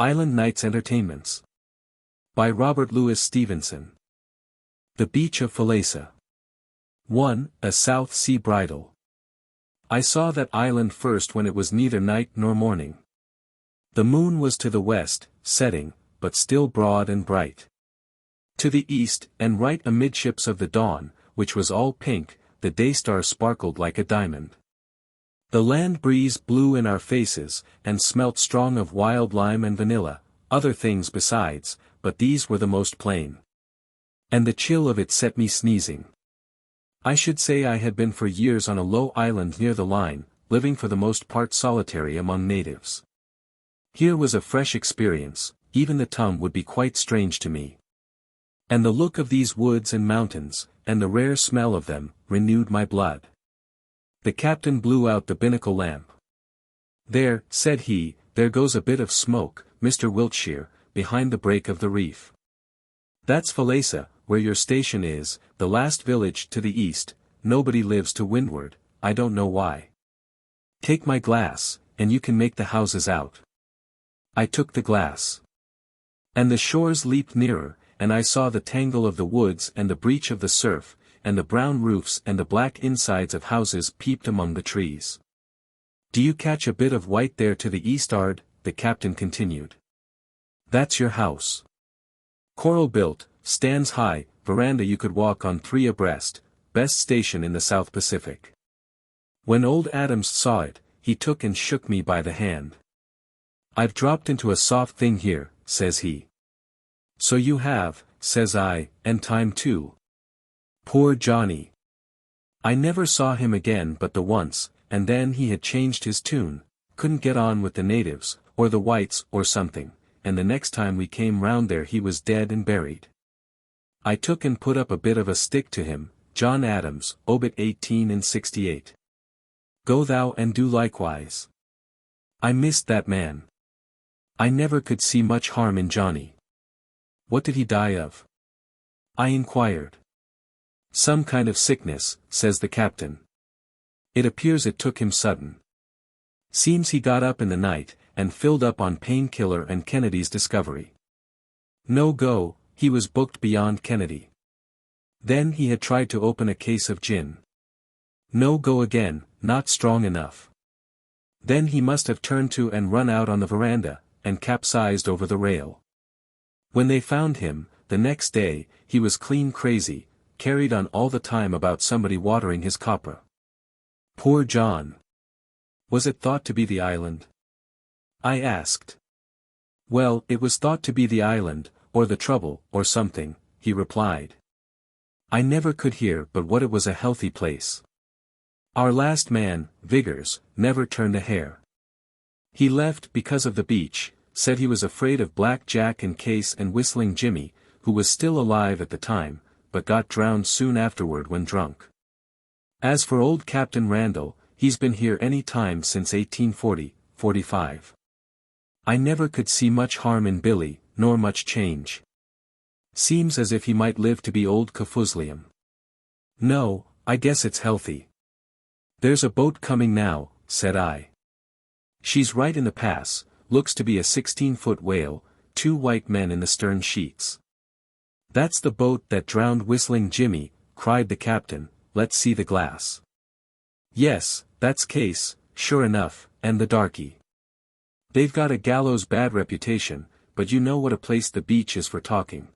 Island Nights Entertainments. By Robert Louis Stevenson. The Beach of Falesá. 1. A South Sea Bridal. I saw that island first when it was neither night nor morning. The moon was to the west, setting, but still broad and bright. To the east, and right amidships of the dawn, which was all pink, the day-star sparkled like a diamond. The land breeze blew in our faces, and smelt strong of wild lime and vanilla, other things besides, but these were the most plain. And the chill of it set me sneezing. I should say I had been for years on a low island near the line, living for the most part solitary among natives. Here was a fresh experience, even the tongue would be quite strange to me. And the look of these woods and mountains, and the rare smell of them, renewed my blood. The captain blew out the binnacle lamp. "There," said he, "there goes a bit of smoke, Mr. Wiltshire, behind the break of the reef. That's Falesá, where your station is, the last village to the east. Nobody lives to windward, I don't know why. Take my glass, and you can make the houses out." I took the glass. And the shores leaped nearer, and I saw the tangle of the woods and the breach of the surf, and the brown roofs and the black insides of houses peeped among the trees. "Do you catch a bit of white there to the east'ard?" the captain continued. "That's your house. Coral built, stands high, veranda you could walk on 3 abreast, best station in the South Pacific." When old Adams saw it, he took and shook me by the hand. "I've dropped into a soft thing here," says he. "So you have," says I, "and time too." Poor Johnny. I never saw him again but the once, and then he had changed his tune, couldn't get on with the natives, or the whites or something, and the next time we came round there he was dead and buried. I took and put up a bit of a stick to him, John Adams, obit 1868. Go thou and do likewise. I missed that man. I never could see much harm in Johnny. What did he die of? I inquired. Some kind of sickness, says the captain. It appears it took him sudden. Seems he got up in the night, and filled up on painkiller and Kennedy's discovery. No go, he was booked beyond Kennedy. Then he had tried to open a case of gin. No go again, not strong enough. Then he must have turned to and run out on the veranda, and capsized over the rail. When they found him, the next day, he was clean crazy, carried on all the time about somebody watering his copra. Poor John. Was it thought to be the island? I asked. Well, it was thought to be the island, or the trouble, or something, he replied. I never could hear but what it was a healthy place. Our last man, Vigors, never turned a hair. He left because of the beach, said he was afraid of Black Jack and Case and Whistling Jimmy, who was still alive at the time, but got drowned soon afterward when drunk. As for old Captain Randall, he's been here any time since 1840-45. I never could see much harm in Billy, nor much change. Seems as if he might live to be old Kafuzlium. No, I guess it's healthy. There's a boat coming now, said I. She's right in the pass, looks to be a 16-foot whale, 2 white men in the stern sheets. That's the boat that drowned Whistling Jimmy, cried the captain. Let's see the glass. Yes, that's Case, sure enough, and the darky. They've got a gallows bad reputation, but you know what a place the beach is for talking.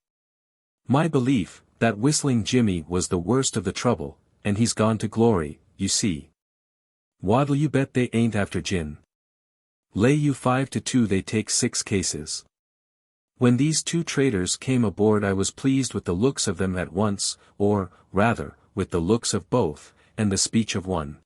My belief, that Whistling Jimmy was the worst of the trouble, and he's gone to glory, you see. What'll you bet they ain't after gin? Lay you 5-2 they take 6 cases. When these 2 traders came aboard I was pleased with the looks of them at once, or, rather, with the looks of both, and the speech of one.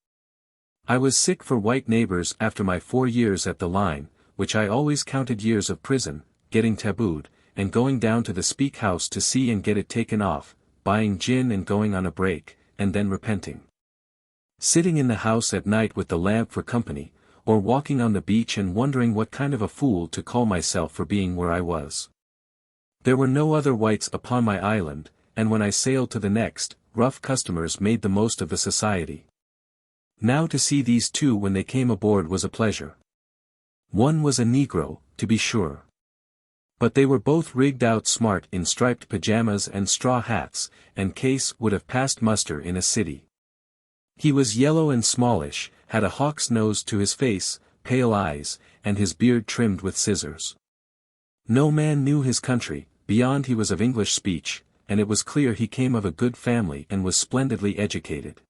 I was sick for white neighbors after my 4 years at the line, which I always counted years of prison, getting tabooed, and going down to the Speak House to see and get it taken off, buying gin and going on a break, and then repenting. Sitting in the house at night with the lamp for company, or walking on the beach and wondering what kind of a fool to call myself for being where I was. There were no other whites upon my island, and when I sailed to the next, rough customers made the most of the society. Now to see these 2 when they came aboard was a pleasure. One was a Negro, to be sure. But they were both rigged out smart in striped pajamas and straw hats, and Keawe would have passed muster in a city. He was yellow and smallish, had a hawk's nose to his face, pale eyes, and his beard trimmed with scissors. No man knew his country, beyond he was of English speech, and it was clear he came of a good family and was splendidly educated.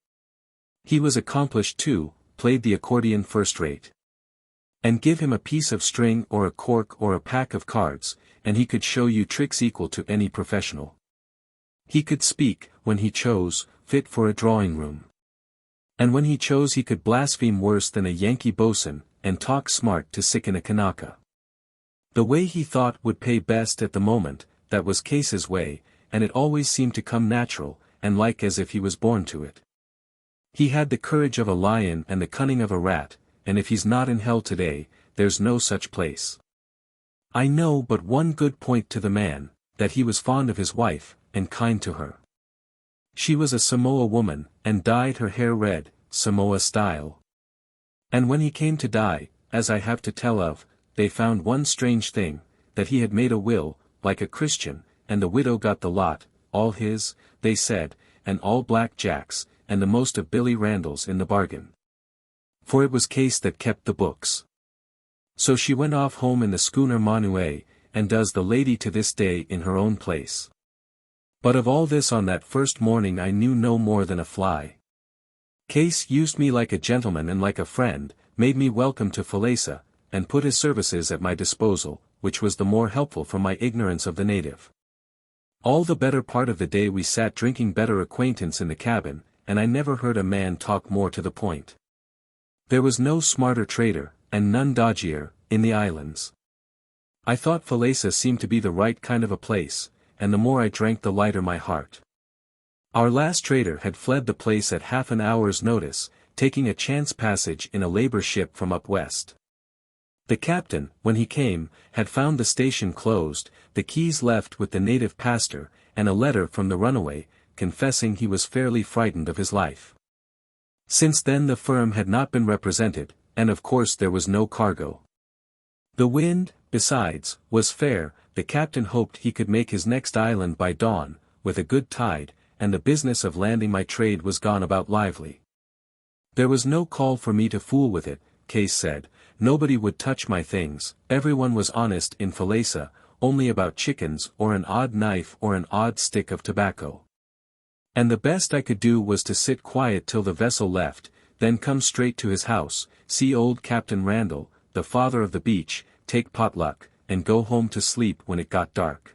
He was accomplished too, played the accordion first-rate. And give him a piece of string or a cork or a pack of cards, and he could show you tricks equal to any professional. He could speak, when he chose, fit for a drawing-room. And when he chose he could blaspheme worse than a Yankee boatswain, and talk smart to sicken a Kanaka. The way he thought would pay best at the moment, that was Keawe's way, and it always seemed to come natural, and like as if he was born to it. He had the courage of a lion and the cunning of a rat, and if he's not in hell today, there's no such place. I know but one good point to the man, that he was fond of his wife, and kind to her. She was a Samoa woman, and dyed her hair red, Samoa style. And when he came to die, as I have to tell of, they found one strange thing, that he had made a will, like a Christian, and the widow got the lot, all his, they said, and all Black Jack's, and the most of Billy Randall's in the bargain. For it was Keawe that kept the books. So she went off home in the schooner Manue, and does the lady to this day in her own place. But of all this on that first morning I knew no more than a fly. Keawe used me like a gentleman and like a friend, made me welcome to Falesá, and put his services at my disposal, which was the more helpful from my ignorance of the native. All the better part of the day we sat drinking better acquaintance in the cabin, and I never heard a man talk more to the point. There was no smarter trader, and none dodgier, in the islands. I thought Falesá seemed to be the right kind of a place, and the more I drank the lighter my heart. Our last trader had fled the place at half an hour's notice, taking a chance passage in a labor ship from up west. The captain, when he came, had found the station closed, the keys left with the native pastor, and a letter from the runaway, confessing he was fairly frightened of his life. Since then the firm had not been represented, and of course there was no cargo. The wind, besides, was fair, the captain hoped he could make his next island by dawn, with a good tide, and the business of landing my trade was gone about lively. There was no call for me to fool with it, Keawe said, nobody would touch my things, everyone was honest in Falesá, only about chickens or an odd knife or an odd stick of tobacco. And the best I could do was to sit quiet till the vessel left, then come straight to his house, see old Captain Randall, the father of the beach, take potluck, and go home to sleep when it got dark.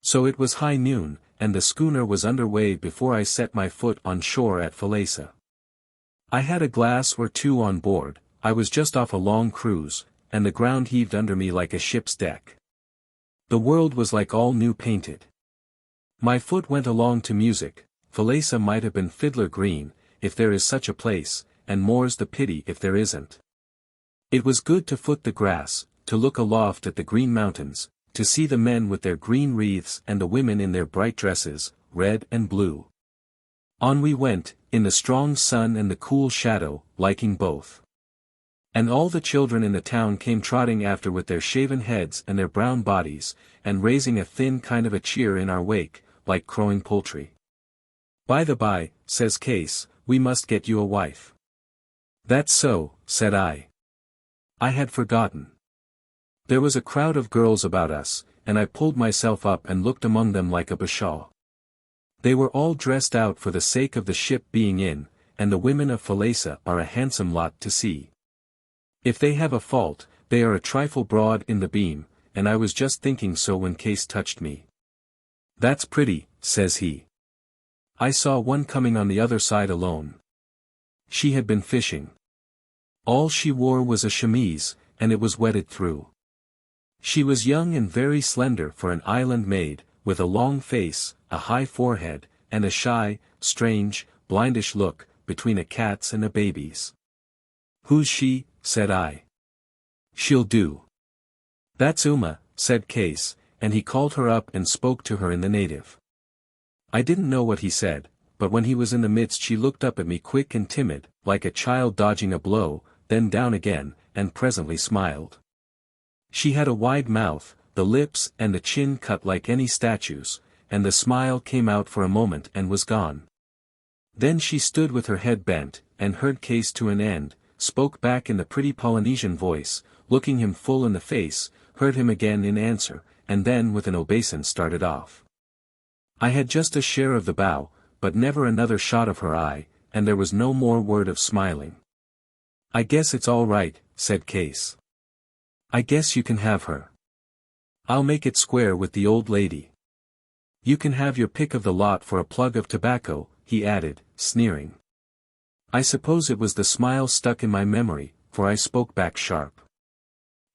So it was high noon, and the schooner was under way before I set my foot on shore at Falesá. I had a glass or two on board, I was just off a long cruise, and the ground heaved under me like a ship's deck. The world was like all new painted. My foot went along to music, Falesá might have been Fiddler Green, if there is such a place, and more's the pity if there isn't. It was good to foot the grass, to look aloft at the green mountains, to see the men with their green wreaths and the women in their bright dresses, red and blue. On we went, in the strong sun and the cool shadow, liking both. And all the children in the town came trotting after with their shaven heads and their brown bodies, and raising a thin kind of a cheer in our wake, like crowing poultry. By the by, says Keawe, we must get you a wife. That's so, said I. I had forgotten. There was a crowd of girls about us, and I pulled myself up and looked among them like a bashaw. They were all dressed out for the sake of the ship being in, and the women of Falesá are a handsome lot to see. If they have a fault, they are a trifle broad in the beam, and I was just thinking so when Keawe touched me. That's pretty, says he. I saw one coming on the other side alone. She had been fishing. All she wore was a chemise, and it was wetted through. She was young and very slender for an island maid, with a long face, a high forehead, and a shy, strange, blindish look, between a cat's and a baby's. Who's she? Said I. She'll do. That's Uma, said Keawe, and he called her up and spoke to her in the native. I didn't know what he said, but when he was in the midst she looked up at me quick and timid, like a child dodging a blow, then down again, and presently smiled. She had a wide mouth, the lips and the chin cut like any statue's, and the smile came out for a moment and was gone. Then she stood with her head bent, and heard case to an end, spoke back in the pretty Polynesian voice, looking him full in the face, heard him again in answer, and then with an obeisance started off. I had just a share of the bow, but never another shot of her eye, and there was no more word of smiling. "I guess it's all right," said Case. "I guess you can have her. I'll make it square with the old lady. You can have your pick of the lot for a plug of tobacco," he added, sneering. I suppose it was the smile stuck in my memory, for I spoke back sharp.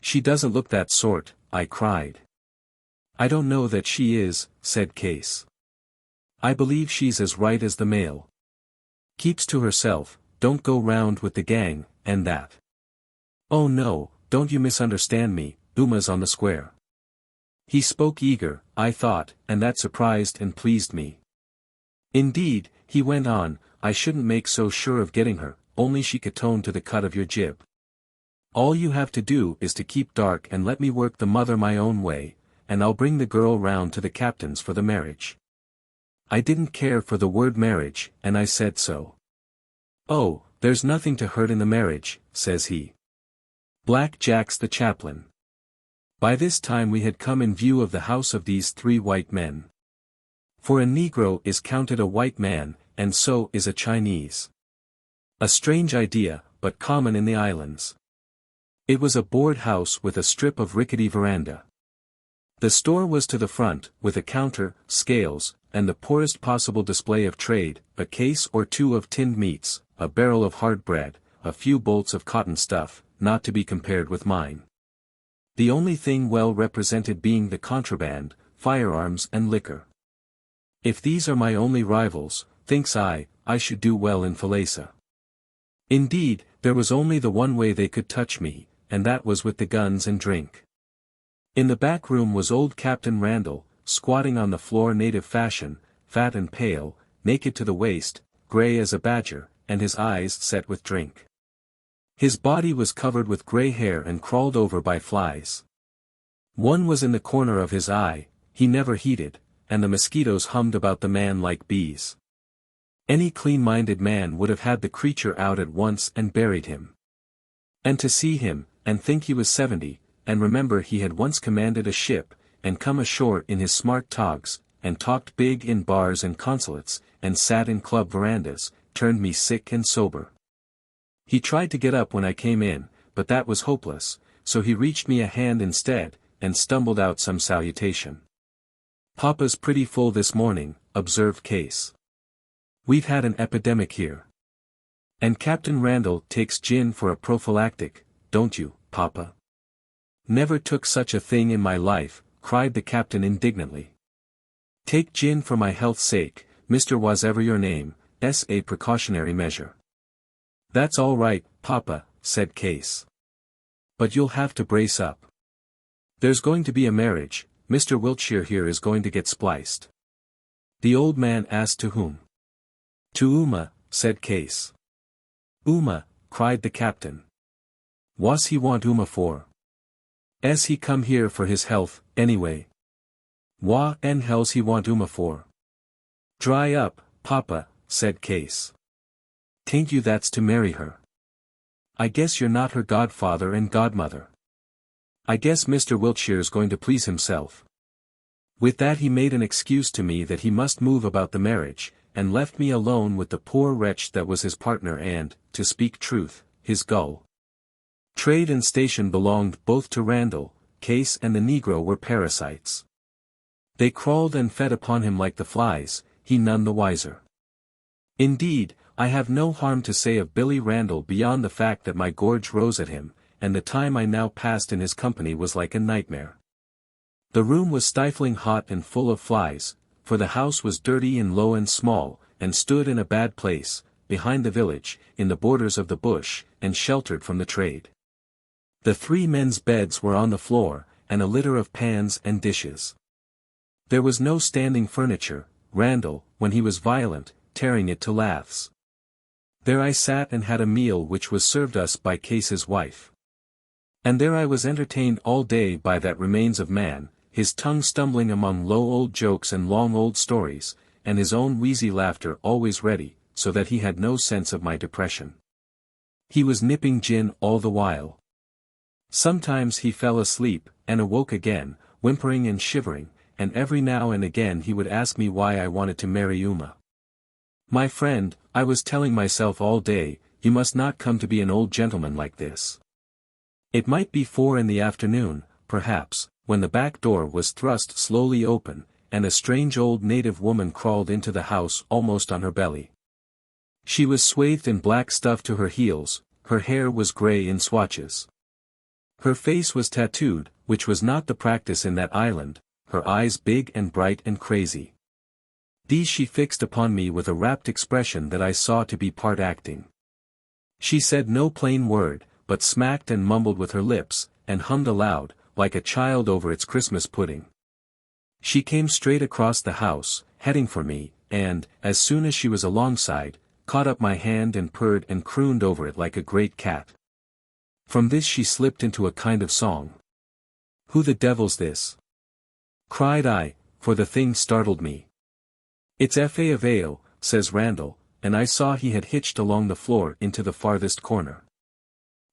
"She doesn't look that sort," I cried. "I don't know that she is," said Case. "I believe she's as right as the mail. Keeps to herself, don't go round with the gang, and that. Oh no, don't you misunderstand me, Uma's on the square." He spoke eager, I thought, and that surprised and pleased me. "Indeed," he went on, "I shouldn't make so sure of getting her, only she could tone to the cut of your jib. All you have to do is to keep dark and let me work the mother my own way, and I'll bring the girl round to the captain's for the marriage." I didn't care for the word marriage, and I said so. "Oh, there's nothing to hurt in the marriage," says he. "Black Jack's the chaplain." By this time we had come in view of the house of these three white men. For a Negro is counted a white man, and so is a Chinese. A strange idea, but common in the islands. It was a board house with a strip of rickety veranda. The store was to the front, with a counter, scales, and the poorest possible display of trade, a case or two of tinned meats, a barrel of hard bread, a few bolts of cotton stuff, not to be compared with mine. The only thing well represented being the contraband, firearms and liquor. If these are my only rivals, thinks I should do well in Falesá. Indeed, there was only the one way they could touch me, and that was with the guns and drink. In the back room was old Captain Randall, squatting on the floor native fashion, fat and pale, naked to the waist, grey as a badger, and his eyes set with drink. His body was covered with grey hair and crawled over by flies. One was in the corner of his eye, he never heeded, and the mosquitoes hummed about the man like bees. Any clean-minded man would have had the creature out at once and buried him. And to see him, and think he was 70, and remember he had once commanded a ship, and come ashore in his smart togs, and talked big in bars and consulates, and sat in club verandas, turned me sick and sober. He tried to get up when I came in, but that was hopeless, so he reached me a hand instead, and stumbled out some salutation. "Papa's pretty full this morning," observed Case. "We've had an epidemic here. And Captain Randall takes gin for a prophylactic, don't you, Papa?" "Never took such a thing in my life," cried the captain indignantly. "Take gin for my health's sake, Mr. Whatever your name, a precautionary measure." "That's all right, Papa," said Case. "But you'll have to brace up. There's going to be a marriage, Mr. Wiltshire here is going to get spliced." The old man asked to whom. "To Uma," said Case. "Uma," cried the captain. "Wha's he want Uma for? Es he come here for his health, anyway? Wha en hell's he want Uma for?" "Dry up, Papa," said Case. "'Tain't you that's to marry her. I guess you're not her godfather and godmother. I guess Mr. Wiltshire's going to please himself." With that he made an excuse to me that he must move about the marriage, and left me alone with the poor wretch that was his partner and, to speak truth, his gull. Trade and station belonged both to Randall, Case and the Negro were parasites. They crawled and fed upon him like the flies, he none the wiser. Indeed, I have no harm to say of Billy Randall beyond the fact that my gorge rose at him, and the time I now passed in his company was like a nightmare. The room was stifling hot and full of flies, for the house was dirty and low and small, and stood in a bad place, behind the village, in the borders of the bush, and sheltered from the trade. The three men's beds were on the floor, and a litter of pans and dishes. There was no standing furniture, Randall, when he was violent, tearing it to laths. There I sat and had a meal which was served us by Case's wife. And there I was entertained all day by that remains of man, his tongue stumbling among low old jokes and long old stories, and his own wheezy laughter always ready, so that he had no sense of my depression. He was nipping gin all the while. Sometimes he fell asleep, and awoke again, whimpering and shivering, and every now and again he would ask me why I wanted to marry Uma. My friend, I was telling myself all day, you must not come to be an old gentleman like this. It might be 4 in the afternoon, perhaps, when the back door was thrust slowly open, and a strange old native woman crawled into the house almost on her belly. She was swathed in black stuff to her heels, her hair was grey in swatches. Her face was tattooed, which was not the practice in that island, her eyes big and bright and crazy. These she fixed upon me with a rapt expression that I saw to be part acting. She said no plain word, but smacked and mumbled with her lips, and hummed aloud, like a child over its Christmas pudding. She came straight across the house, heading for me, and, as soon as she was alongside, caught up my hand and purred and crooned over it like a great cat. From this she slipped into a kind of song. "Who the devil's this?" cried I, for the thing startled me. "It's F.A. of Ale," says Randall, and I saw he had hitched along the floor into the farthest corner.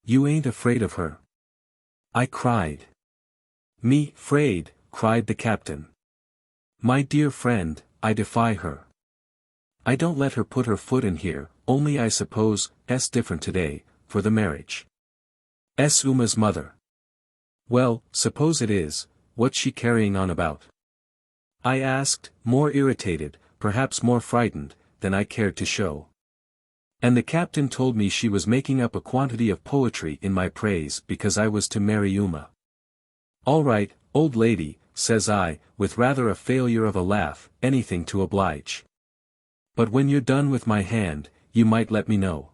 "You ain't afraid of her?" I cried. "Me 'fraid," cried the captain. "My dear friend, I defy her. I don't let her put her foot in here, only I suppose, it's different today, for the marriage. Uma's mother. Well, suppose it is, what's she carrying on about?" I asked, more irritated, perhaps more frightened, than I cared to show. And the captain told me she was making up a quantity of poetry in my praise because I was to marry Uma. "All right, old lady," says I, with rather a failure of a laugh, "anything to oblige. But when you're done with my hand, you might let me know."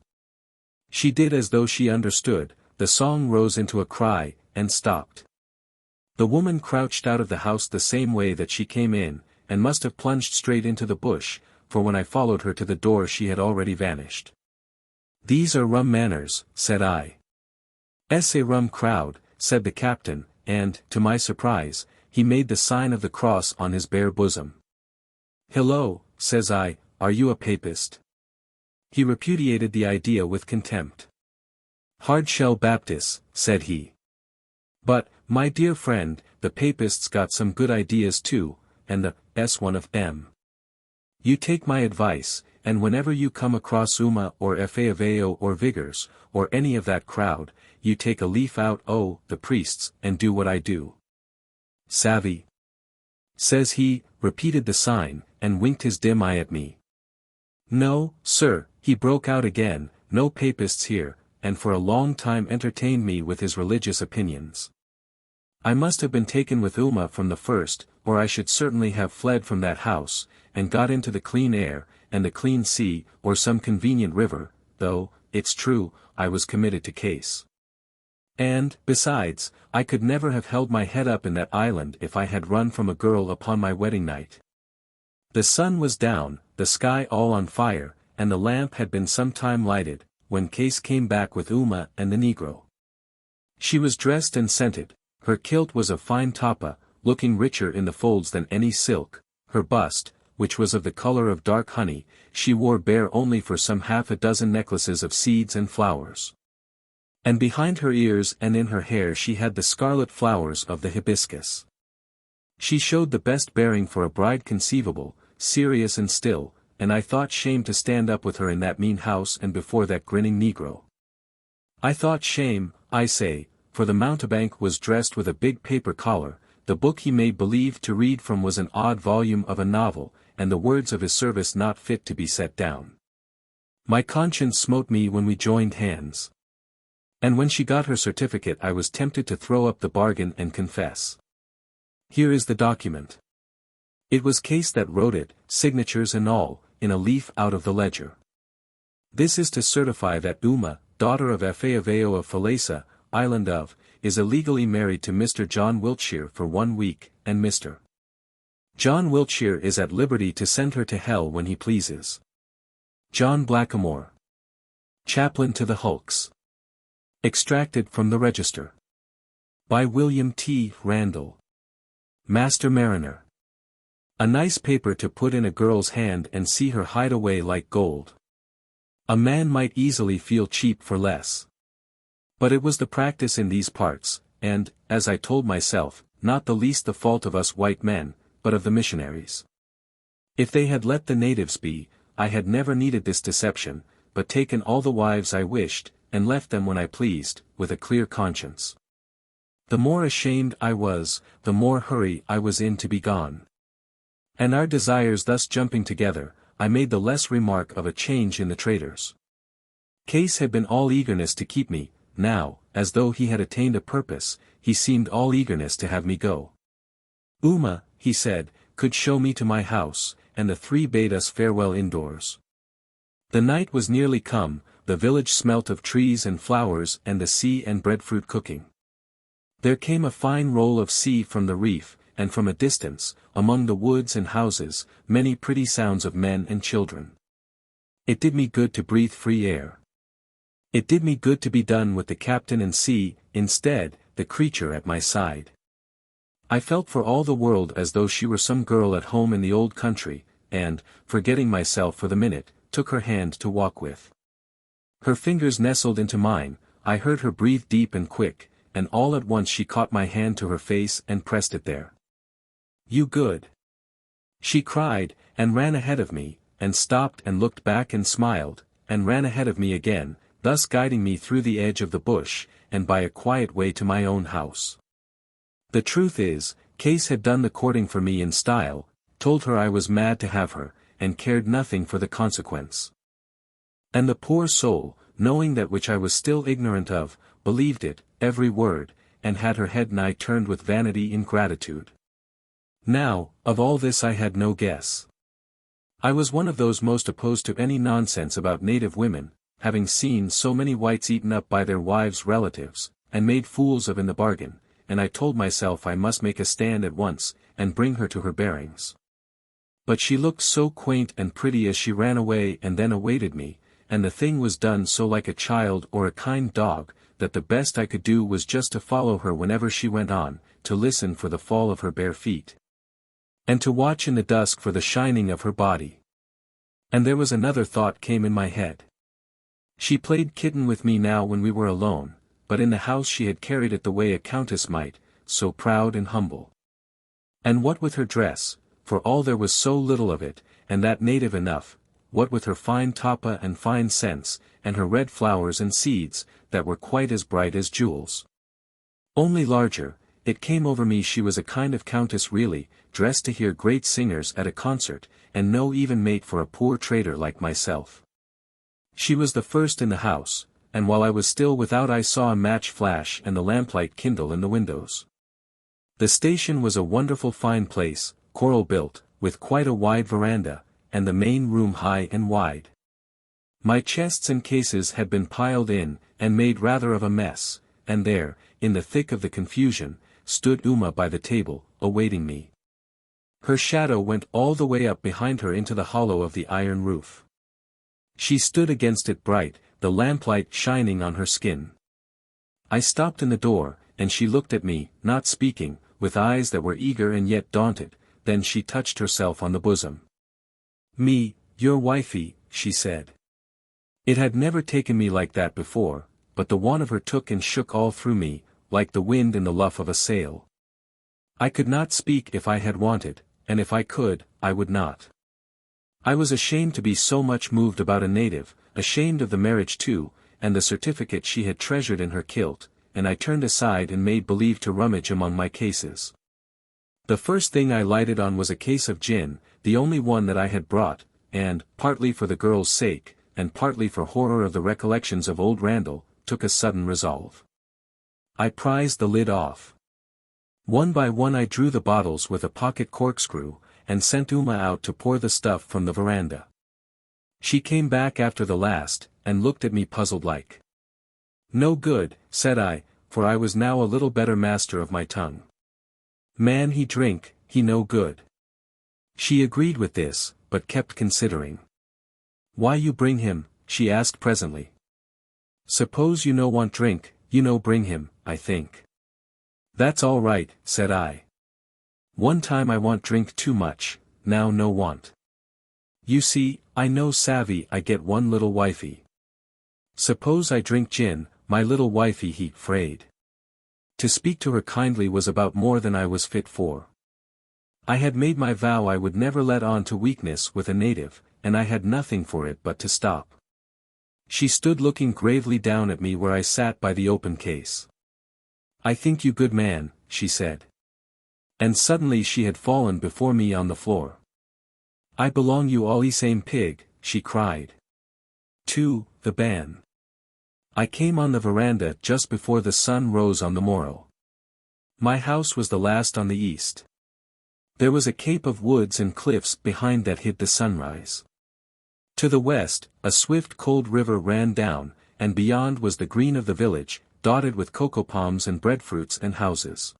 She did as though she understood, the song rose into a cry, and stopped. The woman crouched out of the house the same way that she came in, and must have plunged straight into the bush, for when I followed her to the door she had already vanished. "These are rum manners," said I. "Es a rum crowd," said the captain, and, to my surprise, he made the sign of the cross on his bare bosom. "Hello," says I, "are you a papist?" He repudiated the idea with contempt. "Hard-shell Baptists," said he. "But, my dear friend, the papists got some good ideas too, and the S one of them. You take my advice, and whenever you come across Uma or Fao or Vigors, or any of that crowd, you take a leaf out the priests, and do what I do. Savvy?" Says he, repeated the sign, and winked his dim eye at me. "No, sir," he broke out again, "no papists here," and for a long time entertained me with his religious opinions. I must have been taken with Uma from the first, or I should certainly have fled from that house, and got into the clean air, and the clean sea, or some convenient river, though, it's true, I was committed to case. And, besides, I could never have held my head up in that island if I had run from a girl upon my wedding night. The sun was down, the sky all on fire, and the lamp had been some time lighted, when Case came back with Uma and the negro. She was dressed and scented, her kilt was of fine tapa, looking richer in the folds than any silk, her bust, which was of the color of dark honey, she wore bare only for some 6 necklaces of seeds and flowers. And behind her ears and in her hair she had the scarlet flowers of the hibiscus. She showed the best bearing for a bride conceivable, serious and still, and I thought shame to stand up with her in that mean house and before that grinning negro. I thought shame, I say, for the mountebank was dressed with a big paper collar, the book he made believe to read from was an odd volume of a novel, and the words of his service not fit to be set down. My conscience smote me when we joined hands. And when she got her certificate I was tempted to throw up the bargain and confess. Here is the document. It was Case that wrote it, signatures and all, in a leaf out of the ledger. This is to certify that Uma, daughter of Fao of Falesá, island of, is illegally married to Mr. John Wiltshire for 1 week, and Mr. John Wiltshire is at liberty to send her to hell when he pleases. John Blackamore. Chaplain to the Hulks. Extracted from the Register. By William T. Randall. Master Mariner. A nice paper to put in a girl's hand and see her hide away like gold. A man might easily feel cheap for less. But it was the practice in these parts, and, as I told myself, not the least the fault of us white men, but of the missionaries. If they had let the natives be, I had never needed this deception, but taken all the wives I wished, and left them when I pleased, with a clear conscience. The more ashamed I was, the more hurry I was in to be gone. And our desires thus jumping together, I made the less remark of a change in the traders. Case had been all eagerness to keep me, now, as though he had attained a purpose, he seemed all eagerness to have me go. Uma, he said, could show me to my house, and the three bade us farewell indoors. The night was nearly come, the village smelt of trees and flowers and the sea and breadfruit cooking. There came a fine roll of sea from the reef, and from a distance, among the woods and houses, many pretty sounds of men and children. It did me good to breathe free air. It did me good to be done with the captain and see, instead, the creature at my side. I felt for all the world as though she were some girl at home in the old country, and, forgetting myself for the minute, took her hand to walk with. Her fingers nestled into mine, I heard her breathe deep and quick, and all at once she caught my hand to her face and pressed it there. "You good!" she cried, and ran ahead of me, and stopped and looked back and smiled, and ran ahead of me again, thus guiding me through the edge of the bush, and by a quiet way to my own house. The truth is, Case had done the courting for me in style, told her I was mad to have her, and cared nothing for the consequence. And the poor soul, knowing that which I was still ignorant of, believed it, every word, and had her head nigh turned with vanity in gratitude. Now, of all this I had no guess. I was one of those most opposed to any nonsense about native women, having seen so many whites eaten up by their wives' relatives, and made fools of in the bargain, and I told myself I must make a stand at once, and bring her to her bearings. But she looked so quaint and pretty as she ran away and then awaited me, and the thing was done so like a child or a kind dog, that the best I could do was just to follow her whenever she went on, to listen for the fall of her bare feet, and to watch in the dusk for the shining of her body. And there was another thought came in my head. She played kitten with me now when we were alone, but in the house she had carried it the way a countess might, so proud and humble. And what with her dress, for all there was so little of it, and that native enough, what with her fine tapa and fine scents, and her red flowers and seeds, that were quite as bright as jewels. Only larger, it came over me she was a kind of countess really, dressed to hear great singers at a concert, and no even mate for a poor trader like myself. She was the first in the house, and while I was still without I saw a match flash and the lamplight kindle in the windows. The station was a wonderful fine place, coral built, with quite a wide veranda, and the main room high and wide. My chests and cases had been piled in, and made rather of a mess, and there, in the thick of the confusion, stood Uma by the table, awaiting me. Her shadow went all the way up behind her into the hollow of the iron roof. She stood against it bright, the lamplight shining on her skin. I stopped in the door, and she looked at me, not speaking, with eyes that were eager and yet daunted, then she touched herself on the bosom. "Me, your wifey," she said. It had never taken me like that before, but the want of her took and shook all through me, like the wind in the luff of a sail. I could not speak if I had wanted, and if I could, I would not. I was ashamed to be so much moved about a native, ashamed of the marriage too, and the certificate she had treasured in her kilt, and I turned aside and made believe to rummage among my cases. The first thing I lighted on was a case of gin, the only one that I had brought, and, partly for the girl's sake, and partly for horror of the recollections of old Randall, took a sudden resolve. I prized the lid off. One by one I drew the bottles with a pocket corkscrew, and sent Uma out to pour the stuff from the veranda. She came back after the last, and looked at me puzzled like. "No good," said I, for I was now a little better master of my tongue. "Man he drink, he no good." She agreed with this, but kept considering. "Why you bring him?" she asked presently. "Suppose you no want drink, you no bring him, I think." "That's all right," said I. "One time I want drink too much, now no want. You see, I no savvy I get one little wifey. Suppose I drink gin, my little wifey he 'fraid." To speak to her kindly was about more than I was fit for. I had made my vow I would never let on to weakness with a native, and I had nothing for it but to stop. She stood looking gravely down at me where I sat by the open case. "I think you good man," she said. And suddenly she had fallen before me on the floor. "I belong you all same pig," she cried. "To the ban." I came on the veranda just before the sun rose on the morrow. My house was the last on the east. There was a cape of woods and cliffs behind that hid the sunrise. To the west, a swift cold river ran down, and beyond was the green of the village, dotted with cocoa palms and breadfruits and houses.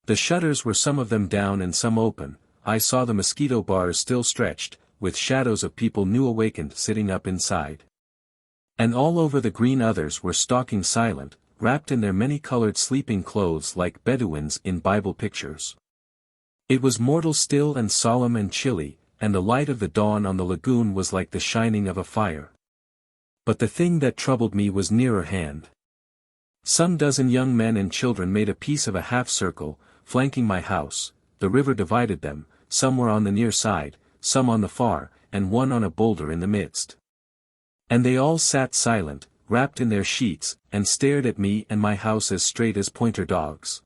The shutters were some of them down and some open. I saw the mosquito bars still stretched, with shadows of people new awakened sitting up inside. And all over the green others were stalking silent, wrapped in their many-colored sleeping clothes like Bedouins in Bible pictures. It was mortal still and solemn and chilly, and the light of the dawn on the lagoon was like the shining of a fire. But the thing that troubled me was nearer hand. Some dozen young men and children made a piece of a half-circle, flanking my house. The river divided them, some were on the near side, some on the far, and one on a boulder in the midst. And they all sat silent, wrapped in their sheets, and stared at me and my house as straight as pointer dogs.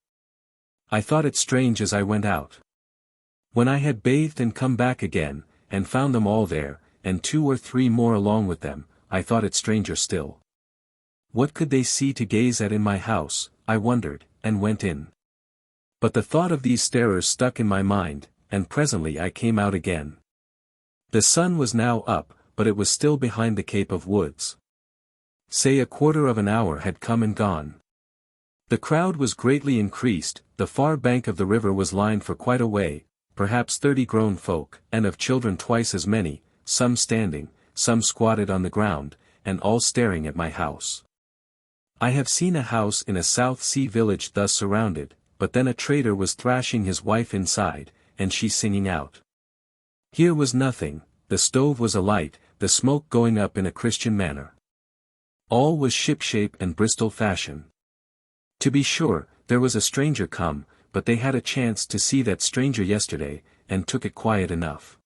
I thought it strange as I went out. When I had bathed and come back again, and found them all there, and 2 or 3 more along with them, I thought it stranger still. What could they see to gaze at in my house, I wondered, and went in. But the thought of these starers stuck in my mind, and presently I came out again. The sun was now up, but it was still behind the cape of woods. Say a quarter of an hour had come and gone. The crowd was greatly increased, the far bank of the river was lined for quite a way, perhaps 30 grown folk, and of children twice as many, some standing, some squatted on the ground, and all staring at my house. I have seen a house in a South Sea village thus surrounded, but then a trader was thrashing his wife inside, and she singing out. Here was nothing, the stove was alight, the smoke going up in a Christian manner. All was shipshape and Bristol fashion. To be sure, there was a stranger come, but they had a chance to see that stranger yesterday, and took it quiet enough.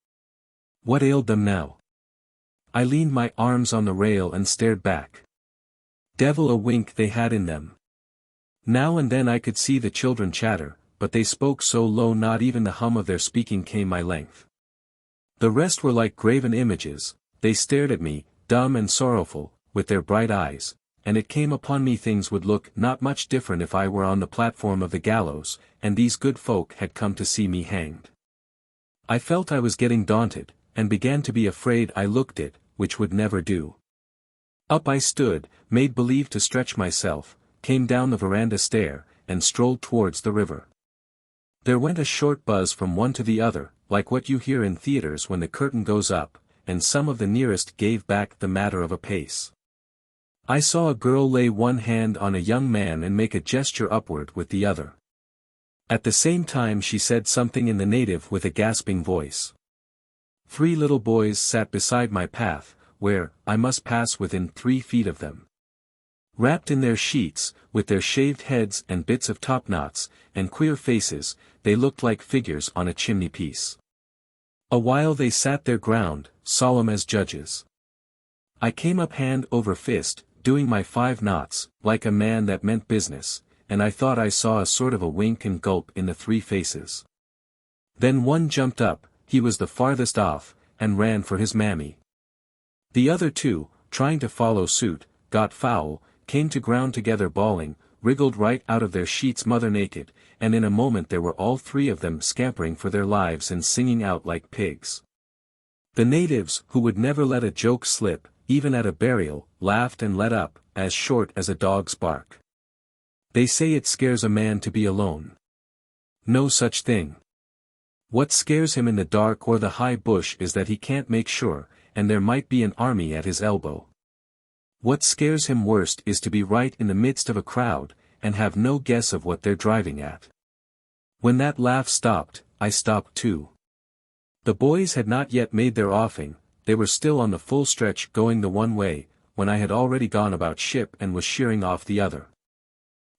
What ailed them now? I leaned my arms on the rail and stared back. Devil a wink they had in them. Now and then I could see the children chatter, but they spoke so low not even the hum of their speaking came my length. The rest were like graven images, they stared at me, dumb and sorrowful, with their bright eyes, and it came upon me things would look not much different if I were on the platform of the gallows, and these good folk had come to see me hanged. I felt I was getting daunted, and began to be afraid I looked it, which would never do. Up I stood, made believe to stretch myself, came down the veranda stair, and strolled towards the river. There went a short buzz from one to the other, like what you hear in theaters when the curtain goes up, and some of the nearest gave back the matter of a pace. I saw a girl lay one hand on a young man and make a gesture upward with the other. At the same time she said something in the native with a gasping voice. 3 little boys sat beside my path, where I must pass within 3 feet of them. Wrapped in their sheets, with their shaved heads and bits of topknots, and queer faces, they looked like figures on a chimney-piece. A while they sat their ground, solemn as judges. I came up hand over fist, doing my 5 knots, like a man that meant business, and I thought I saw a sort of a wink and gulp in the 3 faces. Then one jumped up, he was the farthest off, and ran for his mammy. The other 2, trying to follow suit, got foul, came to ground together bawling, wriggled right out of their sheets mother naked, and in a moment there were all 3 of them scampering for their lives and singing out like pigs. The natives, who would never let a joke slip, even at a burial, laughed and let up, as short as a dog's bark. They say it scares a man to be alone. No such thing. What scares him in the dark or the high bush is that he can't make sure, and there might be an army at his elbow. What scares him worst is to be right in the midst of a crowd, and have no guess of what they're driving at. When that laugh stopped, I stopped too. The boys had not yet made their offing, they were still on the full stretch going the one way, when I had already gone about ship and was sheering off the other.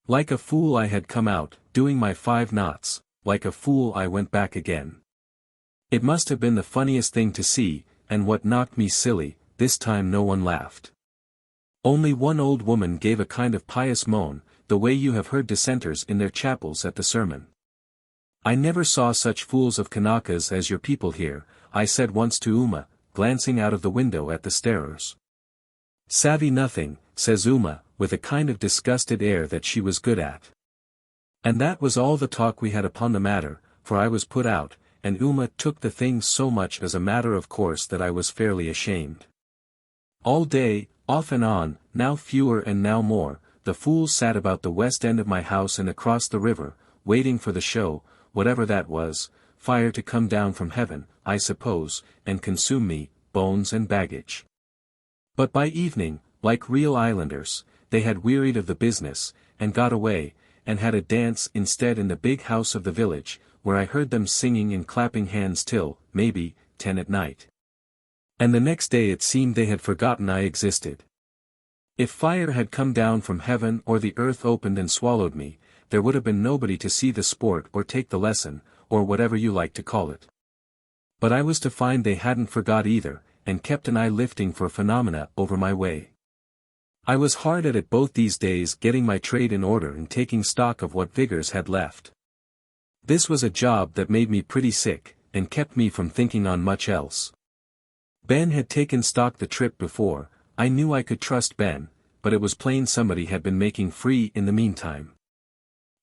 Like a fool I had come out, doing my 5 knots, like a fool I went back again. It must have been the funniest thing to see, and what knocked me silly, this time no one laughed. Only one old woman gave a kind of pious moan, the way you have heard dissenters in their chapels at the sermon. "I never saw such fools of Kanakas as your people here," I said once to Uma, glancing out of the window at the starers. "Savvy nothing," says Uma, with a kind of disgusted air that she was good at. And that was all the talk we had upon the matter, for I was put out, and Uma took the thing so much as a matter of course that I was fairly ashamed. All day, off and on, now fewer and now more, the fools sat about the west end of my house and across the river, waiting for the show, whatever that was, fire to come down from heaven, I suppose, and consume me, bones and baggage. But by evening, like real islanders, they had wearied of the business, and got away, and had a dance instead in the big house of the village, where I heard them singing and clapping hands till, maybe, 10 at night. And the next day it seemed they had forgotten I existed. If fire had come down from heaven or the earth opened and swallowed me, there would have been nobody to see the sport or take the lesson, or whatever you like to call it. But I was to find they hadn't forgot either, and kept an eye lifting for phenomena over my way. I was hard at it both these days, getting my trade in order and taking stock of what vigors had left. This was a job that made me pretty sick, and kept me from thinking on much else. Ben had taken stock the trip before. I knew I could trust Ben, but it was plain somebody had been making free in the meantime.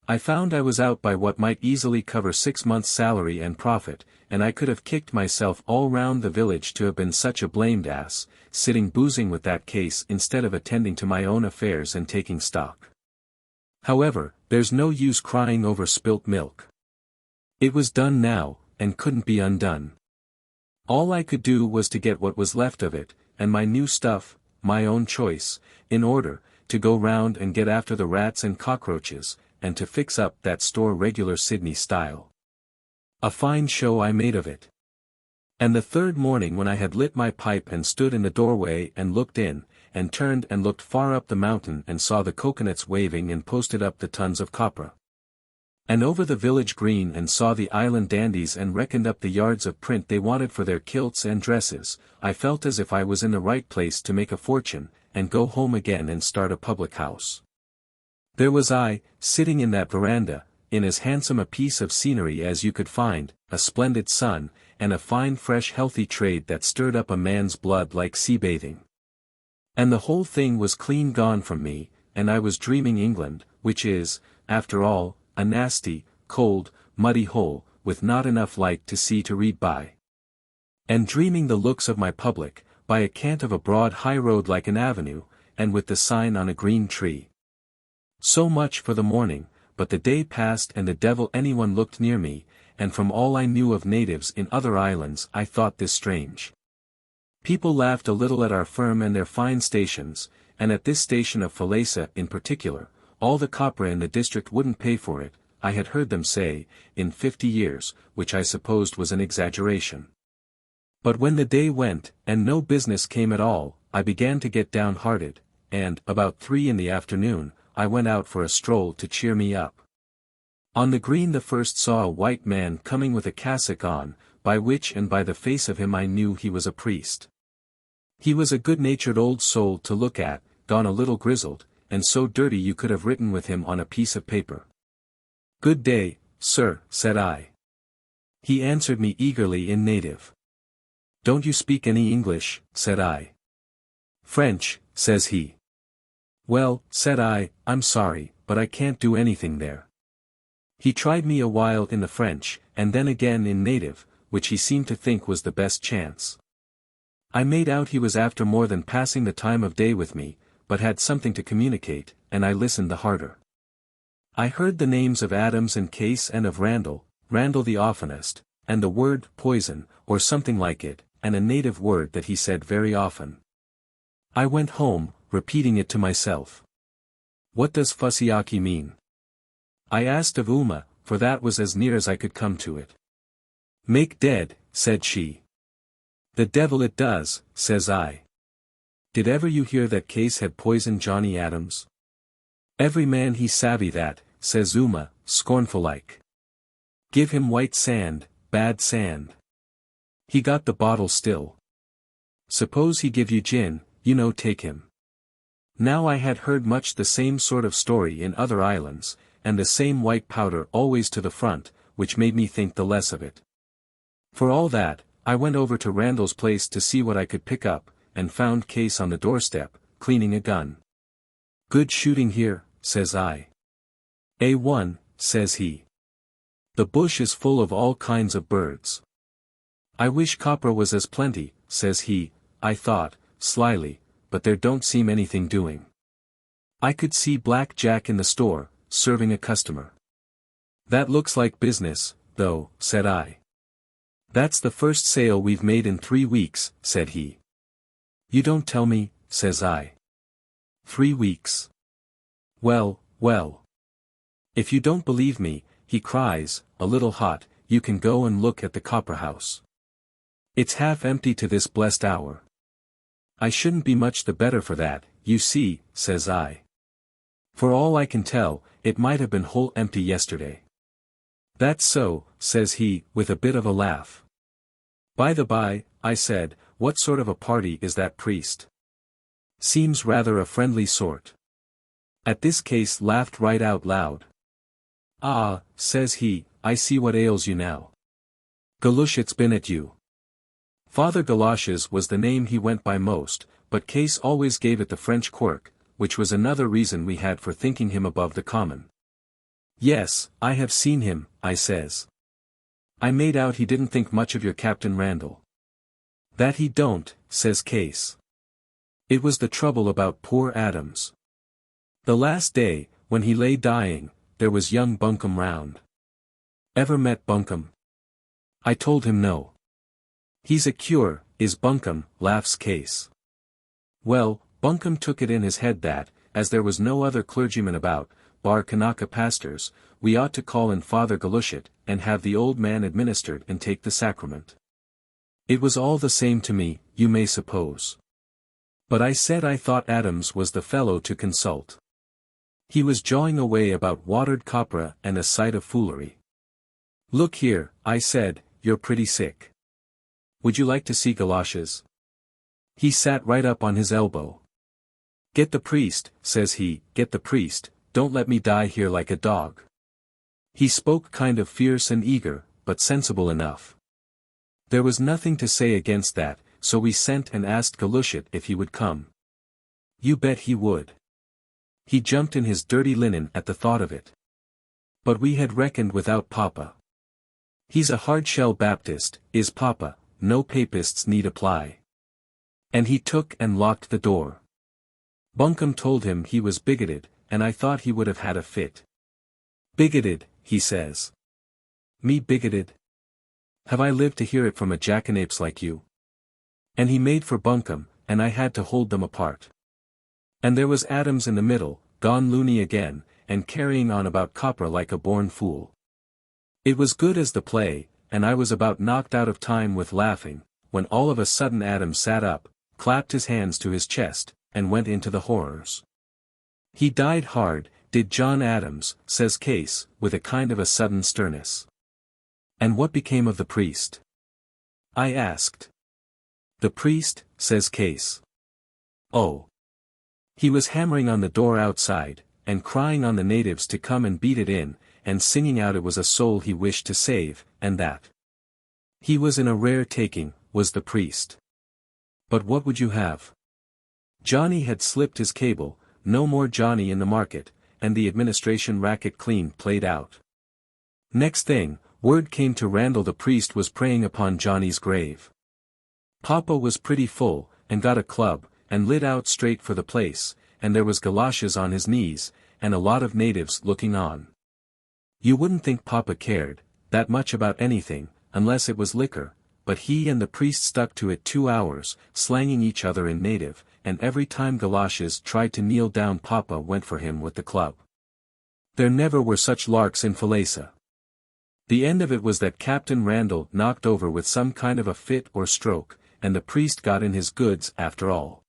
I found I was out by what might easily cover 6 months' salary and profit, and I could have kicked myself all round the village to have been such a blamed ass, sitting boozing with that case instead of attending to my own affairs and taking stock. However, there's no use crying over spilt milk. It was done now, and couldn't be undone. All I could do was to get what was left of it, and my new stuff, my own choice, in order, to go round and get after the rats and cockroaches, and to fix up that store regular Sydney style. A fine show I made of it. And the third morning when I had lit my pipe and stood in the doorway and looked in, and turned and looked far up the mountain and saw the coconuts waving and posted up the tons of copra. And over the village green and saw the island dandies and reckoned up the yards of print they wanted for their kilts and dresses, I felt as if I was in the right place to make a fortune, and go home again and start a public house. There was I, sitting in that veranda, in as handsome a piece of scenery as you could find, a splendid sun, and a fine fresh healthy trade that stirred up a man's blood like sea bathing. And the whole thing was clean gone from me, and I was dreaming England, which is, after all, a nasty, cold, muddy hole, with not enough light to see to read by. And dreaming the looks of my public, by a cant of a broad high road like an avenue, and with the sign on a green tree. So much for the morning, but the day passed and the devil anyone looked near me, and from all I knew of natives in other islands I thought this strange. People laughed a little at our firm and their fine stations, and at this station of Falesá in particular. All the copra in the district wouldn't pay for it, I had heard them say, in 50 years, which I supposed was an exaggeration. But when the day went, and no business came at all, I began to get downhearted, and, about 3 in the afternoon, I went out for a stroll to cheer me up. On the green the first saw a white man coming with a cassock on, by which and by the face of him I knew he was a priest. He was a good-natured old soul to look at, gone a little grizzled, and so dirty you could have written with him on a piece of paper. "Good day, sir," said I. He answered me eagerly in native. "Don't you speak any English?" said I. "French," says he. "Well," said I, "I'm sorry, but I can't do anything there." He tried me a while in the French, and then again in native, which he seemed to think was the best chance. I made out he was after more than passing the time of day with me, but had something to communicate, and I listened the harder. I heard the names of Adams and Case and of Randall the oftenest, and the word poison, or something like it, and a native word that he said very often. I went home, repeating it to myself. What does fusiaki mean? I asked of Uma, for that was as near as I could come to it. Make dead, said she. The devil it does, says I. Did ever you hear that Case had poisoned Johnny Adams? Every man he savvy that, says Uma, scornful like. Give him white sand, bad sand. He got the bottle still. Suppose he give you gin, take him. Now I had heard much the same sort of story in other islands, and the same white powder always to the front, which made me think the less of it. For all that, I went over to Randall's place to see what I could pick up, and found Case on the doorstep, cleaning a gun. Good shooting here, says I. A1, says he. The bush is full of all kinds of birds. I wish copra was as plenty, says he, I thought, slyly, but there don't seem anything doing. I could see Black Jack in the store, serving a customer. That looks like business, though, said I. That's the first sale we've made in 3 weeks, said he. You don't tell me, says I. 3 weeks. Well, well. If you don't believe me, he cries, a little hot, you can go and look at the copra house. It's half empty to this blessed hour. I shouldn't be much the better for that, you see, says I. For all I can tell, it might have been whole empty yesterday. That's so, says he, with a bit of a laugh. By the by, I said, what sort of a party is that priest? Seems rather a friendly sort. At this Case laughed right out loud. Ah, says he, I see what ails you now. Galoshet's been at you. Father Galoshes was the name he went by most, but Case always gave it the French quirk, which was another reason we had for thinking him above the common. Yes, I have seen him, I says. I made out he didn't think much of your Captain Randall. That he don't, says Case. It was the trouble about poor Adams. The last day, when he lay dying, there was young Bunkum round. Ever met Bunkum? I told him no. He's a cure, is Bunkum, laughs Case. Well, Bunkum took it in his head that, as there was no other clergyman about, bar Kanaka pastors, we ought to call in Father Galoshet, and have the old man administered and take the sacrament. It was all the same to me, you may suppose. But I said I thought Adams was the fellow to consult. He was jawing away about watered copra and a sight of foolery. Look here, I said, you're pretty sick. Would you like to see galoshes? He sat right up on his elbow. Get the priest, says he, get the priest, don't let me die here like a dog. He spoke kind of fierce and eager, but sensible enough. There was nothing to say against that, so we sent and asked Galoshet if he would come. You bet he would. He jumped in his dirty linen at the thought of it. But we had reckoned without Papa. He's a hard-shell Baptist, is Papa, no papists need apply. And he took and locked the door. Bunkum told him he was bigoted, and I thought he would have had a fit. Bigoted, he says. Me bigoted? Have I lived to hear it from a jackanapes like you? And he made for Bunkum, and I had to hold them apart. And there was Adams in the middle, gone loony again, and carrying on about copra like a born fool. It was good as the play, and I was about knocked out of time with laughing, when all of a sudden Adams sat up, clapped his hands to his chest, and went into the horrors. He died hard, did John Adams, says Case, with a kind of a sudden sternness. And what became of the priest? I asked. The priest, says Case. Oh. He was hammering on the door outside, and crying on the natives to come and beat it in, and singing out it was a soul he wished to save, and that he was in a rare taking, was the priest. But what would you have? Johnny had slipped his cable, no more Johnny in the market, and the administration racket clean played out. Next thing, word came to Randall the priest was praying upon Johnny's grave. Papa was pretty full, and got a club, and lit out straight for the place, and there was galoshes on his knees, and a lot of natives looking on. You wouldn't think Papa cared that much about anything, unless it was liquor, but he and the priest stuck to it 2 hours, slanging each other in native, and every time Galoshes tried to kneel down Papa went for him with the club. There never were such larks in Falesá. The end of it was that Captain Randall knocked over with some kind of a fit or stroke, and the priest got in his goods after all.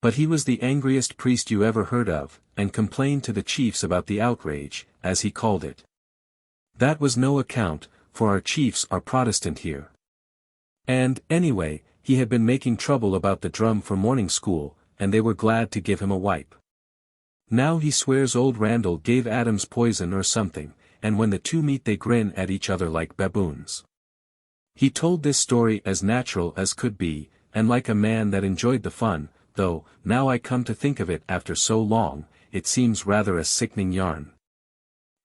But he was the angriest priest you ever heard of, and complained to the chiefs about the outrage, as he called it. That was no account, for our chiefs are Protestant here. And, anyway, he had been making trouble about the drum for morning school, and they were glad to give him a wipe. Now he swears old Randall gave Adams poison or something, and when the two meet they grin at each other like baboons. He told this story as natural as could be, and like a man that enjoyed the fun, though, now I come to think of it after so long, it seems rather a sickening yarn.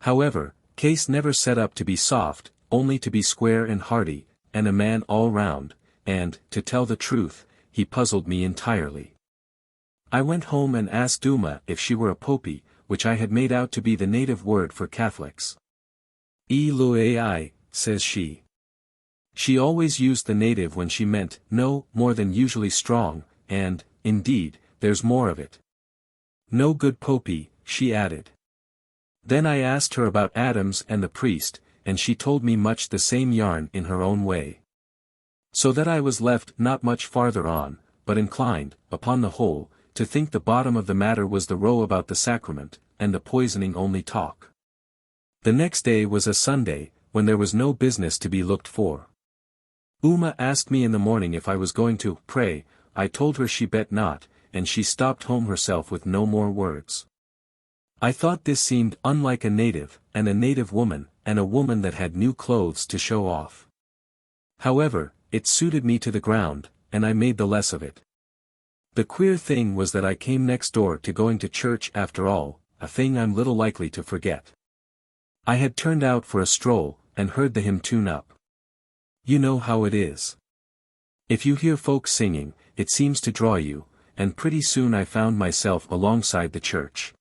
However, Case never set up to be soft, only to be square and hearty, and a man all round, and, to tell the truth, he puzzled me entirely. I went home and asked Uma if she were a popey, which I had made out to be the native word for Catholics. "Eloi," says she. She always used the native when she meant no more than usually strong, and, indeed, there's more of it. No good popey, she added. Then I asked her about Adams and the priest, and she told me much the same yarn in her own way. So that I was left not much farther on, but inclined, upon the whole, to think the bottom of the matter was the row about the sacrament, and the poisoning only talk. The next day was a Sunday, when there was no business to be looked for. Uma asked me in the morning if I was going to pray. I told her she bet not, and she stopped home herself with no more words. I thought this seemed unlike a native woman, and a woman that had new clothes to show off. However, it suited me to the ground, and I made the less of it. The queer thing was that I came next door to going to church after all, a thing I'm little likely to forget. I had turned out for a stroll, and heard the hymn tune up. You know how it is. If you hear folks singing, it seems to draw you, and pretty soon I found myself alongside the church.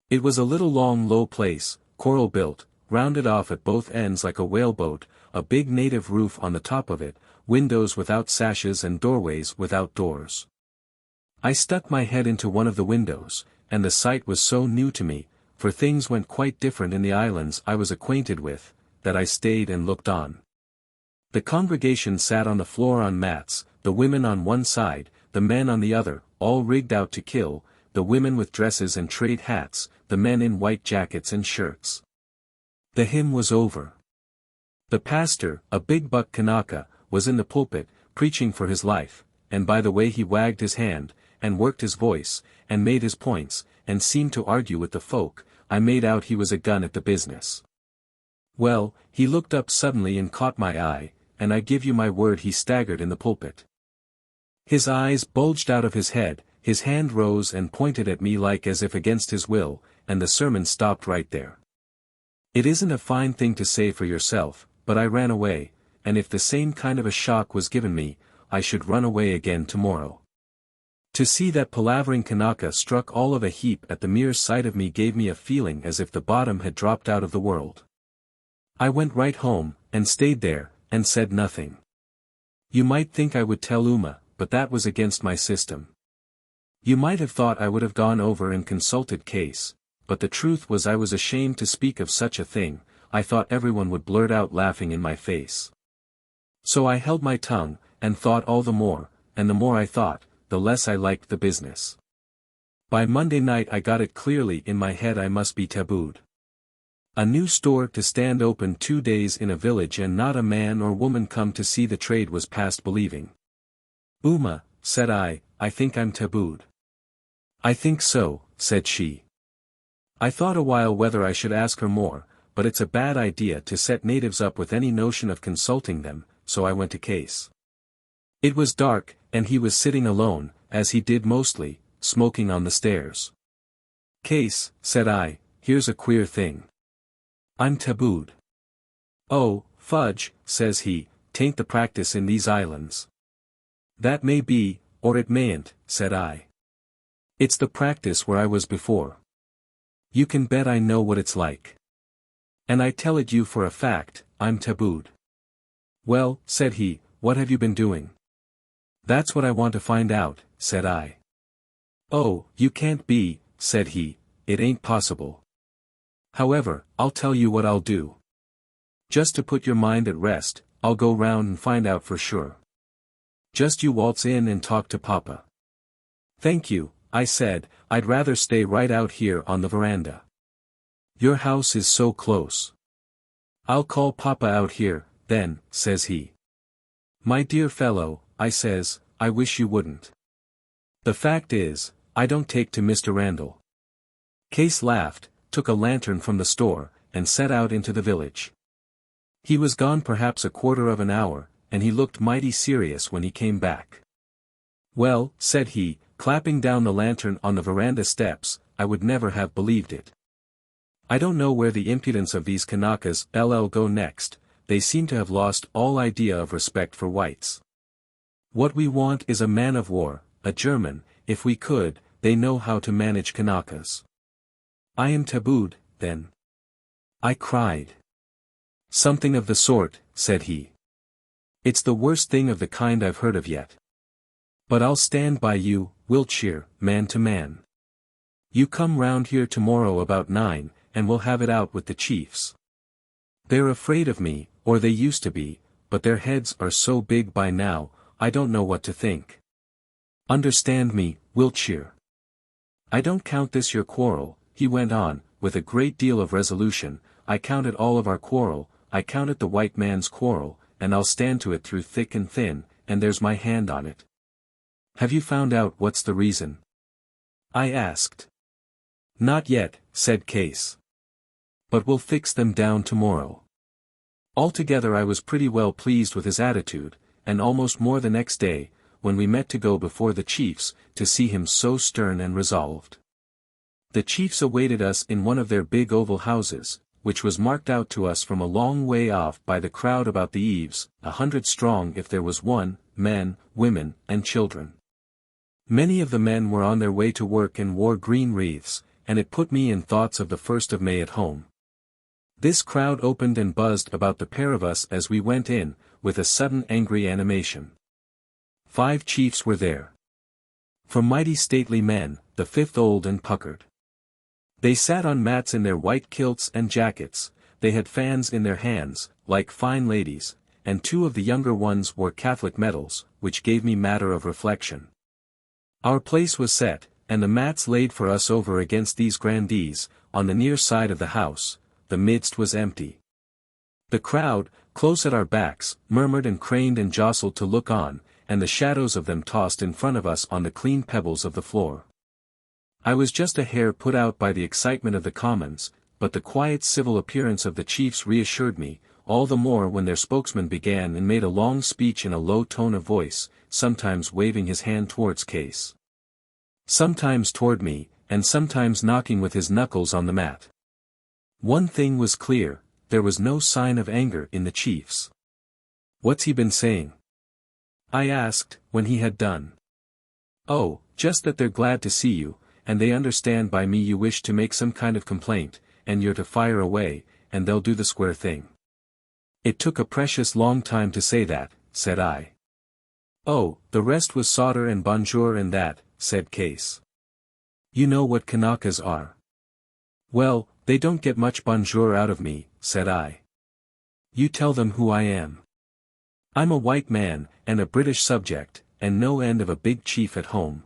It was a little long low place, coral built, rounded off at both ends like a whaleboat, a big native roof on the top of it, windows without sashes and doorways without doors. I stuck my head into one of the windows, and the sight was so new to me, for things went quite different in the islands I was acquainted with, that I stayed and looked on. The congregation sat on the floor on mats, the women on one side, the men on the other, all rigged out to kill, the women with dresses and trade hats, the men in white jackets and shirts. The hymn was over. The pastor, a big buck Kanaka, was in the pulpit, preaching for his life, and by the way he wagged his hand, and worked his voice, and made his points, and seemed to argue with the folk, I made out he was a gun at the business. Well, he looked up suddenly and caught my eye, and I give you my word he staggered in the pulpit. His eyes bulged out of his head, his hand rose and pointed at me like as if against his will, and the sermon stopped right there. It isn't a fine thing to say for yourself, but I ran away, and if the same kind of a shock was given me, I should run away again tomorrow. To see that palavering Kanaka struck all of a heap at the mere sight of me gave me a feeling as if the bottom had dropped out of the world. I went right home, and stayed there, and said nothing. You might think I would tell Uma, but that was against my system. You might have thought I would have gone over and consulted Case, but the truth was I was ashamed to speak of such a thing. I thought everyone would blurt out laughing in my face. So I held my tongue, and thought all the more, and the more I thought, the less I liked the business. By Monday night I got it clearly in my head I must be tabooed. A new store to stand open 2 days in a village and not a man or woman come to see the trade was past believing. Uma, said I think I'm tabooed. I think so, said she. I thought a while whether I should ask her more, but it's a bad idea to set natives up with any notion of consulting them, so I went to Case. It was dark, and he was sitting alone, as he did mostly, smoking on the stairs. Case, said I, here's a queer thing. I'm tabooed. Oh, fudge, says he, 'tain't the practice in these islands. That may be, or it mayn't, said I. It's the practice where I was before. You can bet I know what it's like. And I tell it you for a fact, I'm tabooed. Well, said he, what have you been doing? That's what I want to find out, said I. "Oh, you can't be," said he, "it ain't possible. However, I'll tell you what I'll do. Just to put your mind at rest, I'll go round and find out for sure. Just you waltz in and talk to Papa." "Thank you," I said, "I'd rather stay right out here on the veranda. Your house is so close." "I'll call Papa out here, then," says he. "My dear fellow," I says, "I wish you wouldn't. The fact is, I don't take to Mr. Randall." Case laughed, took a lantern from the store, and set out into the village. He was gone perhaps a quarter of an hour, and he looked mighty serious when he came back. "Well," said he, clapping down the lantern on the veranda steps, "I would never have believed it. I don't know where the impudence of these Kanakas go next. They seem to have lost all idea of respect for whites. What we want is a man of war, a German, if we could. They know how to manage Kanakas." "I am tabooed, then?" I cried. "Something of the sort," said he. "It's the worst thing of the kind I've heard of yet. But I'll stand by you, Wiltshire, man to man. You come round here tomorrow about 9, and we'll have it out with the chiefs. They're afraid of me, or they used to be, but their heads are so big by now, I don't know what to think. Understand me, Wiltshire. I don't count this your quarrel," he went on, with a great deal of resolution. "I count it all of our quarrel, I count it the white man's quarrel, and I'll stand to it through thick and thin, and there's my hand on it." "Have you found out what's the reason?" I asked. "Not yet," said Case. "But we'll fix them down tomorrow." Altogether I was pretty well pleased with his attitude, and almost more the next day, when we met to go before the chiefs, to see him so stern and resolved. The chiefs awaited us in one of their big oval houses, which was marked out to us from a long way off by the crowd about the eaves, 100 strong if there was one, men, women, and children. Many of the men were on their way to work and wore green wreaths, and it put me in thoughts of the 1st of May at home. This crowd opened and buzzed about the pair of us as we went in, with a sudden angry animation. 5 chiefs were there. For mighty stately men, the 5th old and puckered. They sat on mats in their white kilts and jackets, they had fans in their hands, like fine ladies, and 2 of the younger ones wore Catholic medals, which gave me matter of reflection. Our place was set, and the mats laid for us over against these grandees, on the near side of the house. The midst was empty. The crowd, close at our backs, murmured and craned and jostled to look on, and the shadows of them tossed in front of us on the clean pebbles of the floor. I was just a hair put out by the excitement of the commons, but the quiet civil appearance of the chiefs reassured me, all the more when their spokesman began and made a long speech in a low tone of voice, sometimes waving his hand towards Case, sometimes toward me, and sometimes knocking with his knuckles on the mat. One thing was clear, there was no sign of anger in the chiefs. "What's he been saying?" I asked, when he had done. "Oh, just that they're glad to see you, and they understand by me you wish to make some kind of complaint, and you're to fire away, and they'll do the square thing." "It took a precious long time to say that," said I. "Oh, the rest was solder and bonjour and that," said Case. "You know what Kanakas are." "Well, they don't get much bonjour out of me," said I. "You tell them who I am. I'm a white man, and a British subject, and no end of a big chief at home.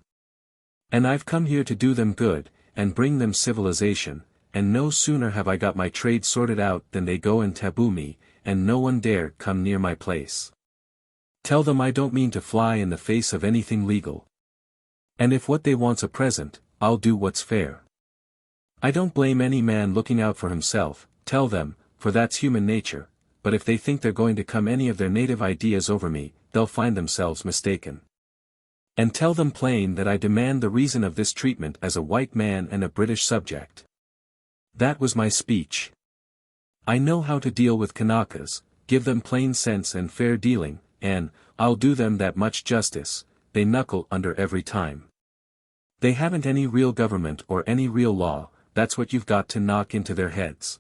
And I've come here to do them good, and bring them civilization, and no sooner have I got my trade sorted out than they go and taboo me, and no one dare come near my place. Tell them I don't mean to fly in the face of anything legal. And if what they want's a present, I'll do what's fair. I don't blame any man looking out for himself, tell them, for that's human nature, but if they think they're going to come any of their native ideas over me, they'll find themselves mistaken. And tell them plain that I demand the reason of this treatment as a white man and a British subject." That was my speech. I know how to deal with Kanakas, give them plain sense and fair dealing, and, I'll do them that much justice, they knuckle under every time. They haven't any real government or any real law, that's what you've got to knock into their heads.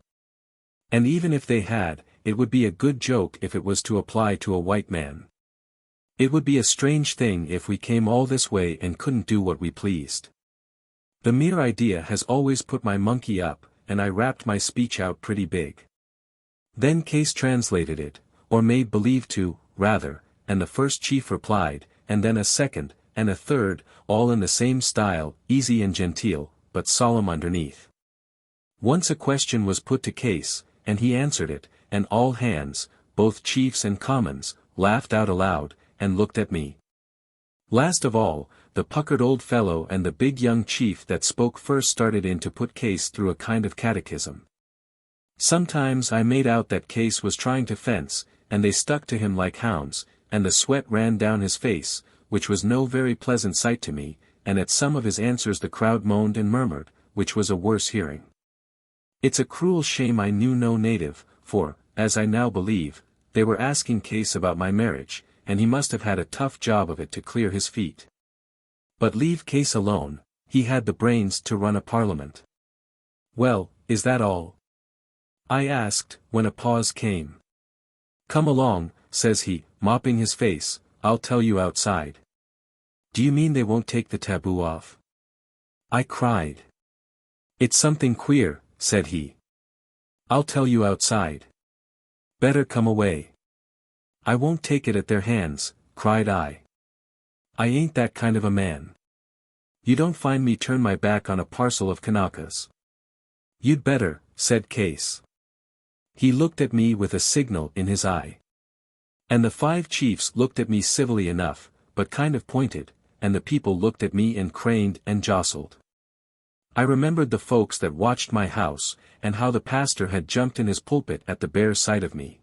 And even if they had, it would be a good joke if it was to apply to a white man. It would be a strange thing if we came all this way and couldn't do what we pleased. The mere idea has always put my monkey up, and I rapped my speech out pretty big. Then Case translated it, or made believe to, rather, and the first chief replied, and then a second, and a third, all in the same style, easy and genteel, but solemn underneath. Once a question was put to Case, and he answered it, and all hands, both chiefs and commons, laughed out aloud, and looked at me. Last of all, the puckered old fellow and the big young chief that spoke first started in to put Case through a kind of catechism. Sometimes I made out that Case was trying to fence, and they stuck to him like hounds, and the sweat ran down his face, which was no very pleasant sight to me, and at some of his answers the crowd moaned and murmured, which was a worse hearing. It's a cruel shame I knew no native, for, as I now believe, they were asking Case about my marriage, and he must have had a tough job of it to clear his feet. But leave Case alone, he had the brains to run a parliament. Well, is that all? I asked, when a pause came. Come along, says he, mopping his face, I'll tell you outside. Do you mean they won't take the taboo off? I cried. It's something queer, said he. I'll tell you outside. Better come away. I won't take it at their hands, cried I. I ain't that kind of a man. You don't find me turn my back on a parcel of Kanakas. You'd better, said Case. He looked at me with a signal in his eye. And the 5 chiefs looked at me civilly enough, but kind of pointed, and the people looked at me and craned and jostled. I remembered the folks that watched my house, and how the pastor had jumped in his pulpit at the bare sight of me.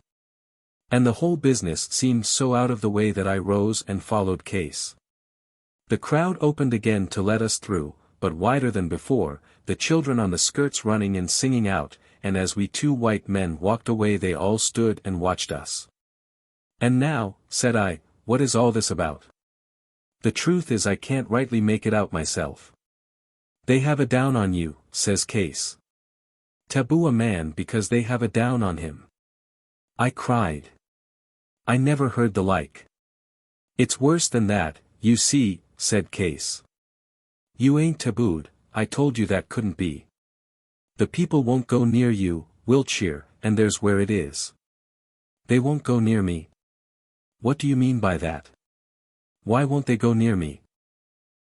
And the whole business seemed so out of the way that I rose and followed Case. The crowd opened again to let us through, but wider than before, the children on the skirts running and singing out, and as we 2 white men walked away they all stood and watched us. And now, said I, what is all this about? The truth is I can't rightly make it out myself. They have a down on you, says Case. Taboo a man because they have a down on him. I cried. I never heard the like. It's worse than that, you see, said Case. You ain't tabooed, I told you that couldn't be. The people won't go near you, Wiltshire, and there's where it is. They won't go near me. What do you mean by that? Why won't they go near me?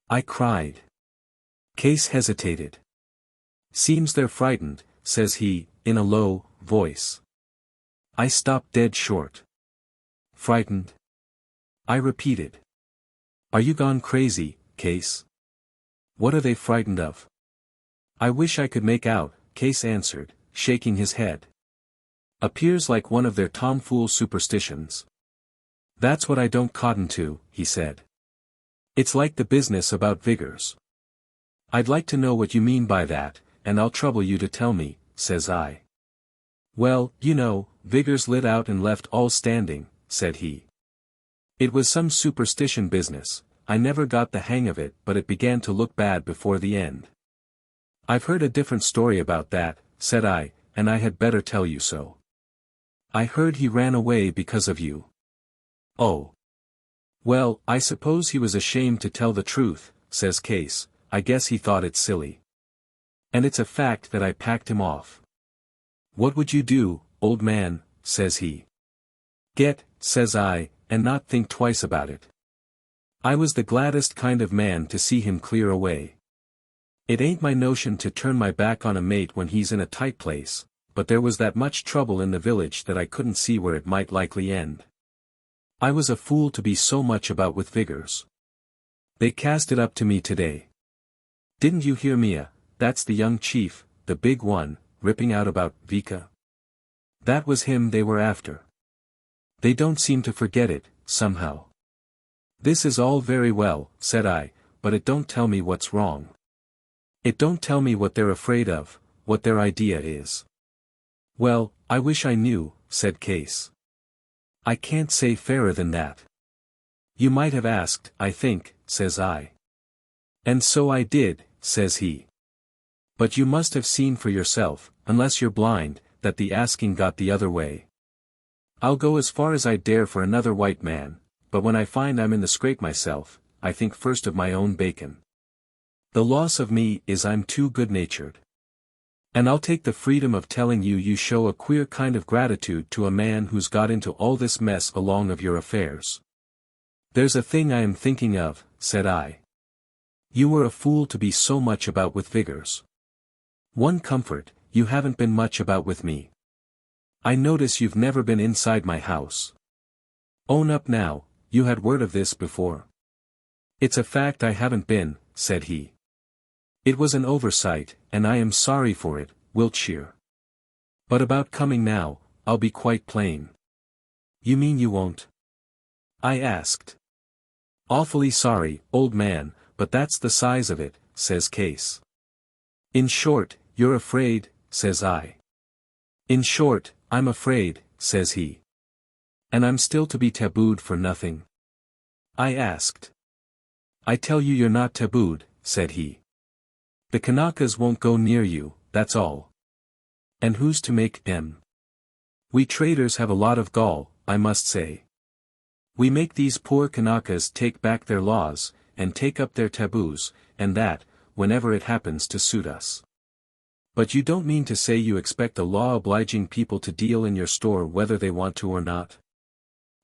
I cried. Case hesitated. Seems they're frightened, says he, in a low voice. I stopped dead short. Frightened? I repeated. Are you gone crazy, Case? What are they frightened of? I wish I could make out, Case answered, shaking his head. Appears like one of their tomfool superstitions. That's what I don't cotton to, he said. It's like the business about vigors. I'd like to know what you mean by that, and I'll trouble you to tell me, says I. Well, you know, vigors lit out and left all standing, said he. It was some superstition business, I never got the hang of it but it began to look bad before the end. I've heard a different story about that, said I, and I had better tell you so. I heard he ran away because of you. Oh. Well, I suppose he was ashamed to tell the truth, says Case, I guess he thought it silly. And it's a fact that I packed him off. What would you do, old man, says he. Get, says I, and not think twice about it. I was the gladdest kind of man to see him clear away. It ain't my notion to turn my back on a mate when he's in a tight place, but there was that much trouble in the village that I couldn't see where it might likely end. I was a fool to be so much about with vigors. They cast it up to me today. Didn't you hear Mia, that's the young chief, the big one, ripping out about Vika? That was him they were after. They don't seem to forget it, somehow. This is all very well, said I, but it don't tell me what's wrong. It don't tell me what they're afraid of, what their idea is. Well, I wish I knew, said Case. I can't say fairer than that. You might have asked, I think, says I. And so I did, says he. But you must have seen for yourself, unless you're blind, that the asking got the other way. I'll go as far as I dare for another white man, but when I find I'm in the scrape myself, I think first of my own bacon. The loss of me is I'm too good-natured. And I'll take the freedom of telling you you show a queer kind of gratitude to a man who's got into all this mess along of your affairs. There's a thing I am thinking of, said I. You were a fool to be so much about with Vigors. One comfort, you haven't been much about with me. I notice you've never been inside my house. Own up now, you had word of this before. It's a fact I haven't been, said he. It was an oversight, and I am sorry for it, Wiltshire. But about coming now, I'll be quite plain. You mean you won't? I asked. Awfully sorry, old man, but that's the size of it, says Case. In short, you're afraid, says I. In short, I'm afraid, says he. And I'm still to be tabooed for nothing? I asked. I tell you you're not tabooed, said he. The Kanakas won't go near you, that's all. And who's to make them? We traders have a lot of gall, I must say. We make these poor Kanakas take back their laws, and take up their taboos, and that, whenever it happens to suit us. But you don't mean to say you expect the law-obliging people to deal in your store whether they want to or not?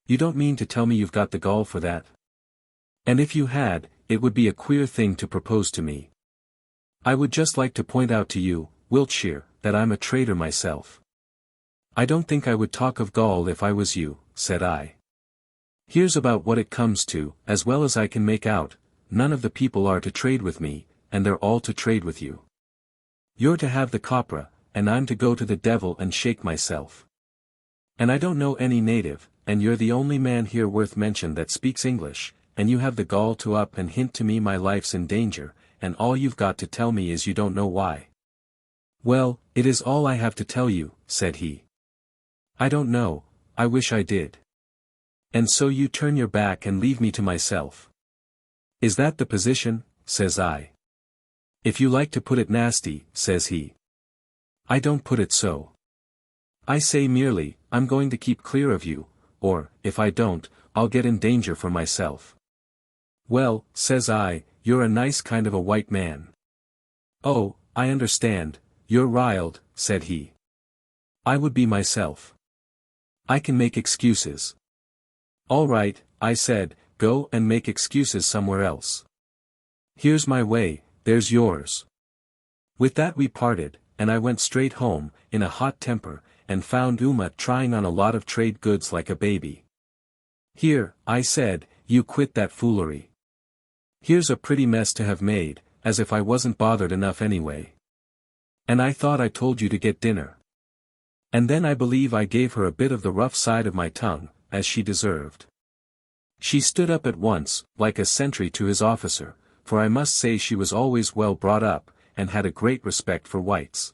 You don't mean to tell me you've got the gall for that? And if you had, it would be a queer thing to propose to me. I would just like to point out to you, Wiltshire, that I'm a trader myself. I don't think I would talk of gall if I was you, said I. Here's about what it comes to, as well as I can make out, none of the people are to trade with me, and they're all to trade with you. You're to have the copra, and I'm to go to the devil and shake myself. And I don't know any native, and you're the only man here worth mention that speaks English, and you have the gall to up and hint to me my life's in danger, and all you've got to tell me is you don't know why. Well, it is all I have to tell you, said he. I don't know, I wish I did. And so you turn your back and leave me to myself. Is that the position, says I. If you like to put it nasty, says he. I don't put it so. I say merely, I'm going to keep clear of you, or, if I don't, I'll get in danger for myself. Well, says I, you're a nice kind of a white man. Oh, I understand, you're riled, said he. I would be myself. I can make excuses. All right, I said, go and make excuses somewhere else. Here's my way, there's yours. With that we parted, and I went straight home, in a hot temper, and found Uma trying on a lot of trade goods like a baby. Here, I said, you quit that foolery. Here's a pretty mess to have made, as if I wasn't bothered enough anyway. And I thought I told you to get dinner. And then I believe I gave her a bit of the rough side of my tongue, as she deserved. She stood up at once, like a sentry to his officer, for I must say she was always well brought up, and had a great respect for whites.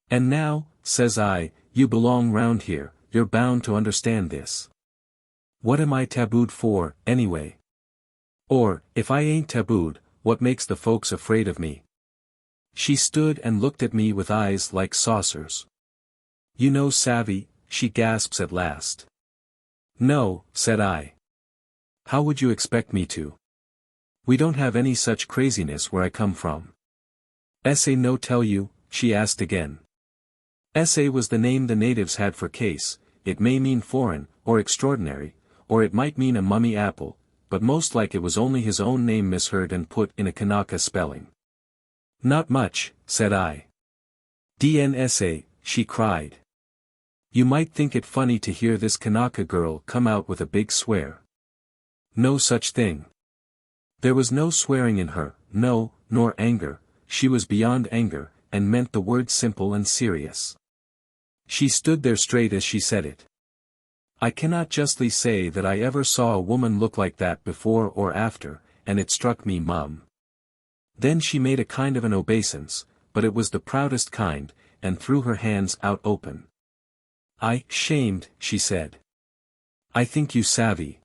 And now, says I, you belong round here, you're bound to understand this. What am I tabooed for, anyway? Or, if I ain't tabooed, what makes the folks afraid of me? She stood and looked at me with eyes like saucers. You know savvy, she gasps at last. No, said I. How would you expect me to? We don't have any such craziness where I come from. Esse no tell you, she asked again. Esse was the name the natives had for Case. It may mean foreign, or extraordinary, or it might mean a mummy apple, but most like it was only his own name misheard and put in a Kanaka spelling. Not much, said I. DNSA, she cried. You might think it funny to hear this Kanaka girl come out with a big swear. No such thing. There was no swearing in her, no, nor anger, she was beyond anger, and meant the word simple and serious. She stood there straight as she said it. I cannot justly say that I ever saw a woman look like that before or after, and it struck me mum. Then she made a kind of an obeisance, but it was the proudest kind, and threw her hands out open. I, shamed, she said. I think you savvy.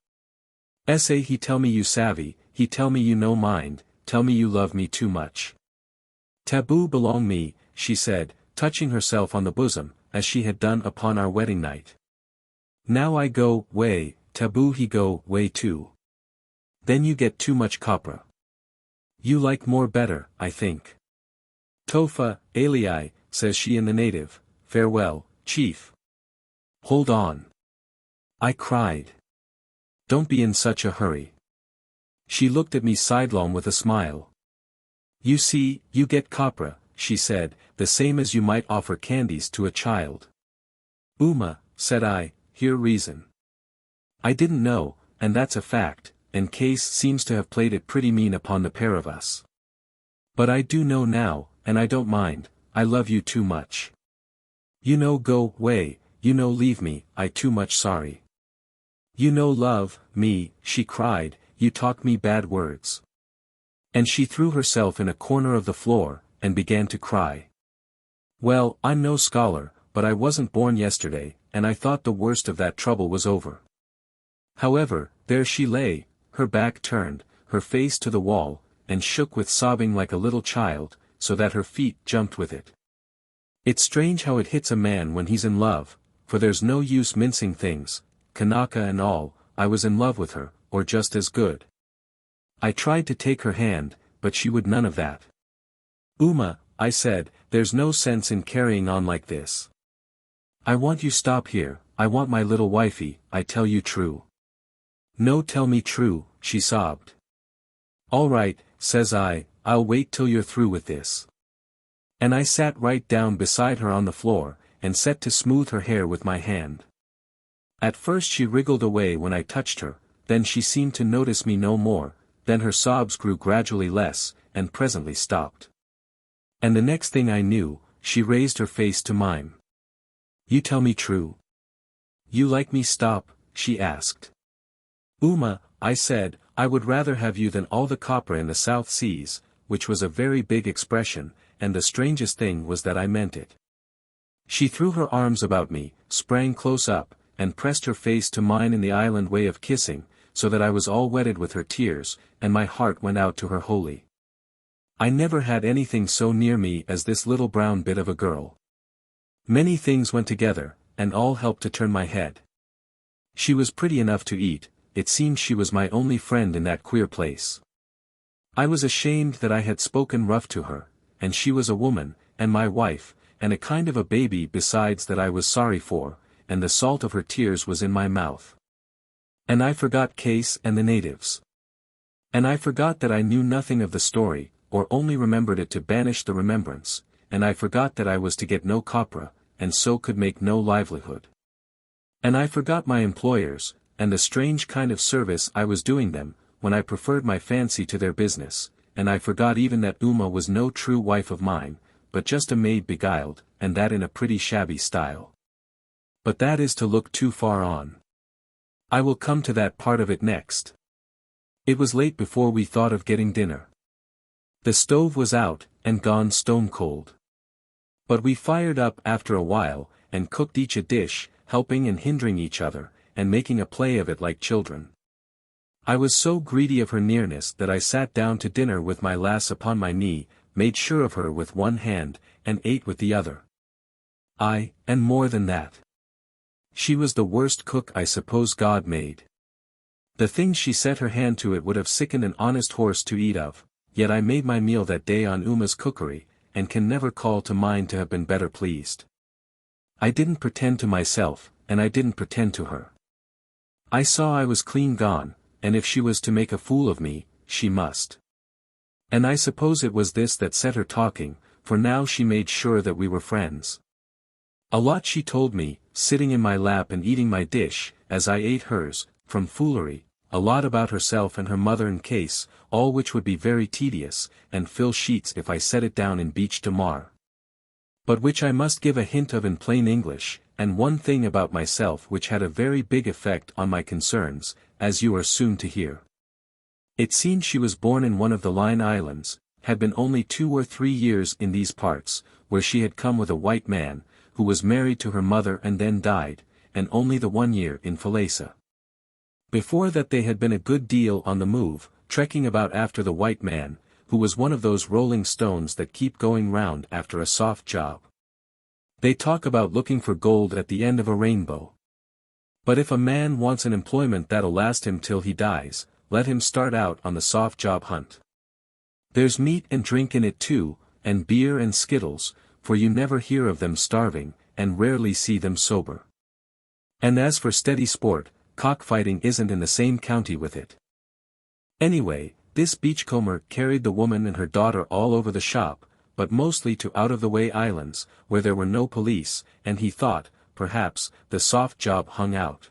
Esse he tell me you savvy, he tell me you no mind, tell me you love me too much. Taboo belong me, she said, touching herself on the bosom, as she had done upon our wedding night. Now I go, way, taboo he go, way too. Then you get too much copra. You like more better, I think. Tofa, alii, says she in the native. Farewell, chief. Hold on. I cried. Don't be in such a hurry. She looked at me sidelong with a smile. You see, you get copra, she said, the same as you might offer candies to a child. Uma, said I, hear reason. I didn't know, and that's a fact, and Case seems to have played it pretty mean upon the pair of us. But I do know now, and I don't mind, I love you too much. You know go way, you know leave me, I too much sorry. You know love, me, she cried, you talk me bad words. And she threw herself in a corner of the floor, and began to cry. Well, I'm no scholar, but I wasn't born yesterday, and I thought the worst of that trouble was over. However, there she lay, her back turned, her face to the wall, and shook with sobbing like a little child, so that her feet jumped with it. It's strange how it hits a man when he's in love, for there's no use mincing things, Kanaka and all, I was in love with her, or just as good. I tried to take her hand, but she would none of that. Uma, I said, there's no sense in carrying on like this. I want you stop here, I want my little wifey, I tell you true. No tell me true, she sobbed. All right, says I, I'll wait till you're through with this. And I sat right down beside her on the floor, and set to smooth her hair with my hand. At first she wriggled away when I touched her, then she seemed to notice me no more, then her sobs grew gradually less, and presently stopped. And the next thing I knew, she raised her face to mine. You tell me true. You like me stop, she asked. Uma, I said, I would rather have you than all the copra in the South Seas, which was a very big expression, and the strangest thing was that I meant it. She threw her arms about me, sprang close up, and pressed her face to mine in the island way of kissing, so that I was all wetted with her tears, and my heart went out to her wholly. I never had anything so near me as this little brown bit of a girl. Many things went together, and all helped to turn my head. She was pretty enough to eat, it seemed she was my only friend in that queer place. I was ashamed that I had spoken rough to her, and she was a woman, and my wife, and a kind of a baby besides that I was sorry for, and the salt of her tears was in my mouth. And I forgot Case and the natives. And I forgot that I knew nothing of the story, or only remembered it to banish the remembrance, and I forgot that I was to get no copra, and so could make no livelihood. And I forgot my employers, and the strange kind of service I was doing them, when I preferred my fancy to their business, and I forgot even that Uma was no true wife of mine, but just a maid beguiled, and that in a pretty shabby style. But that is to look too far on. I will come to that part of it next. It was late before we thought of getting dinner. The stove was out, and gone stone cold. But we fired up after a while, and cooked each a dish, helping and hindering each other, and making a play of it like children. I was so greedy of her nearness that I sat down to dinner with my lass upon my knee, made sure of her with one hand, and ate with the other. Aye, and more than that. She was the worst cook I suppose God made. The things she set her hand to it would have sickened an honest horse to eat of, yet I made my meal that day on Uma's cookery, and can never call to mind to have been better pleased. I didn't pretend to myself, and I didn't pretend to her. I saw I was clean gone, and if she was to make a fool of me, she must. And I suppose it was this that set her talking, for now she made sure that we were friends. A lot she told me, sitting in my lap and eating my dish, as I ate hers, from foolery, a lot about herself and her mother and Case, all which would be very tedious, and fill sheets if I set it down in Beach to Mar. But which I must give a hint of in plain English, and one thing about myself which had a very big effect on my concerns, as you are soon to hear. It seemed she was born in one of the Line Islands, had been only 2 or 3 years in these parts, where she had come with a white man, who was married to her mother and then died, and only the 1 year in Falesá. Before that they had been a good deal on the move, trekking about after the white man, who was one of those rolling stones that keep going round after a soft job. They talk about looking for gold at the end of a rainbow. But if a man wants an employment that'll last him till he dies, let him start out on the soft job hunt. There's meat and drink in it too, and beer and skittles, for you never hear of them starving, and rarely see them sober. And as for steady sport, cockfighting isn't in the same county with it. Anyway, this beachcomber carried the woman and her daughter all over the shop, but mostly to out-of-the-way islands, where there were no police, and he thought, perhaps, the soft job hung out.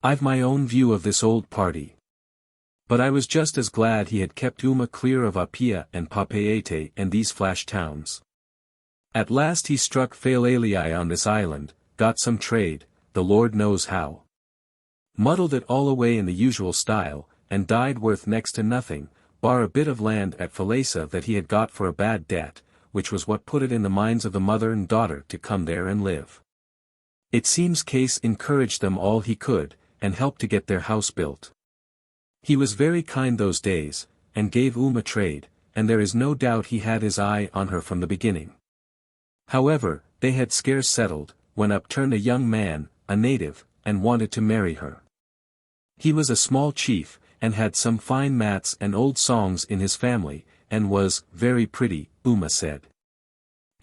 I've my own view of this old party. But I was just as glad he had kept Uma clear of Apia and Papeete and these flash towns. At last he struck Falesá on this island, got some trade, the Lord knows how. Muddled it all away in the usual style, and died worth next to nothing, bar a bit of land at Falesá that he had got for a bad debt, which was what put it in the minds of the mother and daughter to come there and live. It seems Case encouraged them all he could, and helped to get their house built. He was very kind those days, and gave Uma trade, and there is no doubt he had his eye on her from the beginning. However, they had scarce settled, when up turned a young man, a native, and wanted to marry her. He was a small chief, and had some fine mats and old songs in his family, and was very pretty, Uma said.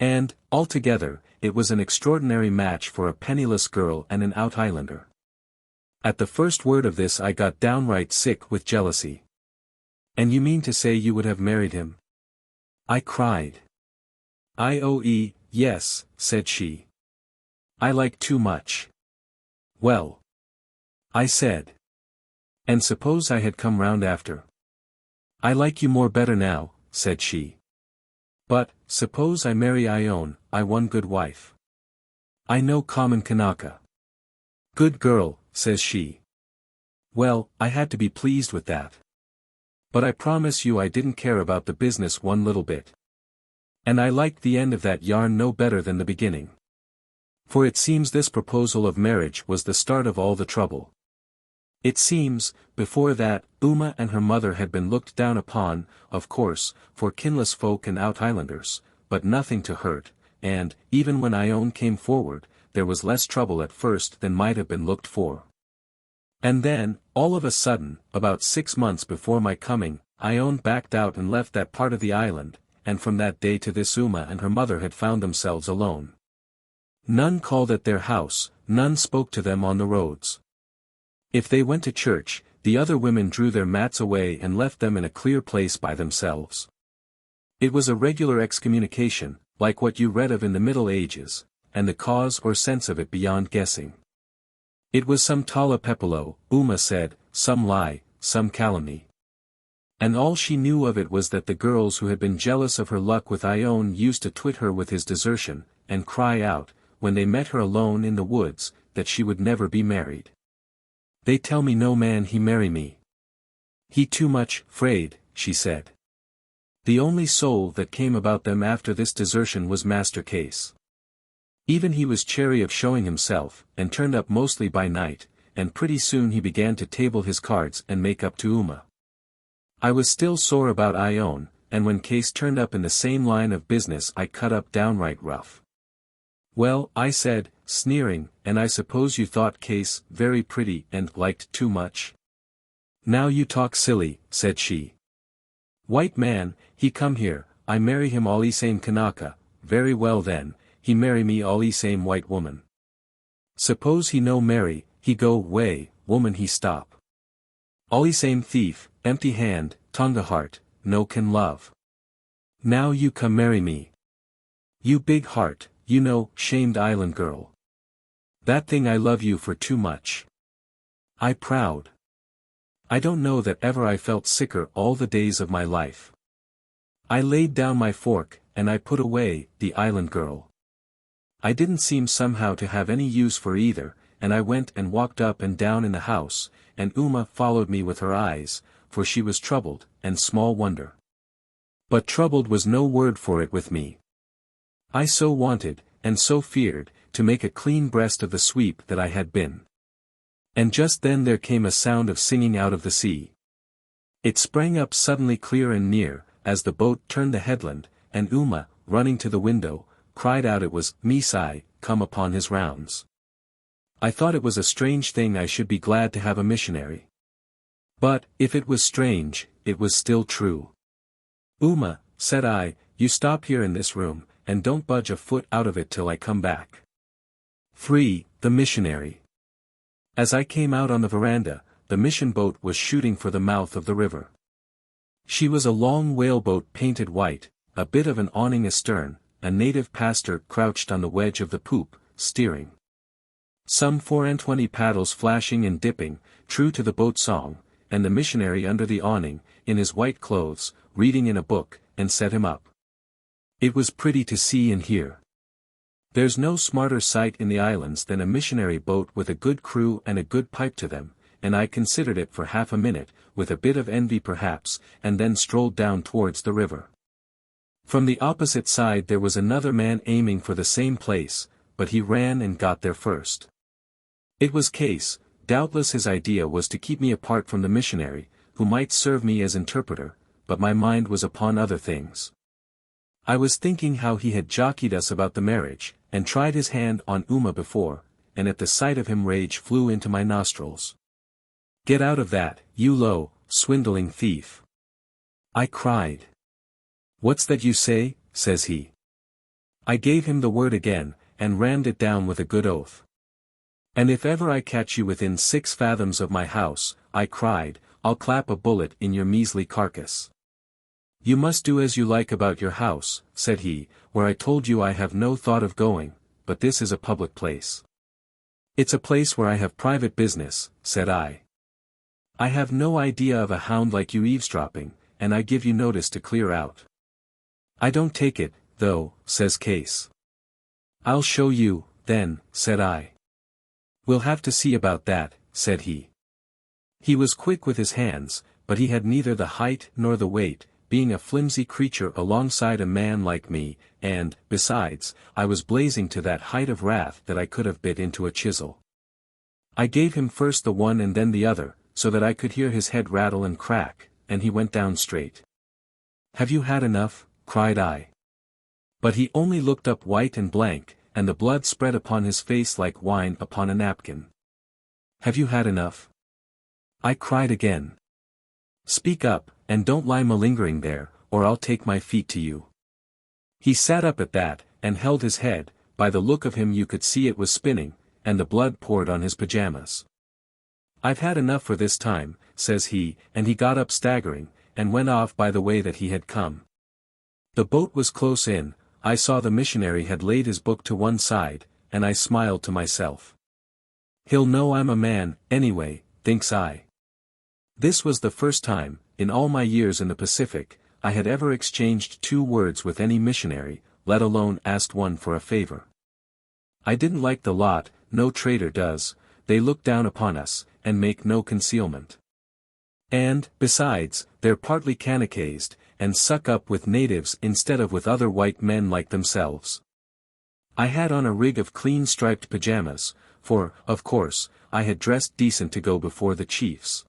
And, altogether, it was an extraordinary match for a penniless girl and an out-islander. At the first word of this I got downright sick with jealousy. And you mean to say you would have married him? I cried. Yes, said she. I like too much. Well. I said. And suppose I had come round after? I like you more better now, said she. But, suppose I marry Ione, I one good wife. I no common Kanaka. Good girl, says she. Well, I had to be pleased with that. But I promise you I didn't care about the business one little bit. And I liked the end of that yarn no better than the beginning. For it seems this proposal of marriage was the start of all the trouble. It seems, before that, Uma and her mother had been looked down upon, of course, for kinless folk and out-islanders, but nothing to hurt, and, even when Ione came forward, there was less trouble at first than might have been looked for. And then, all of a sudden, about 6 months before my coming, Ione backed out and left that part of the island, and from that day to this Uma and her mother had found themselves alone. None called at their house, none spoke to them on the roads. If they went to church, the other women drew their mats away and left them in a clear place by themselves. It was a regular excommunication, like what you read of in the Middle Ages, and the cause or sense of it beyond guessing. It was some tala pepolo, Uma said, some lie, some calumny. And all she knew of it was that the girls who had been jealous of her luck with Ione used to twit her with his desertion, and cry out, when they met her alone in the woods, that she would never be married. They tell me no man he marry me. He too much 'fraid, she said. The only soul that came about them after this desertion was Master Case. Even he was chary of showing himself, and turned up mostly by night, and pretty soon he began to table his cards and make up to Uma. I was still sore about Ione, and when Case turned up in the same line of business I cut up downright rough. Well, I said, sneering, and I suppose you thought Case very pretty and liked too much? Now you talk silly, said she. White man, he come here, I marry him all same Kanaka, very well then, he marry me all same white woman. Suppose he no marry, he go way, woman he stop. All same thief, empty hand, tonga heart, no can love. Now you come marry me. You big heart, you know, shamed island girl. That thing I love you for too much. I proud. I don't know that ever I felt sicker all the days of my life. I laid down my fork, and I put away, the island girl. I didn't seem somehow to have any use for either, and I went and walked up and down in the house, and Uma followed me with her eyes, for she was troubled, and small wonder. But troubled was no word for it with me. I so wanted, and so feared, to make a clean breast of the sweep that I had been. And just then there came a sound of singing out of the sea. It sprang up suddenly clear and near, as the boat turned the headland, and Uma, running to the window, cried out it was Misai, come upon his rounds. I thought it was a strange thing I should be glad to have a missionary. But, if it was strange, it was still true. Uma, said I, you stop here in this room, and don't budge a foot out of it till I come back. 3. The missionary. As I came out on the veranda, the mission boat was shooting for the mouth of the river. She was a long whaleboat painted white, a bit of an awning astern, a native pastor crouched on the wedge of the poop, steering. Some 24 paddles flashing and dipping, true to the boat song, and the missionary under the awning, in his white clothes, reading in a book, and set him up. It was pretty to see and hear. There's no smarter sight in the islands than a missionary boat with a good crew and a good pipe to them, and I considered it for half a minute, with a bit of envy perhaps, and then strolled down towards the river. From the opposite side there was another man aiming for the same place, but he ran and got there first. It was Case. Doubtless his idea was to keep me apart from the missionary, who might serve me as interpreter, but my mind was upon other things. I was thinking how he had jockeyed us about the marriage, and tried his hand on Uma before, and at the sight of him rage flew into my nostrils. "Get out of that, you low, swindling thief!" I cried. "What's that you say?" says he. I gave him the word again, and rammed it down with a good oath. "And if ever I catch you within 6 fathoms of my house," I cried, "I'll clap a bullet in your measly carcass." "You must do as you like about your house," said he, "where I told you I have no thought of going, but this is a public place." "It's a place where I have private business," said I. "I have no idea of a hound like you eavesdropping, and I give you notice to clear out." "I don't take it, though," says Case. "I'll show you, then," said I. "We'll have to see about that," said he. He was quick with his hands, but he had neither the height nor the weight, being a flimsy creature alongside a man like me, and, besides, I was blazing to that height of wrath that I could have bit into a chisel. I gave him first the one and then the other, so that I could hear his head rattle and crack, and he went down straight. "Have you had enough?" cried I. But he only looked up white and blank, and the blood spread upon his face like wine upon a napkin. "Have you had enough?" I cried again. "Speak up, and don't lie malingering there, or I'll take my feet to you." He sat up at that, and held his head. By the look of him you could see it was spinning, and the blood poured on his pajamas. "I've had enough for this time," says he, and he got up staggering, and went off by the way that he had come. The boat was close in. I saw the missionary had laid his book to one side, and I smiled to myself. "He'll know I'm a man, anyway," thinks I. This was the first time, in all my years in the Pacific, I had ever exchanged 2 words with any missionary, let alone asked one for a favor. I didn't like the lot, no trader does. They look down upon us, and make no concealment. And, besides, they're partly Kanakazed, and suck up with natives instead of with other white men like themselves. I had on a rig of clean striped pajamas, for, of course, I had dressed decent to go before the chiefs.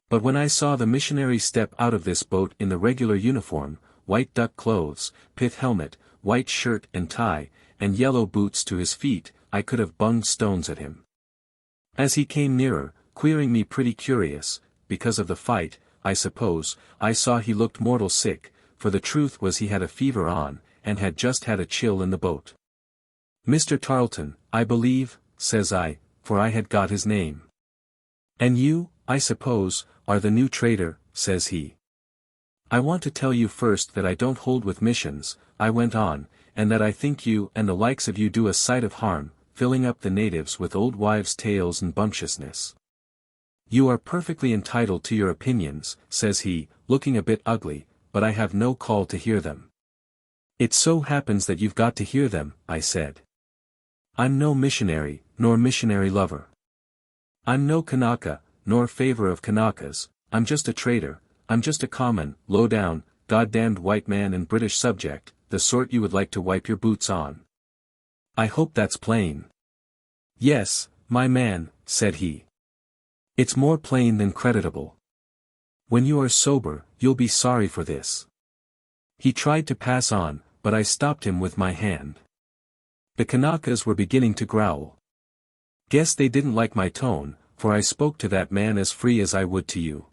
But when I saw the missionary step out of this boat in the regular uniform, white duck clothes, pith helmet, white shirt and tie, and yellow boots to his feet, I could have bunged stones at him. As he came nearer, queering me pretty curious, because of the fight, I suppose, I saw he looked mortal sick, for the truth was he had a fever on, and had just had a chill in the boat. "Mr. Tarleton, I believe," says I, for I had got his name. "And you, I suppose, are the new trader," says he. "I want to tell you first that I don't hold with missions," I went on, "and that I think you and the likes of you do a sight of harm, filling up the natives with old wives' tales and bumptiousness." "You are perfectly entitled to your opinions," says he, looking a bit ugly, "but I have no call to hear them." "It so happens that you've got to hear them," I said. "I'm no missionary, nor missionary lover. I'm no Kanaka, nor favor of Kanakas. I'm just a trader. I'm just a common, low-down, goddamned white man and British subject, the sort you would like to wipe your boots on. I hope that's plain." "Yes, my man," said he. "It's more plain than creditable. When you are sober, you'll be sorry for this." He tried to pass on, but I stopped him with my hand. The Kanakas were beginning to growl. Guess they didn't like my tone, for I spoke to that man as free as I would to you.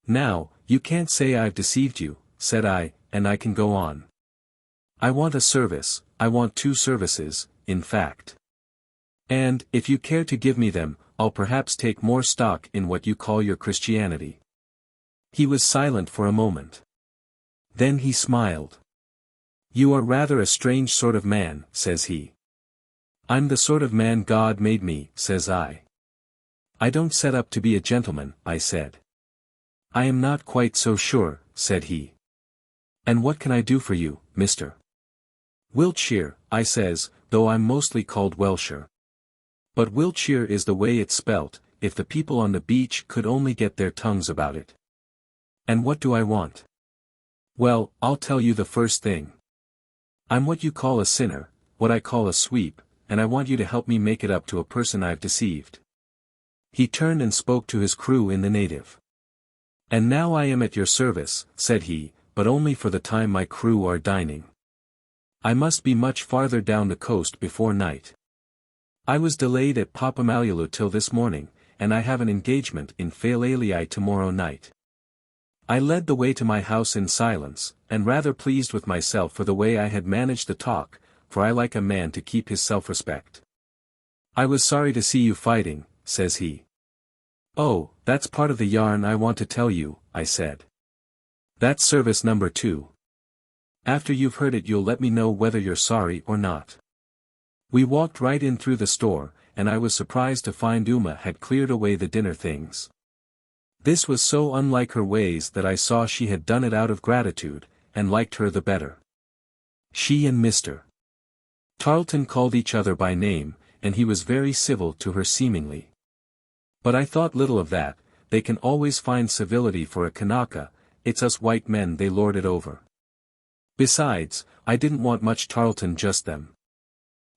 "Now, you can't say I've deceived you," said I, and I can go on. I want a service, I want 2 services, in fact. And, if you care to give me them, I'll perhaps take more stock in what you call your Christianity. He was silent for a moment. Then he smiled. You are rather a strange sort of man, says he. I'm the sort of man God made me, says I. I don't set up to be a gentleman, I said. I am not quite so sure, said he. And what can I do for you, Mr. Wiltshire, I says, though I'm mostly called Wiltshire. But Wiltshire is the way it's spelt, if the people on the beach could only get their tongues about it. And what do I want? Well, I'll tell you the first thing. I'm what you call a sinner, what I call a sweep, and I want you to help me make it up to a person I've deceived. He turned and spoke to his crew in the native. And now I am at your service, said he, but only for the time my crew are dining. I must be much farther down the coast before night. I was delayed at Papamalulu till this morning, and I have an engagement in Falesá tomorrow night. I led the way to my house in silence, and rather pleased with myself for the way I had managed the talk, for I like a man to keep his self-respect. I was sorry to see you fighting, says he. Oh, that's part of the yarn I want to tell you, I said. That's service number 2. After you've heard it you'll let me know whether you're sorry or not. We walked right in through the store, and I was surprised to find Uma had cleared away the dinner things. This was so unlike her ways that I saw she had done it out of gratitude, and liked her the better. She and Mr. Tarleton called each other by name, and he was very civil to her seemingly. But I thought little of that, they can always find civility for a Kanaka, it's us white men they lord it over. Besides, I didn't want much Tarleton just then.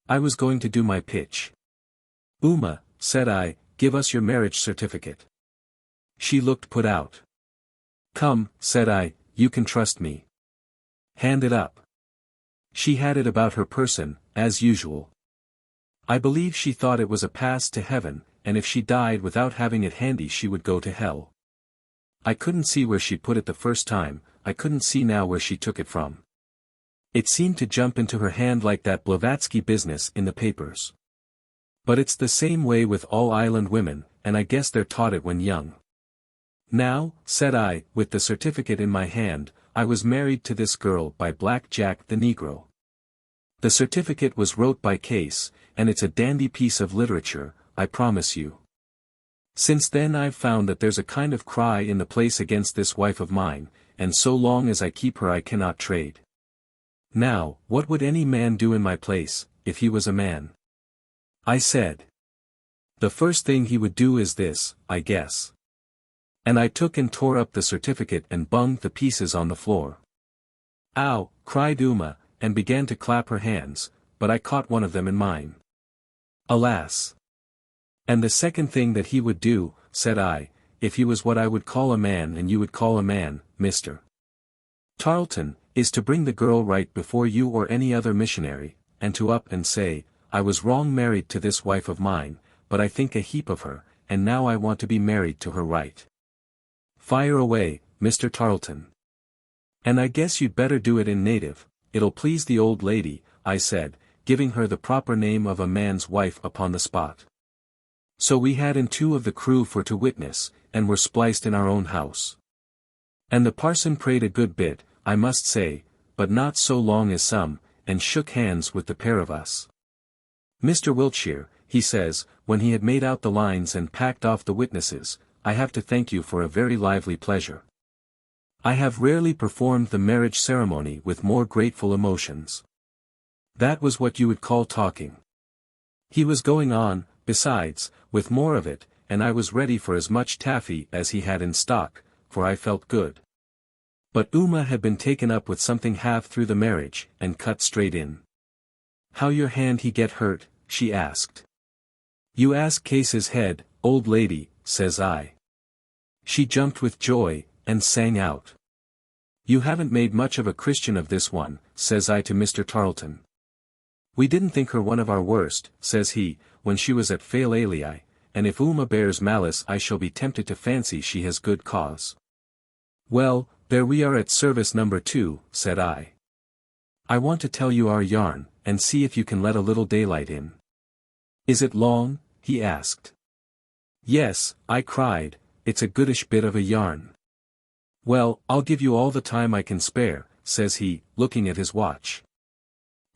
I was going to do my pitch. Uma, said I, give us your marriage certificate. She looked put out. Come, said I, you can trust me. Hand it up. She had it about her person, as usual. I believe she thought it was a pass to heaven, and if she died without having it handy she would go to hell. I couldn't see where she put it the first time, I couldn't see now where she took it from. It seemed to jump into her hand like that Blavatsky business in the papers. But it's the same way with all island women, and I guess they're taught it when young. Now, said I, with the certificate in my hand, I was married to this girl by Black Jack the Negro. The certificate was wrote by Case, and it's a dandy piece of literature, I promise you. Since then I've found that there's a kind of cry in the place against this wife of mine, and so long as I keep her I cannot trade. Now, what would any man do in my place, if he was a man? I said. The first thing he would do is this, I guess. And I took and tore up the certificate and bunged the pieces on the floor. Ow, cried Uma, and began to clap her hands, but I caught one of them in mine. Alas! And the second thing that he would do, said I, if he was what I would call a man and you would call a man, Mr. Tarleton, is to bring the girl right before you or any other missionary, and to up and say, I was wrong married to this wife of mine, but I think a heap of her, and now I want to be married to her right. Fire away, Mr. Tarleton. And I guess you'd better do it in native, it'll please the old lady, I said, giving her the proper name of a man's wife upon the spot. So we had in 2 of the crew for to witness, and were spliced in our own house. And the parson prayed a good bit, I must say, but not so long as some, and shook hands with the pair of us. Mr. Wiltshire, he says, when he had made out the lines and packed off the witnesses, I have to thank you for a very lively pleasure. I have rarely performed the marriage ceremony with more grateful emotions. That was what you would call talking. He was going on, besides, with more of it, and I was ready for as much taffy as he had in stock, for I felt good. But Uma had been taken up with something half through the marriage, and cut straight in. How your hand he get hurt, she asked. You ask Case's head, old lady, says I. She jumped with joy, and sang out. You haven't made much of a Christian of this one, says I to Mr. Tarleton. We didn't think her one of our worst, says he, when she was at Falesá, and if Uma bears malice I shall be tempted to fancy she has good cause. Well, there we are at service number 2, said I. I want to tell you our yarn, and see if you can let a little daylight in. Is it long? He asked. Yes, I cried, it's a goodish bit of a yarn. Well, I'll give you all the time I can spare, says he, looking at his watch.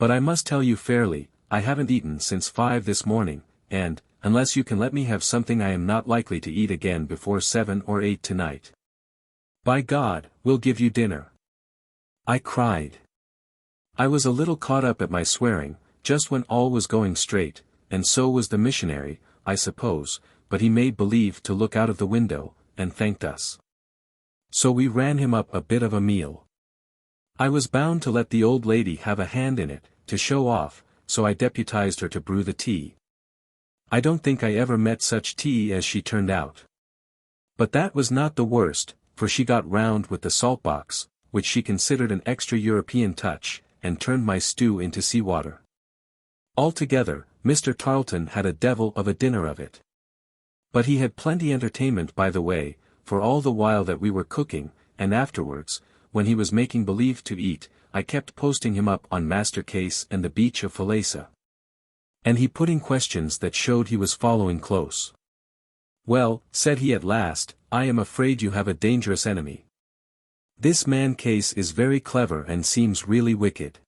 But I must tell you fairly, I haven't eaten since 5 this morning, and, unless you can let me have something I am not likely to eat again before 7 or 8 tonight. By God, we'll give you dinner. I cried. I was a little caught up at my swearing, just when all was going straight, and so was the missionary, I suppose, but he made believe to look out of the window, and thanked us. So we ran him up a bit of a meal. I was bound to let the old lady have a hand in it, to show off, so I deputized her to brew the tea. I don't think I ever met such tea as she turned out. But that was not the worst, for she got round with the salt box, which she considered an extra European touch, and turned my stew into seawater. Altogether, Mr. Tarleton had a devil of a dinner of it. But he had plenty entertainment by the way, for all the while that we were cooking, and afterwards, when he was making believe to eat, I kept posting him up on Master Case and the Beach of Falesá. And he putting questions that showed he was following close. Well, said he at last, I am afraid you have a dangerous enemy. This man Case is very clever and seems really wicked.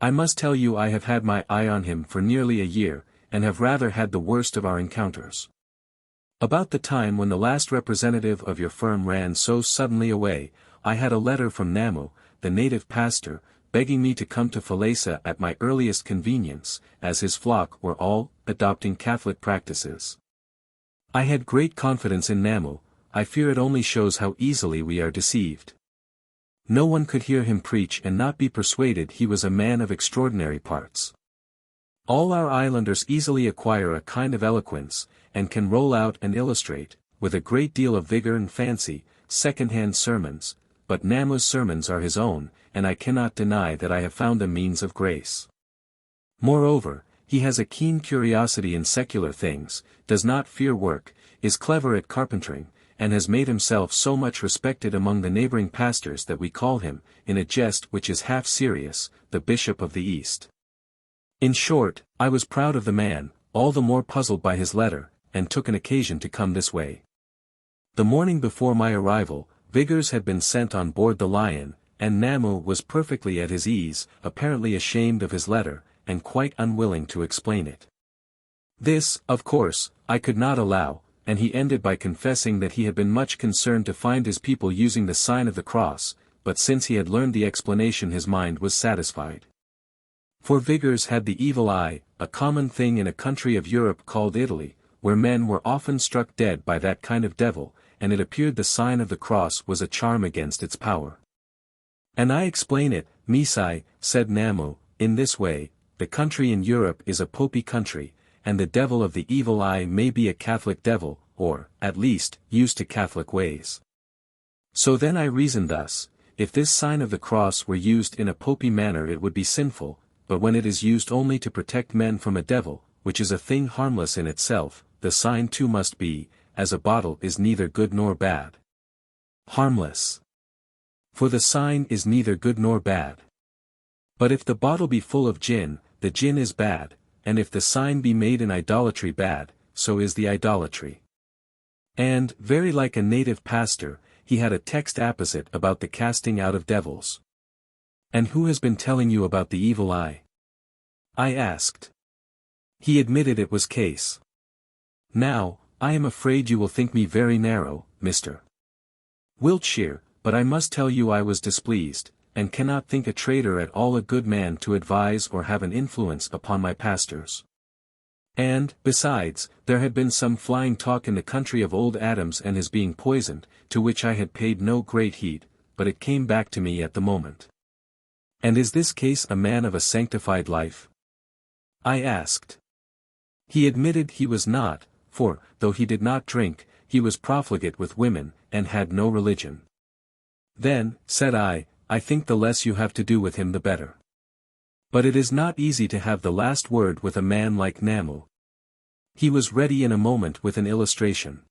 I must tell you I have had my eye on him for nearly a year, and have rather had the worst of our encounters. About the time when the last representative of your firm ran so suddenly away, I had a letter from Namu, the native pastor, begging me to come to Falesá at my earliest convenience, as his flock were all adopting Catholic practices. I had great confidence in Namu. I fear it only shows how easily we are deceived. No one could hear him preach and not be persuaded he was a man of extraordinary parts. All our islanders easily acquire a kind of eloquence, and can roll out and illustrate, with a great deal of vigor and fancy, second-hand sermons, but Namu's sermons are his own, and I cannot deny that I have found a means of grace. Moreover, he has a keen curiosity in secular things, does not fear work, is clever at carpentering, and has made himself so much respected among the neighboring pastors that we call him, in a jest which is half serious, the Bishop of the East. In short, I was proud of the man, all the more puzzled by his letter, and took an occasion to come this way. The morning before my arrival, Vigors had been sent on board the Lion, and Namu was perfectly at his ease, apparently ashamed of his letter, and quite unwilling to explain it. This, of course, I could not allow, and he ended by confessing that he had been much concerned to find his people using the sign of the cross, but since he had learned the explanation his mind was satisfied. For Vigors had the evil eye, a common thing in a country of Europe called Italy, where men were often struck dead by that kind of devil, and it appeared the sign of the cross was a charm against its power. And I explain it, Misai, said Namu, in this way, the country in Europe is a popey country, and the devil of the evil eye may be a Catholic devil, or, at least, used to Catholic ways. So then I reasoned thus, if this sign of the cross were used in a popey manner it would be sinful, but when it is used only to protect men from a devil, which is a thing harmless in itself, the sign too must be, as a bottle is neither good nor bad. Harmless. For the sign is neither good nor bad. But if the bottle be full of gin, the gin is bad, and if the sign be made in idolatry bad, so is the idolatry. And, very like a native pastor, he had a text apposite about the casting out of devils. And who has been telling you about the evil eye? I asked. He admitted it was Case. Now, I am afraid you will think me very narrow, Mr. Wiltshire, but I must tell you I was displeased, and cannot think a traitor at all a good man to advise or have an influence upon my pastors. And, besides, there had been some flying talk in the country of old Adams and his being poisoned, to which I had paid no great heed, but it came back to me at the moment. And is this Case a man of a sanctified life? I asked. He admitted he was not, for, though he did not drink, he was profligate with women, and had no religion. Then, said I think the less you have to do with him the better. But it is not easy to have the last word with a man like Namu. He was ready in a moment with an illustration.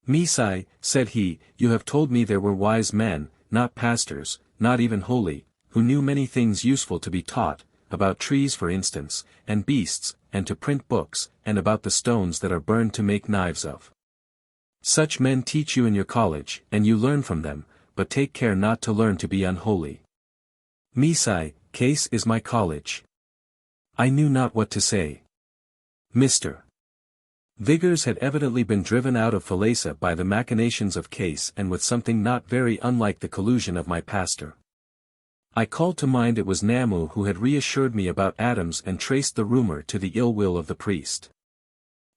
Misai, said he, you have told me there were wise men, not pastors, not even holy, who knew many things useful to be taught, about trees for instance, and beasts, and to print books, and about the stones that are burned to make knives of. Such men teach you in your college, and you learn from them, but take care not to learn to be unholy. Misai, Case is my college. I knew not what to say. Mr. Vigors had evidently been driven out of Falesá by the machinations of Case and with something not very unlike the collusion of my pastor. I called to mind it was Namu who had reassured me about Adams and traced the rumor to the ill will of the priest.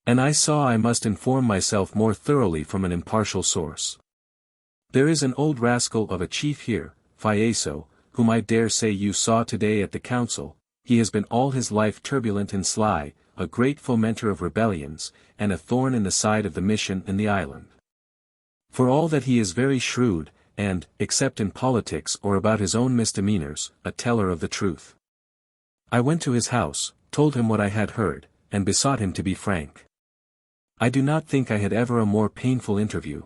And I saw I must inform myself more thoroughly from an impartial source. There is an old rascal of a chief here, Falesá, whom I dare say you saw today at the council. He has been all his life turbulent and sly, a great fomenter of rebellions, and a thorn in the side of the mission in the island. For all that he is very shrewd, and, except in politics or about his own misdemeanors, a teller of the truth. I went to his house, told him what I had heard, and besought him to be frank. I do not think I had ever a more painful interview.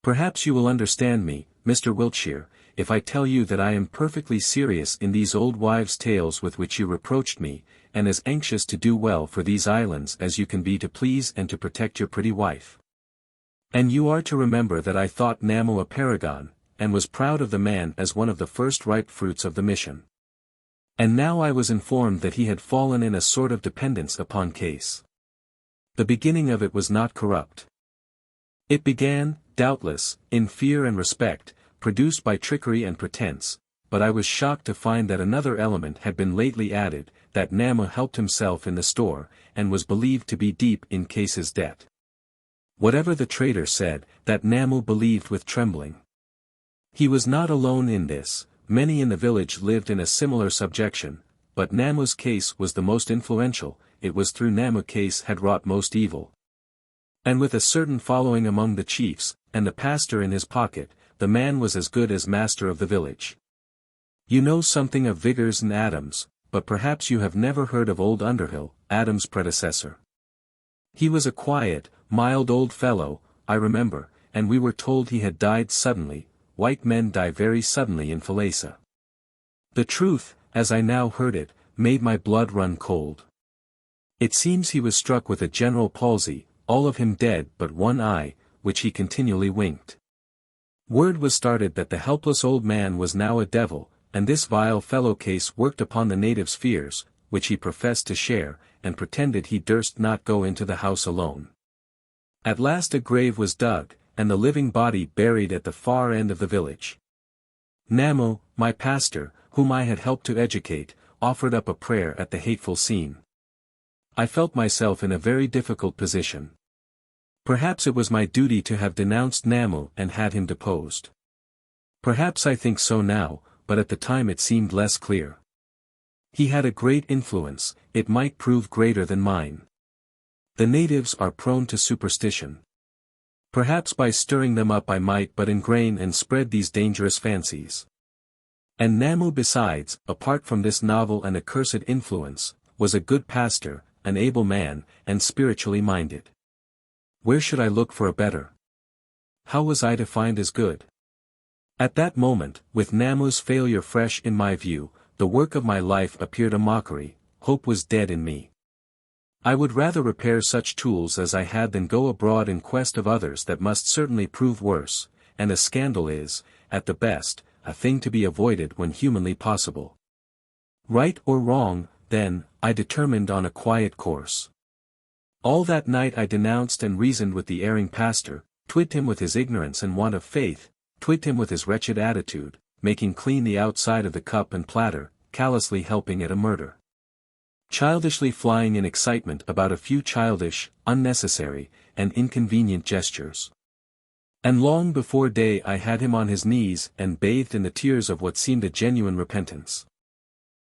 Perhaps you will understand me, Mr. Wiltshire, if I tell you that I am perfectly serious in these old wives' tales with which you reproached me, and as anxious to do well for these islands as you can be to please and to protect your pretty wife. And you are to remember that I thought Namu a paragon, and was proud of the man as one of the first ripe fruits of the mission. And now I was informed that he had fallen in a sort of dependence upon Case. The beginning of it was not corrupt. It began, doubtless, in fear and respect, produced by trickery and pretense, but I was shocked to find that another element had been lately added, that Namu helped himself in the store, and was believed to be deep in Case's debt. Whatever the traitor said, that Namu believed with trembling. He was not alone in this, many in the village lived in a similar subjection, but Namu's case was the most influential, it was through Namu Case had wrought most evil. And with a certain following among the chiefs, and the pastor in his pocket, the man was as good as master of the village. You know something of Vigors and Adams, but perhaps you have never heard of old Underhill, Adams' predecessor. He was a quiet, mild old fellow, I remember, and we were told he had died suddenly. White men die very suddenly in Falesá. The truth, as I now heard it, made my blood run cold. It seems he was struck with a general palsy, all of him dead but one eye, which he continually winked. Word was started that the helpless old man was now a devil, and this vile fellow Case worked upon the natives' fears, which he professed to share, and pretended he durst not go into the house alone. At last a grave was dug, and the living body buried at the far end of the village. Namu, my pastor, whom I had helped to educate, offered up a prayer at the hateful scene. I felt myself in a very difficult position. Perhaps it was my duty to have denounced Namu and had him deposed. Perhaps I think so now, but at the time it seemed less clear. He had a great influence, it might prove greater than mine. The natives are prone to superstition. Perhaps by stirring them up I might but ingrain and spread these dangerous fancies. And Namu besides, apart from this novel and accursed influence, was a good pastor, an able man, and spiritually minded. Where should I look for a better? How was I to find as good? At that moment, with Namu's failure fresh in my view, the work of my life appeared a mockery, hope was dead in me. I would rather repair such tools as I had than go abroad in quest of others that must certainly prove worse, and a scandal is, at the best, a thing to be avoided when humanly possible. Right or wrong, then, I determined on a quiet course. All that night I denounced and reasoned with the erring pastor, twigged him with his ignorance and want of faith, twigged him with his wretched attitude, making clean the outside of the cup and platter, callously helping at a murder. Childishly flying in excitement about a few childish, unnecessary, and inconvenient gestures. And long before day I had him on his knees and bathed in the tears of what seemed a genuine repentance.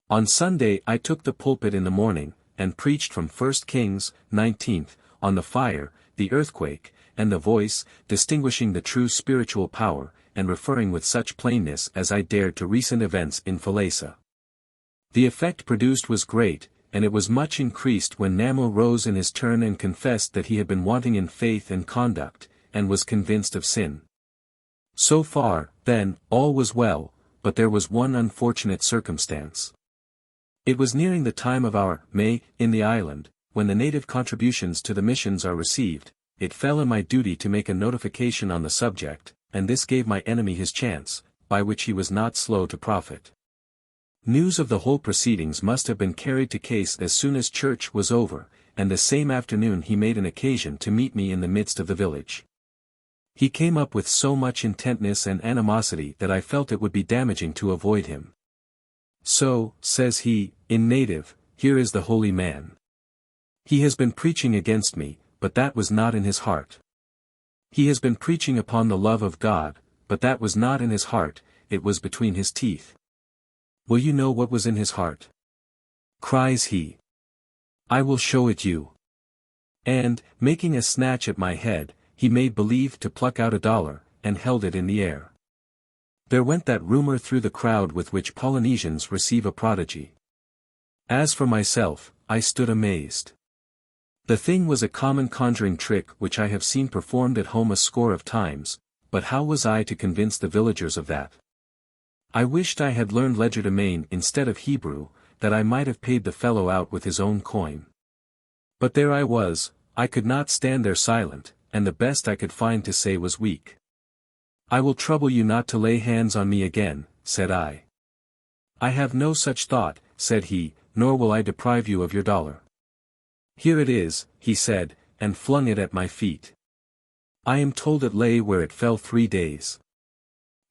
On Sunday I took the pulpit in the morning, and preached from 1 Kings, 19th, on the fire, the earthquake, and the voice, distinguishing the true spiritual power, and referring with such plainness as I dared to recent events in Falesá. The effect produced was great, and it was much increased when Namu rose in his turn and confessed that he had been wanting in faith and conduct, and was convinced of sin. So far, then, all was well, but there was one unfortunate circumstance. It was nearing the time of our May in the island, when the native contributions to the missions are received. It fell in my duty to make a notification on the subject, and this gave my enemy his chance, by which he was not slow to profit. News of the whole proceedings must have been carried to Case as soon as church was over, and the same afternoon he made an occasion to meet me in the midst of the village. He came up with so much intentness and animosity that I felt it would be damaging to avoid him. So, says he, in native, here is the holy man. He has been preaching against me, but that was not in his heart. He has been preaching upon the love of God, but that was not in his heart, it was between his teeth. Will you know what was in his heart? Cries he. I will show it you. And, making a snatch at my head, he made believe to pluck out $1, and held it in the air. There went that rumor through the crowd with which Polynesians receive a prodigy. As for myself, I stood amazed. The thing was a common conjuring trick which I have seen performed at home a score of times, but how was I to convince the villagers of that? I wished I had learned legerdemain instead of Hebrew, that I might have paid the fellow out with his own coin. But there I was, I could not stand there silent, and the best I could find to say was weak. I will trouble you not to lay hands on me again, said I. I have no such thought, said he, nor will I deprive you of your $1. Here it is, he said, and flung it at my feet. I am told it lay where it fell 3 days.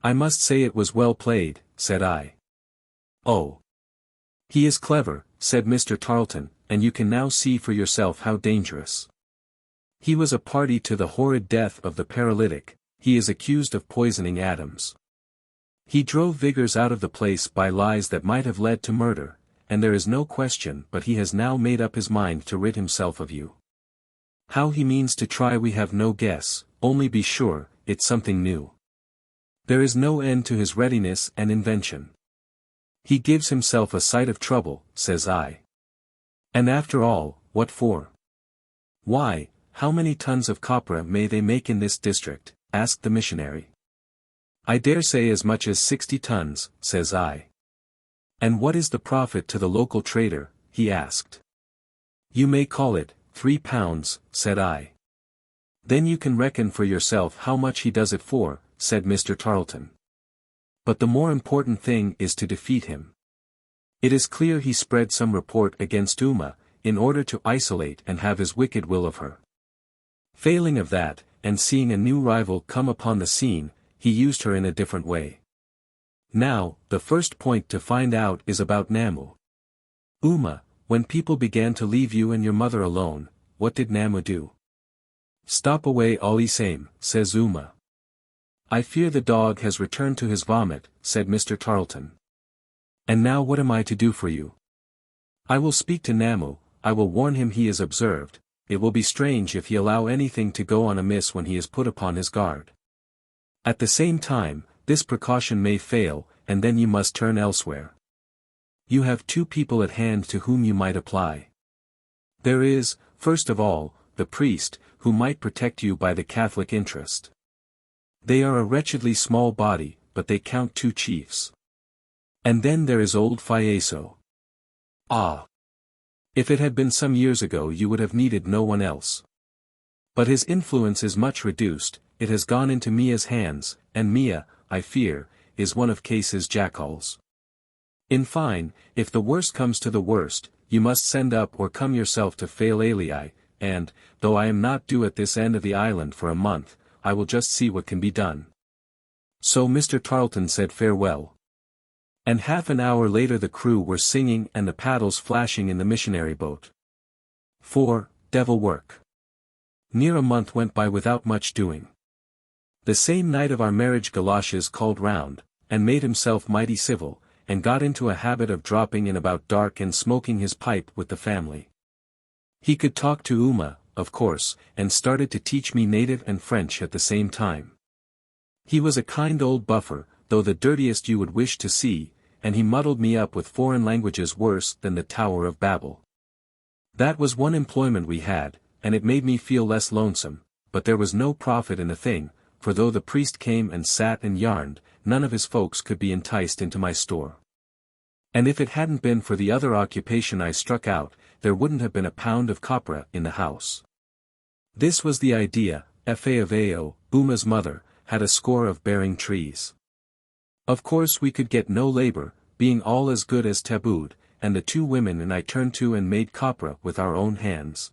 I must say it was well played, said I. Oh. He is clever, said Mr. Tarleton, and you can now see for yourself how dangerous. He was a party to the horrid death of the paralytic. He is accused of poisoning Adams. He drove Vigors out of the place by lies that might have led to murder, and there is no question but he has now made up his mind to rid himself of you. How he means to try we have no guess, only be sure, it's something new. There is no end to his readiness and invention. He gives himself a sight of trouble, says I. And after all, what for? Why, how many tons of copra may they make in this district? Asked the missionary. I dare say as much as 60 tons, says I. And what is the profit to the local trader? He asked. You may call it £3, said I. Then you can reckon for yourself how much he does it for, said Mr. Tarleton. But the more important thing is to defeat him. It is clear he spread some report against Uma, in order to isolate and have his wicked will of her. Failing of that, and seeing a new rival come upon the scene, he used her in a different way. Now, the first point to find out is about Namu. Uma, when people began to leave you and your mother alone, what did Namu do? Stop away all the same, says Uma. I fear the dog has returned to his vomit, said Mr. Tarleton. And now what am I to do for you? I will speak to Namu, I will warn him he is observed. It will be strange if he allow anything to go on amiss when he is put upon his guard. At the same time, this precaution may fail, and then you must turn elsewhere. You have 2 people at hand to whom you might apply. There is, first of all, the priest, who might protect you by the Catholic interest. They are a wretchedly small body, but they count 2 chiefs. And then there is old Falesá. Ah! If it had been some years ago you would have needed no one else. But his influence is much reduced, it has gone into Mia's hands, and Mia, I fear, is one of Case's jackals. In fine, if the worst comes to the worst, you must send up or come yourself to Falesá, and, though I am not due at this end of the island for a month, I will just see what can be done. So Mr. Tarleton said farewell. And half an hour later the crew were singing and the paddles flashing in the missionary boat. 4. Devil work. Near a month went by without much doing. The same night of our marriage Galoshes called round, and made himself mighty civil, and got into a habit of dropping in about dark and smoking his pipe with the family. He could talk to Uma, of course, and started to teach me native and French at the same time. He was a kind old buffer, though the dirtiest you would wish to see, and he muddled me up with foreign languages worse than the Tower of Babel. That was one employment we had, and it made me feel less lonesome, but there was no profit in the thing, for though the priest came and sat and yarned, none of his folks could be enticed into my store. And if it hadn't been for the other occupation I struck out, there wouldn't have been a pound of copra in the house. This was the idea. Faavao, Uma's mother, had a score of bearing trees. Of course we could get no labor, being all as good as tabooed, and the two women and I turned to and made copra with our own hands.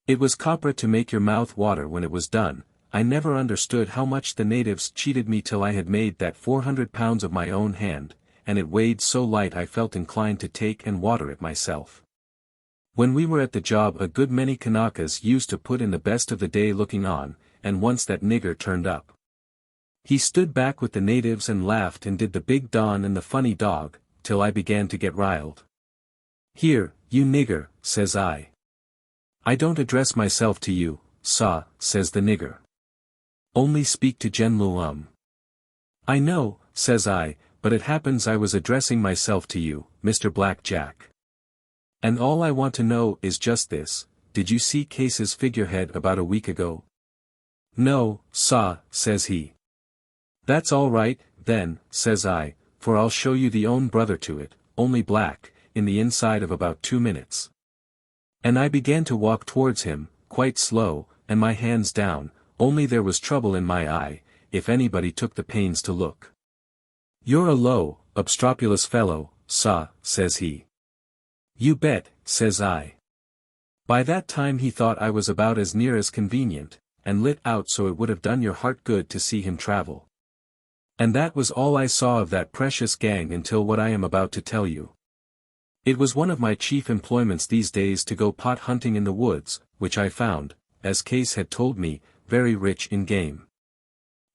It was copra to make your mouth water when it was done. I never understood how much the natives cheated me till I had made that 400 pounds of my own hand, and it weighed so light I felt inclined to take and water it myself. When we were at the job a good many Kanakas used to put in the best of the day looking on, and once that nigger turned up. He stood back with the natives and laughed and did the big Don and the funny dog, till I began to get riled. "Here, you nigger," says I. "I don't address myself to you, sah," says the nigger. "Only speak to Genluum." "I know," says I, "but it happens I was addressing myself to you, Mr. Black Jack. And all I want to know is just this, did you see Case's figurehead about a week ago?" "No, sah," says he. "That's all right, then," says I, "for I'll show you the own brother to it, only black, in the inside of about 2 minutes. And I began to walk towards him, quite slow, and my hands down, only there was trouble in my eye, if anybody took the pains to look. "You're a low, obstropulous fellow, sah," says he. "You bet," says I. By that time he thought I was about as near as convenient, and lit out so it would have done your heart good to see him travel. And that was all I saw of that precious gang until what I am about to tell you. It was one of my chief employments these days to go pot hunting in the woods, which I found, as Case had told me, very rich in game.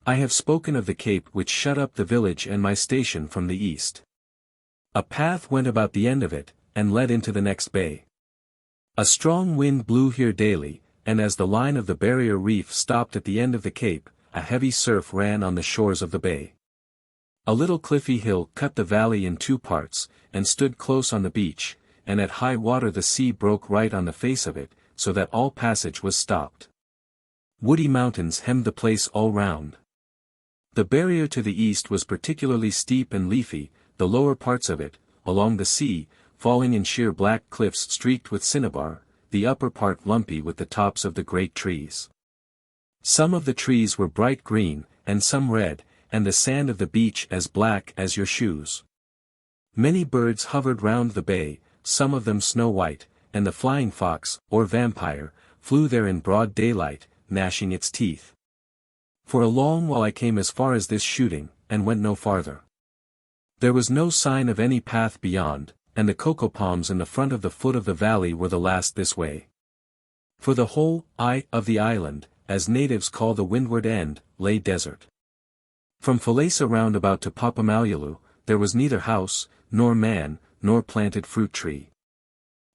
I have spoken of the cape which shut up the village and my station from the east. A path went about the end of it, and led into the next bay. A strong wind blew here daily, and as the line of the barrier reef stopped at the end of the cape, a heavy surf ran on the shores of the bay. A little cliffy hill cut the valley in 2 parts, and stood close on the beach, and at high water the sea broke right on the face of it, so that all passage was stopped. Woody mountains hemmed the place all round. The barrier to the east was particularly steep and leafy, the lower parts of it, along the sea, falling in sheer black cliffs streaked with cinnabar, the upper part lumpy with the tops of the great trees. Some of the trees were bright green, and some red, and the sand of the beach as black as your shoes. Many birds hovered round the bay, some of them snow-white, and the flying fox, or vampire, flew there in broad daylight, gnashing its teeth. For a long while I came as far as this shooting, and went no farther. There was no sign of any path beyond, and the cocoa palms in the front of the foot of the valley were the last this way. For the whole eye of the island, as natives call the windward end, lay desert. From Falesá round about to Papamalulu, there was neither house, nor man, nor planted fruit tree.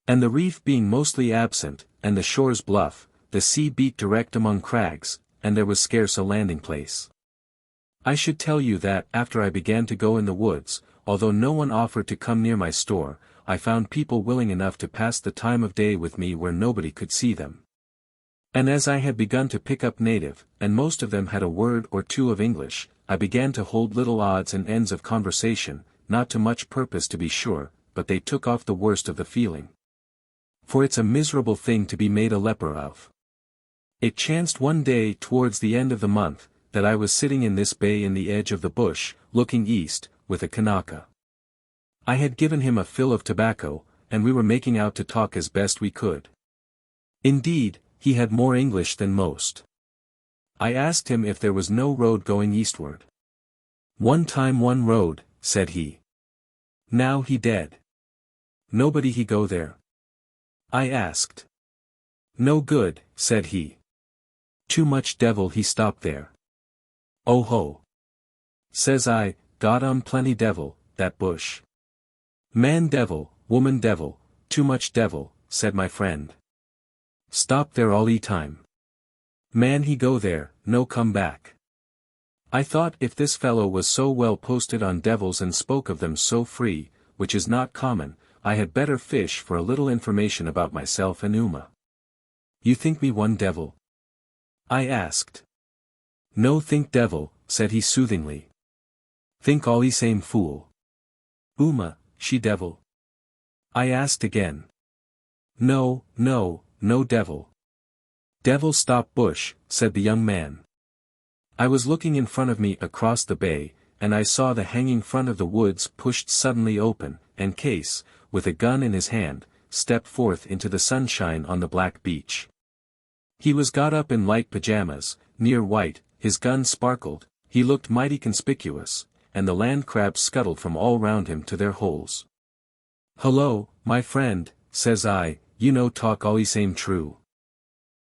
And the reef being mostly absent, and the shores bluff, the sea beat direct among crags, and there was scarce a landing place. I should tell you that after I began to go in the woods, although no one offered to come near my store, I found people willing enough to pass the time of day with me where nobody could see them. And as I had begun to pick up native, and most of them had a word or two of English, I began to hold little odds and ends of conversation, not to much purpose to be sure, but they took off the worst of the feeling. For it's a miserable thing to be made a leper of. It chanced one day towards the end of the month, that I was sitting in this bay in the edge of the bush, looking east, with a Kanaka. I had given him a fill of tobacco, and we were making out to talk as best we could. Indeed, he had more English than most. I asked him if there was no road going eastward. "One time one road," said he. "Now he dead. Nobody he go there?" I asked. "No good," said he. "Too much devil he stop there." "Oh ho!" Says I, "God plenty devil, that bush." "Man devil, woman devil, too much devil," said my friend. "Stop there all time. Man he go there, no come back." I thought if this fellow was so well posted on devils and spoke of them so free, which is not common, I had better fish for a little information about myself and Uma. "You think me one devil?" I asked. No think devil, said he soothingly. Think all same fool. Uma, she devil? I asked again. No, no devil. Devil stop bush, said the young man. I was looking in front of me across the bay, and I saw the hanging front of the woods pushed suddenly open, and Case, with a gun in his hand, stepped forth into the sunshine on the black beach. He was got up in light pajamas, near white, his gun sparkled, he looked mighty conspicuous, and the land crabs scuttled from all round him to their holes. Hello, my friend, says I, you know talk all same true.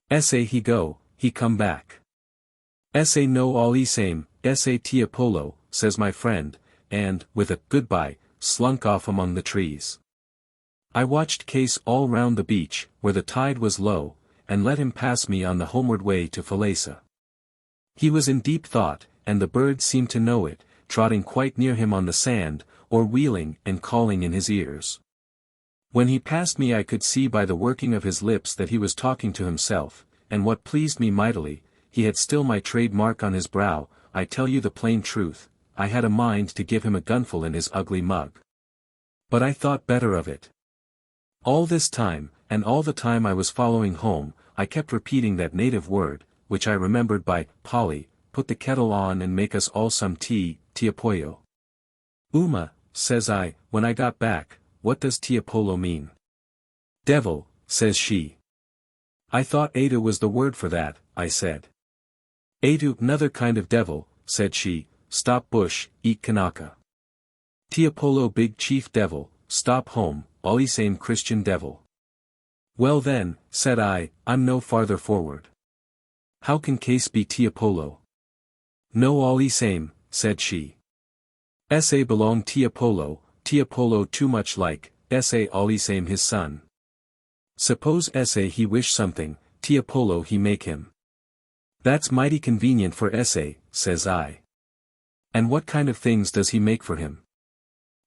Essay he go, he come back. Essay no all same, essay tia polo, says my friend, and, with a goodbye, slunk off among the trees. I watched Case all round the beach, where the tide was low, and let him pass me on the homeward way to Falesá. He was in deep thought, and the birds seemed to know it, trotting quite near him on the sand, or wheeling and calling in his ears. When he passed me I could see by the working of his lips that he was talking to himself, and what pleased me mightily, he had still my trademark on his brow. I tell you the plain truth, I had a mind to give him a gunful in his ugly mug. But I thought better of it. All this time, and all the time I was following home, I kept repeating that native word, which I remembered by, Polly, put the kettle on and make us all some tea, tia pollo. Uma, says I, when I got back, what does tia polo mean? Devil, says she. I thought Adu was the word for that, I said. Adu, another kind of devil, said she, stop bush, eat kanaka. Tia polo big chief devil, stop home, all same Christian devil. Well then, said I, I'm no farther forward. How can Case be tia polo? No all same, said she. Essay belong tia polo too much like, essay all same his son. Suppose essay he wish something, tia polo he make him. That's mighty convenient for essay, says I. And what kind of things does he make for him?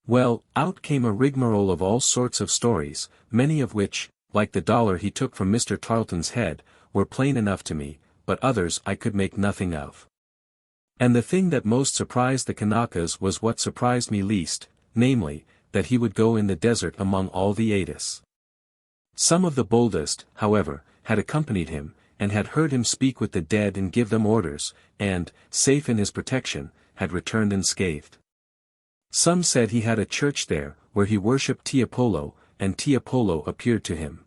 Well, out came a rigmarole of all sorts of stories, many of which, like the dollar he took from Mr. Tarleton's head, were plain enough to me, but others I could make nothing of. And the thing that most surprised the Kanakas was what surprised me least, namely, that he would go in the desert among all the Adis. Some of the boldest, however, had accompanied him, and had heard him speak with the dead and give them orders, and, safe in his protection, had returned unscathed. Some said he had a church there, where he worshipped tia polo, and tia polo appeared to him.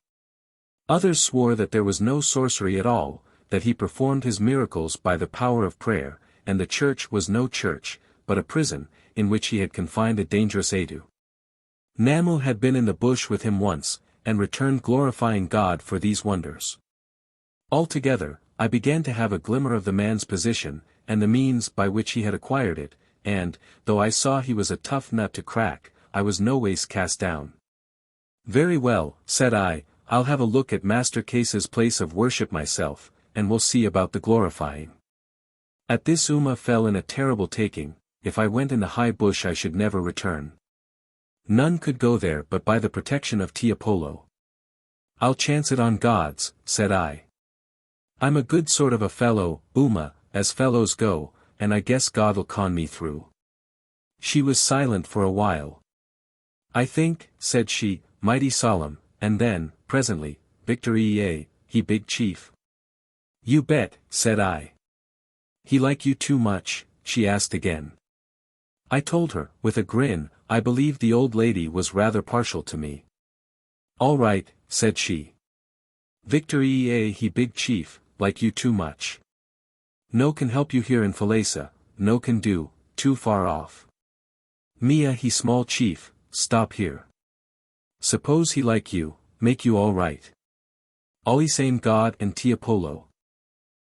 Others swore that there was no sorcery at all, that he performed his miracles by the power of prayer, and the church was no church, but a prison, in which he had confined a dangerous Adu. Namu had been in the bush with him once, and returned glorifying God for these wonders. Altogether, I began to have a glimmer of the man's position, and the means by which he had acquired it, and, though I saw he was a tough nut to crack, I was no ways cast down. Very well, said I, I'll have a look at Master Case's place of worship myself, and we'll see about the glorifying. At this Uma fell in a terrible taking. If I went in the high bush I should never return. None could go there but by the protection of tia polo. I'll chance it on God's, said I. I'm a good sort of a fellow, Uma, as fellows go, and I guess God'll con me through. She was silent for a while. I think, said she, mighty solemn, and then, presently, Victory he big chief. You bet, said I. He like you too much, she asked again. I told her, with a grin, I believed the old lady was rather partial to me. All right, said she. Victory he big chief, like you too much. No can help you here in Falesá, no can do, too far off. Mia he small chief, stop here. Suppose he like you, make you all right. All same God and tia polo.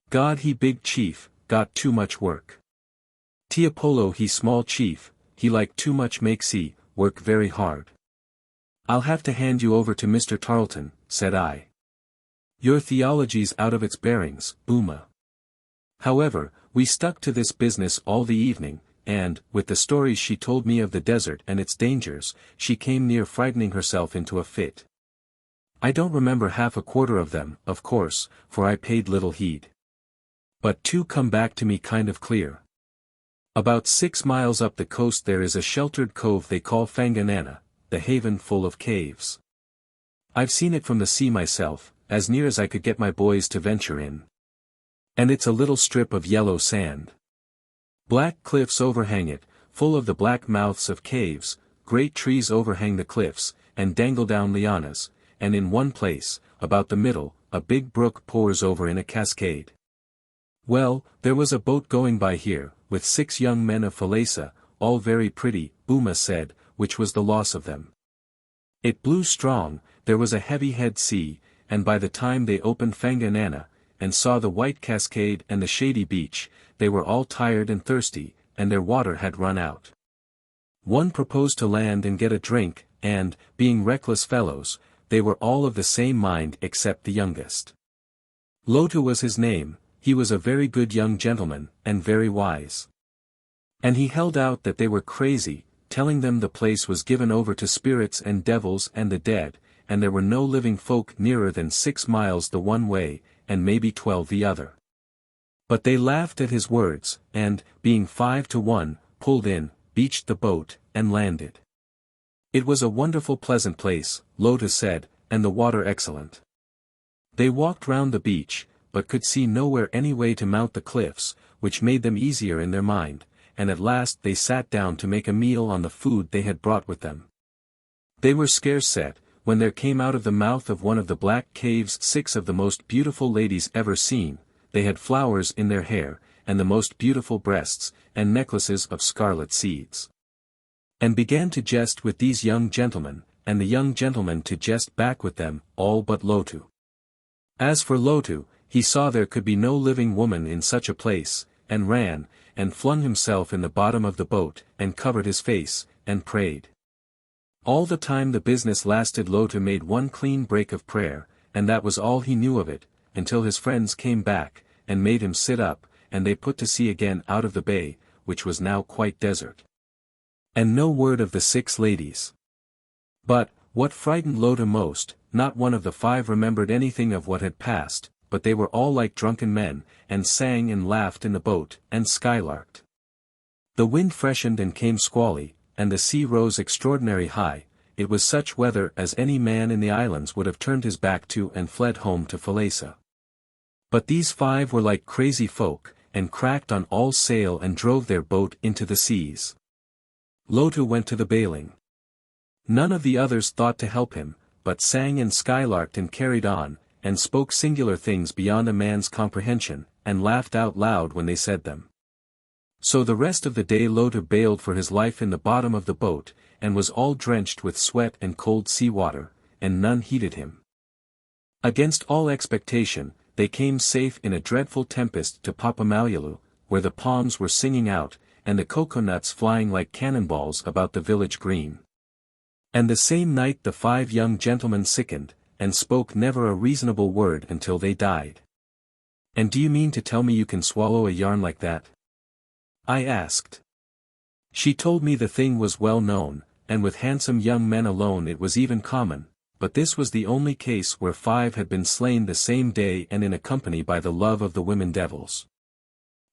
God he big chief, got too much work. Tia polo he small chief, he like too much make see, work very hard. I'll have to hand you over to Mr. Tarleton, said I. Your theology's out of its bearings, Uma. However, we stuck to this business all the evening, and, with the stories she told me of the desert and its dangers, she came near frightening herself into a fit. I don't remember half a quarter of them, of course, for I paid little heed. But two come back to me kind of clear. About 6 miles up the coast there is a sheltered cove they call Fanganana, the haven full of caves. I've seen it from the sea myself, as near as I could get my boys to venture in. And it's a little strip of yellow sand. Black cliffs overhang it, full of the black mouths of caves, great trees overhang the cliffs, and dangle down lianas, and in one place, about the middle, a big brook pours over in a cascade. Well, there was a boat going by here, with 6 young men of Falesá, all very pretty, Uma said, which was the loss of them. It blew strong, there was a heavy head sea, and by the time they opened Fanganana, and saw the white cascade and the shady beach, they were all tired and thirsty, and their water had run out. One proposed to land and get a drink, and, being reckless fellows, they were all of the same mind except the youngest. Lotu was his name. He was a very good young gentleman, and very wise. And he held out that they were crazy, telling them the place was given over to spirits and devils and the dead, and there were no living folk nearer than 6 miles the one way, and maybe 12 the other. But they laughed at his words, and, being 5 to 1, pulled in, beached the boat, and landed. It was a wonderful pleasant place, Lotu said, and the water excellent. They walked round the beach, but could see nowhere any way to mount the cliffs, which made them easier in their mind, and at last they sat down to make a meal on the food they had brought with them. They were scarce set, when there came out of the mouth of one of the black caves 6 of the most beautiful ladies ever seen. They had flowers in their hair, and the most beautiful breasts, and necklaces of scarlet seeds. And began to jest with these young gentlemen, and the young gentlemen to jest back with them, all but Lotu. As for Lotu, he saw there could be no living woman in such a place, and ran, and flung himself in the bottom of the boat, and covered his face, and prayed. All the time the business lasted Lotu made one clean break of prayer, and that was all he knew of it, until his friends came back, and made him sit up, and they put to sea again out of the bay, which was now quite desert. And no word of the 6 ladies. But, what frightened Lotu most, not one of the 5 remembered anything of what had passed, but they were all like drunken men, and sang and laughed in the boat, and skylarked. The wind freshened and came squally, and the sea rose extraordinary high. It was such weather as any man in the islands would have turned his back to and fled home to Falesá. But these 5 were like crazy folk, and cracked on all sail and drove their boat into the seas. Lotu went to the bailing. None of the others thought to help him, but sang and skylarked and carried on, and spoke singular things beyond a man's comprehension, and laughed out loud when they said them. So the rest of the day Lotu bailed for his life in the bottom of the boat, and was all drenched with sweat and cold sea water, and none heeded him. Against all expectation, they came safe in a dreadful tempest to Papamalyalu, where the palms were singing out, and the coconuts flying like cannonballs about the village green. And the same night the 5 young gentlemen sickened, and spoke never a reasonable word until they died. And do you mean to tell me you can swallow a yarn like that? I asked. She told me the thing was well known, and with handsome young men alone it was even common, but this was the only case where 5 had been slain the same day and in a company by the love of the women devils.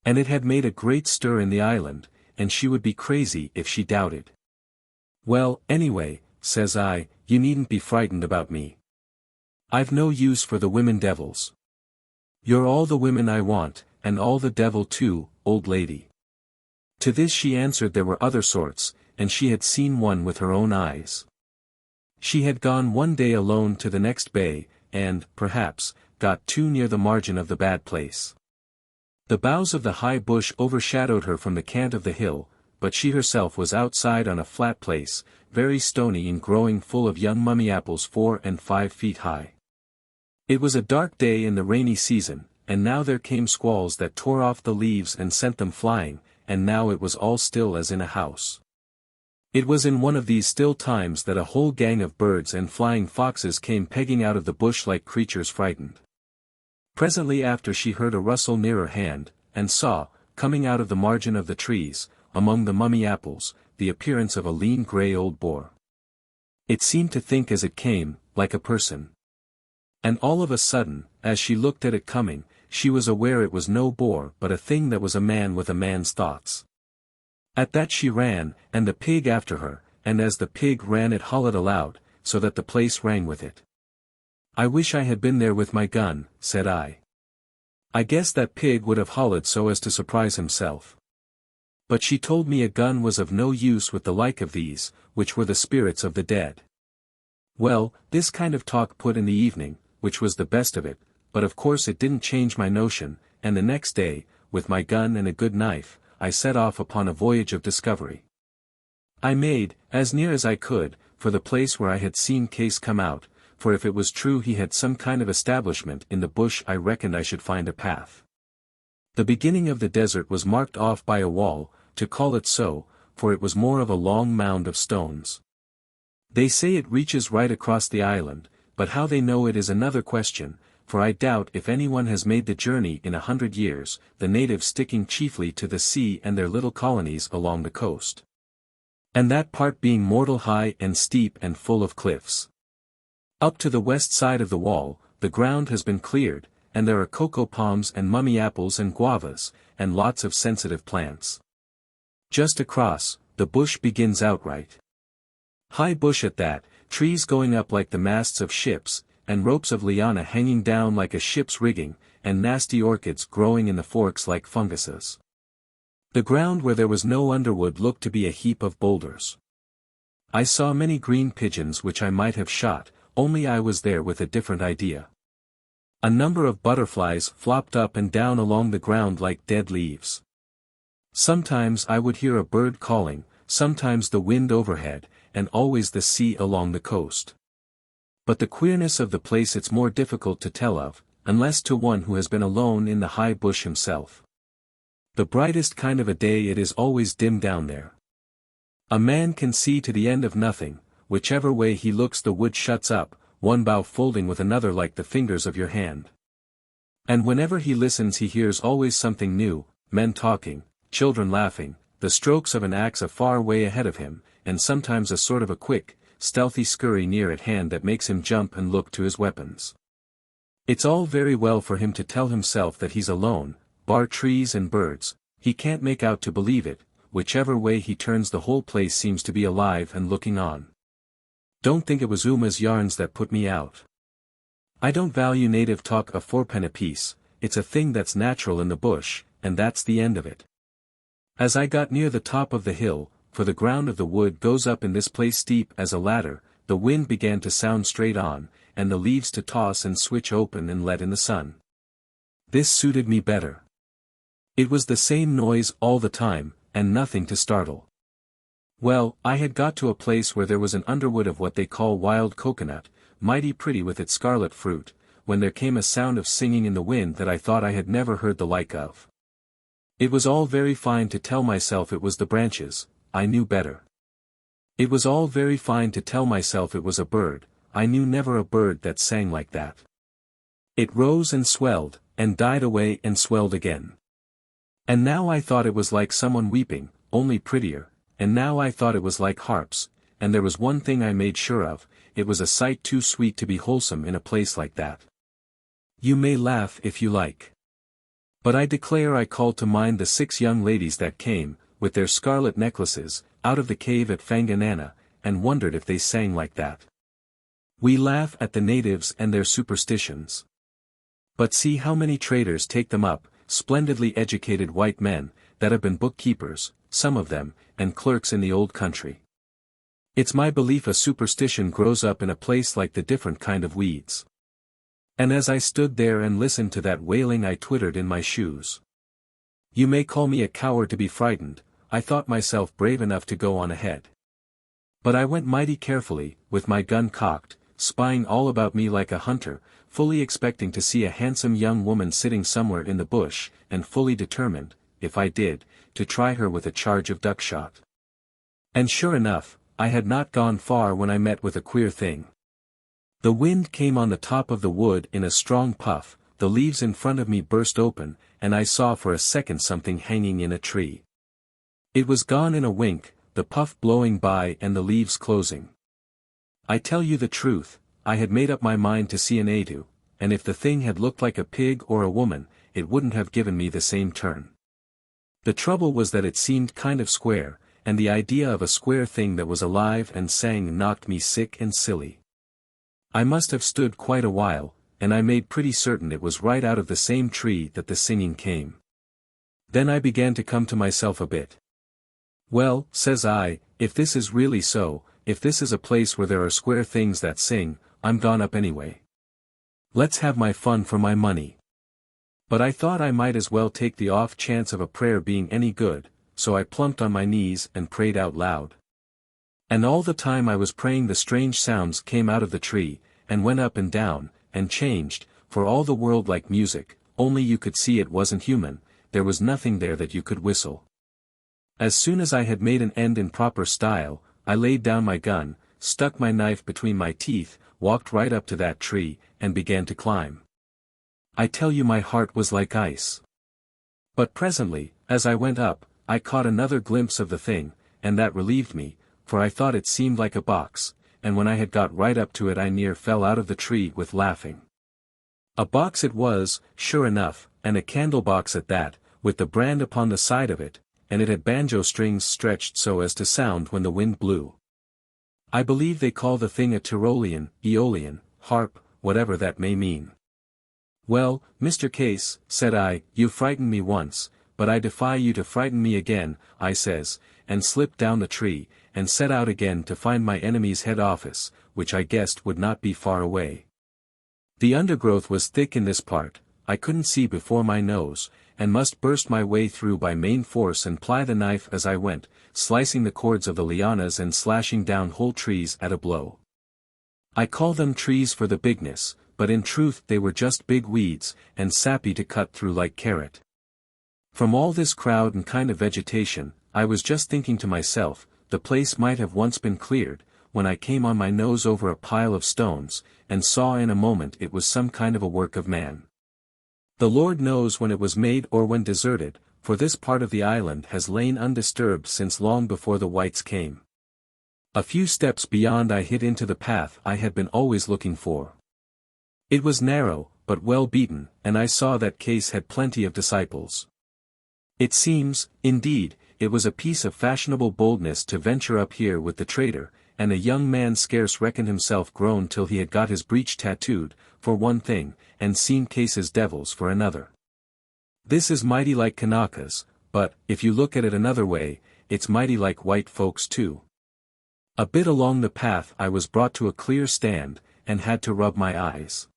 And it had made a great stir in the island, and she would be crazy if she doubted. Well, anyway, says I, you needn't be frightened about me. I've no use for the women devils. You're all the women I want, and all the devil too, old lady. To this she answered there were other sorts, and she had seen one with her own eyes. She had gone one day alone to the next bay, and, perhaps, got too near the margin of the bad place. The boughs of the high bush overshadowed her from the cant of the hill, but she herself was outside on a flat place, very stony and growing full of young mummy apples 4 and 5 feet high. It was a dark day in the rainy season, and now there came squalls that tore off the leaves and sent them flying, and now it was all still as in a house. It was in one of these still times that a whole gang of birds and flying foxes came pegging out of the bush like creatures frightened. Presently after she heard a rustle near her hand, and saw, coming out of the margin of the trees, among the mummy apples, the appearance of a lean grey old boar. It seemed to think as it came, like a person. And all of a sudden, as she looked at it coming, she was aware it was no boar but a thing that was a man with a man's thoughts. At that she ran, and the pig after her, and as the pig ran it hollered aloud, so that the place rang with it. "I wish I had been there with my gun," said I. "I guess that pig would have hollered so as to surprise himself." But she told me a gun was of no use with the like of these, which were the spirits of the dead. Well, this kind of talk put in the evening, which was the best of it, but of course it didn't change my notion, and the next day, with my gun and a good knife, I set off upon a voyage of discovery. I made, as near as I could, for the place where I had seen Case come out, for if it was true he had some kind of establishment in the bush I reckoned I should find a path. The beginning of the desert was marked off by a wall, to call it so, for it was more of a long mound of stones. They say it reaches right across the island, but how they know it is another question, for I doubt if anyone has made the journey in 100 years, the natives sticking chiefly to the sea and their little colonies along the coast. And that part being mortal high and steep and full of cliffs. Up to the west side of the wall, the ground has been cleared, and there are cocoa palms and mummy apples and guavas, and lots of sensitive plants. Just across, the bush begins outright. High bush at that, trees going up like the masts of ships, and ropes of liana hanging down like a ship's rigging, and nasty orchids growing in the forks like funguses. The ground where there was no underwood looked to be a heap of boulders. I saw many green pigeons which I might have shot, only I was there with a different idea. A number of butterflies flopped up and down along the ground like dead leaves. Sometimes I would hear a bird calling, sometimes the wind overhead, and always the sea along the coast. But the queerness of the place it's more difficult to tell of, unless to one who has been alone in the high bush himself. The brightest kind of a day it is always dim down there. A man can see to the end of nothing, whichever way he looks the wood shuts up, one bough folding with another like the fingers of your hand. And whenever he listens he hears always something new, men talking, children laughing, the strokes of an axe a far way ahead of him, and sometimes a sort of a quick, stealthy scurry near at hand that makes him jump and look to his weapons. It's all very well for him to tell himself that he's alone, bar trees and birds, he can't make out to believe it, whichever way he turns the whole place seems to be alive and looking on. Don't think it was Uma's yarns that put me out. I don't value native talk a fourpenny apiece, it's a thing that's natural in the bush, and that's the end of it. As I got near the top of the hill, for the ground of the wood goes up in this place steep as a ladder, the wind began to sound straight on, and the leaves to toss and switch open and let in the sun. This suited me better. It was the same noise all the time, and nothing to startle. Well, I had got to a place where there was an underwood of what they call wild coconut, mighty pretty with its scarlet fruit, when there came a sound of singing in the wind that I thought I had never heard the like of. It was all very fine to tell myself it was the branches, I knew better. It was all very fine to tell myself it was a bird, I knew never a bird that sang like that. It rose and swelled, and died away and swelled again. And now I thought it was like someone weeping, only prettier, and now I thought it was like harps, and there was one thing I made sure of, it was a sight too sweet to be wholesome in a place like that. You may laugh if you like. But I declare I called to mind the 6 young ladies that came, with their scarlet necklaces, out of the cave at Fanganana, and wondered if they sang like that. We laugh at the natives and their superstitions. But see how many traders take them up, splendidly educated white men, that have been bookkeepers, some of them, and clerks in the old country. It's my belief a superstition grows up in a place like the different kind of weeds. And as I stood there and listened to that wailing I twittered in my shoes. You may call me a coward to be frightened, I thought myself brave enough to go on ahead. But I went mighty carefully, with my gun cocked, spying all about me like a hunter, fully expecting to see a handsome young woman sitting somewhere in the bush, and fully determined, if I did, to try her with a charge of duckshot. And sure enough, I had not gone far when I met with a queer thing. The wind came on the top of the wood in a strong puff, the leaves in front of me burst open, and I saw for a second something hanging in a tree. It was gone in a wink, the puff blowing by and the leaves closing. I tell you the truth, I had made up my mind to see an atu, and if the thing had looked like a pig or a woman, it wouldn't have given me the same turn. The trouble was that it seemed kind of square, and the idea of a square thing that was alive and sang knocked me sick and silly. I must have stood quite a while, and I made pretty certain it was right out of the same tree that the singing came. Then I began to come to myself a bit. Well, says I, if this is really so, if this is a place where there are square things that sing, I'm gone up anyway. Let's have my fun for my money. But I thought I might as well take the off chance of a prayer being any good, so I plumped on my knees and prayed out loud. And all the time I was praying the strange sounds came out of the tree, and went up and down, and changed, for all the world like music, only you could see it wasn't human, there was nothing there that you could whistle. As soon as I had made an end in proper style, I laid down my gun, stuck my knife between my teeth, walked right up to that tree, and began to climb. I tell you my heart was like ice. But presently, as I went up, I caught another glimpse of the thing, and that relieved me, for I thought it seemed like a box, and when I had got right up to it I near fell out of the tree with laughing. A box it was, sure enough, and a candle box at that, with the brand upon the side of it, and it had banjo strings stretched so as to sound when the wind blew. I believe they call the thing a Tyrolean, Aeolian, harp, whatever that may mean. Well, Mr. Case, said I, you frightened me once, but I defy you to frighten me again, I says, and slipped down the tree, and set out again to find my enemy's head office, which I guessed would not be far away. The undergrowth was thick in this part, I couldn't see before my nose, and must burst my way through by main force and ply the knife as I went, slicing the cords of the lianas and slashing down whole trees at a blow. I call them trees for the bigness, but in truth they were just big weeds, and sappy to cut through like carrot. From all this crowd and kind of vegetation, I was just thinking to myself, the place might have once been cleared, when I came on my nose over a pile of stones, and saw in a moment it was some kind of a work of man. The Lord knows when it was made or when deserted, for this part of the island has lain undisturbed since long before the whites came. A few steps beyond I hit into the path I had been always looking for. It was narrow, but well beaten, and I saw that Case had plenty of disciples. It seems, indeed, it was a piece of fashionable boldness to venture up here with the traitor, and a young man scarce reckoned himself grown till he had got his breech tattooed, for one thing, and seen Case's devils for another. This is mighty like Kanakas, but, if you look at it another way, it's mighty like white folks too. A bit along the path I was brought to a clear stand, and had to rub my eyes.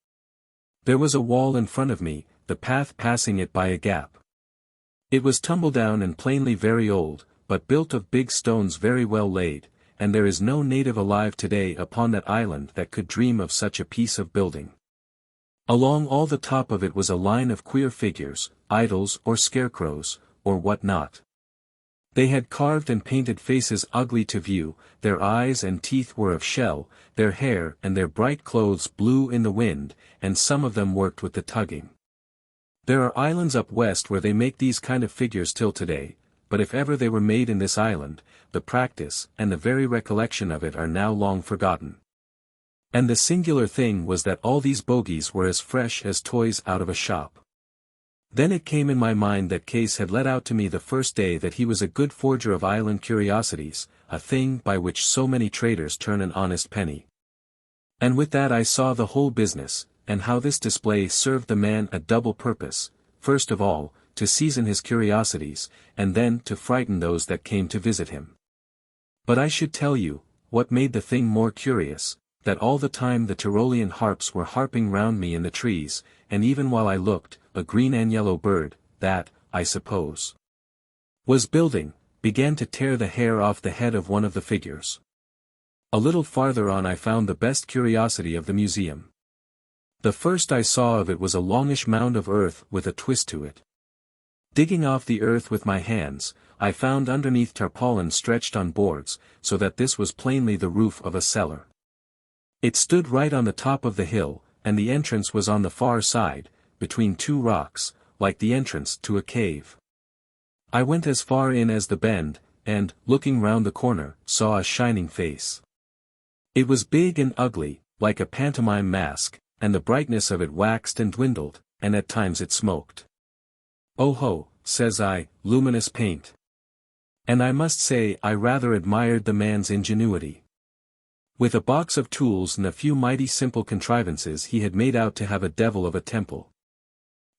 There was a wall in front of me, the path passing it by a gap. It was tumble down and plainly very old, but built of big stones very well laid, and there is no native alive today upon that island that could dream of such a piece of building. Along all the top of it was a line of queer figures, idols or scarecrows, or what not. They had carved and painted faces ugly to view, their eyes and teeth were of shell, their hair and their bright clothes blew in the wind, and some of them worked with the tugging. There are islands up west where they make these kind of figures till today, but if ever they were made in this island, the practice and the very recollection of it are now long forgotten. And the singular thing was that all these bogies were as fresh as toys out of a shop. Then it came in my mind that Case had let out to me the first day that he was a good forger of island curiosities, a thing by which so many traders turn an honest penny. And with that I saw the whole business, and how this display served the man a double purpose, first of all, to season his curiosities, and then to frighten those that came to visit him. But I should tell you, what made the thing more curious, that all the time the Tyrolean harps were harping round me in the trees, and even while I looked, a green and yellow bird, that, I suppose, was building, began to tear the hair off the head of one of the figures. A little farther on I found the best curiosity of the museum. The first I saw of it was a longish mound of earth with a twist to it. Digging off the earth with my hands, I found underneath tarpaulin stretched on boards, so that this was plainly the roof of a cellar. It stood right on the top of the hill, and the entrance was on the far side, between two rocks, like the entrance to a cave. I went as far in as the bend, and, looking round the corner, saw a shining face. It was big and ugly, like a pantomime mask, and the brightness of it waxed and dwindled, and at times it smoked. Oh ho, says I, luminous paint. And I must say I rather admired the man's ingenuity. With a box of tools and a few mighty simple contrivances he had made out to have a devil of a temple.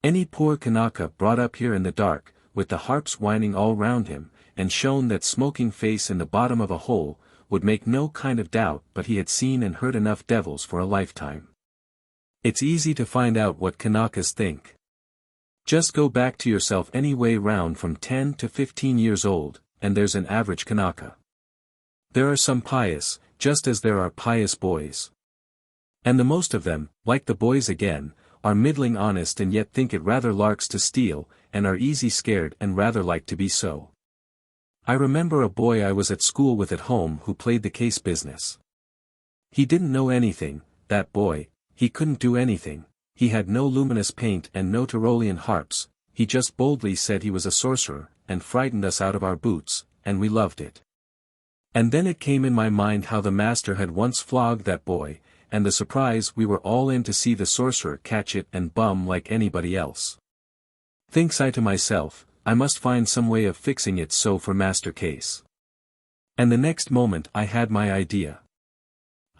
Any poor Kanaka brought up here in the dark, with the harps whining all round him, and shown that smoking face in the bottom of a hole, would make no kind of doubt but he had seen and heard enough devils for a lifetime. It's easy to find out what Kanakas think. Just go back to yourself any way round from 10 to 15 years old, and there's an average Kanaka. There are some pious, just as there are pious boys. And the most of them, like the boys again, are middling honest and yet think it rather larks to steal, and are easy scared and rather like to be so. I remember a boy I was at school with at home who played the case business. He didn't know anything, that boy, he couldn't do anything, he had no luminous paint and no Tyrolean harps, he just boldly said he was a sorcerer, and frightened us out of our boots, and we loved it. And then it came in my mind how the master had once flogged that boy, and the surprise we were all in to see the sorcerer catch it and bum like anybody else. Thinks I to myself, I must find some way of fixing it so for Master Case. And the next moment I had my idea.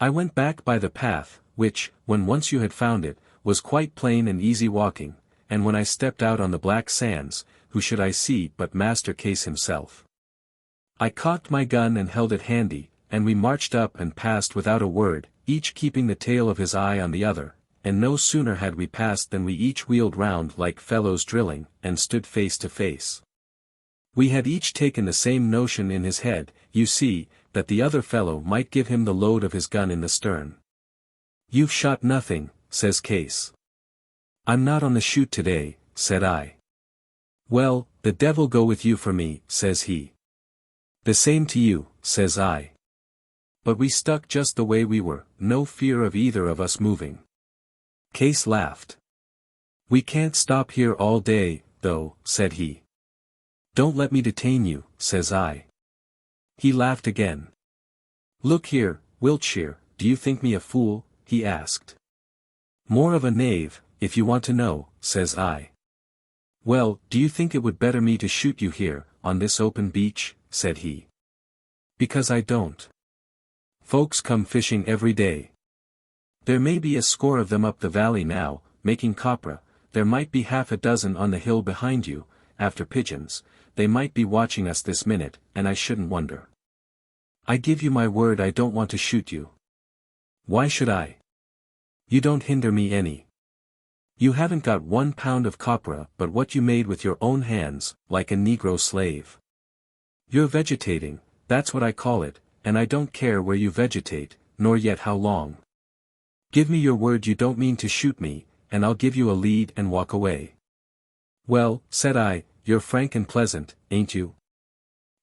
I went back by the path, which, when once you had found it, was quite plain and easy walking, and when I stepped out on the black sands, who should I see but Master Case himself. I cocked my gun and held it handy, and we marched up and passed without a word, each keeping the tail of his eye on the other, and no sooner had we passed than we each wheeled round like fellows drilling, and stood face to face. We had each taken the same notion in his head, you see, that the other fellow might give him the load of his gun in the stern. You've shot nothing, says Case. I'm not on the shoot today, said I. Well, the devil go with you for me, says he. The same to you, says I. But we stuck just the way we were, no fear of either of us moving. Case laughed. We can't stop here all day, though, said he. Don't let me detain you, says I. He laughed again. Look here, Wiltshire, do you think me a fool? He asked. More of a knave, if you want to know, says I. Well, do you think it would better me to shoot you here, on this open beach, said he. Because I don't. Folks come fishing every day. There may be a score of them up the valley now, making copra, there might be half a dozen on the hill behind you, after pigeons, they might be watching us this minute, and I shouldn't wonder. I give you my word I don't want to shoot you. Why should I? You don't hinder me any. You haven't got 1 pound of copra but what you made with your own hands, like a Negro slave. You're vegetating, that's what I call it, and I don't care where you vegetate, nor yet how long. Give me your word you don't mean to shoot me, and I'll give you a lead and walk away. Well, said I, you're frank and pleasant, ain't you?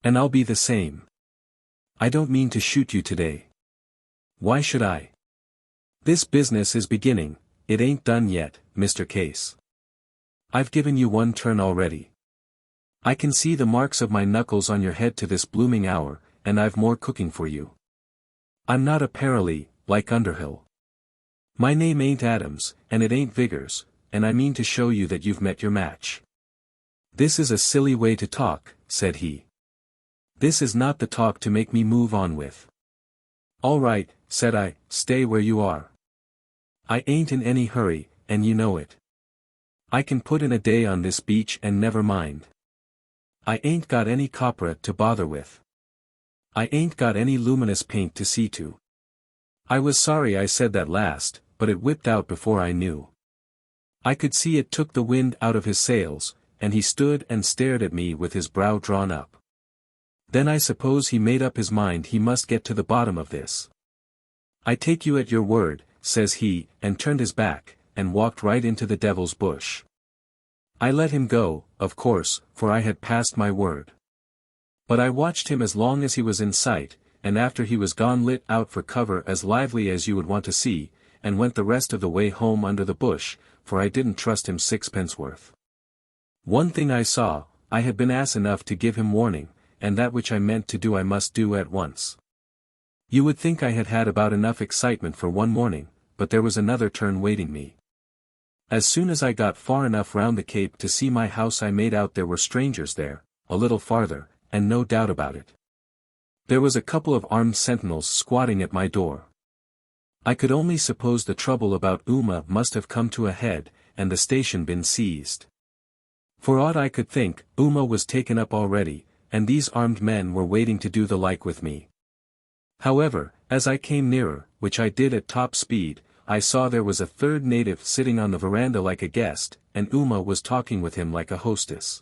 And I'll be the same. I don't mean to shoot you today. Why should I? This business is beginning, it ain't done yet, Mr. Case. I've given you 1 turn already. I can see the marks of my knuckles on your head to this blooming hour, and I've more cooking for you. I'm not a Paralee, like Underhill. My name ain't Adams, and it ain't Vigors, and I mean to show you that you've met your match. This is a silly way to talk, said he. This is not the talk to make me move on with. All right, said I, stay where you are. I ain't in any hurry, and you know it. I can put in a day on this beach and never mind. I ain't got any copra to bother with. I ain't got any luminous paint to see to. I was sorry I said that last, but it whipped out before I knew. I could see it took the wind out of his sails, and he stood and stared at me with his brow drawn up. Then I suppose he made up his mind he must get to the bottom of this. I take you at your word, says he, and turned his back, and walked right into the devil's bush. I let him go, of course, for I had passed my word. But I watched him as long as he was in sight, and after he was gone lit out for cover as lively as you would want to see, and went the rest of the way home under the bush, for I didn't trust him 6 pence worth. One thing I saw, I had been ass enough to give him warning, and that which I meant to do I must do at once. You would think I had had about enough excitement for one morning, but there was another turn waiting me. As soon as I got far enough round the cape to see my house I made out there were strangers there, a little farther, and no doubt about it. There was a couple of armed sentinels squatting at my door. I could only suppose the trouble about Uma must have come to a head, and the station been seized. For aught I could think, Uma was taken up already, and these armed men were waiting to do the like with me. However, as I came nearer, which I did at top speed, I saw there was a third native sitting on the veranda like a guest, and Uma was talking with him like a hostess.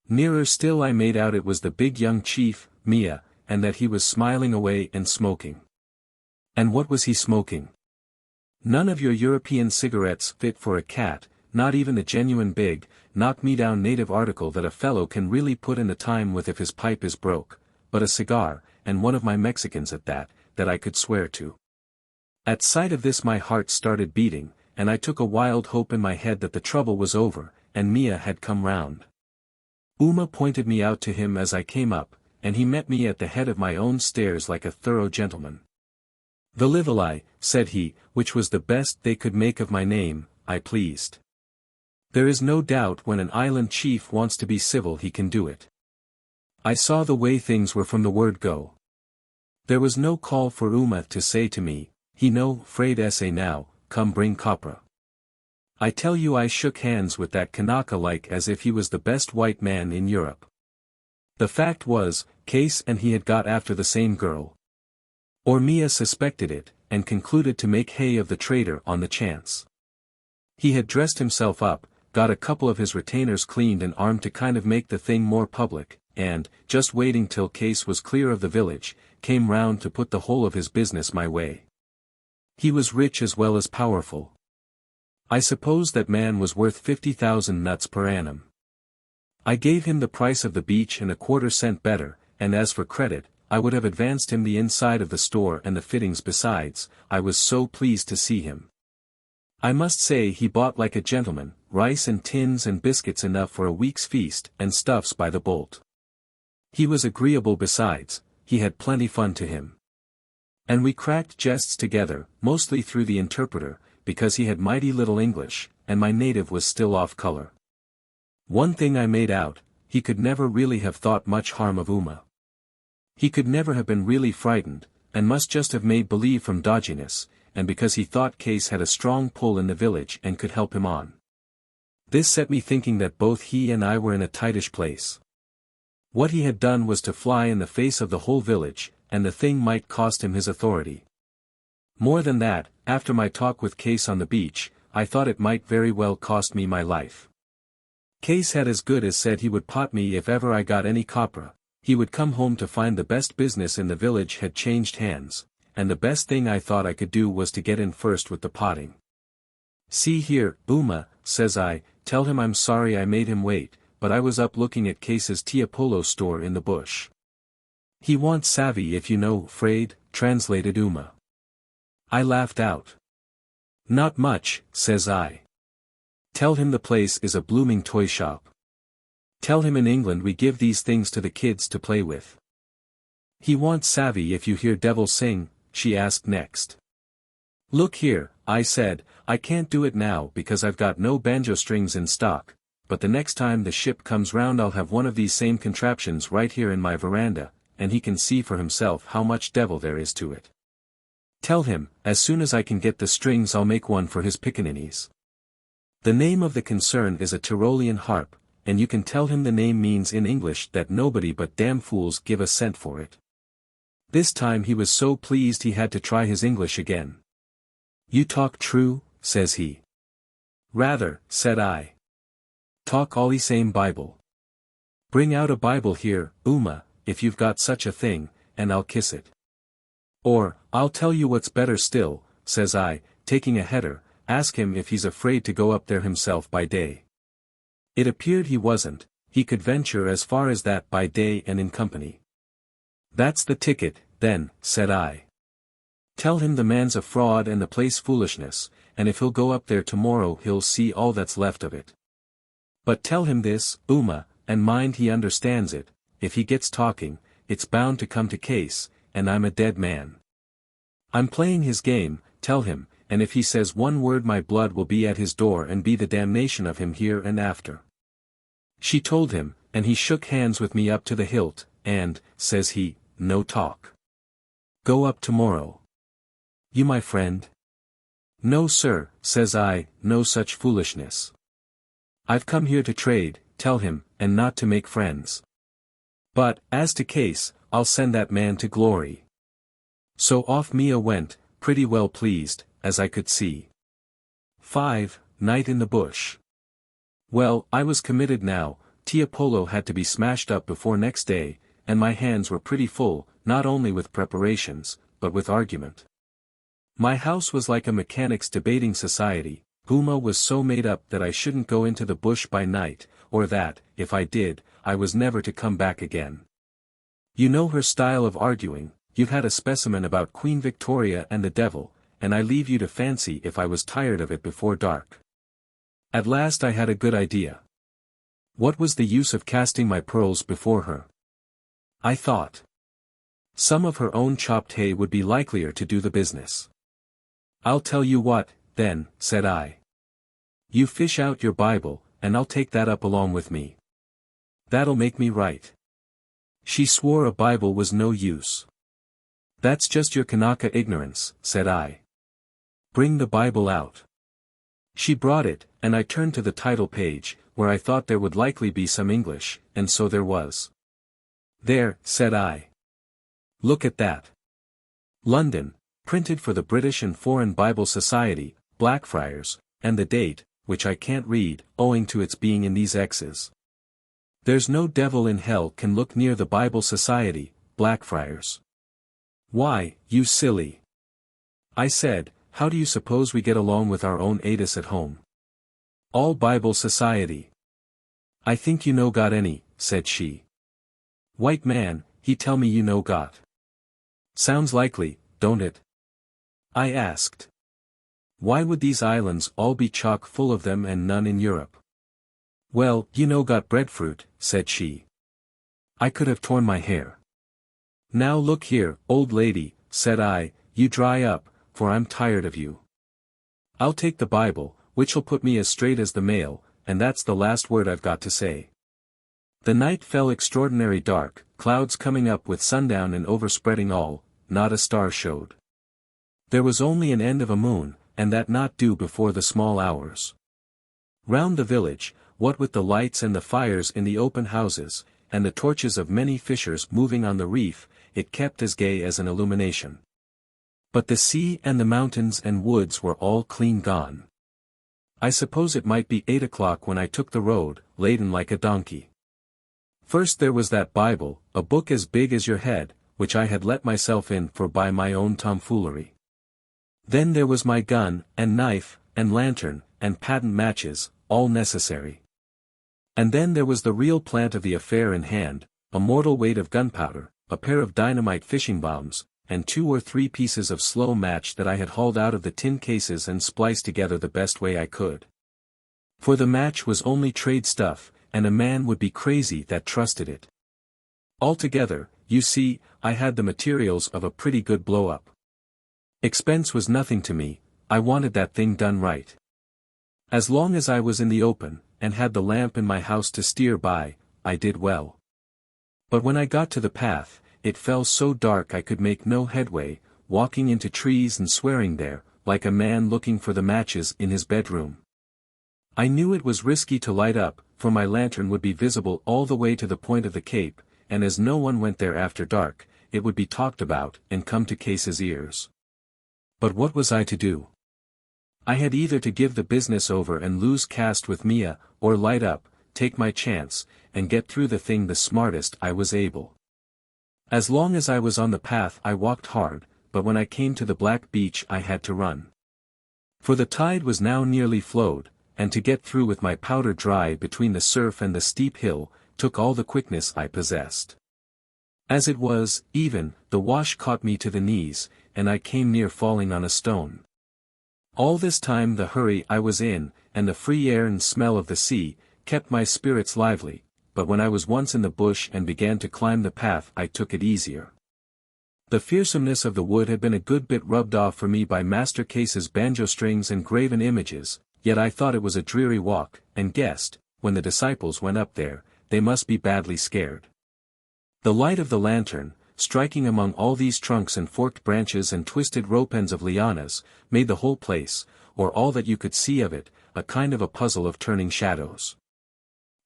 Nearer still I made out it was the big young chief, Mia, and that he was smiling away and smoking. And what was he smoking? None of your European cigarettes fit for a cat, not even a genuine big, knock-me-down native article that a fellow can really put in the time with if his pipe is broke, but a cigar, and one of my Mexicans at that I could swear to. At sight of this my heart started beating, and I took a wild hope in my head that the trouble was over, and Mia had come round. Uma pointed me out to him as I came up, and he met me at the head of my own stairs like a thorough gentleman. "The Livelai," said he, which was the best they could make of my name, I pleased. There is no doubt when an island chief wants to be civil he can do it. I saw the way things were from the word go. There was no call for Uma to say to me, "He no fraid essay now, come bring copra." I tell you I shook hands with that Kanaka like as if he was the best white man in Europe. The fact was, Case and he had got after the same girl. Or Mia suspected it, and concluded to make hay of the traitor on the chance. He had dressed himself up, got a couple of his retainers cleaned and armed to kind of make the thing more public, and, just waiting till Case was clear of the village, came round to put the whole of his business my way. He was rich as well as powerful. I suppose that man was worth 50,000 nuts per annum. I gave him the price of the beach and a quarter-cent better, and as for credit, I would have advanced him the inside of the store and the fittings besides, I was so pleased to see him. I must say he bought like a gentleman, rice and tins and biscuits enough for a week's feast, and stuffs by the bolt. He was agreeable besides, he had plenty fun to him. And we cracked jests together, mostly through the interpreter, because he had mighty little English, and my native was still off color. One thing I made out, he could never really have thought much harm of Uma. He could never have been really frightened, and must just have made believe from dodginess, and because he thought Case had a strong pull in the village and could help him on. This set me thinking that both he and I were in a tightish place. What he had done was to fly in the face of the whole village, and the thing might cost him his authority. More than that, after my talk with Case on the beach, I thought it might very well cost me my life. Case had as good as said he would pot me if ever I got any copra. He would come home to find the best business in the village had changed hands, and the best thing I thought I could do was to get in first with the potting. "See here, Uma," says I, "tell him I'm sorry I made him wait, but I was up looking at Case's Tiapolo store in the bush. He wants savvy if you know, fraid," translated Uma. I laughed out. "Not much," says I. "Tell him the place is a blooming toy shop. Tell him in England we give these things to the kids to play with." "He wants savvy if you hear devil sing," she asked next. "Look here," I said, "I can't do it now because I've got no banjo strings in stock, but the next time the ship comes round I'll have one of these same contraptions right here in my veranda, and he can see for himself how much devil there is to it. Tell him, as soon as I can get the strings I'll make one for his pickaninnies. The name of the concern is a Tyrolean harp, and you can tell him the name means in English that nobody but damn fools give a cent for it." This time he was so pleased he had to try his English again. "You talk true," says he. "Rather," said I. "Talk allee same Bible. Bring out a Bible here, Uma, if you've got such a thing, and I'll kiss it. Or, I'll tell you what's better still," says I, taking a header, "ask him if he's afraid to go up there himself by day." It appeared he wasn't, he could venture as far as that by day and in company. "That's the ticket, then," said I. "Tell him the man's a fraud and the place foolishness, and if he'll go up there tomorrow he'll see all that's left of it. But tell him this, Uma, and mind he understands it, if he gets talking, it's bound to come to Case, and I'm a dead man. I'm playing his game, tell him, and if he says one word my blood will be at his door and be the damnation of him here and after. She told him, and he shook hands with me up to the hilt, and, says he, no talk. Go up tomorrow. You my friend? No sir, says I, no such foolishness. I've come here to trade, tell him, and not to make friends. But, as to case, I'll send that man to glory. So off Mia went, pretty well pleased, as I could see. 5. Night in the bush. Well, I was committed now. Tiapolo had to be smashed up before next day, and my hands were pretty full, not only with preparations, but with argument. My house was like a mechanics' debating society. Booma was so made up that I shouldn't go into the bush by night, or that, if I did, I was never to come back again. You know her style of arguing. You've had a specimen about Queen Victoria and the devil, and I leave you to fancy if I was tired of it before dark. At last I had a good idea. What was the use of casting my pearls before her? I thought. Some of her own chopped hay would be likelier to do the business. I'll tell you what, then, said I. You fish out your Bible, and I'll take that up along with me. That'll make me right. She swore a Bible was no use. That's just your Kanaka ignorance, said I. Bring the Bible out. She brought it, and I turned to the title page, where I thought there would likely be some English, and so there was. There, said I. Look at that. London, printed for the British and Foreign Bible Society, Blackfriars, and the date, which I can't read, owing to its being in these X's. There's no devil in hell can look near the Bible Society, Blackfriars. Why, you silly. I said, how do you suppose we get along with our own Adis at home? All Bible Society. I think you no got any, said she. White man, he tell me you no got. Sounds likely, don't it? I asked. Why would these islands all be chock full of them and none in Europe? Well, you no got breadfruit, said she. I could have torn my hair. Now look here, old lady, said I, you dry up, for I'm tired of you. I'll take the Bible, which'll put me as straight as the mail, and that's the last word I've got to say. The night fell extraordinary dark, clouds coming up with sundown and overspreading all, not a star showed. There was only an end of a moon, and that not due before the small hours. Round the village, what with the lights and the fires in the open houses, and the torches of many fishers moving on the reef, it kept as gay as an illumination. But the sea and the mountains and woods were all clean gone. I suppose it might be 8 o'clock when I took the road, laden like a donkey. First there was that Bible, a book as big as your head, which I had let myself in for by my own tomfoolery. Then there was my gun, and knife, and lantern, and patent matches, all necessary. And then there was the real plant of the affair in hand, a mortal weight of gunpowder, a pair of dynamite fishing bombs, and 2 or 3 pieces of slow match that I had hauled out of the tin cases and spliced together the best way I could. For the match was only trade stuff, and a man would be crazy that trusted it. Altogether, you see, I had the materials of a pretty good blow-up. Expense was nothing to me, I wanted that thing done right. As long as I was in the open, and had the lamp in my house to steer by, I did well. But when I got to the path, it fell so dark I could make no headway, walking into trees and swearing there, like a man looking for the matches in his bedroom. I knew it was risky to light up, for my lantern would be visible all the way to the point of the cape, and as no one went there after dark, it would be talked about and come to Case's ears. But what was I to do? I had either to give the business over and lose caste with Mia, or light up, take my chance, and get through the thing the smartest I was able. As long as I was on the path I walked hard, but when I came to the black beach I had to run. For the tide was now nearly flowed, and to get through with my powder dry between the surf and the steep hill, took all the quickness I possessed. As it was, even, the wash caught me to the knees, and I came near falling on a stone. All this time the hurry I was in, and the free air and smell of the sea, kept my spirits lively, but when I was once in the bush and began to climb the path I took it easier. The fearsomeness of the wood had been a good bit rubbed off for me by Master Case's banjo strings and graven images, yet I thought it was a dreary walk, and guessed, when the disciples went up there, they must be badly scared. The light of the lantern, striking among all these trunks and forked branches and twisted rope ends of lianas, made the whole place, or all that you could see of it, a kind of a puzzle of turning shadows.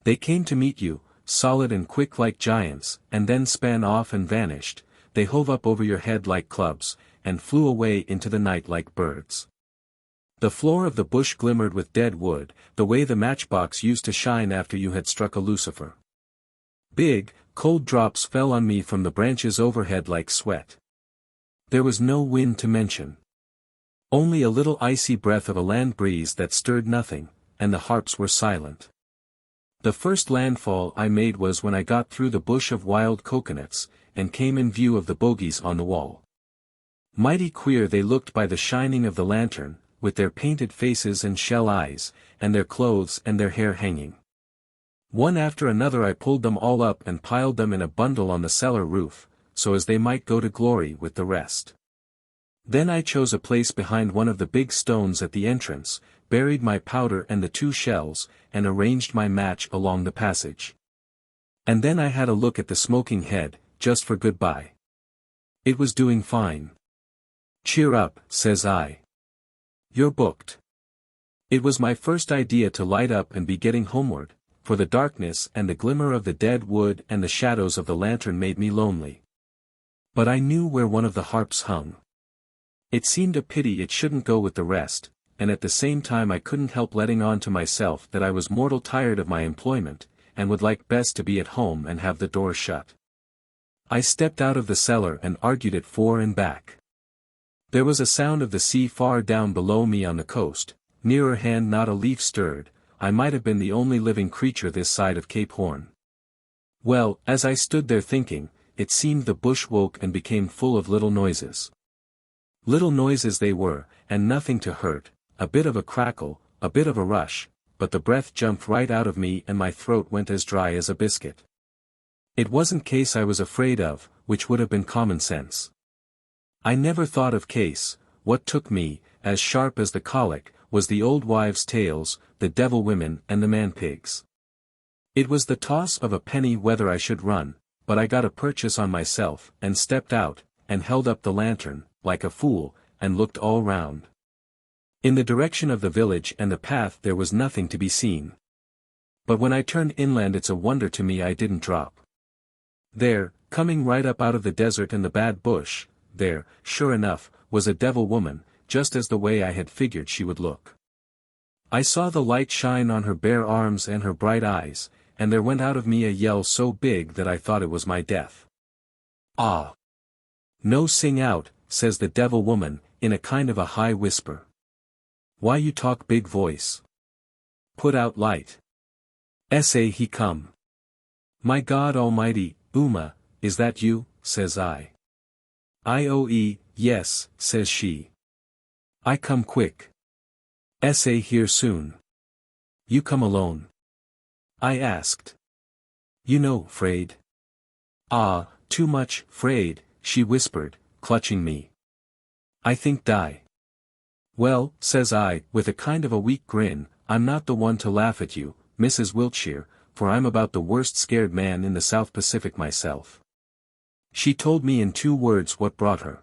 They came to meet you, solid and quick like giants, and then span off and vanished. They hove up over your head like clubs, and flew away into the night like birds. The floor of the bush glimmered with dead wood, the way the matchbox used to shine after you had struck a lucifer. Big, cold drops fell on me from the branches overhead like sweat. There was no wind to mention. Only a little icy breath of a land breeze that stirred nothing, and the harps were silent. The first landfall I made was when I got through the bush of wild coconuts, and came in view of the bogies on the wall. Mighty queer they looked by the shining of the lantern, with their painted faces and shell eyes, and their clothes and their hair hanging. One after another I pulled them all up and piled them in a bundle on the cellar roof, so as they might go to glory with the rest. Then I chose a place behind one of the big stones at the entrance, buried my powder and the 2 shells, and arranged my match along the passage. And then I had a look at the smoking head, just for goodbye. It was doing fine. "Cheer up," says I. "You're booked." It was my first idea to light up and be getting homeward, for the darkness and the glimmer of the dead wood and the shadows of the lantern made me lonely. But I knew where one of the harps hung. It seemed a pity it shouldn't go with the rest, and at the same time I couldn't help letting on to myself that I was mortal tired of my employment, and would like best to be at home and have the door shut. I stepped out of the cellar and argued it fore and back. There was a sound of the sea far down below me on the coast, nearer hand not a leaf stirred. I might have been the only living creature this side of Cape Horn. Well, as I stood there thinking, it seemed the bush woke and became full of little noises. Little noises they were, and nothing to hurt, a bit of a crackle, a bit of a rush, but the breath jumped right out of me and my throat went as dry as a biscuit. It wasn't Case I was afraid of, which would have been common sense. I never thought of Case. What took me, as sharp as the colic, was the old wives' tales, the devil women and the man-pigs. It was the toss of a penny whether I should run, but I got a purchase on myself, and stepped out, and held up the lantern, like a fool, and looked all round. In the direction of the village and the path there was nothing to be seen. But when I turned inland it's a wonder to me I didn't drop. There, coming right up out of the desert and the bad bush, there, sure enough, was a devil woman, just as the way I had figured she would look. I saw the light shine on her bare arms and her bright eyes, and there went out of me a yell so big that I thought it was my death. "Ah! No sing out," says the devil woman, in a kind of a high whisper. "Why you talk big voice? Put out light. Say he come." "My God Almighty, Uma, is that you?" says I. "IOE, yes," says she. "I come quick. Say here soon. You come alone?" I asked. "You know, 'fraid." "Ah, too much 'fraid," she whispered, clutching me. "I think die." "Well," says I, with a kind of a weak grin, "I'm not the one to laugh at you, Mrs. Wiltshire, for I'm about the worst scared man in the South Pacific myself." She told me in 2 words what brought her.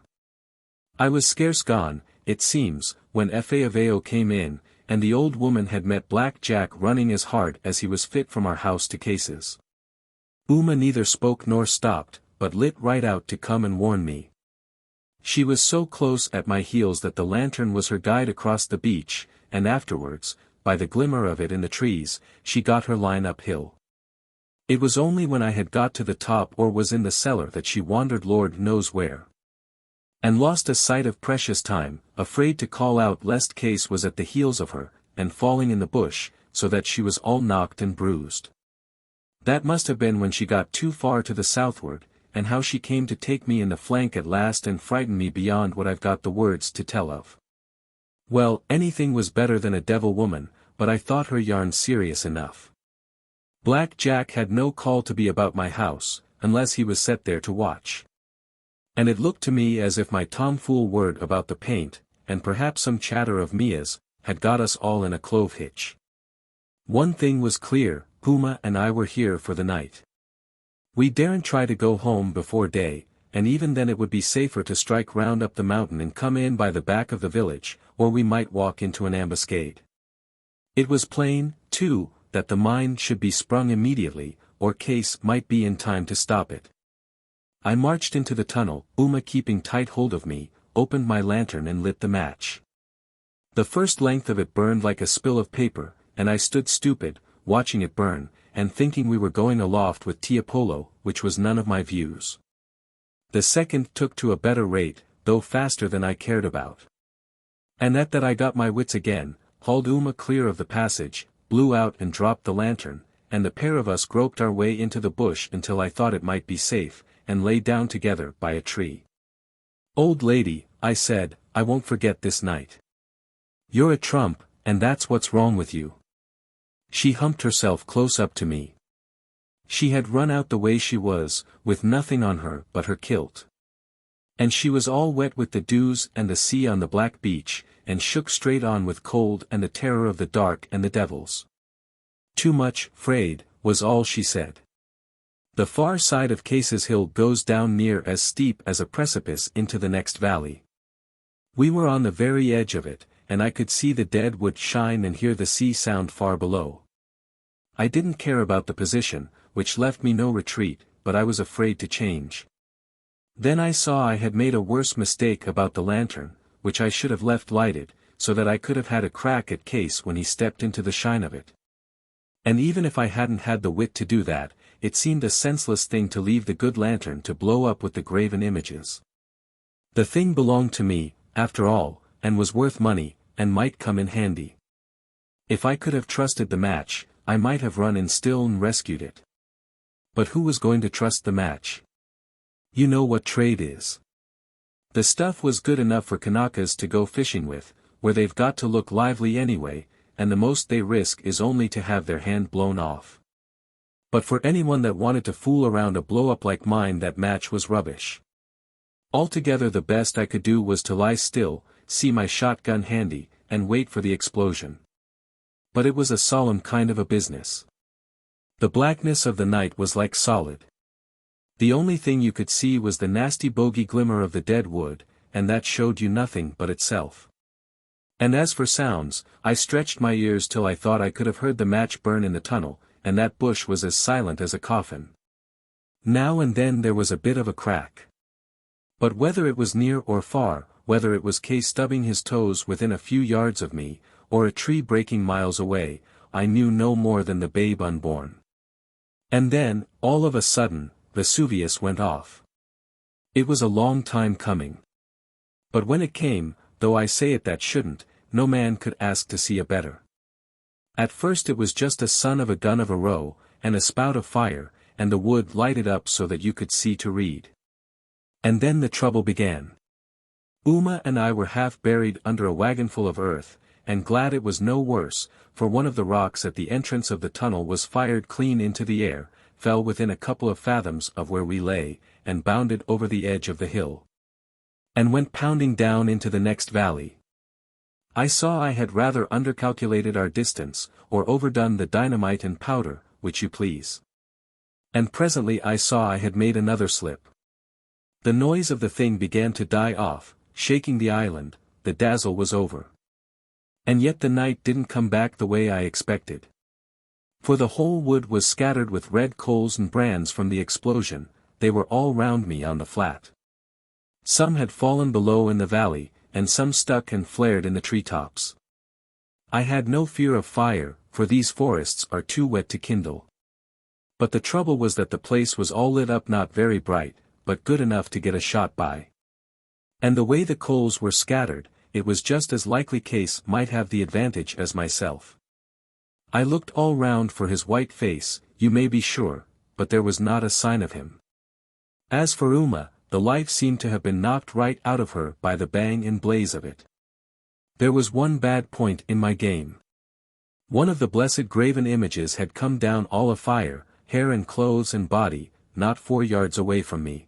I was scarce gone, it seems, when Faavao came in, and the old woman had met Black Jack running as hard as he was fit from our house to Case's. Uma neither spoke nor stopped, but lit right out to come and warn me. She was so close at my heels that the lantern was her guide across the beach, and afterwards, by the glimmer of it in the trees, she got her line uphill. It was only when I had got to the top or was in the cellar that she wandered Lord knows where. And lost a sight of precious time, afraid to call out lest Case was at the heels of her, and falling in the bush, so that she was all knocked and bruised. That must have been when she got too far to the southward, and how she came to take me in the flank at last and frighten me beyond what I've got the words to tell of. Well, anything was better than a devil woman, but I thought her yarn serious enough. Black Jack had no call to be about my house, unless he was set there to watch. And it looked to me as if my tomfool word about the paint, and perhaps some chatter of Mia's, had got us all in a clove hitch. One thing was clear, Puma and I were here for the night. We daren't try to go home before day, and even then it would be safer to strike round up the mountain and come in by the back of the village, or we might walk into an ambuscade. It was plain, too, that the mine should be sprung immediately, or Case might be in time to stop it. I marched into the tunnel, Uma keeping tight hold of me, opened my lantern and lit the match. The first length of it burned like a spill of paper, and I stood stupid, watching it burn, and thinking we were going aloft with Tiapolo, which was none of my views. The second took to a better rate, though faster than I cared about. And at that I got my wits again, hauled Uma clear of the passage, blew out and dropped the lantern, and the pair of us groped our way into the bush until I thought it might be safe, and lay down together by a tree. "Old lady," I said, "I won't forget this night. You're a trump, and that's what's wrong with you." She humped herself close up to me. She had run out the way she was, with nothing on her but her kilt. And she was all wet with the dews and the sea on the black beach, and shook straight on with cold and the terror of the dark and the devils. "Too much, 'fraid," was all she said. "The far side of Case's Hill goes down near as steep as a precipice into the next valley. We were on the very edge of it, and I could see the dead wood shine and hear the sea sound far below. I didn't care about the position, which left me no retreat, but I was afraid to change. Then I saw I had made a worse mistake about the lantern, which I should have left lighted, so that I could have had a crack at Case when he stepped into the shine of it. And even if I hadn't had the wit to do that, it seemed a senseless thing to leave the good lantern to blow up with the graven images. The thing belonged to me, after all, and was worth money, and might come in handy. If I could have trusted the match, I might have run in still and rescued it. But who was going to trust the match? You know what trade is. The stuff was good enough for Kanakas to go fishing with, where they've got to look lively anyway, and the most they risk is only to have their hand blown off. But for anyone that wanted to fool around a blow-up like mine, that match was rubbish. Altogether the best I could do was to lie still, see my shotgun handy, and wait for the explosion. But it was a solemn kind of a business. The blackness of the night was like solid. The only thing you could see was the nasty bogey glimmer of the dead wood, and that showed you nothing but itself. And as for sounds, I stretched my ears till I thought I could have heard the match burn in the tunnel, and that bush was as silent as a coffin. Now and then there was a bit of a crack. But whether it was near or far, whether it was Case stubbing his toes within a few yards of me, or a tree breaking miles away, I knew no more than the babe unborn. And then, all of a sudden, Vesuvius went off. It was a long time coming. But when it came, though I say it that shouldn't, no man could ask to see a better. At first it was just a son of a gun of a row, and a spout of fire, and the wood lighted up so that you could see to read. And then the trouble began. Uma and I were half buried under a wagonful of earth, and glad it was no worse, for one of the rocks at the entrance of the tunnel was fired clean into the air, fell within a couple of fathoms of where we lay, and bounded over the edge of the hill. And went pounding down into the next valley. I saw I had rather undercalculated our distance, or overdone the dynamite and powder, which you please. And presently I saw I had made another slip. The noise of the thing began to die off, shaking the island, the dazzle was over. And yet the night didn't come back the way I expected. For the whole wood was scattered with red coals and brands from the explosion, they were all round me on the flat. Some had fallen below in the valley, and some stuck and flared in the treetops. I had no fear of fire, for these forests are too wet to kindle. But the trouble was that the place was all lit up, not very bright, but good enough to get a shot by. And the way the coals were scattered, it was just as likely Case might have the advantage as myself. I looked all round for his white face, you may be sure, but there was not a sign of him. As for Uma, the life seemed to have been knocked right out of her by the bang and blaze of it. There was one bad point in my game. One of the blessed graven images had come down all afire, hair and clothes and body, not 4 yards away from me.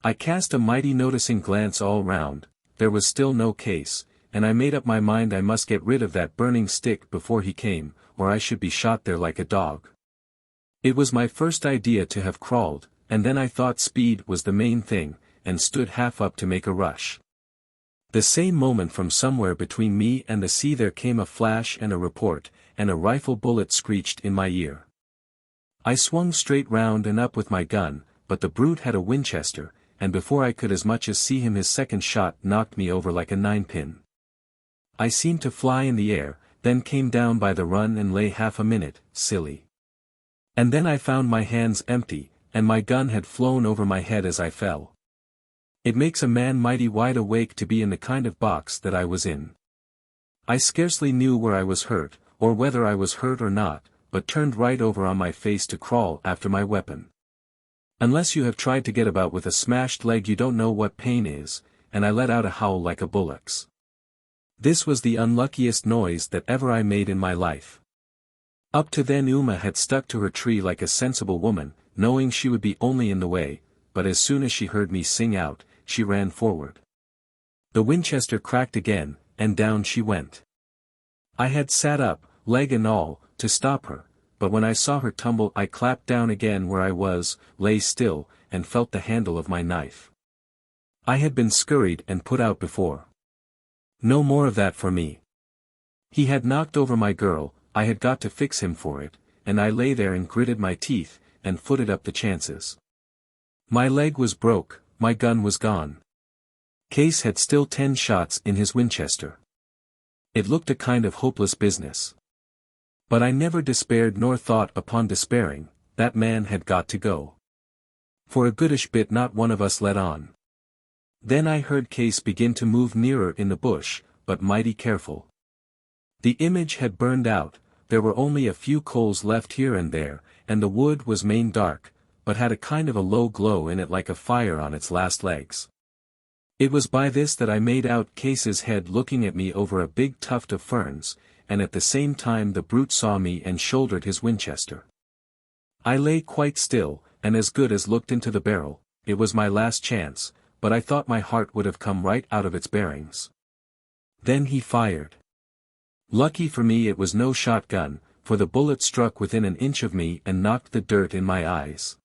I cast a mighty noticing glance all round, there was still no Case, and I made up my mind I must get rid of that burning stick before he came, or I should be shot there like a dog. It was my first idea to have crawled, and then I thought speed was the main thing, and stood half up to make a rush. The same moment from somewhere between me and the sea there came a flash and a report, and a rifle bullet screeched in my ear. I swung straight round and up with my gun, but the brute had a Winchester, and before I could as much as see him his second shot knocked me over like a 9-pin. I seemed to fly in the air, then came down by the run and lay half a minute, silly. And then I found my hands empty, and my gun had flown over my head as I fell. It makes a man mighty wide awake to be in the kind of box that I was in. I scarcely knew where I was hurt, or whether I was hurt or not, but turned right over on my face to crawl after my weapon. Unless you have tried to get about with a smashed leg you don't know what pain is, and I let out a howl like a bullock's. This was the unluckiest noise that ever I made in my life. Up to then Uma had stuck to her tree like a sensible woman, knowing she would be only in the way, but as soon as she heard me sing out, she ran forward. The Winchester cracked again, and down she went. I had sat up, leg and all, to stop her, but when I saw her tumble I clapped down again where I was, lay still, and felt the handle of my knife. I had been scurried and put out before. No more of that for me. He had knocked over my girl, I had got to fix him for it, and I lay there and gritted my teeth, and footed up the chances. My leg was broke, my gun was gone. Case had still 10 shots in his Winchester. It looked a kind of hopeless business. But I never despaired nor thought upon despairing, that man had got to go. For a goodish bit not one of us let on. Then I heard Case begin to move nearer in the bush, but mighty careful. The image had burned out, there were only a few coals left here and there, and the wood was main dark, but had a kind of a low glow in it like a fire on its last legs. It was by this that I made out Case's head looking at me over a big tuft of ferns, and at the same time the brute saw me and shouldered his Winchester. I lay quite still, and as good as looked into the barrel. It was my last chance, but I thought my heart would have come right out of its bearings. Then he fired. Lucky for me it was no shotgun, for the bullet struck within an inch of me and knocked the dirt in my eyes.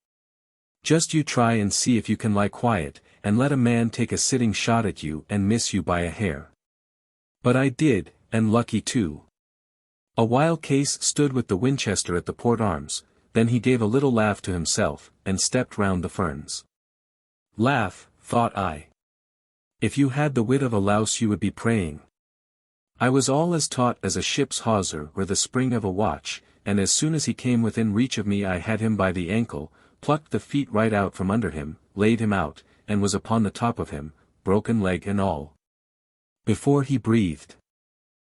Just you try and see if you can lie quiet, and let a man take a sitting shot at you and miss you by a hair. But I did, and lucky too. A while Case stood with the Winchester at the port arms, then he gave a little laugh to himself, and stepped round the ferns. Laugh, thought I. If you had the wit of a louse you would be praying. I was all as taut as a ship's hawser or the spring of a watch, and as soon as he came within reach of me I had him by the ankle, plucked the feet right out from under him, laid him out, and was upon the top of him, broken leg and all. Before he breathed.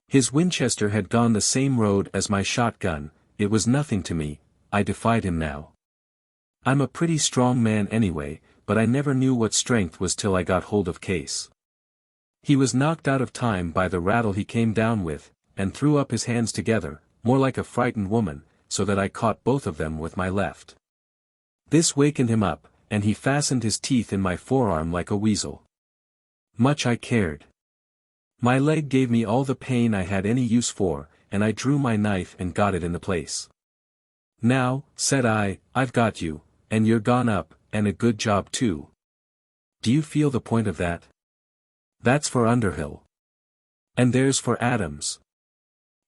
His Winchester had gone the same road as my shotgun, it was nothing to me, I defied him now. I'm a pretty strong man anyway, but I never knew what strength was till I got hold of Case. He was knocked out of time by the rattle he came down with, and threw up his hands together, more like a frightened woman, so that I caught both of them with my left. This wakened him up, and he fastened his teeth in my forearm like a weasel. Much I cared. My leg gave me all the pain I had any use for, and I drew my knife and got it in the place. Now, said I, I've got you, and you're gone up, and a good job too. Do you feel the point of that? That's for Underhill. And there's for Adams.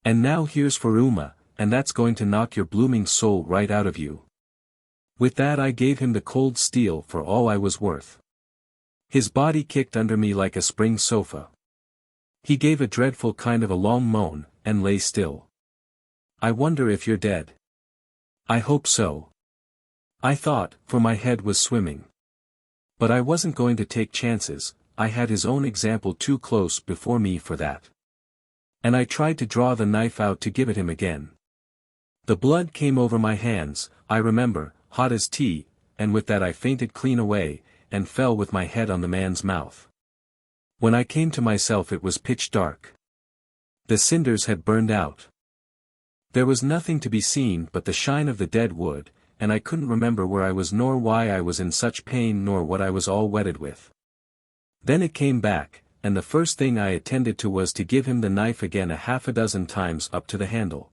And now here's for Uma, and that's going to knock your blooming soul right out of you. With that I gave him the cold steel for all I was worth. His body kicked under me like a spring sofa. He gave a dreadful kind of a long moan, and lay still. I wonder if you're dead. I hope so. I thought, for my head was swimming. But I wasn't going to take chances, I had his own example too close before me for that. And I tried to draw the knife out to give it him again. The blood came over my hands, I remember, hot as tea, and with that I fainted clean away, and fell with my head on the man's mouth. When I came to myself it was pitch dark. The cinders had burned out. There was nothing to be seen but the shine of the dead wood, and I couldn't remember where I was nor why I was in such pain nor what I was all wetted with. Then it came back, and the first thing I attended to was to give him the knife again 6 times up to the handle.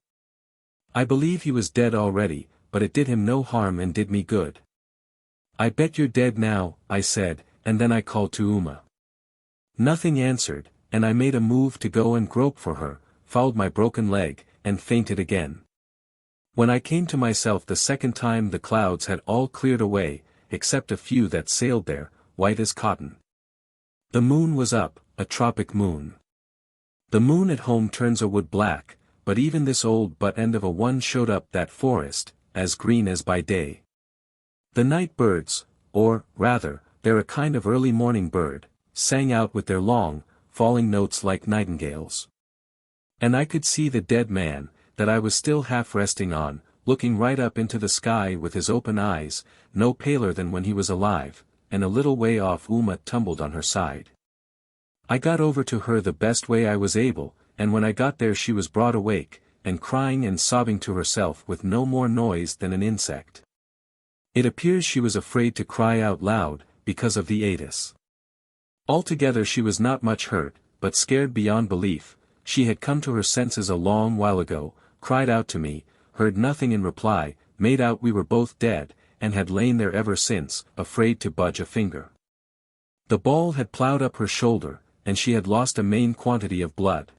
I believe he was dead already, but it did him no harm and did me good. "I bet you're dead now," I said, and then I called to Uma. Nothing answered, and I made a move to go and grope for her, fouled my broken leg, and fainted again. When I came to myself the second time the clouds had all cleared away, except a few that sailed there, white as cotton. The moon was up, a tropic moon. The moon at home turns a wood black, but even this old butt end of a one showed up that forest, as green as by day. The night birds, or, rather, they're a kind of early morning bird, sang out with their long, falling notes like nightingales. And I could see the dead man, that I was still half resting on, looking right up into the sky with his open eyes, no paler than when he was alive, and a little way off Uma tumbled on her side. I got over to her the best way I was able, and when I got there she was broad awake, and crying and sobbing to herself with no more noise than an insect. It appears she was afraid to cry out loud, because of the Atis. Altogether she was not much hurt, but scared beyond belief. She had come to her senses a long while ago, cried out to me, heard nothing in reply, made out we were both dead, and had lain there ever since, afraid to budge a finger. The ball had ploughed up her shoulder, and she had lost a main quantity of blood.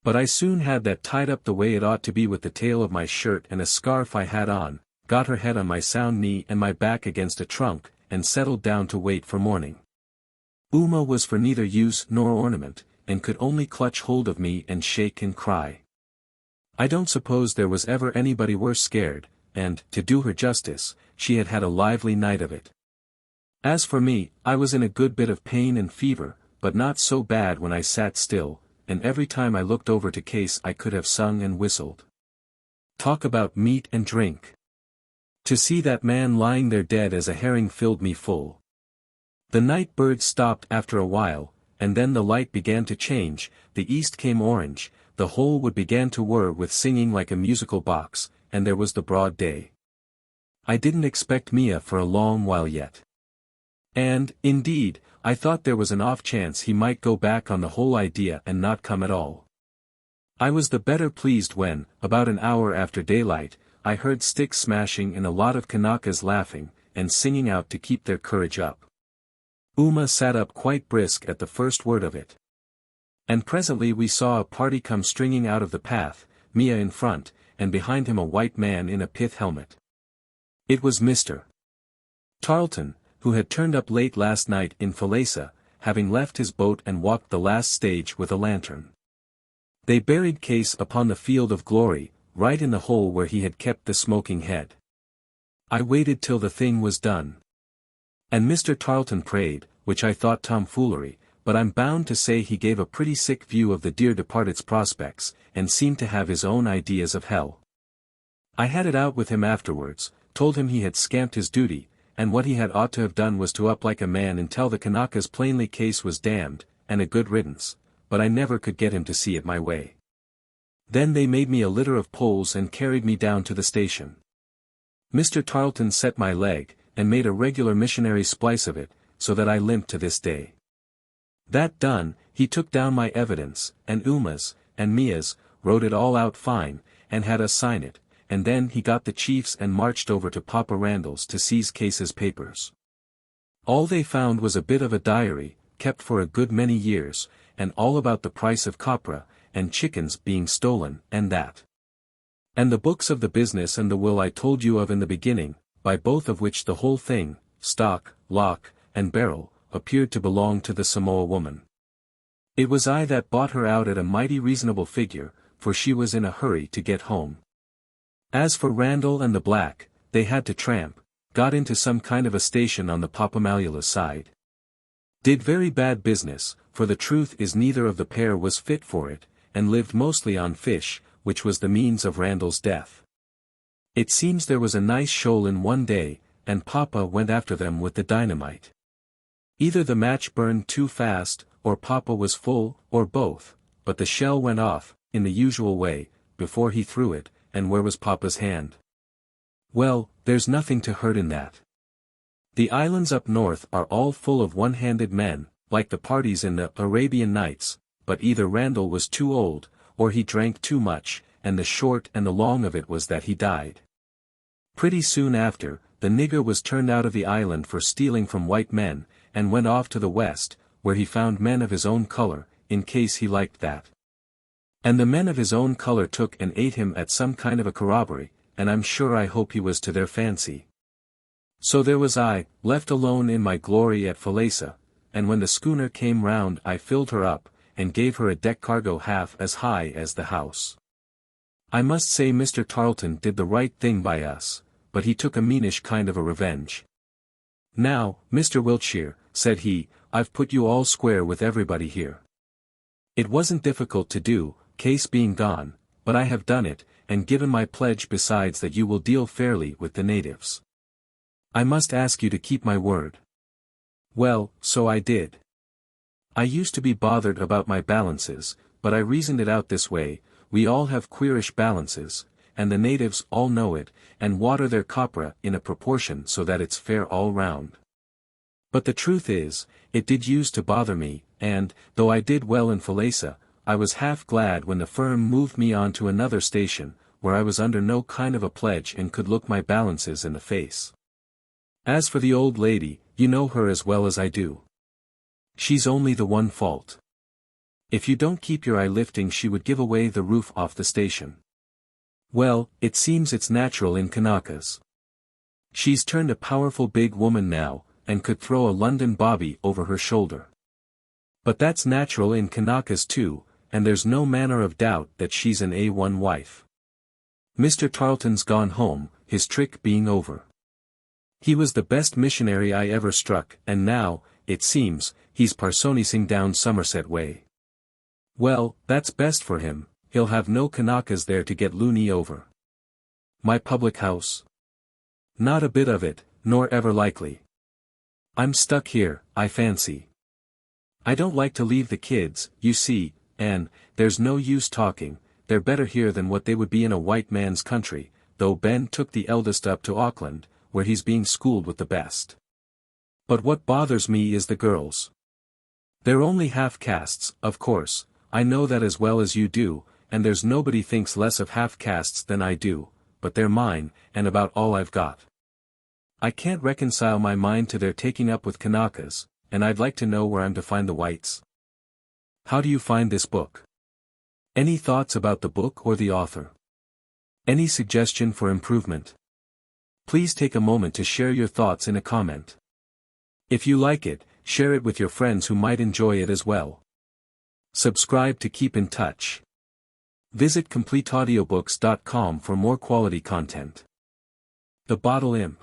But I soon had that tied up the way it ought to be with the tail of my shirt and a scarf I had on, got her head on my sound knee and my back against a trunk, and settled down to wait for morning. Uma was for neither use nor ornament, and could only clutch hold of me and shake and cry. I don't suppose there was ever anybody worse scared, and, to do her justice, she had had a lively night of it. As for me, I was in a good bit of pain and fever, but not so bad when I sat still, and every time I looked over to Case I could have sung and whistled. Talk about meat and drink! To see that man lying there dead as a herring filled me full. The night birds stopped after a while, and then the light began to change, the east came orange, the whole wood began to whir with singing like a musical box, and there was the broad day. I didn't expect Mia for a long while yet. And, indeed, I thought there was an off chance he might go back on the whole idea and not come at all. I was the better pleased when, about an hour after daylight, I heard sticks smashing and a lot of Kanakas laughing, and singing out to keep their courage up. Uma sat up quite brisk at the first word of it. And presently we saw a party come stringing out of the path, Mia in front, and behind him a white man in a pith helmet. It was Mr. Tarleton, who had turned up late last night in Falesá, having left his boat and walked the last stage with a lantern. They buried Case upon the field of glory, right in the hole where he had kept the smoking head. I waited till the thing was done. And Mr. Tarleton prayed, which I thought tomfoolery, but I'm bound to say he gave a pretty sick view of the dear departed's prospects, and seemed to have his own ideas of hell. I had it out with him afterwards, told him he had scamped his duty, and what he had ought to have done was to up like a man and tell the Kanakas plainly Case was damned, and a good riddance, but I never could get him to see it my way. Then they made me a litter of poles and carried me down to the station. Mr. Tarleton set my leg, and made a regular missionary splice of it, so that I limp to this day. That done, he took down my evidence, and Uma's, and Mia's, wrote it all out fine, and had us sign it, and then he got the chiefs and marched over to Papa Randall's to seize Case's papers. All they found was a bit of a diary, kept for a good many years, and all about the price of copra, and chickens being stolen, and that. And the books of the business and the will I told you of in the beginning, by both of which the whole thing, stock, lock, and barrel, appeared to belong to the Samoa woman. It was I that bought her out at a mighty reasonable figure, for she was in a hurry to get home. As for Randall and the black, they had to tramp, got into some kind of a station on the Papamalula side. Did very bad business, for the truth is neither of the pair was fit for it, and lived mostly on fish, which was the means of Randall's death. It seems there was a nice shoal in one day, and Papa went after them with the dynamite. Either the match burned too fast, or Papa was full, or both, but the shell went off, in the usual way, before he threw it, and where was Papa's hand? Well, there's nothing to hurt in that. The islands up north are all full of one-handed men, like the parties in the Arabian Nights, but either Randall was too old, or he drank too much, and the short and the long of it was that he died. Pretty soon after, the nigger was turned out of the island for stealing from white men, and went off to the west, where he found men of his own color, in case he liked that. And the men of his own color took and ate him at some kind of a corroboree, and I'm sure I hope he was to their fancy. So there was I, left alone in my glory at Falesá, and when the schooner came round I filled her up, and gave her a deck cargo half as high as the house. I must say Mr. Tarleton did the right thing by us, but he took a meanish kind of a revenge. Now, Mr. Wiltshire, said he, I've put you all square with everybody here. It wasn't difficult to do, Case being gone, but I have done it, and given my pledge besides that you will deal fairly with the natives. I must ask you to keep my word. Well, so I did. I used to be bothered about my balances, but I reasoned it out this way, we all have queerish balances, and the natives all know it, and water their copra in a proportion so that it's fair all round. But the truth is, it did use to bother me, and, though I did well in Falesá, I was half glad when the firm moved me on to another station, where I was under no kind of a pledge and could look my balances in the face. As for the old lady, you know her as well as I do. She's only the one fault. If you don't keep your eye lifting she would give away the roof off the station. Well, it seems it's natural in Kanakas. She's turned a powerful big woman now, and could throw a London bobby over her shoulder. But that's natural in Kanakas too, and there's no manner of doubt that she's an A1 wife. Mr. Tarleton's gone home, his trick being over. He was the best missionary I ever struck, and now, it seems, he's parsonising down Somerset way. Well, that's best for him, he'll have no Kanakas there to get loony over. My public house? Not a bit of it, nor ever likely. I'm stuck here, I fancy. I don't like to leave the kids, you see, and, there's no use talking, they're better here than what they would be in a white man's country, though Ben took the eldest up to Auckland, where he's being schooled with the best. But what bothers me is the girls. They're only half-castes, of course, I know that as well as you do, and there's nobody thinks less of half-castes than I do, but they're mine, and about all I've got. I can't reconcile my mind to their taking up with Kanakas, and I'd like to know where I'm to find the whites. How do you find this book? Any thoughts about the book or the author? Any suggestion for improvement? Please take a moment to share your thoughts in a comment. If you like it, share it with your friends who might enjoy it as well. Subscribe to keep in touch. Visit CompleteAudiobooks.com for more quality content. The Bottle Imp.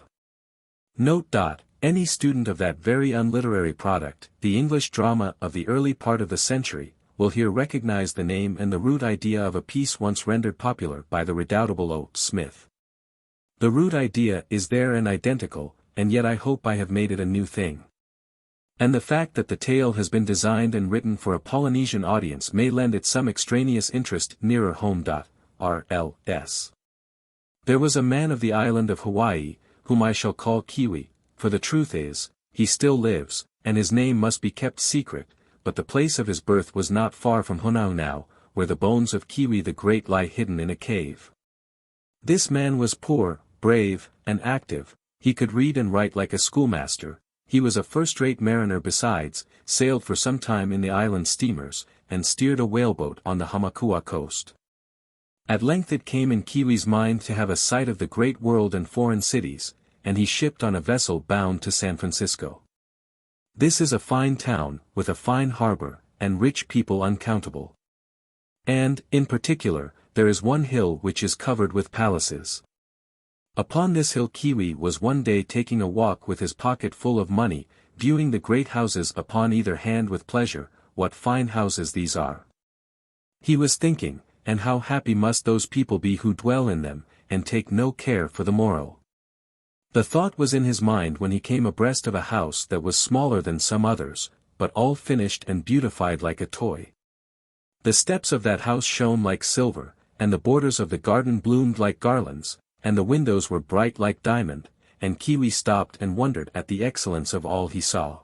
Note. Any student of that very unliterary product, the English drama of the early part of the century, will here recognize the name and the root idea of a piece once rendered popular by the redoubtable O. Smith. The root idea is there and identical, and yet I hope I have made it a new thing. And the fact that the tale has been designed and written for a Polynesian audience may lend it some extraneous interest nearer home. R.L.S. There was a man of the island of Hawaii, whom I shall call Keawe, for the truth is, he still lives, and his name must be kept secret, but the place of his birth was not far from Honau now, where the bones of Keawe the Great lie hidden in a cave. This man was poor, brave, and active, he could read and write like a schoolmaster, he was a first-rate mariner besides, sailed for some time in the island steamers, and steered a whaleboat on the Hamakua coast. At length it came in Keawe's mind to have a sight of the great world and foreign cities, and he shipped on a vessel bound to San Francisco. This is a fine town, with a fine harbor, and rich people uncountable. And, in particular, there is one hill which is covered with palaces. Upon this hill Keawe was one day taking a walk with his pocket full of money, viewing the great houses upon either hand with pleasure. What fine houses these are! He was thinking, and how happy must those people be who dwell in them, and take no care for the morrow. The thought was in his mind when he came abreast of a house that was smaller than some others, but all finished and beautified like a toy. The steps of that house shone like silver, and the borders of the garden bloomed like garlands, and the windows were bright like diamond, and Keawe stopped and wondered at the excellence of all he saw.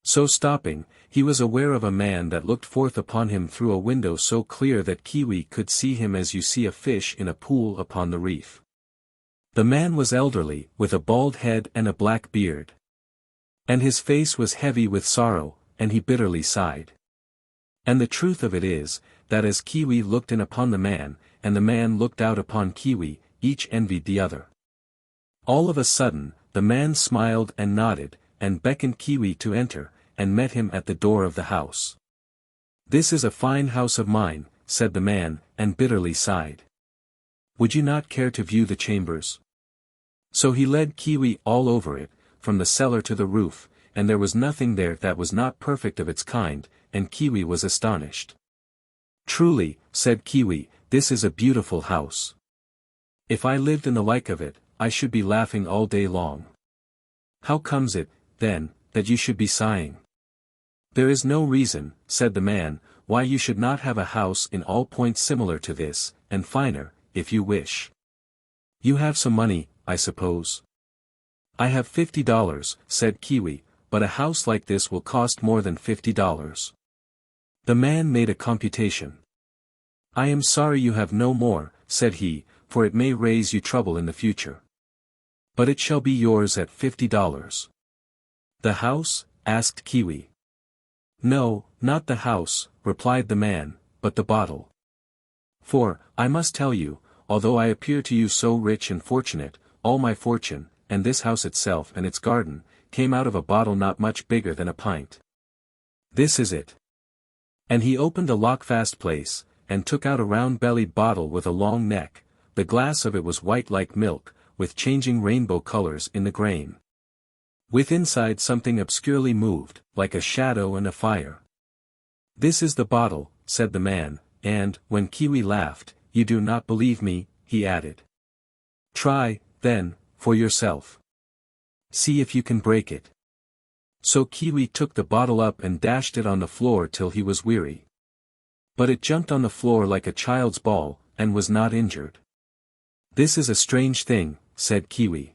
So stopping, he was aware of a man that looked forth upon him through a window so clear that Keawe could see him as you see a fish in a pool upon the reef. The man was elderly, with a bald head and a black beard. And his face was heavy with sorrow, and he bitterly sighed. And the truth of it is, that as Keawe looked in upon the man, and the man looked out upon Keawe, each envied the other. All of a sudden, the man smiled and nodded, and beckoned Keawe to enter, and met him at the door of the house. "This is a fine house of mine," said the man, and bitterly sighed. "Would you not care to view the chambers?" So he led Keawe all over it, from the cellar to the roof, and there was nothing there that was not perfect of its kind, and Keawe was astonished. "Truly," said Keawe, "this is a beautiful house. If I lived in the like of it, I should be laughing all day long. How comes it, then, that you should be sighing?" "There is no reason," said the man, "why you should not have a house in all points similar to this, and finer, if you wish. You have some money, I suppose?" "I have $50, said Keawe, "but a house like this will cost more than $50. The man made a computation. "I am sorry you have no more," said he, "for it may raise you trouble in the future. But it shall be yours at $50. "The house?" asked Keawe. "No, not the house," replied the man, "but the bottle. For, I must tell you, although I appear to you so rich and fortunate, all my fortune, and this house itself and its garden, came out of a bottle not much bigger than a pint. This is it." And he opened a lock-fast place, and took out a round-bellied bottle with a long neck. The glass of it was white like milk, with changing rainbow colors in the grain. With inside something obscurely moved, like a shadow and a fire. "This is the bottle," said the man, and, when Keawe laughed, "You do not believe me," he added. "Try, then, for yourself. See if you can break it." So Keawe took the bottle up and dashed it on the floor till he was weary. But it jumped on the floor like a child's ball, and was not injured. "This is a strange thing," said Keawe.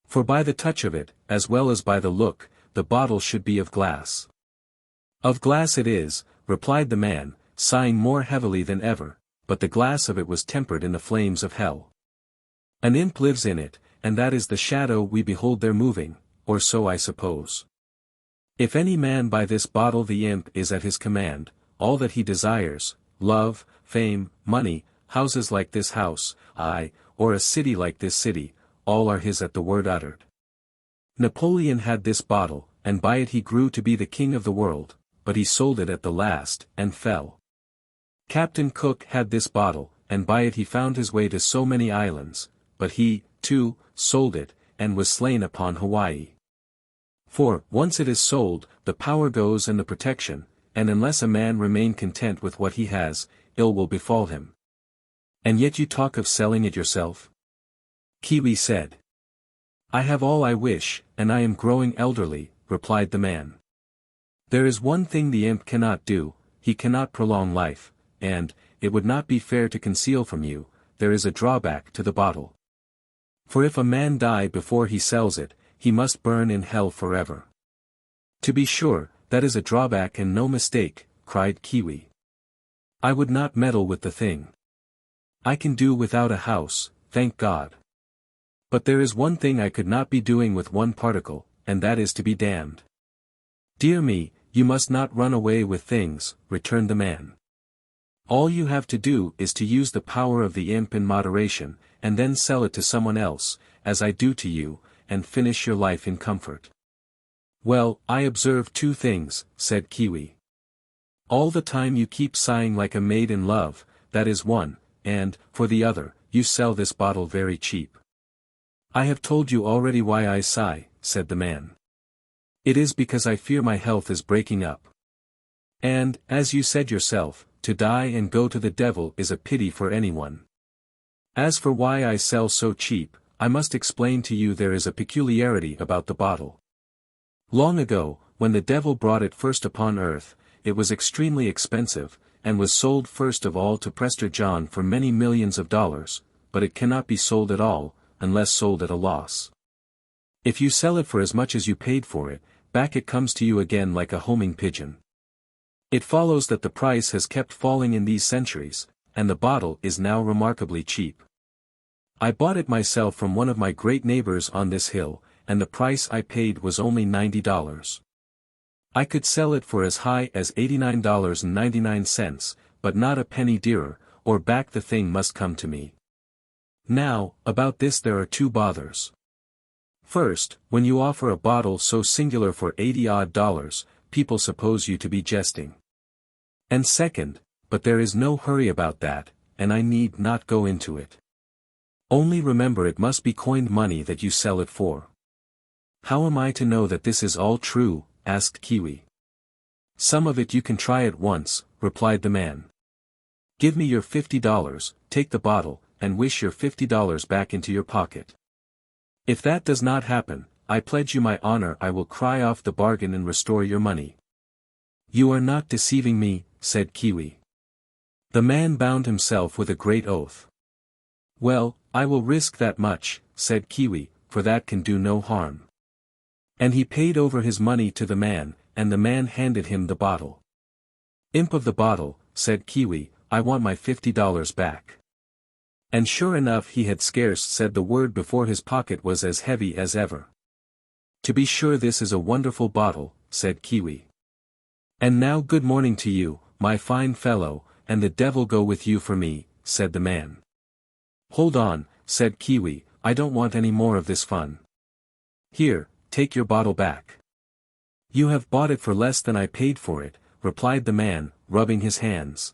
"For by the touch of it, as well as by the look, the bottle should be of glass." "Of glass it is," replied the man, sighing more heavily than ever, "but the glass of it was tempered in the flames of hell. An imp lives in it, and that is the shadow we behold there moving, or so I suppose. If any man buy this bottle, the imp is at his command, all that he desires, love, fame, money, houses like this house, aye, or a city like this city, all are his at the word uttered. Napoleon had this bottle, and by it he grew to be the king of the world, but he sold it at the last, and fell. Captain Cook had this bottle, and by it he found his way to so many islands, but he, too, sold it, and was slain upon Hawaii. For, once it is sold, the power goes and the protection, and unless a man remain content with what he has, ill will befall him. And yet you talk of selling it yourself?" Keawe said. "I have all I wish, and I am growing elderly," replied the man. "There is one thing the imp cannot do, he cannot prolong life, and, it would not be fair to conceal from you, there is a drawback to the bottle. For if a man die before he sells it, he must burn in hell forever." "To be sure, that is a drawback and no mistake," cried Keawe. "I would not meddle with the thing. I can do without a house, thank God. But there is one thing I could not be doing with one particle, and that is to be damned." "Dear me, you must not run away with things," returned the man. "All you have to do is to use the power of the imp in moderation, and then sell it to someone else, as I do to you, and finish your life in comfort." "Well, I observe two things," said Keawe. "All the time you keep sighing like a maid in love, that is one, and, for the other, you sell this bottle very cheap." "I have told you already why I sigh," said the man. "It is because I fear my health is breaking up. And, as you said yourself, to die and go to the devil is a pity for anyone. As for why I sell so cheap, I must explain to you there is a peculiarity about the bottle. Long ago, when the devil brought it first upon earth, it was extremely expensive, and was sold first of all to Prester John for many millions of dollars, but it cannot be sold at all, unless sold at a loss. If you sell it for as much as you paid for it, back it comes to you again like a homing pigeon. It follows that the price has kept falling in these centuries, and the bottle is now remarkably cheap. I bought it myself from one of my great neighbors on this hill, and the price I paid was only $90. I could sell it for as high as $89.99, but not a penny dearer, or back the thing must come to me. Now, about this there are two bothers. First, when you offer a bottle so singular for $80-odd, people suppose you to be jesting. And second, but there is no hurry about that, and I need not go into it. Only remember it must be coined money that you sell it for. How am I to know that this is all true? Asked Keawe. Some of it you can try at once, replied the man. Give me your $50, take the bottle, and wish your $50 back into your pocket. If that does not happen, I pledge you my honor I will cry off the bargain and restore your money. You are not deceiving me, said Keawe. The man bound himself with a great oath. Well, I will risk that much, said Keawe, for that can do no harm. And he paid over his money to the man, and the man handed him the bottle. Imp of the bottle, said Keawe, I want my $50 back. And sure enough he had scarce said the word before his pocket was as heavy as ever. To be sure this is a wonderful bottle, said Keawe. And now good morning to you, my fine fellow, and the devil go with you for me, said the man. Hold on, said Keawe, I don't want any more of this fun. Here, take your bottle back. You have bought it for less than I paid for it, replied the man, rubbing his hands.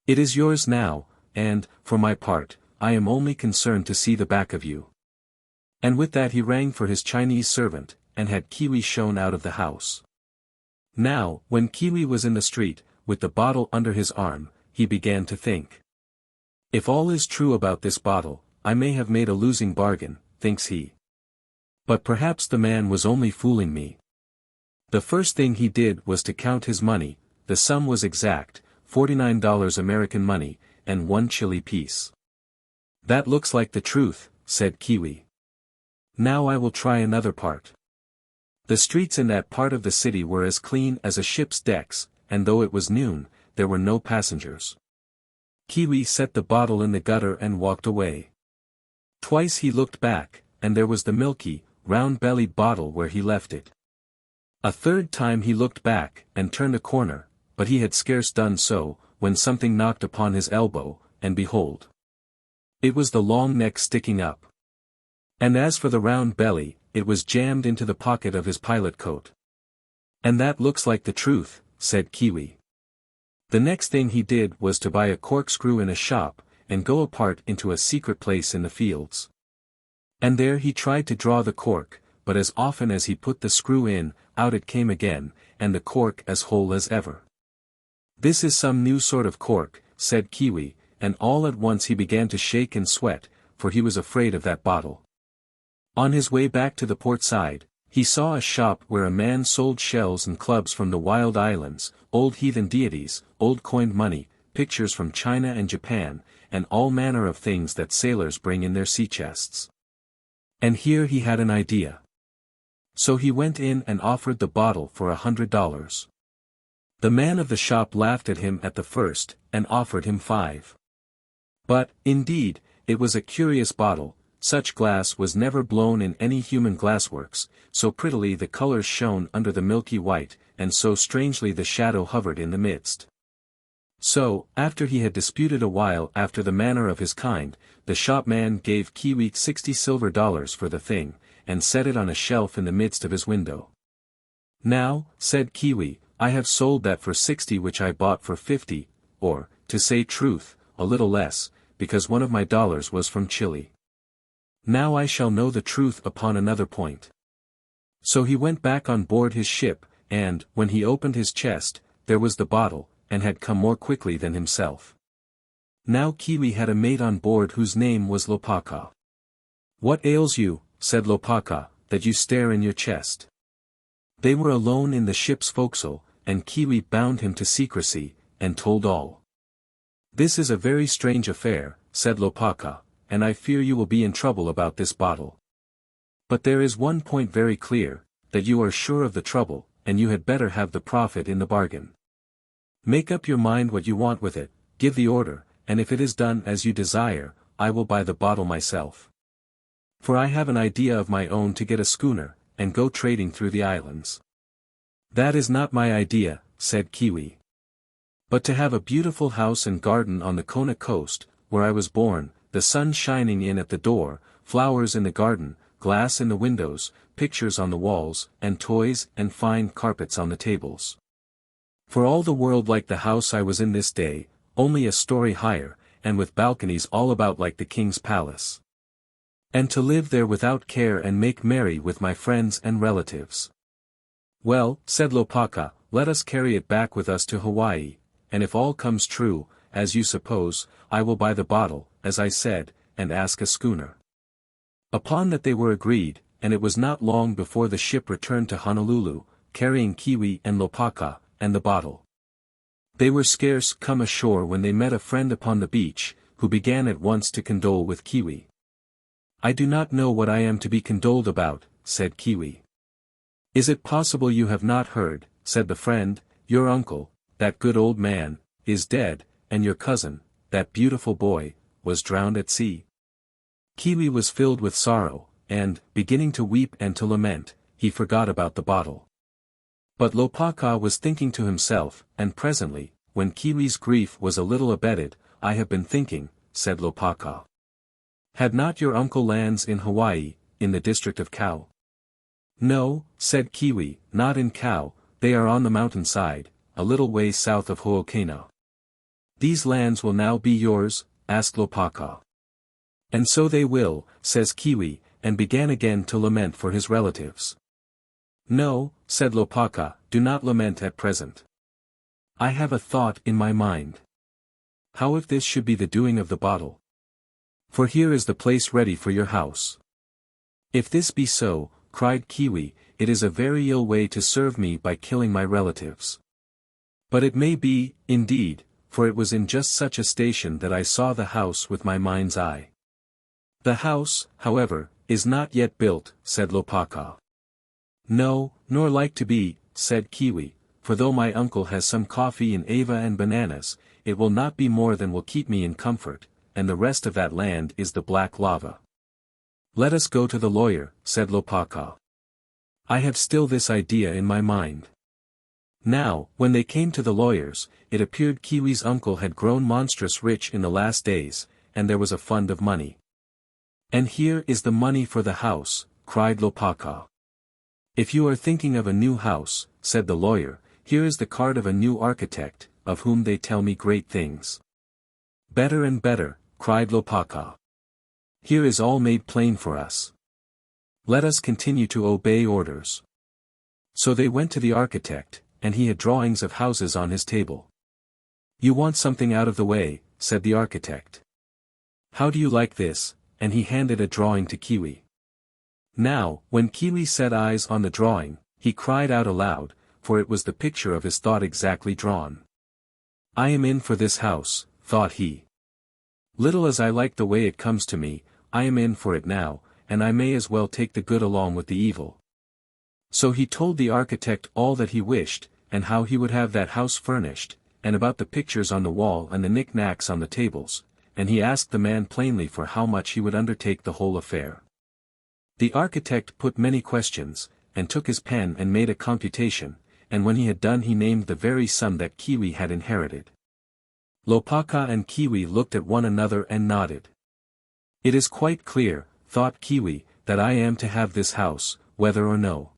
It is yours now, and, for my part, I am only concerned to see the back of you. And with that he rang for his Chinese servant, and had Keawe shown out of the house. Now, when Keawe was in the street, with the bottle under his arm, he began to think. If all is true about this bottle, I may have made a losing bargain, thinks he. But perhaps the man was only fooling me. The first thing he did was to count his money. The sum was exact, $49 American money, and 1 Chile piece. That looks like the truth, said Keawe. Now I will try another part. The streets in that part of the city were as clean as a ship's decks, and though it was noon, there were no passengers. Keawe set the bottle in the gutter and walked away. Twice he looked back, and there was the milky, round-bellied bottle where he left it. A third time he looked back, and turned a corner, but he had scarce done so, when something knocked upon his elbow, and behold! It was the long neck sticking up. And as for the round belly, it was jammed into the pocket of his pilot coat. And that looks like the truth, said Keawe. The next thing he did was to buy a corkscrew in a shop, and go apart into a secret place in the fields. And there he tried to draw the cork, but as often as he put the screw in, out it came again, and the cork as whole as ever. This is some new sort of cork, said Keawe, and all at once he began to shake and sweat, for he was afraid of that bottle. On his way back to the port side, he saw a shop where a man sold shells and clubs from the wild islands, old heathen deities, old coined money, pictures from China and Japan, and all manner of things that sailors bring in their sea chests. And here he had an idea. So he went in and offered the bottle for $100. The man of the shop laughed at him at the first, and offered him $5. But, indeed, it was a curious bottle. Such glass was never blown in any human glassworks, so prettily the colors shone under the milky white, and so strangely the shadow hovered in the midst. So, after he had disputed a while after the manner of his kind, the shopman gave Keawe $60 silver for the thing, and set it on a shelf in the midst of his window. Now, said Keawe, I have sold that for 60 which I bought for 50, or, to say truth, a little less, because one of my dollars was from Chile. Now I shall know the truth upon another point. So he went back on board his ship, and, when he opened his chest, there was the bottle, and had come more quickly than himself. Now Keawe had a mate on board whose name was Lopaka. What ails you, said Lopaka, that you stare in your chest? They were alone in the ship's forecastle, and Keawe bound him to secrecy, and told all. This is a very strange affair, said Lopaka, and I fear you will be in trouble about this bottle. But there is one point very clear, that you are sure of the trouble, and you had better have the profit in the bargain. Make up your mind what you want with it, give the order, and if it is done as you desire, I will buy the bottle myself. For I have an idea of my own to get a schooner, and go trading through the islands. That is not my idea, said Keawe. But to have a beautiful house and garden on the Kona coast, where I was born, the sun shining in at the door, flowers in the garden, glass in the windows, pictures on the walls, and toys and fine carpets on the tables. For all the world like the house I was in this day, only a story higher, and with balconies all about like the king's palace. And to live there without care and make merry with my friends and relatives. Well, said Lopaka, let us carry it back with us to Hawaii, and if all comes true, as you suppose, I will buy the bottle, as I said, and ask a schooner. Upon that they were agreed, and it was not long before the ship returned to Honolulu, carrying Keawe and Lopaka, and the bottle. They were scarce come ashore when they met a friend upon the beach, who began at once to condole with Keawe. I do not know what I am to be condoled about, said Keawe. Is it possible you have not heard, said the friend, your uncle, that good old man, is dead, and your cousin, that beautiful boy, was drowned at sea? Keawe was filled with sorrow, and, beginning to weep and to lament, he forgot about the bottle. But Lopaka was thinking to himself, and presently, when Keawe's grief was a little abated, I have been thinking, said Lopaka. Had not your uncle lands in Hawaii, in the district of Keawe? No, said Keawe, not in Keawe, they are on the mountainside, a little way south of Hookena. These lands will now be yours? Asked Lopaka. And so they will, says Keawe, and began again to lament for his relatives. No, said Lopaka, do not lament at present. I have a thought in my mind. How if this should be the doing of the bottle? For here is the place ready for your house. If this be so, cried Keawe, it is a very ill way to serve me by killing my relatives. But it may be, indeed, for it was in just such a station that I saw the house with my mind's eye. The house, however, is not yet built, said Lopaka. No, nor like to be, said Keawe, for though my uncle has some coffee in Ava and bananas, it will not be more than will keep me in comfort, and the rest of that land is the black lava. Let us go to the lawyer, said Lopaka. I have still this idea in my mind. Now, when they came to the lawyers, it appeared Keawe's uncle had grown monstrous rich in the last days, and there was a fund of money. And here is the money for the house, cried Lopaka. If you are thinking of a new house, said the lawyer, here is the card of a new architect, of whom they tell me great things. Better and better, cried Lopaka. Here is all made plain for us. Let us continue to obey orders. So they went to the architect, and he had drawings of houses on his table. You want something out of the way, said the architect. How do you like this? And he handed a drawing to Keawe. Now, when Keawe set eyes on the drawing, he cried out aloud, for it was the picture of his thought exactly drawn. I am in for this house, thought he. Little as I like the way it comes to me, I am in for it now, and I may as well take the good along with the evil. So he told the architect all that he wished, and how he would have that house furnished, and about the pictures on the wall and the knick-knacks on the tables, and he asked the man plainly for how much he would undertake the whole affair. The architect put many questions, and took his pen and made a computation, and when he had done he named the very sum that Keawe had inherited. Lopaka and Keawe looked at one another and nodded. It is quite clear, thought Keawe, that I am to have this house, whether or no.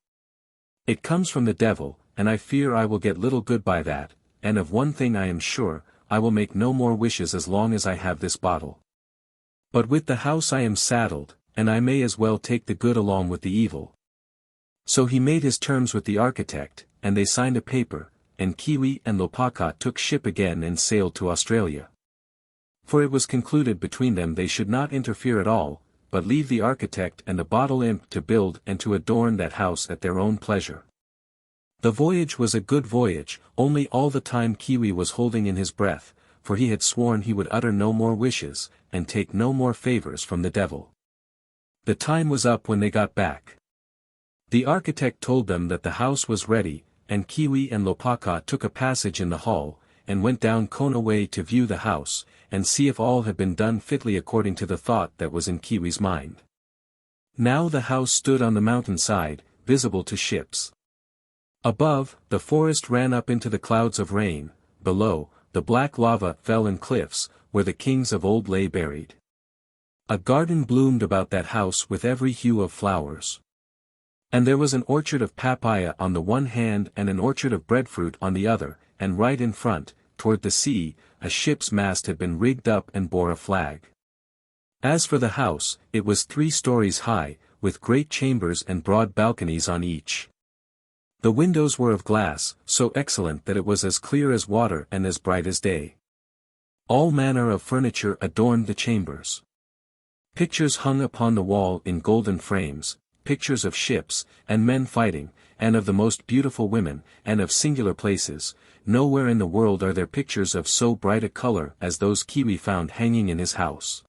It comes from the devil, and I fear I will get little good by that, and of one thing I am sure, I will make no more wishes as long as I have this bottle. But with the house I am saddled, and I may as well take the good along with the evil. So he made his terms with the architect, and they signed a paper, and Keawe and Lopaka took ship again and sailed to Australia. For it was concluded between them they should not interfere at all, but leave the architect and the Bottle Imp to build and to adorn that house at their own pleasure. The voyage was a good voyage, only all the time Keawe was holding in his breath, for he had sworn he would utter no more wishes, and take no more favors from the devil. The time was up when they got back. The architect told them that the house was ready, and Keawe and Lopaka took a passage in the hall, and went down Kokua to view the house, and see if all had been done fitly according to the thought that was in Keawe's mind. Now the house stood on the mountainside, visible to ships. Above, the forest ran up into the clouds of rain; below, the black lava fell in cliffs, where the kings of old lay buried. A garden bloomed about that house with every hue of flowers. And there was an orchard of papaya on the one hand and an orchard of breadfruit on the other, and right in front, toward the sea, a ship's mast had been rigged up and bore a flag. As for the house, it was 3 stories high, with great chambers and broad balconies on each. The windows were of glass, so excellent that it was as clear as water and as bright as day. All manner of furniture adorned the chambers. Pictures hung upon the wall in golden frames, pictures of ships, and men fighting, and of the most beautiful women, and of singular places. Nowhere in the world are there pictures of so bright a color as those Keawe found hanging in his house.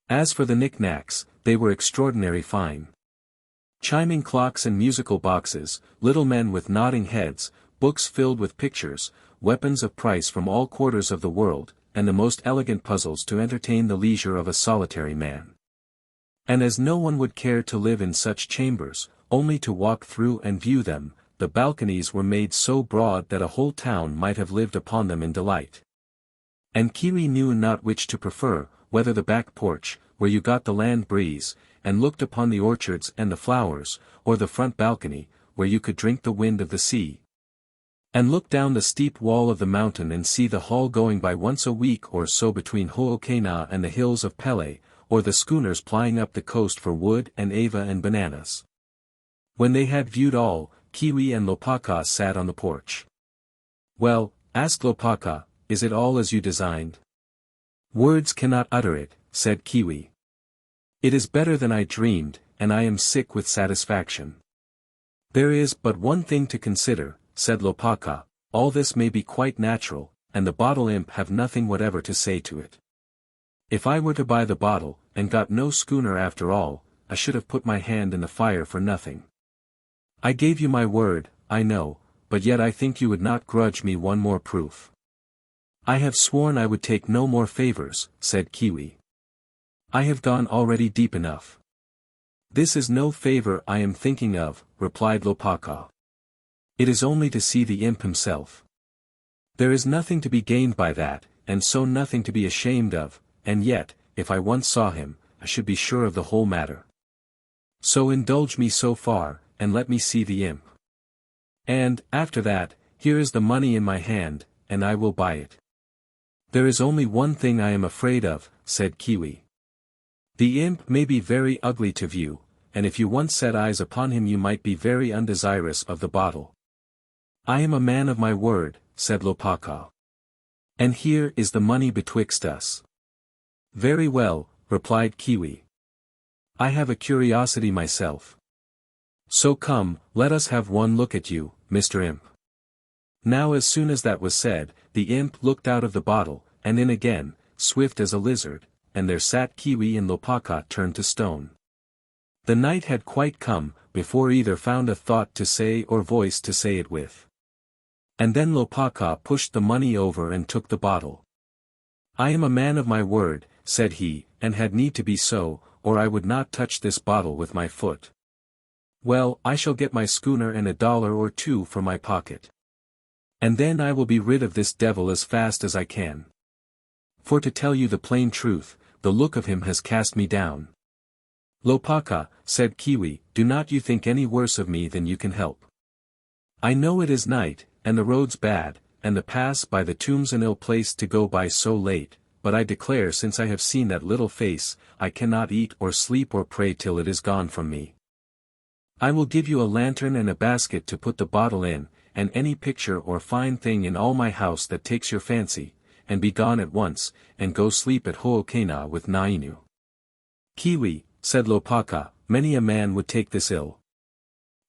As for the knickknacks, they were extraordinary fine. Chiming clocks and musical boxes, little men with nodding heads, books filled with pictures, weapons of price from all quarters of the world, and the most elegant puzzles to entertain the leisure of a solitary man. And as no one would care to live in such chambers, only to walk through and view them, the balconies were made so broad that a whole town might have lived upon them in delight. And Keawe knew not which to prefer, whether the back porch, where you got the land breeze, and looked upon the orchards and the flowers, or the front balcony, where you could drink the wind of the sea, and look down the steep wall of the mountain and see the hall going by once a week or so between Ho'okena and the hills of Pele, or the schooners plying up the coast for wood and ava and bananas. When they had viewed all, Keawe and Lopaka sat on the porch. "Well," asked Lopaka, "is it all as you designed?" "Words cannot utter it," said Keawe. "It is better than I dreamed, and I am sick with satisfaction." "There is but one thing to consider," said Lopaka. "All this may be quite natural, and the Bottle Imp have nothing whatever to say to it. If I were to buy the bottle, and got no schooner after all, I should have put my hand in the fire for nothing. I gave you my word, I know, but yet I think you would not grudge me one more proof." "I have sworn I would take no more favors," said Keawe. "I have gone already deep enough." "This is no favor I am thinking of," replied Lopaka. "It is only to see the imp himself. There is nothing to be gained by that, and so nothing to be ashamed of, and yet, if I once saw him, I should be sure of the whole matter. So indulge me so far, and let me see the imp. And, after that, here is the money in my hand, and I will buy it." "There is only one thing I am afraid of," said Keawe. "The imp may be very ugly to view, and if you once set eyes upon him you might be very undesirous of the bottle." "I am a man of my word," said Lopaka. "And here is the money betwixt us." "Very well," replied Keawe. "I have a curiosity myself. So come, let us have one look at you, Mr. Imp." Now as soon as that was said, the imp looked out of the bottle, and in again, swift as a lizard, and there sat Keawe and Lopaka turned to stone. The night had quite come, before either found a thought to say or voice to say it with. And then Lopaka pushed the money over and took the bottle. "I am a man of my word," said he, "and had need to be so, or I would not touch this bottle with my foot. Well, I shall get my schooner and $1 or 2 from my pocket. And then I will be rid of this devil as fast as I can. For to tell you the plain truth, the look of him has cast me down." "Lopaka," said Keawe, "do not you think any worse of me than you can help. I know it is night, and the roads bad, and the pass by the tombs an ill place to go by so late, but I declare since I have seen that little face, I cannot eat or sleep or pray till it is gone from me. I will give you a lantern and a basket to put the bottle in, and any picture or fine thing in all my house that takes your fancy, and be gone at once, and go sleep at Ho'okena with Nainu." "Keawe," said Lopaka, "many a man would take this ill.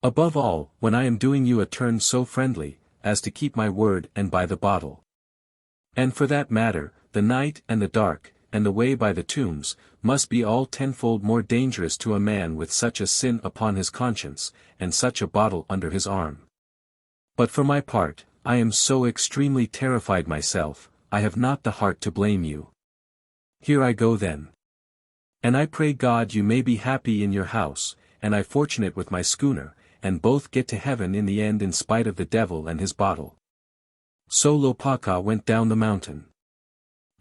Above all, when I am doing you a turn so friendly, as to keep my word and buy the bottle. And for that matter, the night and the dark, and the way by the tombs, must be all tenfold more dangerous to a man with such a sin upon his conscience, and such a bottle under his arm. But for my part, I am so extremely terrified myself, I have not the heart to blame you. Here I go then. And I pray God you may be happy in your house, and I fortunate with my schooner, and both get to heaven in the end in spite of the devil and his bottle. So Lopaka went down the mountain.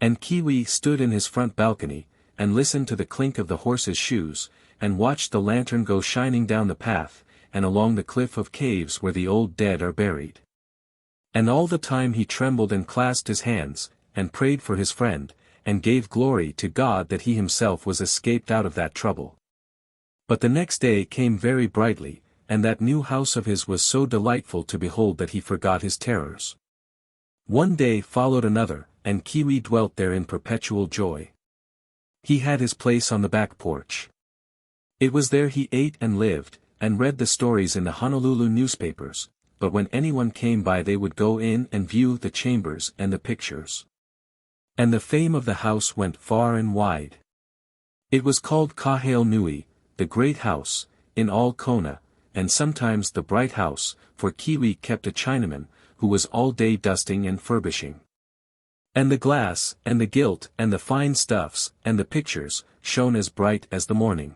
And Keawe stood in his front balcony, and listened to the clink of the horses' shoes, and watched the lantern go shining down the path, and along the cliff of caves where the old dead are buried. And all the time he trembled and clasped his hands, and prayed for his friend, and gave glory to God that he himself was escaped out of that trouble. But the next day came very brightly, and that new house of his was so delightful to behold that he forgot his terrors. One day followed another, and Keawe dwelt there in perpetual joy. He had his place on the back porch. It was there he ate and lived, and read the stories in the Honolulu newspapers, but when anyone came by they would go in and view the chambers and the pictures. And the fame of the house went far and wide. It was called Kahale Nui, the great house, in all Kona, and sometimes the bright house, for Keawe kept a Chinaman, who was all day dusting and furbishing. And the glass, and the gilt, and the fine stuffs, and the pictures, shone as bright as the morning.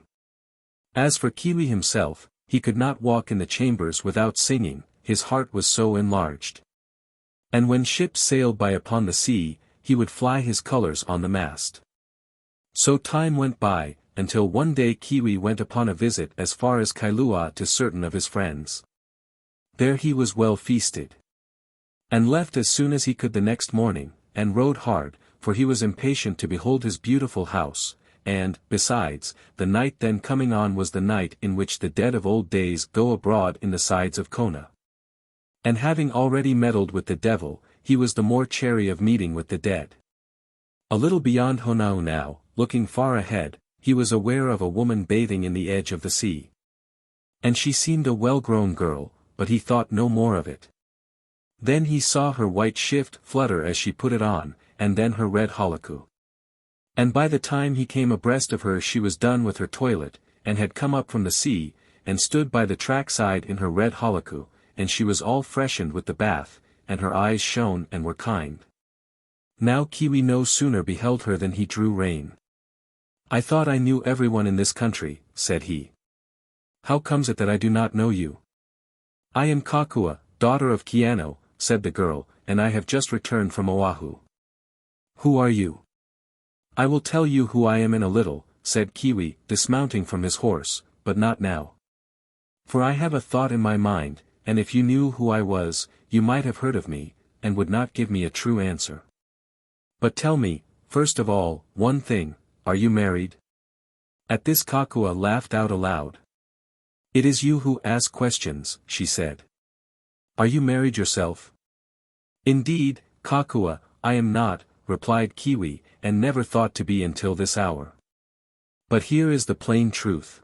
As for Keawe himself, he could not walk in the chambers without singing, his heart was so enlarged. And when ships sailed by upon the sea, he would fly his colors on the mast. So time went by, until one day Keawe went upon a visit as far as Kailua to certain of his friends. There he was well feasted. And left as soon as he could the next morning, and rode hard, for he was impatient to behold his beautiful house, and, besides, the night then coming on was the night in which the dead of old days go abroad in the sides of Kona. And having already meddled with the devil, he was the more chary of meeting with the dead. A little beyond Honau now, looking far ahead, he was aware of a woman bathing in the edge of the sea. And she seemed a well-grown girl, but he thought no more of it. Then he saw her white shift flutter as she put it on, and then her red holoku. And by the time he came abreast of her she was done with her toilet, and had come up from the sea, and stood by the trackside in her red holoku, and she was all freshened with the bath, and her eyes shone and were kind. Now Keawe no sooner beheld her than he drew rein. "I thought I knew everyone in this country," said he. "How comes it that I do not know you?" "I am Kokua, daughter of Keanu," said the girl, "and I have just returned from Oahu." "Who are you?" "I will tell you who I am in a little," said Keawe, dismounting from his horse, "but not now. For I have a thought in my mind, and if you knew who I was, you might have heard of me, and would not give me a true answer. But tell me, first of all, one thing, are you married?" At this Kokua laughed out aloud. "It is you who ask questions," she said. "Are you married yourself?" "Indeed, Kokua, I am not," replied Keawe, "and never thought to be until this hour. But here is the plain truth.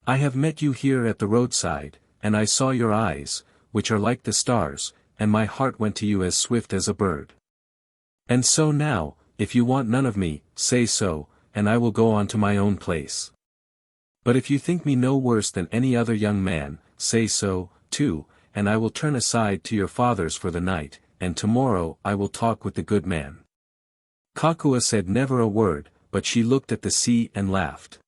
I have met you here at the roadside, and I saw your eyes, which are like the stars, and my heart went to you as swift as a bird. And so now, if you want none of me, say so, and I will go on to my own place. But if you think me no worse than any other young man, say so, too, and I will turn aside to your fathers for the night, and tomorrow I will talk with the good man." Kokua said never a word, but she looked at the sea and laughed.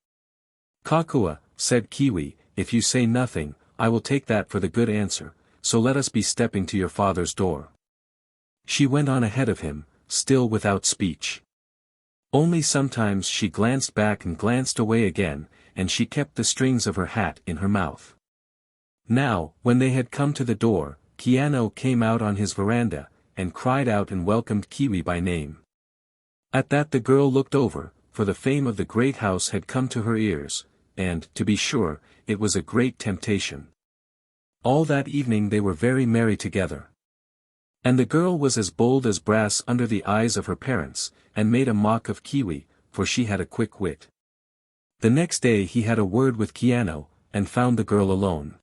"Kokua," said Keawe, "if you say nothing, I will take that for the good answer, so let us be stepping to your father's door." She went on ahead of him, still without speech. Only sometimes she glanced back and glanced away again, and she kept the strings of her hat in her mouth. Now, when they had come to the door, Keanu came out on his veranda, and cried out and welcomed Keawe by name. At that the girl looked over, for the fame of the great house had come to her ears, and, to be sure, it was a great temptation. All that evening they were very merry together. And the girl was as bold as brass under the eyes of her parents, and made a mock of Keawe, for she had a quick wit. The next day he had a word with Keanu, and found the girl alone.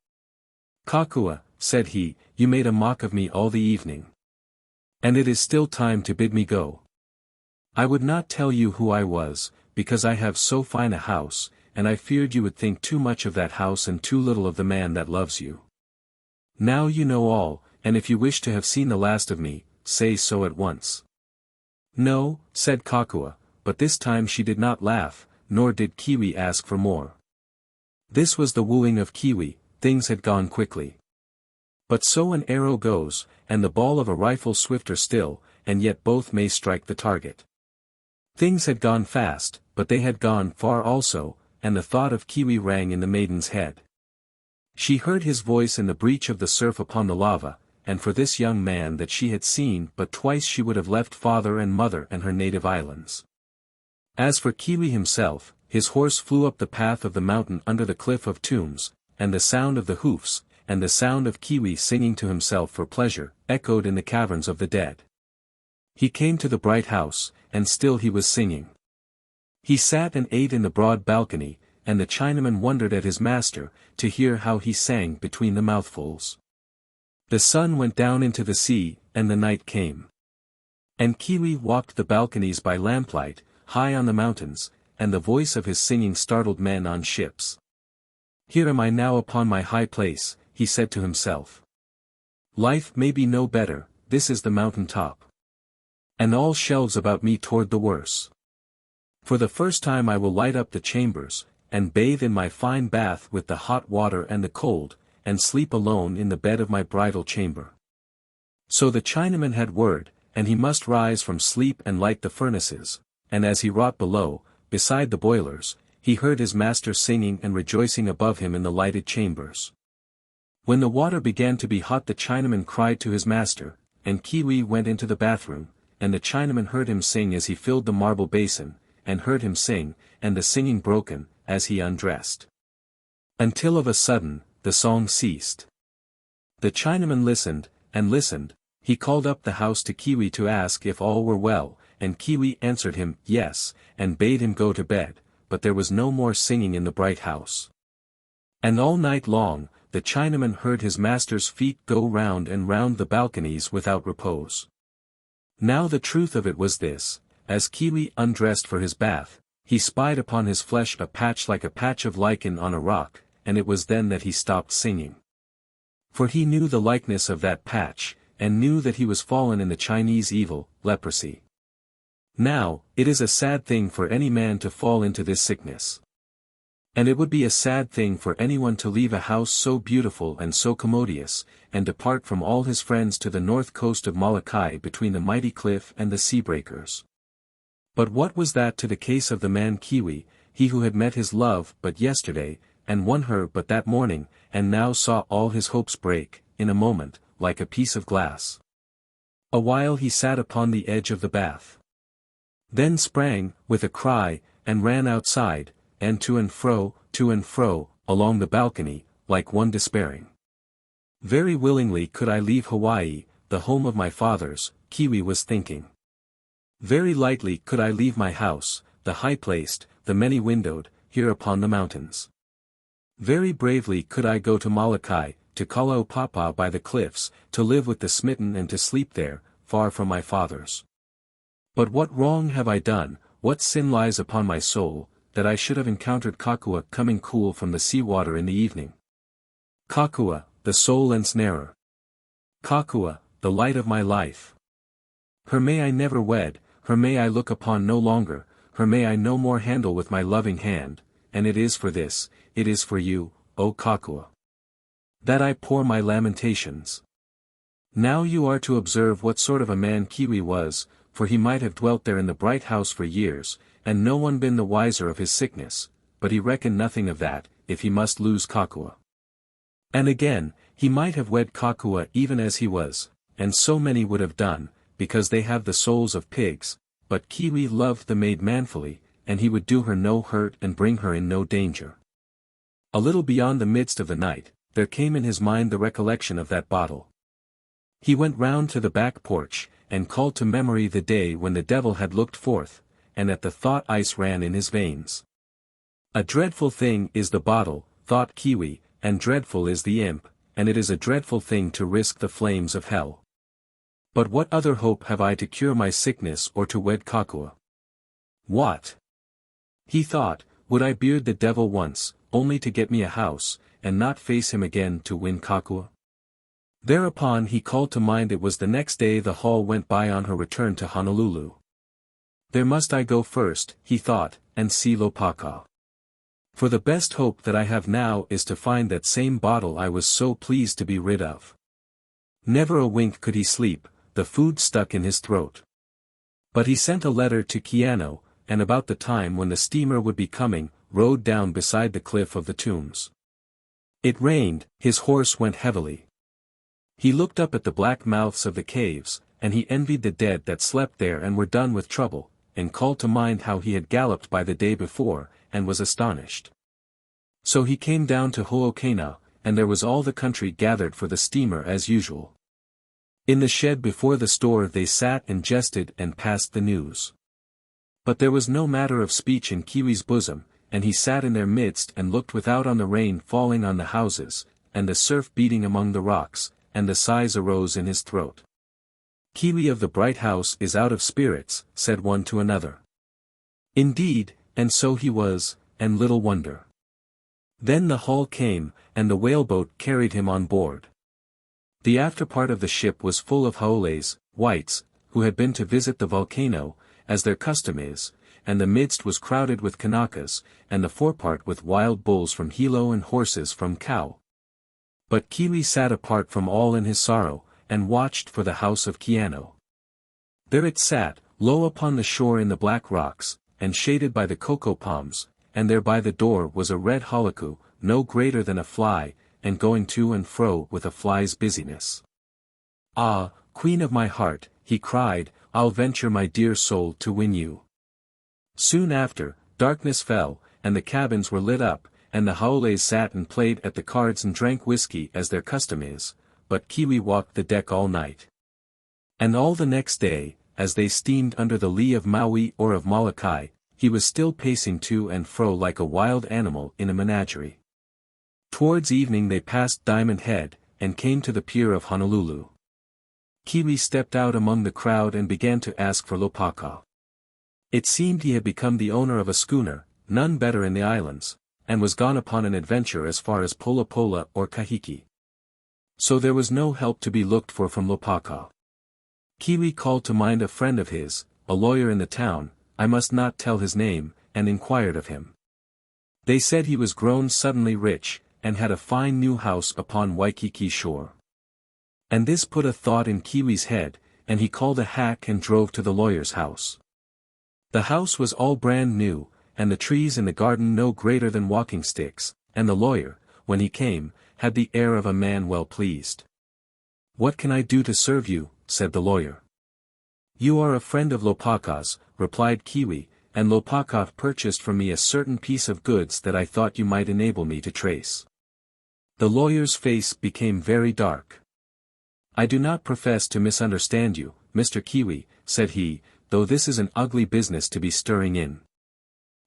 "Kokua," said he, "you made a mock of me all the evening. And it is still time to bid me go. I would not tell you who I was, because I have so fine a house, and I feared you would think too much of that house and too little of the man that loves you. Now you know all, and if you wish to have seen the last of me, say so at once." "No," said Kokua, but this time she did not laugh, nor did Keawe ask for more. This was the wooing of Keawe, things had gone quickly. But so an arrow goes, and the ball of a rifle swifter still, and yet both may strike the target. Things had gone fast, but they had gone far also, and the thought of Keawe rang in the maiden's head. She heard his voice in the breach of the surf upon the lava, and for this young man that she had seen but twice she would have left father and mother and her native islands. As for Keawe himself, his horse flew up the path of the mountain under the cliff of tombs, and the sound of the hoofs, and the sound of Keawe singing to himself for pleasure, echoed in the caverns of the dead. He came to the bright house, and still he was singing. He sat and ate in the broad balcony, and the Chinaman wondered at his master, to hear how he sang between the mouthfuls. The sun went down into the sea, and the night came. And Keawe walked the balconies by lamplight, high on the mountains, and the voice of his singing startled men on ships. "Here am I now upon my high place," he said to himself. "Life may be no better, this is the mountain top. And all shelves about me toward the worse. For the first time I will light up the chambers, and bathe in my fine bath with the hot water and the cold, and sleep alone in the bed of my bridal chamber." So the Chinaman had word, and he must rise from sleep and light the furnaces, and as he wrought below, beside the boilers, he heard his master singing and rejoicing above him in the lighted chambers. When the water began to be hot the Chinaman cried to his master, and Keawe went into the bathroom, and the Chinaman heard him sing as he filled the marble basin, and heard him sing, and the singing broken, as he undressed. Until of a sudden, the song ceased. The Chinaman listened, and listened. He called up the house to Keawe to ask if all were well, and Keawe answered him, yes, and bade him go to bed, but there was no more singing in the bright house. And all night long, the Chinaman heard his master's feet go round and round the balconies without repose. Now the truth of it was this: as Keawe undressed for his bath, he spied upon his flesh a patch like a patch of lichen on a rock, and it was then that he stopped singing. For he knew the likeness of that patch, and knew that he was fallen in the Chinese evil, leprosy. Now, it is a sad thing for any man to fall into this sickness. And it would be a sad thing for anyone to leave a house so beautiful and so commodious, and depart from all his friends to the north coast of Molokai between the mighty cliff and the sea breakers. But what was that to the case of the man Keawe, he who had met his love but yesterday, and won her but that morning, and now saw all his hopes break, in a moment, like a piece of glass. A while he sat upon the edge of the bath. Then sprang, with a cry, and ran outside, and to and fro, along the balcony, like one despairing. "Very willingly could I leave Hawaii, the home of my fathers," Keawe was thinking. "Very lightly could I leave my house, the high-placed, the many-windowed, here upon the mountains. Very bravely could I go to Molokai, to Kalaupapa by the cliffs, to live with the smitten and to sleep there, far from my fathers. But what wrong have I done, what sin lies upon my soul, that I should have encountered Kokua coming cool from the sea-water in the evening? Kokua, the soul ensnarer. Kokua, the light of my life. Her may I never wed, her may I look upon no longer, her may I no more handle with my loving hand, and it is for this, it is for you, O Kokua, that I pour my lamentations. Now you are to observe what sort of a man Keawe was, for he might have dwelt there in the bright house for years, and no one been the wiser of his sickness, but he reckoned nothing of that, if he must lose Kokua. And again, he might have wed Kokua even as he was, and so many would have done, because they have the souls of pigs, but Keawe loved the maid manfully, and he would do her no hurt and bring her in no danger. A little beyond the midst of the night, there came in his mind the recollection of that bottle. He went round to the back porch, and called to memory the day when the devil had looked forth, and at the thought ice ran in his veins. A dreadful thing is the bottle, thought Keawe, and dreadful is the imp, and it is a dreadful thing to risk the flames of hell. But what other hope have I to cure my sickness or to wed Kokua? What? He thought, would I beard the devil once, only to get me a house, and not face him again to win Kokua? Thereupon he called to mind it was the next day the hall went by on her return to Honolulu. There must I go first, he thought, and see Lopaka. For the best hope that I have now is to find that same bottle I was so pleased to be rid of. Never a wink could he sleep, the food stuck in his throat. But he sent a letter to Keawe, and about the time when the steamer would be coming, rode down beside the cliff of the tombs. It rained, his horse went heavily. He looked up at the black mouths of the caves, and he envied the dead that slept there and were done with trouble, and called to mind how he had galloped by the day before, and was astonished. So he came down to Ho'okana, and there was all the country gathered for the steamer as usual. In the shed before the store they sat and jested and passed the news. But there was no matter of speech in Keawe's bosom, and he sat in their midst and looked without on the rain falling on the houses, and the surf beating among the rocks, and the sighs arose in his throat. Keawe of the bright house is out of spirits, said one to another. Indeed, and so he was, and little wonder. Then the haul came, and the whaleboat carried him on board. The afterpart of the ship was full of haoles, whites, who had been to visit the volcano, as their custom is, and the midst was crowded with Kanakas, and the forepart with wild bulls from Hilo and horses from Keawe. But Keawe sat apart from all in his sorrow, and watched for the house of Keawe. There it sat, low upon the shore in the black rocks, and shaded by the cocoa palms, and there by the door was a red holoku, no greater than a fly, and going to and fro with a fly's busyness. Ah, queen of my heart, he cried, I'll venture my dear soul to win you. Soon after, darkness fell, and the cabins were lit up, and the haoles sat and played at the cards and drank whiskey as their custom is, but Keawe walked the deck all night. And all the next day, as they steamed under the lee of Maui or of Molokai, he was still pacing to and fro like a wild animal in a menagerie. Towards evening they passed Diamond Head, and came to the pier of Honolulu. Keawe stepped out among the crowd and began to ask for Lopaka. It seemed he had become the owner of a schooner, none better in the islands, and was gone upon an adventure as far as Polapola or Kahiki. So there was no help to be looked for from Lopaka. Keawe called to mind a friend of his, a lawyer in the town, I must not tell his name, and inquired of him. They said he was grown suddenly rich, and had a fine new house upon Waikiki shore. And this put a thought in Keawe's head, and he called a hack and drove to the lawyer's house. The house was all brand new, and the trees in the garden no greater than walking sticks, and the lawyer, when he came, had the air of a man well pleased. What can I do to serve you? Said the lawyer. You are a friend of Lopaka's, replied Keawe, and Lopaka purchased from me a certain piece of goods that I thought you might enable me to trace. The lawyer's face became very dark. I do not profess to misunderstand you, Mr. Keawe, said he, though this is an ugly business to be stirring in.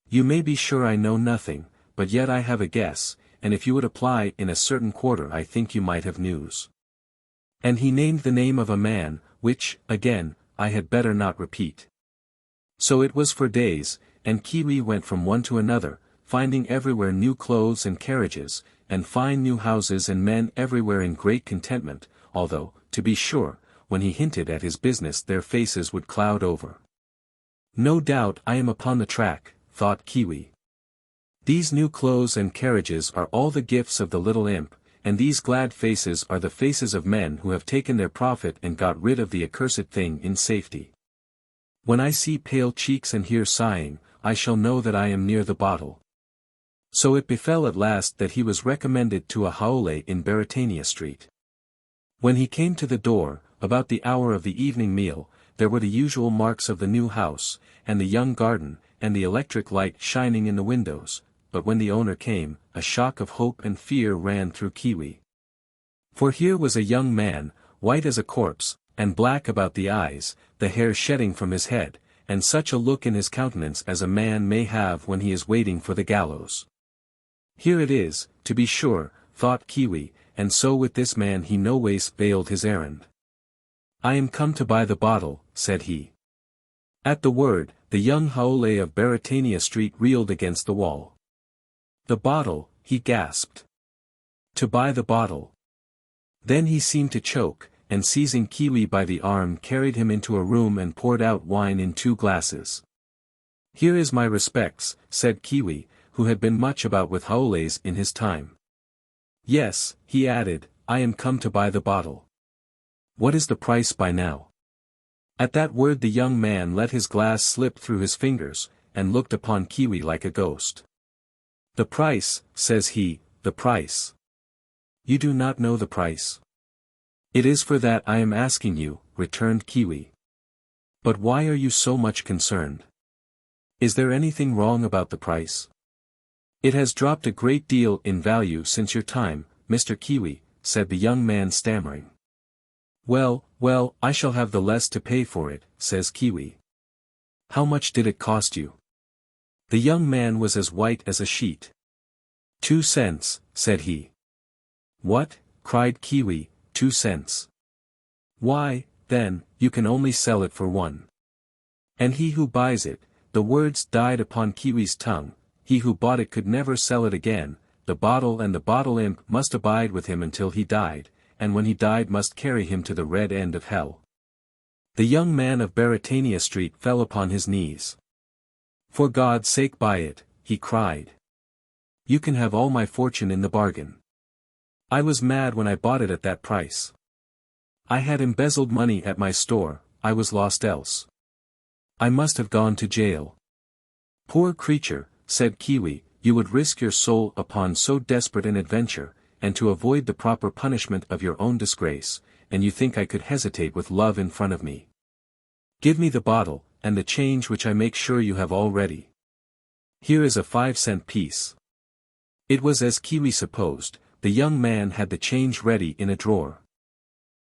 You may be sure I know nothing, but yet I have a guess, and if you would apply in a certain quarter I think you might have news. And he named the name of a man, which, again, I had better not repeat. So it was for days, and Keawe went from one to another, finding everywhere new clothes and carriages, and fine new houses and men everywhere in great contentment, although, to be sure, when he hinted at his business their faces would cloud over. No doubt I am upon the track, thought Keawe. These new clothes and carriages are all the gifts of the little imp, and these glad faces are the faces of men who have taken their profit and got rid of the accursed thing in safety. When I see pale cheeks and hear sighing, I shall know that I am near the bottle. So it befell at last that he was recommended to a haole in Beretania Street. When he came to the door, about the hour of the evening meal, there were the usual marks of the new house, and the young garden, and the electric light shining in the windows, but when the owner came, a shock of hope and fear ran through Keawe. For here was a young man, white as a corpse, and black about the eyes, the hair shedding from his head, and such a look in his countenance as a man may have when he is waiting for the gallows. Here it is, to be sure, thought Keawe, and so with this man he no ways veiled his errand. I am come to buy the bottle, said he. At the word, the young Haole of Baratania Street reeled against the wall. "The bottle," he gasped. "To buy the bottle." Then he seemed to choke, and seizing Keawe by the arm carried him into a room and poured out wine in 2 glasses. "Here is my respects," said Keawe, who had been much about with Haoles in his time. "Yes," he added, "I am come to buy the bottle. What is the price by now?" At that word the young man let his glass slip through his fingers, and looked upon Keawe like a ghost. "The price," says he, "the price. You do not know the price." "It is for that I am asking you," returned Keawe. "But why are you so much concerned? Is there anything wrong about the price?" "It has dropped a great deal in value since your time, Mr. Keawe," said the young man stammering. "Well, well, I shall have the less to pay for it," says Keawe. "How much did it cost you?" The young man was as white as a sheet. 2 cents, said he. "What?" cried Keawe, 2 cents. "Why, then, you can only sell it for 1. And he who buys it," the words died upon Keawe's tongue, "he who bought it could never sell it again, the bottle and the bottle imp must abide with him until he died, and when he died must carry him to the red end of hell." The young man of Baratania Street fell upon his knees. "For God's sake buy it," he cried. "You can have all my fortune in the bargain. I was mad when I bought it at that price. I had embezzled money at my store, I was lost else. I must have gone to jail." "Poor creature," said Keawe, "you would risk your soul upon so desperate an adventure, and to avoid the proper punishment of your own disgrace, and you think I could hesitate with love in front of me. Give me the bottle, and the change which I make sure you have all ready. Here is a 5-cent piece." It was as Keawe supposed, the young man had the change ready in a drawer.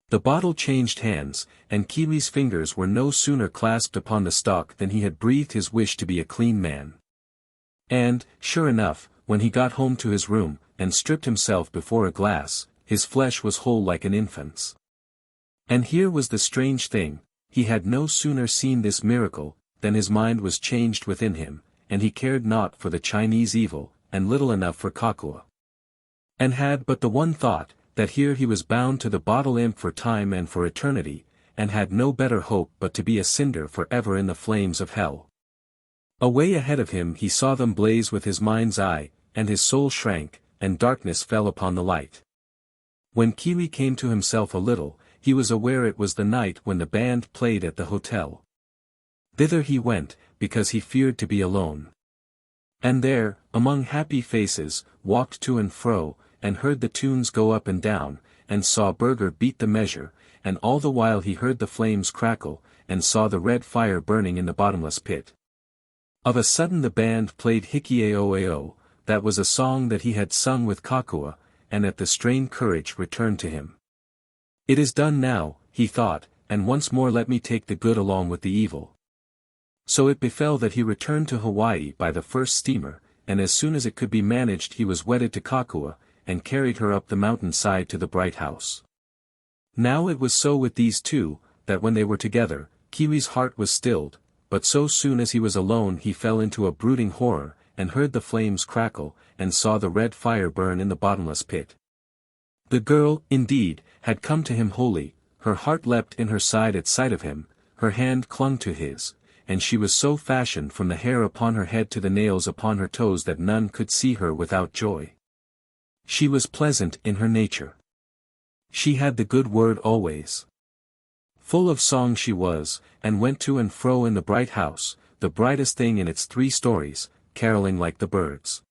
The bottle changed hands, and Keawe's fingers were no sooner clasped upon the stalk than he had breathed his wish to be a clean man. And, sure enough, when he got home to his room, and stripped himself before a glass, his flesh was whole like an infant's. And here was the strange thing, he had no sooner seen this miracle, than his mind was changed within him, and he cared naught for the Chinese evil, and little enough for Kokua. And had but the one thought, that here he was bound to the bottle imp for time and for eternity, and had no better hope but to be a cinder for ever in the flames of hell. Away ahead of him he saw them blaze with his mind's eye, and his soul shrank, and darkness fell upon the light. When Keawe came to himself a little, he was aware it was the night when the band played at the hotel. Thither he went, because he feared to be alone. And there, among happy faces, walked to and fro, and heard the tunes go up and down, and saw Burger beat the measure, and all the while he heard the flames crackle, and saw the red fire burning in the bottomless pit. Of a sudden the band played Hikiaoao, that was a song that he had sung with Kokua, and at the strain courage returned to him. "It is done now," he thought, "and once more let me take the good along with the evil." So it befell that he returned to Hawaii by the first steamer, and as soon as it could be managed he was wedded to Kokua, and carried her up the mountain side to the bright house. Now it was so with these two, that when they were together, Keawe's heart was stilled, but so soon as he was alone he fell into a brooding horror, and heard the flames crackle, and saw the red fire burn in the bottomless pit. The girl, indeed, had come to him wholly, her heart leapt in her side at sight of him, her hand clung to his, and she was so fashioned from the hair upon her head to the nails upon her toes that none could see her without joy. She was pleasant in her nature. She had the good word always. Full of song she was, and went to and fro in the bright house, the brightest thing in its 3 stories, caroling like the birds.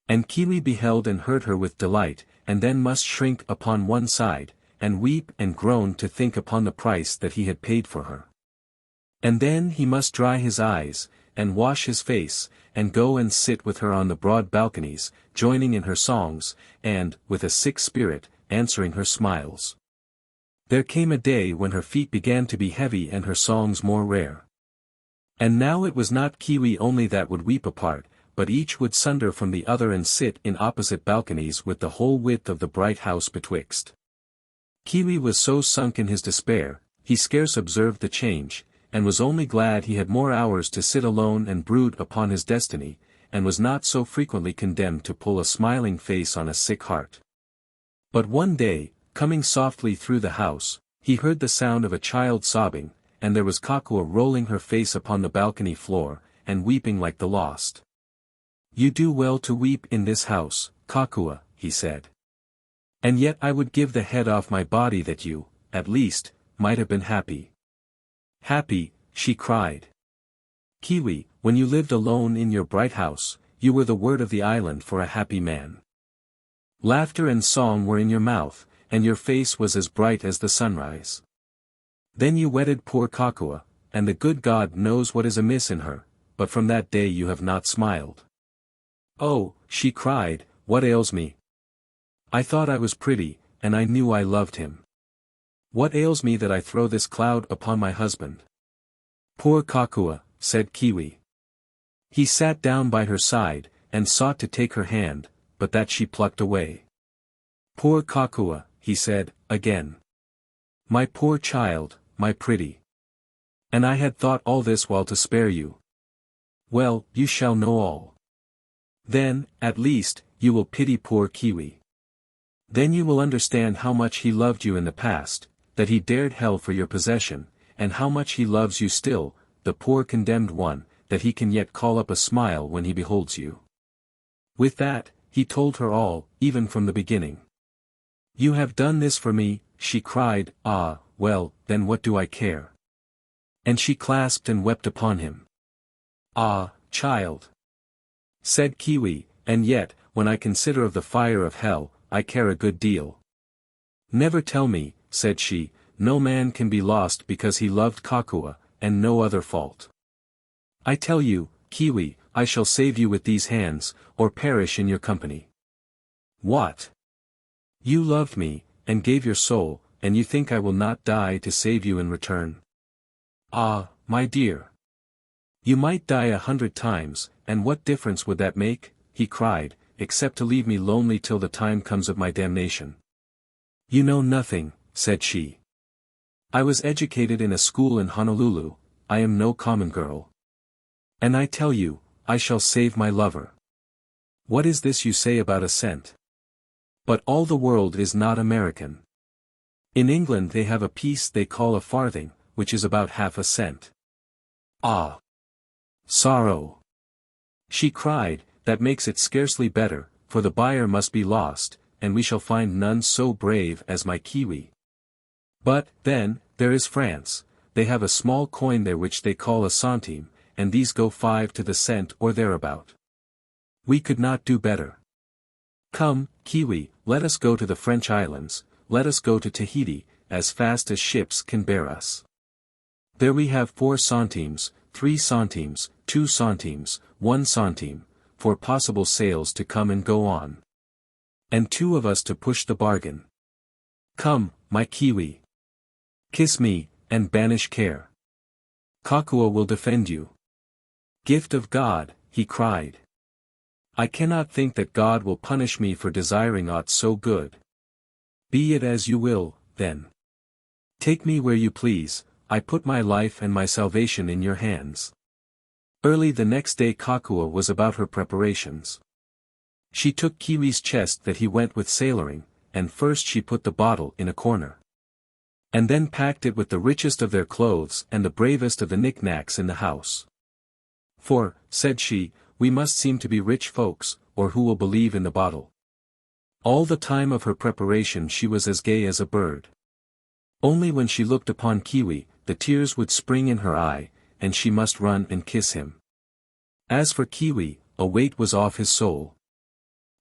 And Keawe beheld and heard her with delight, and then must shrink upon one side, and weep and groan to think upon the price that he had paid for her. And then he must dry his eyes, and wash his face, and go and sit with her on the broad balconies, joining in her songs, and, with a sick spirit, answering her smiles. There came a day when her feet began to be heavy and her songs more rare. And now it was not Keawe only that would weep apart, but each would sunder from the other and sit in opposite balconies with the whole width of the bright house betwixt. Keawe was so sunk in his despair, he scarce observed the change, and was only glad he had more hours to sit alone and brood upon his destiny, and was not so frequently condemned to pull a smiling face on a sick heart. But one day, coming softly through the house, he heard the sound of a child sobbing, and there was Kokua rolling her face upon the balcony floor, and weeping like the lost. "You do well to weep in this house, Kokua," he said. "And yet I would give the head off my body that you, at least, might have been happy." "Happy," she cried. "Keawe, when you lived alone in your bright house, you were the word of the island for a happy man. Laughter and song were in your mouth, and your face was as bright as the sunrise. Then you wedded poor Kokua, and the good God knows what is amiss in her, but from that day you have not smiled." "Oh," she cried, "what ails me? I thought I was pretty, and I knew I loved him. What ails me that I throw this cloud upon my husband?" "Poor Kokua," said Keawe. He sat down by her side, and sought to take her hand, but that she plucked away. "Poor Kokua," he said, again. "My poor child, my pretty. And I had thought all this while to spare you. Well, you shall know all. Then, at least, you will pity poor Keawe. Then you will understand how much he loved you in the past, that he dared hell for your possession, and how much he loves you still, the poor condemned one, that he can yet call up a smile when he beholds you." With that, he told her all, even from the beginning. "You have done this for me," she cried. "Ah, well, then what do I care?" And she clasped and wept upon him. "Ah, child," said Keawe, "and yet, when I consider of the fire of hell, I care a good deal." "Never tell me," said she, "no man can be lost because he loved Kokua, and no other fault. I tell you, Keawe, I shall save you with these hands, or perish in your company." "What? You loved me, and gave your soul, and you think I will not die to save you in return? Ah, my dear! You might die 100 times, and what difference would that make," he cried, "except to leave me lonely till the time comes of my damnation?" "You know nothing," said she. "I was educated in a school in Honolulu, I am no common girl. And I tell you, I shall save my lover. What is this you say about a cent? But all the world is not American. In England they have a piece they call a farthing, which is about half a cent." "Ah! Sorrow!" she cried, "that makes it scarcely better, for the buyer must be lost, and we shall find none so brave as my Keawe. But, then, there is France, they have a small coin there which they call a centime, and these go 5 to the cent or thereabout. We could not do better. Come, Keawe, let us go to the French islands, let us go to Tahiti, as fast as ships can bear us. There we have 4 centimes, 3 centimes, 2 centimes, 1 centime, for possible sails to come and go on. And 2 of us to push the bargain. Come, my Keawe. Kiss me, and banish care. Kokua will defend you." "Gift of God," he cried. "I cannot think that God will punish me for desiring aught so good. Be it as you will, then. Take me where you please, I put my life and my salvation in your hands." Early the next day Kokua was about her preparations. She took Keawe's chest that he went with sailoring, and first she put the bottle in a corner. And then packed it with the richest of their clothes and the bravest of the knickknacks in the house. "For," said she, "we must seem to be rich folks, or who will believe in the bottle?" All the time of her preparation she was as gay as a bird. Only when she looked upon Keawe, the tears would spring in her eye, and she must run and kiss him. As for Keawe, a weight was off his soul.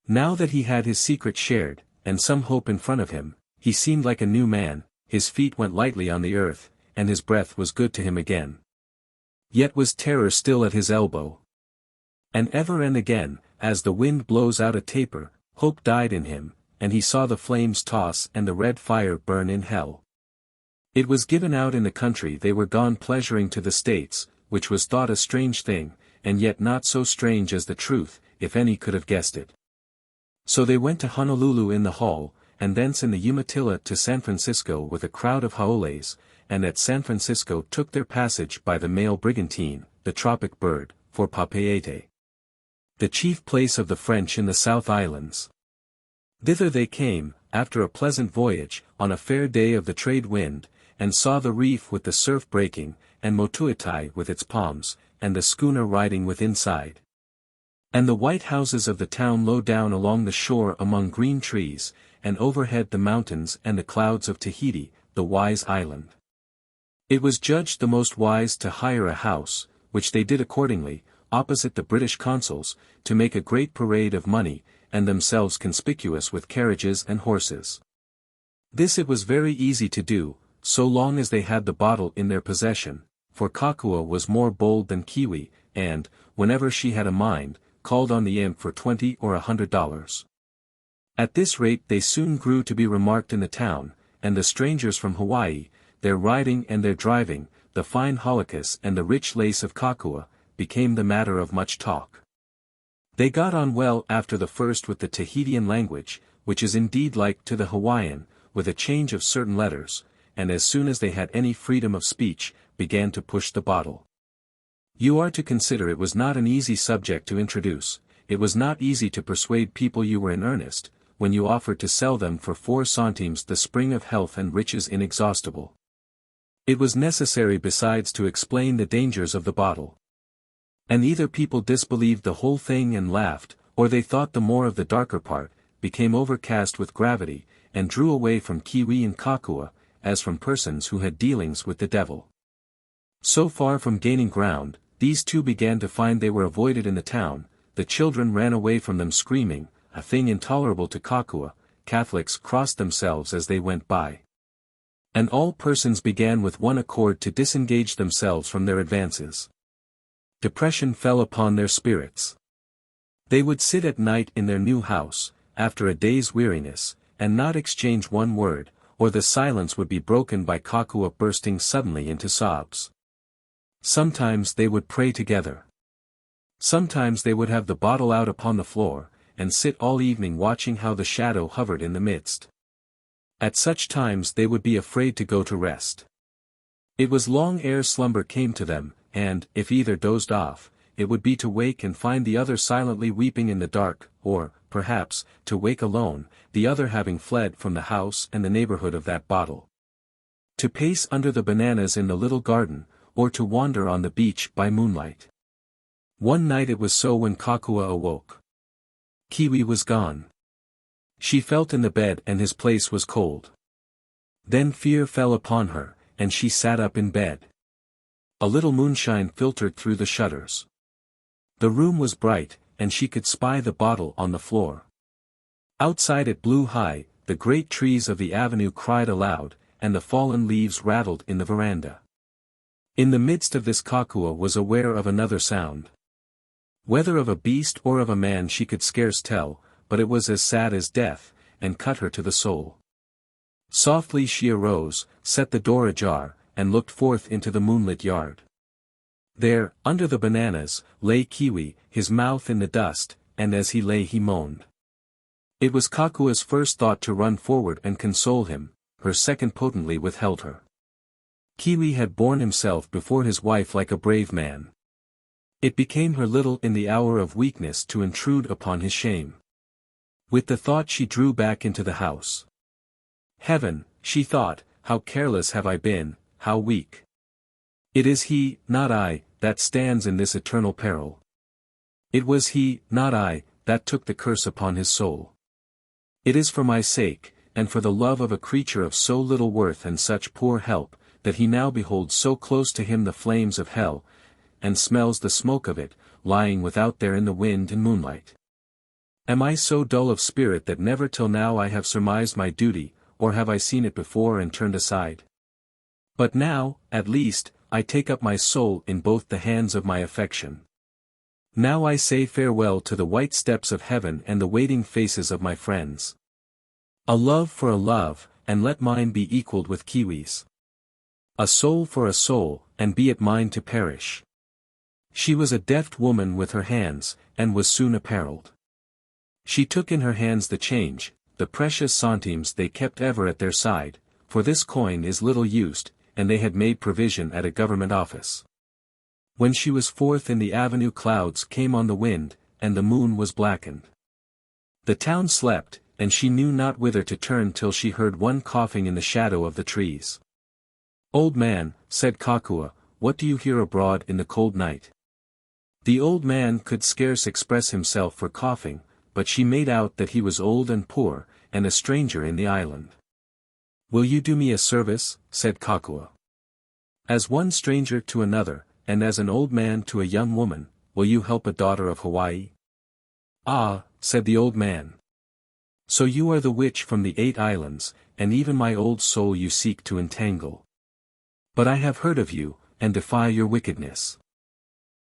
Now that he had his secret shared, and some hope in front of him, he seemed like a new man, his feet went lightly on the earth, and his breath was good to him again. Yet was terror still at his elbow. And ever and again, as the wind blows out a taper, hope died in him, and he saw the flames toss and the red fire burn in hell. It was given out in the country they were gone pleasuring to the States, which was thought a strange thing, and yet not so strange as the truth, if any could have guessed it. So they went to Honolulu in the hall, and thence in the Umatilla to San Francisco with a crowd of haoles, and at San Francisco took their passage by the mail brigantine, the Tropic Bird, for Papeete, the chief place of the French in the South Islands. Thither they came, after a pleasant voyage, on a fair day of the trade wind, and saw the reef with the surf breaking, and Motuitai with its palms, and the schooner riding withinside. And the white houses of the town low down along the shore among green trees, and overhead the mountains and the clouds of Tahiti, the wise island. It was judged the most wise to hire a house, which they did accordingly, opposite the British consuls, to make a great parade of money, and themselves conspicuous with carriages and horses. This it was very easy to do, so long as they had the bottle in their possession, for Kokua was more bold than Keawe, and, whenever she had a mind, called on the imp for $20 or $100. At this rate they soon grew to be remarked in the town, and the strangers from Hawaii, their riding and their driving, the fine holocaust and the rich lace of Kokua, became the matter of much talk. They got on well after the first with the Tahitian language, which is indeed like to the Hawaiian, with a change of certain letters, and as soon as they had any freedom of speech, began to push the bottle. You are to consider it was not an easy subject to introduce, it was not easy to persuade people you were in earnest, when you offered to sell them for 4 centimes the spring of health and riches inexhaustible. It was necessary besides to explain the dangers of the bottle. And either people disbelieved the whole thing and laughed, or they thought the more of the darker part, became overcast with gravity, and drew away from Keawe and Kokua, as from persons who had dealings with the devil. So far from gaining ground, these two began to find they were avoided in the town, the children ran away from them screaming, a thing intolerable to Kokua, Catholics crossed themselves as they went by. And all persons began with one accord to disengage themselves from their advances. Depression fell upon their spirits. They would sit at night in their new house, after a day's weariness, and not exchange one word, or the silence would be broken by Kokua bursting suddenly into sobs. Sometimes they would pray together. Sometimes they would have the bottle out upon the floor, and sit all evening watching how the shadow hovered in the midst. At such times they would be afraid to go to rest. It was long ere slumber came to them, and, if either dozed off, it would be to wake and find the other silently weeping in the dark, or, perhaps, to wake alone, the other having fled from the house and the neighborhood of that bottle. To pace under the bananas in the little garden, or to wander on the beach by moonlight. One night it was so when Kokua awoke. Keawe was gone. She felt in the bed and his place was cold. Then fear fell upon her, and she sat up in bed. A little moonshine filtered through the shutters. The room was bright, and she could spy the bottle on the floor. Outside it blew high, the great trees of the avenue cried aloud, and the fallen leaves rattled in the veranda. In the midst of this Kokua was aware of another sound. Whether of a beast or of a man she could scarce tell, but it was as sad as death, and cut her to the soul. Softly she arose, set the door ajar, and looked forth into the moonlit yard. There, under the bananas, lay Keawe, his mouth in the dust, and as he lay he moaned. It was Kokua's first thought to run forward and console him, her second potently withheld her. Keawe had borne himself before his wife like a brave man. It became her little in the hour of weakness to intrude upon his shame. With the thought she drew back into the house. Heaven, she thought, how careless have I been, how weak. It is he, not I, that stands in this eternal peril. It was he, not I, that took the curse upon his soul. It is for my sake, and for the love of a creature of so little worth and such poor help, that he now beholds so close to him the flames of hell, and smells the smoke of it, lying without there in the wind and moonlight. Am I so dull of spirit that never till now I have surmised my duty, or have I seen it before and turned aside? But now, at least, I take up my soul in both the hands of my affection. Now I say farewell to the white steps of heaven and the waiting faces of my friends. A love for a love, and let mine be equalled with Keawe's. A soul for a soul, and be it mine to perish. She was a deft woman with her hands, and was soon apparelled. She took in her hands the change, the precious centimes they kept ever at their side, for this coin is little used, and they had made provision at a government office. When she was forth in the avenue, clouds came on the wind, and the moon was blackened. The town slept, and she knew not whither to turn till she heard one coughing in the shadow of the trees. "Old man," said Kokua, "what do you hear abroad in the cold night?" The old man could scarce express himself for coughing, but she made out that he was old and poor, and a stranger in the island. "Will you do me a service?" said Kokua. "As one stranger to another, and as an old man to a young woman, will you help a daughter of Hawaii?" "Ah," said the old man. "So you are the witch from the 8 islands, and even my old soul you seek to entangle. But I have heard of you, and defy your wickedness."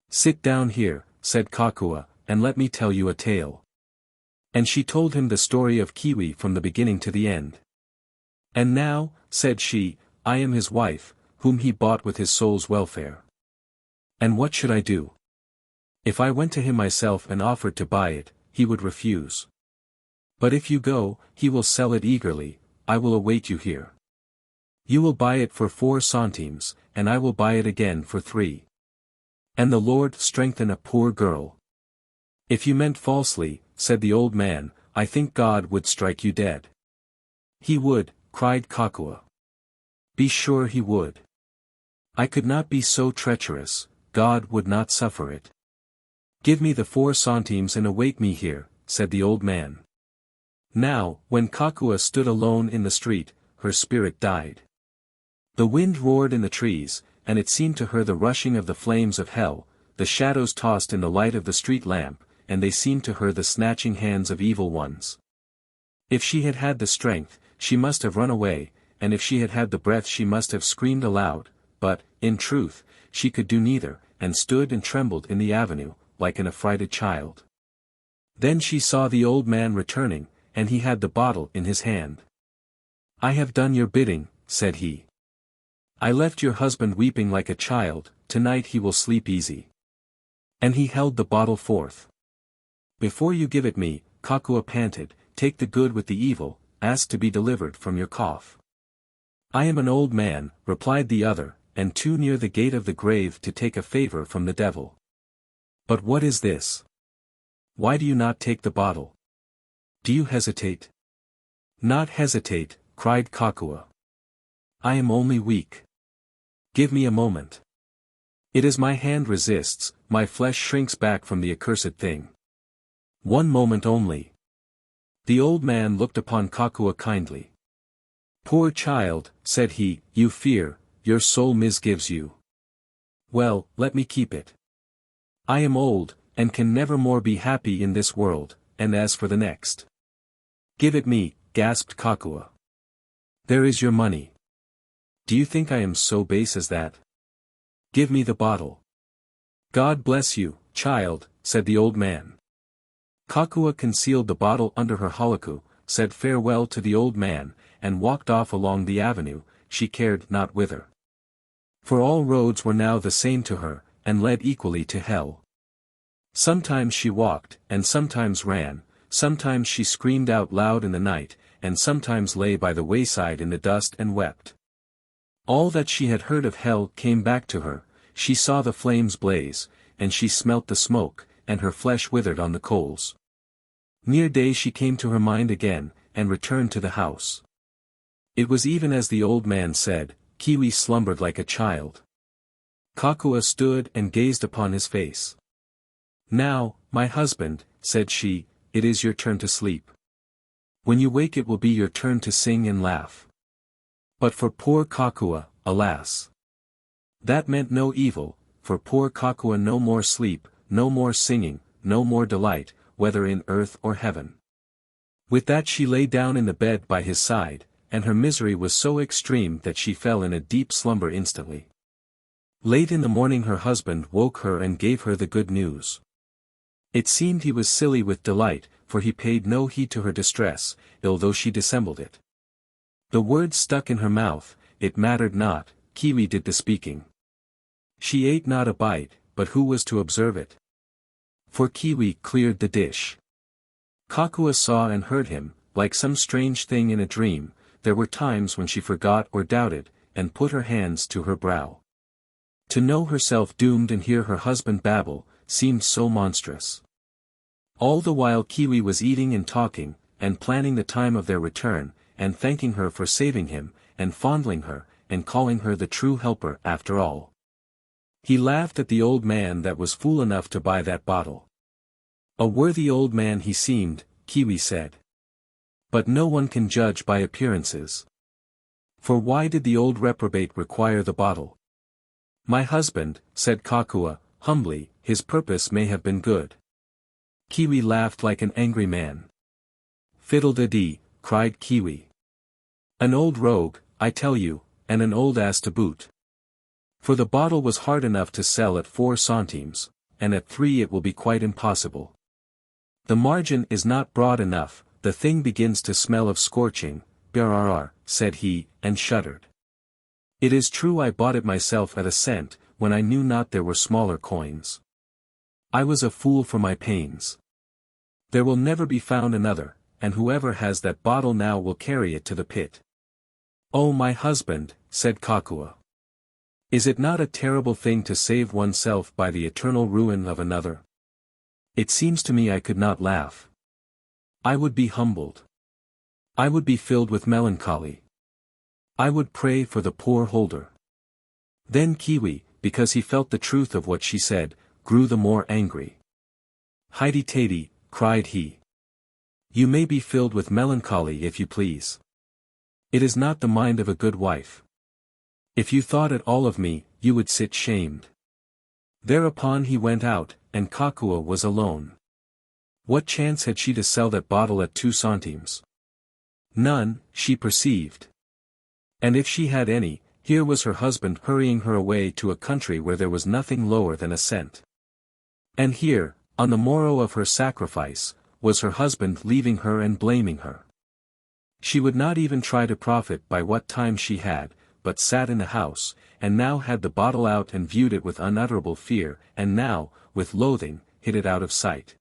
"Sit down here," said Kokua, "and let me tell you a tale." And she told him the story of Keawe from the beginning to the end. "And now," said she, "I am his wife, whom he bought with his soul's welfare. And what should I do? If I went to him myself and offered to buy it, he would refuse. But if you go, he will sell it eagerly. I will await you here. You will buy it for 4 centimes, and I will buy it again for 3. And the Lord strengthen a poor girl." "If you meant falsely," said the old man, "I think God would strike you dead." "He would," cried Kokua. "Be sure he would. I could not be so treacherous, God would not suffer it." "Give me the 4 centimes and await me here," said the old man. Now, when Kokua stood alone in the street, her spirit died. The wind roared in the trees, and it seemed to her the rushing of the flames of hell, the shadows tossed in the light of the street lamp, and they seemed to her the snatching hands of evil ones. If she had had the strength, she must have run away, and if she had had the breath she must have screamed aloud, but, in truth, she could do neither, and stood and trembled in the avenue, like an affrighted child. Then she saw the old man returning, and he had the bottle in his hand. "I have done your bidding," said he. "I left your husband weeping like a child, tonight he will sleep easy." And he held the bottle forth. "Before you give it me," Kokua panted, "take the good with the evil, ask to be delivered from your cough." "I am an old man," replied the other, "and too near the gate of the grave to take a favor from the devil. But what is this? Why do you not take the bottle? Do you hesitate?" "Not hesitate," cried Kokua. "I am only weak. Give me a moment. It is my hand resists, my flesh shrinks back from the accursed thing. One moment only." The old man looked upon Kokua kindly. "Poor child," said he, "you fear, your soul misgives you. Well, let me keep it. I am old, and can never more be happy in this world, and as for the next—" "Give it me," gasped Kokua. "There is your money. Do you think I am so base as that? Give me the bottle." "God bless you, child," said the old man. Kokua concealed the bottle under her holoku, said farewell to the old man, and walked off along the avenue, she cared not whither. For all roads were now the same to her, and led equally to hell. Sometimes she walked, and sometimes ran, sometimes she screamed out loud in the night, and sometimes lay by the wayside in the dust and wept. All that she had heard of hell came back to her, she saw the flames blaze, and she smelt the smoke, and her flesh withered on the coals. Near day she came to her mind again, and returned to the house. It was even as the old man said, Keawe slumbered like a child. Kokua stood and gazed upon his face. "Now, my husband," said she, "it is your turn to sleep. When you wake it will be your turn to sing and laugh." But for poor Kokua, alas! That meant no evil, for poor Kokua no more sleep, no more singing, no more delight, whether in earth or heaven. With that she lay down in the bed by his side, and her misery was so extreme that she fell in a deep slumber instantly. Late in the morning her husband woke her and gave her the good news. It seemed he was silly with delight, for he paid no heed to her distress, although she dissembled it. The words stuck in her mouth, it mattered not, Keawe did the speaking. She ate not a bite, but who was to observe it? For Keawe cleared the dish. Kokua saw and heard him, like some strange thing in a dream, there were times when she forgot or doubted, and put her hands to her brow. To know herself doomed and hear her husband babble, seemed so monstrous. All the while Keawe was eating and talking, and planning the time of their return, and thanking her for saving him, and fondling her, and calling her the true helper after all. He laughed at the old man that was fool enough to buy that bottle. A worthy old man he seemed, Keawe said. But no one can judge by appearances. For why did the old reprobate require the bottle? My husband, said Kokua, humbly, his purpose may have been good. Keawe laughed like an angry man. Fiddle-de-dee, cried Keawe. An old rogue, I tell you, and an old ass to boot. For the bottle was hard enough to sell at 4 centimes, and at 3 it will be quite impossible. The margin is not broad enough, the thing begins to smell of scorching, brrr, said he, and shuddered. It is true I bought it myself at a cent, when I knew not there were smaller coins. I was a fool for my pains. There will never be found another, and whoever has that bottle now will carry it to the pit. Oh my husband, said Kokua. Is it not a terrible thing to save oneself by the eternal ruin of another? It seems to me I could not laugh. I would be humbled. I would be filled with melancholy. I would pray for the poor holder. Then Keawe, because he felt the truth of what she said, grew the more angry. Highty-tatey, cried he. You may be filled with melancholy if you please. It is not the mind of a good wife. If you thought at all of me, you would sit shamed. Thereupon he went out, and Kokua was alone. What chance had she to sell that bottle at 2 centimes? None, she perceived. And if she had any, here was her husband hurrying her away to a country where there was nothing lower than a cent. And here, on the morrow of her sacrifice, was her husband leaving her and blaming her. She would not even try to profit by what time she had, but sat in the house, and now had the bottle out and viewed it with unutterable fear, and now, with loathing, hid it out of sight.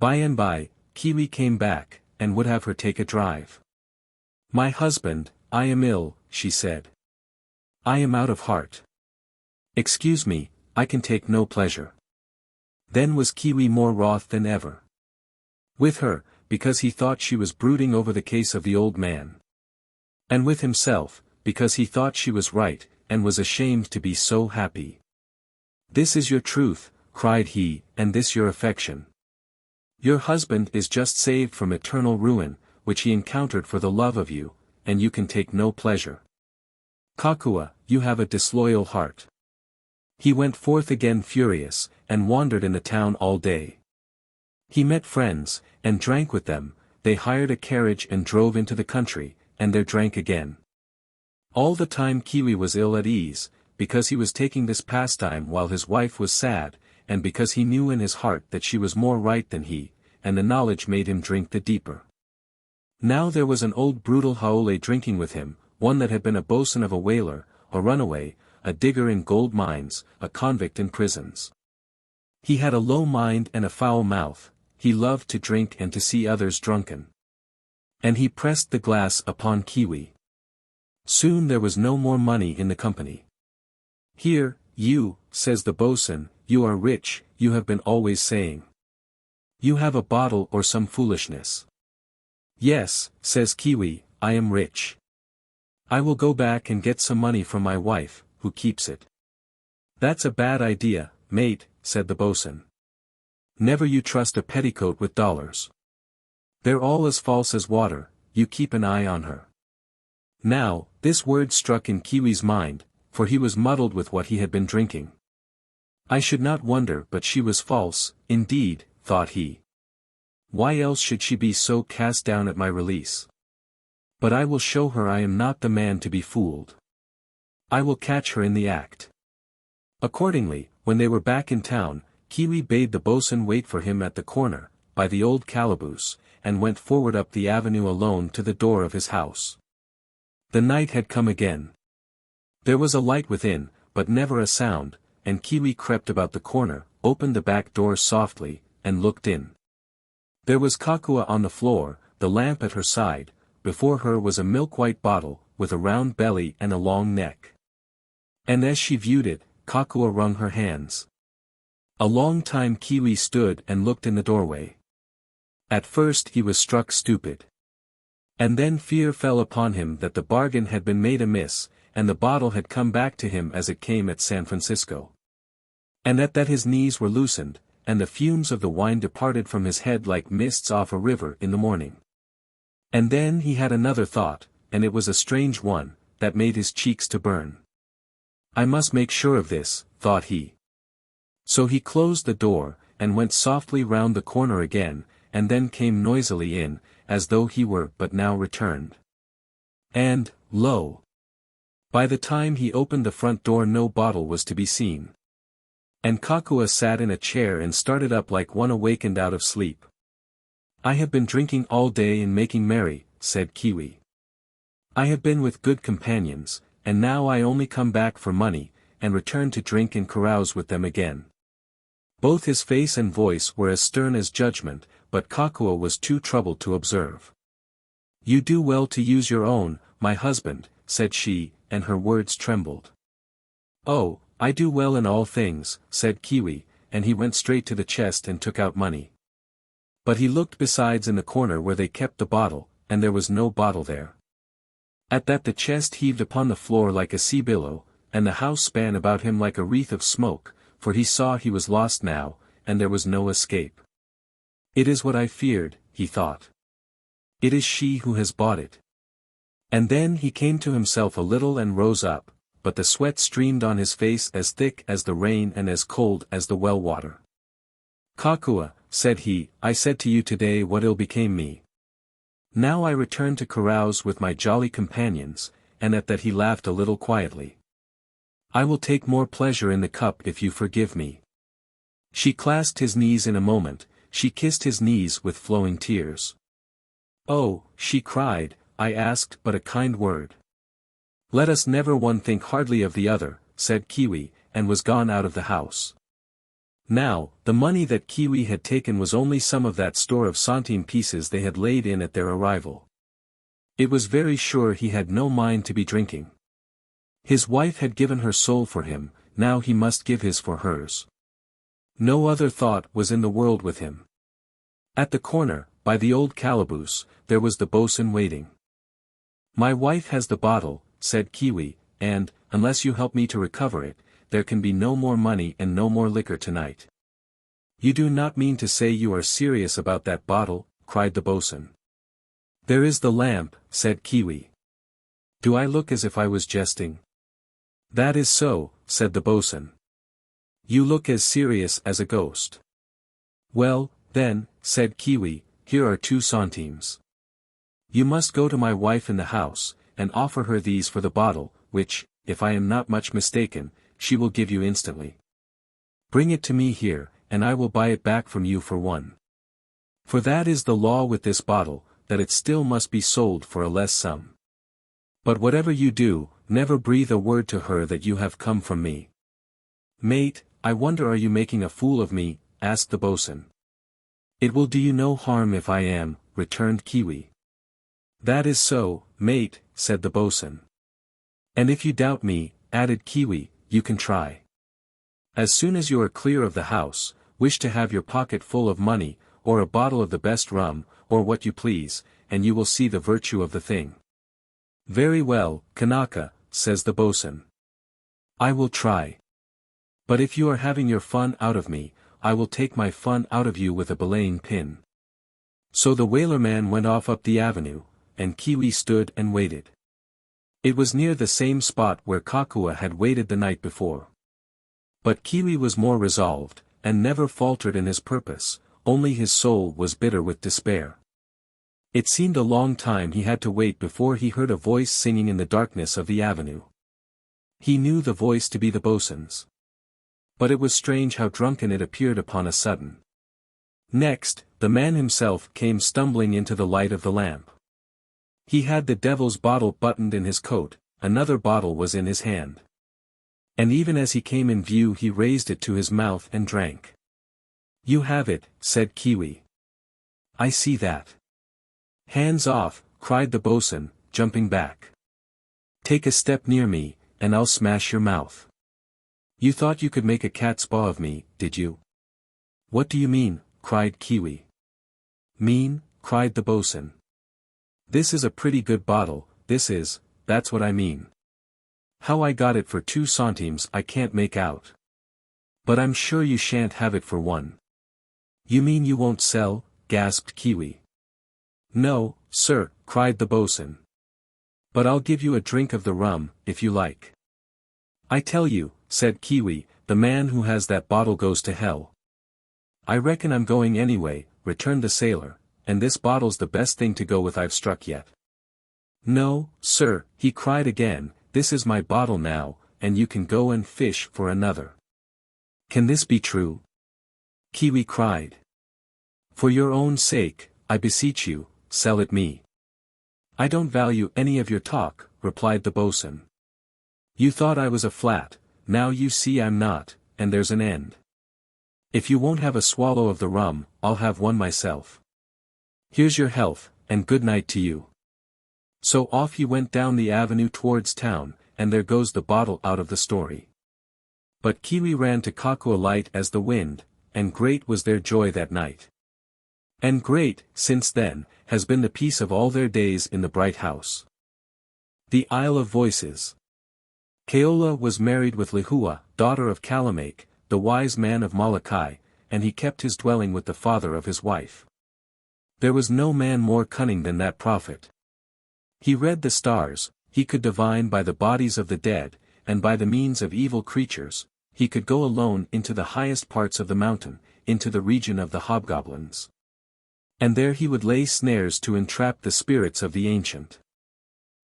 By and by, Keawe came back, and would have her take a drive. My husband, I am ill, she said. I am out of heart. Excuse me, I can take no pleasure. Then was Keawe more wroth than ever. With her, because he thought she was brooding over the case of the old man. And with himself, because he thought she was right, and was ashamed to be so happy. This is your truth, cried he, and this your affection. Your husband is just saved from eternal ruin, which he encountered for the love of you, and you can take no pleasure. Kokua, you have a disloyal heart. He went forth again furious, and wandered in the town all day. He met friends, and drank with them, they hired a carriage and drove into the country, and there drank again. All the time Keawe was ill at ease, because he was taking this pastime while his wife was sad, and because he knew in his heart that she was more right than he, and the knowledge made him drink the deeper. Now there was an old brutal haole drinking with him, one that had been a boatswain of a whaler, a runaway, a digger in gold mines, a convict in prisons. He had a low mind and a foul mouth, he loved to drink and to see others drunken. And he pressed the glass upon Keawe. Soon there was no more money in the company. Here, you, says the boatswain, you are rich, you have been always saying. You have a bottle or some foolishness. Yes, says Keawe, I am rich. I will go back and get some money from my wife, who keeps it. That's a bad idea, mate, said the boatswain. Never you trust a petticoat with dollars. They're all as false as water, you keep an eye on her. Now, this word struck in Keawe's mind, for he was muddled with what he had been drinking. I should not wonder but she was false, indeed, thought he. Why else should she be so cast down at my release? But I will show her I am not the man to be fooled. I will catch her in the act. Accordingly, when they were back in town, Keawe bade the boatswain wait for him at the corner, by the old calaboose, and went forward up the avenue alone to the door of his house. The night had come again. There was a light within, but never a sound, and Keawe crept about the corner, opened the back door softly, and looked in. There was Kokua on the floor, the lamp at her side. Before her was a milk-white bottle, with a round belly and a long neck. And as she viewed it, Kokua wrung her hands. A long time Keawe stood and looked in the doorway. At first he was struck stupid. And then fear fell upon him that the bargain had been made amiss, and the bottle had come back to him as it came at San Francisco. And that his knees were loosened, and the fumes of the wine departed from his head like mists off a river in the morning. And then he had another thought, and it was a strange one, that made his cheeks to burn. I must make sure of this, thought he. So he closed the door, and went softly round the corner again, and then came noisily in, as though he were but now returned. And, lo! By the time he opened the front door no bottle was to be seen. And Kokua sat in a chair and started up like one awakened out of sleep. I have been drinking all day and making merry, said Keawe. I have been with good companions, and now I only come back for money, and return to drink and carouse with them again. Both his face and voice were as stern as judgment, but Kokua was too troubled to observe. You do well to use your own, my husband, said she, and her words trembled. Oh, I do well in all things, said Keawe, and he went straight to the chest and took out money. But he looked besides in the corner where they kept the bottle, and there was no bottle there. At that the chest heaved upon the floor like a sea billow, and the house span about him like a wreath of smoke, for he saw he was lost now, and there was no escape. It is what I feared, he thought. It is she who has bought it. And then he came to himself a little and rose up, but the sweat streamed on his face as thick as the rain and as cold as the well water. Kokua, said he, I said to you today what ill became me. Now I return to carouse with my jolly companions, and at that he laughed a little quietly. I will take more pleasure in the cup if you forgive me. She clasped his knees in a moment, she kissed his knees with flowing tears. Oh, she cried, I asked but a kind word. Let us never one think hardly of the other, said Keawe, and was gone out of the house. Now, the money that Keawe had taken was only some of that store of centime pieces they had laid in at their arrival. It was very sure he had no mind to be drinking. His wife had given her soul for him, now he must give his for hers. No other thought was in the world with him. At the corner, by the old calaboose, there was the boatswain waiting. My wife has the bottle, said Keawe, and, unless you help me to recover it, there can be no more money and no more liquor tonight. You do not mean to say you are serious about that bottle, cried the boatswain. There is the lamp, said Keawe. Do I look as if I was jesting? That is so, said the boatswain. You look as serious as a ghost. Well, then, said Keawe, here are 2 centimes. You must go to my wife in the house, and offer her these for the bottle, which, if I am not much mistaken, she will give you instantly. Bring it to me here, and I will buy it back from you for 1. For that is the law with this bottle, that it still must be sold for a less sum. But whatever you do, never breathe a word to her that you have come from me. Mate, I wonder are you making a fool of me, asked the boatswain. It will do you no harm if I am, returned Keawe. That is so, mate, said the boatswain. And if you doubt me, added Keawe, you can try. As soon as you are clear of the house, wish to have your pocket full of money, or a bottle of the best rum, or what you please, and you will see the virtue of the thing. Very well, Kanaka, says the boatswain. I will try. But if you are having your fun out of me, I will take my fun out of you with a belaying pin. So the whalerman went off up the avenue, and Keawe stood and waited. It was near the same spot where Kokua had waited the night before. But Keawe was more resolved, and never faltered in his purpose, only his soul was bitter with despair. It seemed a long time he had to wait before he heard a voice singing in the darkness of the avenue. He knew the voice to be the boatswain's. But it was strange how drunken it appeared upon a sudden. Next, the man himself came stumbling into the light of the lamp. He had the devil's bottle buttoned in his coat, another bottle was in his hand. And even as he came in view he raised it to his mouth and drank. You have it, said Keawe. I see that. "Hands off," cried the boatswain, jumping back. "Take a step near me, and I'll smash your mouth." "You thought you could make a cat's paw of me, did you?" "What do you mean?" cried Keawe. "Mean?" cried the boatswain. "This is a pretty good bottle, this is, that's what I mean. How I got it for 2 centimes I can't make out. But I'm sure you shan't have it for 1. "You mean you won't sell?" gasped Keawe. "No, sir," cried the boatswain. "But I'll give you a drink of the rum, if you like." "I tell you," said Keawe, "the man who has that bottle goes to hell." "I reckon I'm going anyway," returned the sailor, "and this bottle's the best thing to go with I've struck yet." "No, sir," he cried again, "this is my bottle now, and you can go and fish for another." "Can this be true?" Keawe cried. "For your own sake, I beseech you, sell it me." "I don't value any of your talk," replied the boatswain. "You thought I was a flat, now you see I'm not, and there's an end. If you won't have a swallow of the rum, I'll have one myself. Here's your health, and good night to you." So off he went down the avenue towards town, and there goes the bottle out of the story. But Keawe ran to Kokua light as the wind, and great was their joy that night. And great, since then, has been the peace of all their days in the bright house. The Isle of Voices. Keola was married with Lehua, daughter of Kalamake, the wise man of Molokai, and he kept his dwelling with the father of his wife. There was no man more cunning than that prophet. He read the stars, he could divine by the bodies of the dead, and by the means of evil creatures, he could go alone into the highest parts of the mountain, into the region of the hobgoblins. And there he would lay snares to entrap the spirits of the ancient.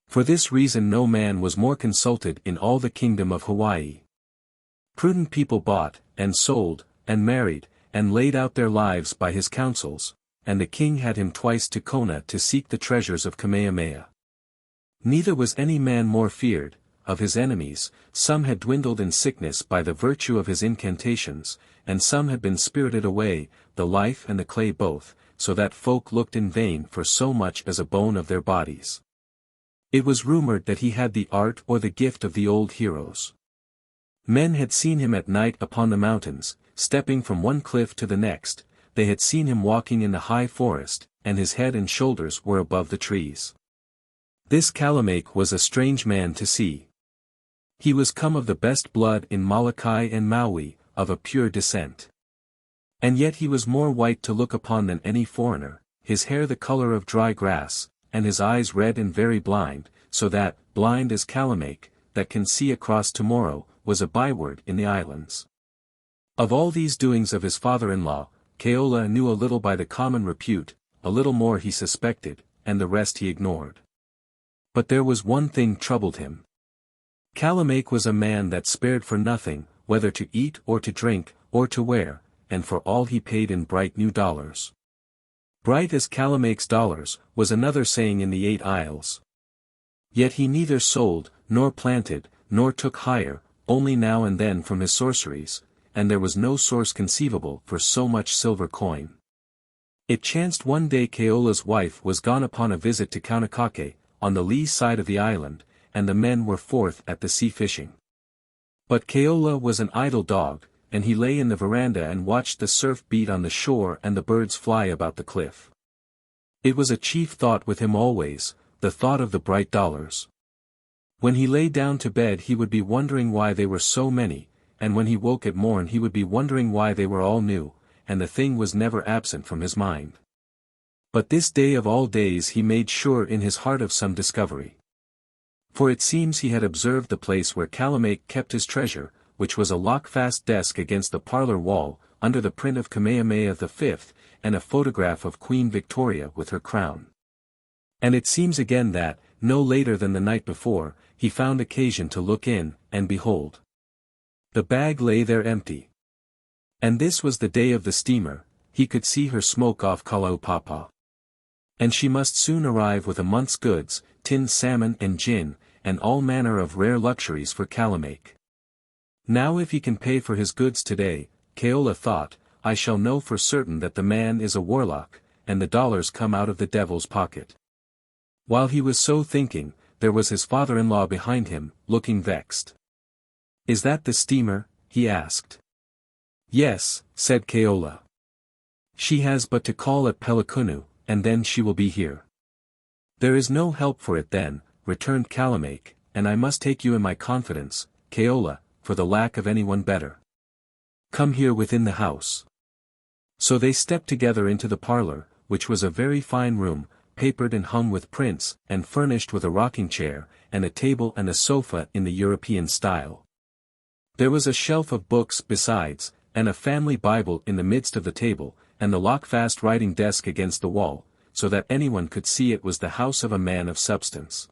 For this reason no man was more consulted in all the kingdom of Hawaii. Prudent people bought, and sold, and married, and laid out their lives by his counsels, and the king had him twice to Kona to seek the treasures of Kamehameha. Neither was any man more feared. Of his enemies, some had dwindled in sickness by the virtue of his incantations, and some had been spirited away, the life and the clay both, so that folk looked in vain for so much as a bone of their bodies. It was rumored that he had the art or the gift of the old heroes. Men had seen him at night upon the mountains, stepping from one cliff to the next, they had seen him walking in the high forest, and his head and shoulders were above the trees. This Kalamake was a strange man to see. He was come of the best blood in Molokai and Maui, of a pure descent. And yet he was more white to look upon than any foreigner, his hair the color of dry grass, and his eyes red and very blind, so that, blind as Kalamake, that can see across tomorrow, was a byword in the islands. Of all these doings of his father-in-law, Keola knew a little by the common repute, a little more he suspected, and the rest he ignored. But there was one thing troubled him. Kalamake was a man that spared for nothing, whether to eat or to drink, or to wear, and for all he paid in bright new dollars. Bright as Kalamake's dollars, was another saying in the 8 Isles. Yet he neither sold, nor planted, nor took hire, only now and then from his sorceries, and there was no source conceivable for so much silver coin. It chanced one day Keola's wife was gone upon a visit to Kaunakake, on the lee side of the island, and the men were forth at the sea fishing. But Keola was an idle dog, and he lay in the veranda and watched the surf beat on the shore and the birds fly about the cliff. It was a chief thought with him always, the thought of the bright dollars. When he lay down to bed he would be wondering why they were so many, and when he woke at morn he would be wondering why they were all new, and the thing was never absent from his mind. But this day of all days he made sure in his heart of some discovery. For it seems he had observed the place where Kalamake kept his treasure, which was a lock-fast desk against the parlor wall, under the print of Kamehameha V, and a photograph of Queen Victoria with her crown. And it seems again that, no later than the night before, he found occasion to look in, and behold, the bag lay there empty. And this was the day of the steamer, he could see her smoke off Kalaupapa. And she must soon arrive with a month's goods, tinned salmon and gin, and all manner of rare luxuries for Kalamake. Now if he can pay for his goods today, Keola thought, I shall know for certain that the man is a warlock, and the dollars come out of the devil's pocket. While he was so thinking, there was his father-in-law behind him, looking vexed. "Is that the steamer?" he asked. "Yes," said Keola. "She has but to call at Pelakunu, and then she will be here." "There is no help for it then," returned Kalamake, "and I must take you in my confidence, Keola, for the lack of anyone better. Come here within the house." So they stepped together into the parlor, which was a very fine room, papered and hung with prints, and furnished with a rocking chair, and a table and a sofa in the European style. There was a shelf of books besides, and a family Bible in the midst of the table, and the lock-fast writing desk against the wall, so that anyone could see it was the house of a man of substance.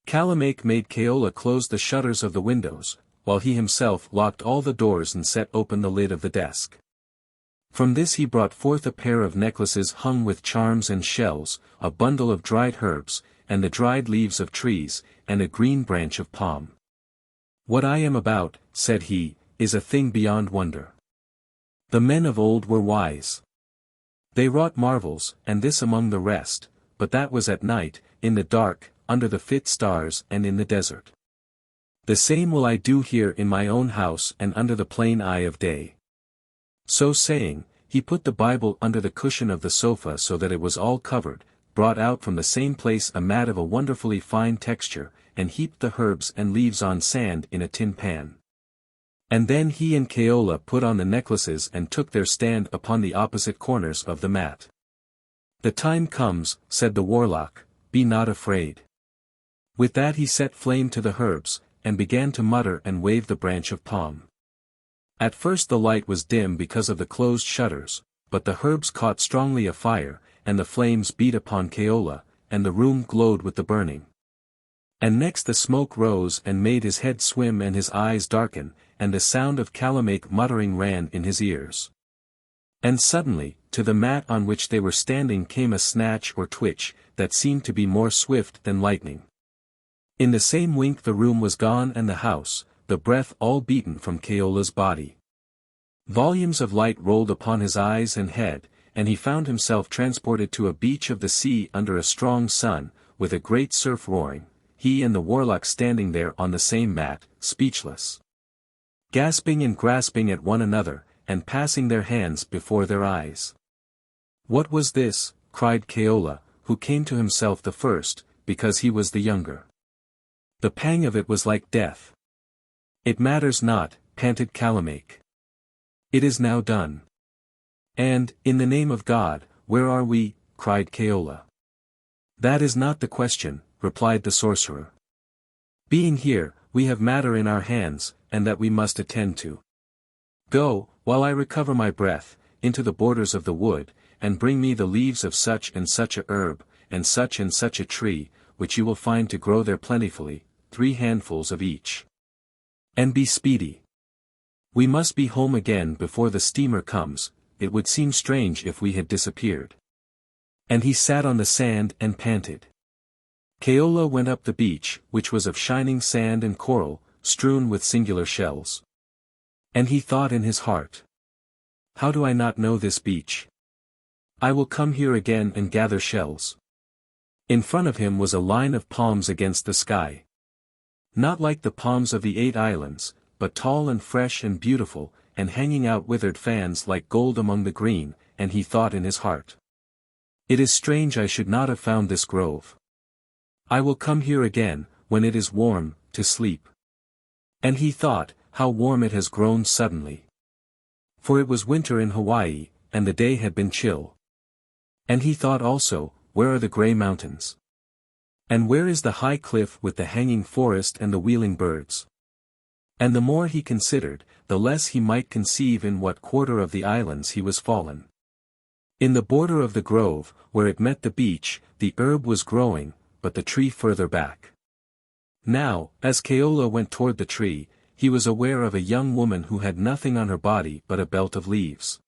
Kalamake made Keola close the shutters of the windows, while he himself locked all the doors and set open the lid of the desk. From this he brought forth a pair of necklaces hung with charms and shells, a bundle of dried herbs, and the dried leaves of trees, and a green branch of palm. "What I am about," said he, "is a thing beyond wonder. The men of old were wise. They wrought marvels, and this among the rest, but that was at night, in the dark, under the fit stars and in the desert. The same will I do here in my own house and under the plain eye of day." So saying, he put the Bible under the cushion of the sofa so that it was all covered, brought out from the same place a mat of a wonderfully fine texture, and heaped the herbs and leaves on sand in a tin pan. And then he and Keola put on the necklaces and took their stand upon the opposite corners of the mat. "The time comes," said the warlock, "be not afraid." With that he set flame to the herbs, and began to mutter and wave the branch of palm. At first the light was dim because of the closed shutters, but the herbs caught strongly afire, and the flames beat upon Keola, and the room glowed with the burning. And next the smoke rose and made his head swim and his eyes darken, and the sound of Kalamake muttering ran in his ears. And suddenly, to the mat on which they were standing came a snatch or twitch, that seemed to be more swift than lightning. In the same wink the room was gone and the house, the breath all beaten from Keola's body. Volumes of light rolled upon his eyes and head, and he found himself transported to a beach of the sea under a strong sun, with a great surf roaring, he and the warlock standing there on the same mat, speechless, gasping and grasping at one another, and passing their hands before their eyes. "What was this?" cried Keola, who came to himself the first, because he was the younger. "The pang of it was like death." "It matters not," panted Kalamake. "It is now done." "And, in the name of God, where are we?" cried Keola. "That is not the question," replied the sorcerer. "Being here, we have matter in our hands, and that we must attend to. Go, while I recover my breath, into the borders of the wood, and bring me the leaves of such and such a herb, and such a tree, which you will find to grow there plentifully, 3 handfuls of each. And be speedy. We must be home again before the steamer comes, it would seem strange if we had disappeared." And he sat on the sand and panted. Keola went up the beach, which was of shining sand and coral, strewn with singular shells. And he thought in his heart, "How do I not know this beach? I will come here again and gather shells." In front of him was a line of palms against the sky. Not like the palms of the 8 islands, but tall and fresh and beautiful, and hanging out withered fans like gold among the green, and he thought in his heart, "It is strange I should not have found this grove. I will come here again, when it is warm, to sleep." And he thought, how warm it has grown suddenly. For it was winter in Hawaii, and the day had been chill. And he thought also, where are the grey mountains? And where is the high cliff with the hanging forest and the wheeling birds? And the more he considered, the less he might conceive in what quarter of the islands he was fallen. In the border of the grove, where it met the beach, the herb was growing, but the tree further back. Now, as Keola went toward the tree, he was aware of a young woman who had nothing on her body but a belt of leaves.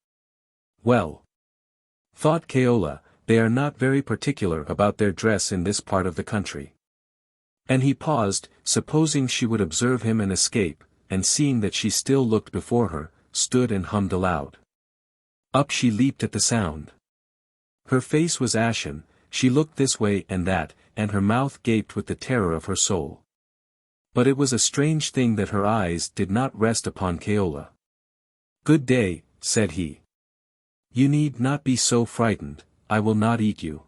"Well," thought Keola, "they are not very particular about their dress in this part of the country." And he paused, supposing she would observe him and escape, and seeing that she still looked before her, stood and hummed aloud. Up she leaped at the sound. Her face was ashen, she looked this way and that, and her mouth gaped with the terror of her soul. But it was a strange thing that her eyes did not rest upon Keola. "Good day," said he. "You need not be so frightened, I will not eat you."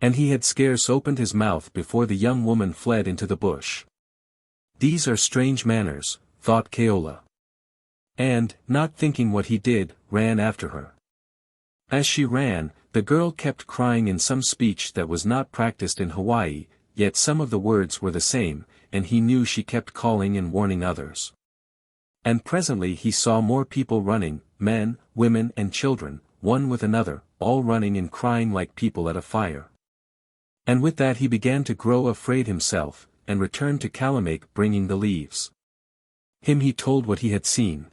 And he had scarce opened his mouth before the young woman fled into the bush. "These are strange manners," thought Keola. And, not thinking what he did, ran after her. As she ran, the girl kept crying in some speech that was not practiced in Hawaii, yet some of the words were the same, and he knew she kept calling and warning others. And presently he saw more people running, men, women and children, one with another, all running and crying like people at a fire. And with that he began to grow afraid himself, and returned to Kalamake bringing the leaves. Him he told what he had seen.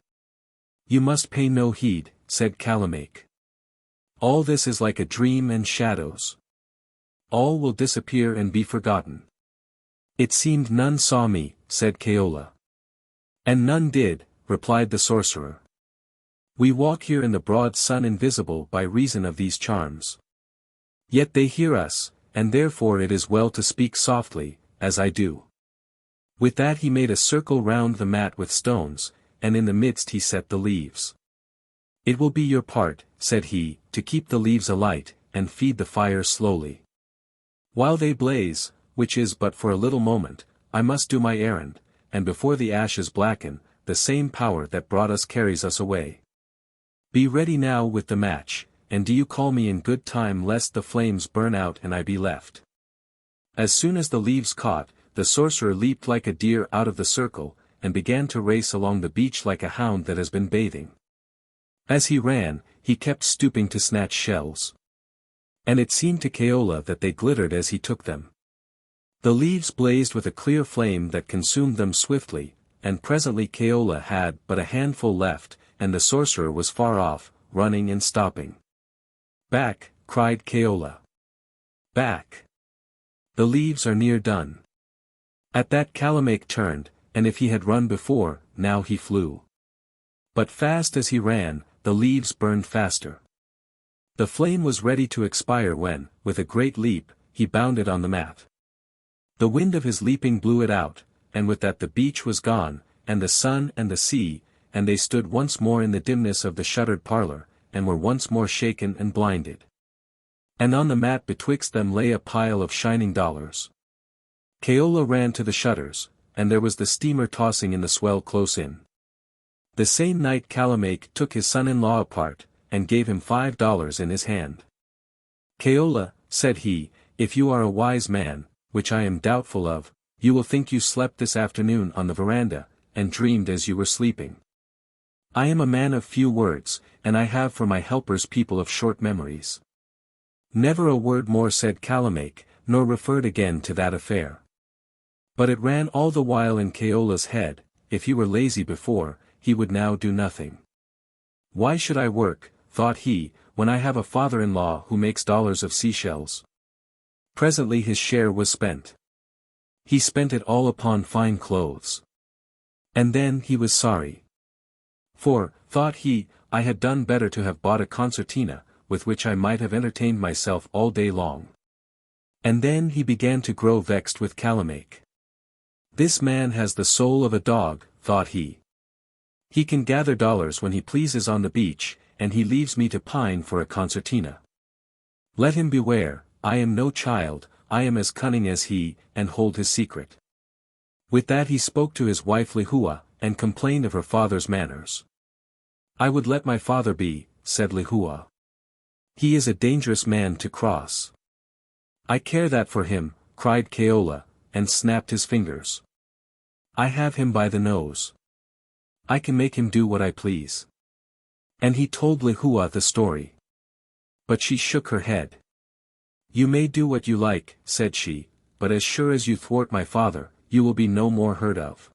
"You must pay no heed," said Kalamake. "All this is like a dream and shadows. All will disappear and be forgotten." "It seemed none saw me," said Keola. "And none did," replied the sorcerer. "We walk here in the broad sun invisible by reason of these charms. Yet they hear us, and therefore it is well to speak softly, as I do." With that he made a circle round the mat with stones, and in the midst he set the leaves. "It will be your part," said he, "to keep the leaves alight, and feed the fire slowly. While they blaze, which is but for a little moment, I must do my errand, and before the ashes blacken, the same power that brought us carries us away. Be ready now with the match, and do you call me in good time lest the flames burn out and I be left." As soon as the leaves caught, the sorcerer leaped like a deer out of the circle, and began to race along the beach like a hound that has been bathing. As he ran, he kept stooping to snatch shells. And it seemed to Keola that they glittered as he took them. The leaves blazed with a clear flame that consumed them swiftly, and presently Keola had but a handful left, and the sorcerer was far off, running and stopping. "Back," cried Keola. "Back! The leaves are near done." At that Kalamake turned, and if he had run before, now he flew. But fast as he ran, the leaves burned faster. The flame was ready to expire when, with a great leap, he bounded on the mat. The wind of his leaping blew it out, and with that the beach was gone, and the sun and the sea, and they stood once more in the dimness of the shuttered parlor, and were once more shaken and blinded. And on the mat betwixt them lay a pile of shining dollars. Keola ran to the shutters, and there was the steamer tossing in the swell close in. The same night Kalamake took his son-in-law apart, and gave him $5 in his hand. "Keola," said he, "if you are a wise man, which I am doubtful of, you will think you slept this afternoon on the veranda, and dreamed as you were sleeping. I am a man of few words, and I have for my helpers people of short memories." Never a word more said Kalamake, nor referred again to that affair. But it ran all the while in Keola's head, if he were lazy before, he would now do nothing. "Why should I work," thought he, "when I have a father-in-law who makes dollars of seashells?" Presently his share was spent. He spent it all upon fine clothes. And then he was sorry. "For," thought he, "I had done better to have bought a concertina, with which I might have entertained myself all day long." And then he began to grow vexed with Kalamake. "This man has the soul of a dog," thought he. "He can gather dollars when he pleases on the beach, and he leaves me to pine for a concertina. Let him beware, I am no child, I am as cunning as he, and hold his secret." With that he spoke to his wife Lehua, and complained of her father's manners. "I would let my father be," said Lehua. "He is a dangerous man to cross." "I care that for him," cried Keola, and snapped his fingers. "I have him by the nose. I can make him do what I please." And he told Lehua the story. But she shook her head. "You may do what you like," said she, "but as sure as you thwart my father, you will be no more heard of.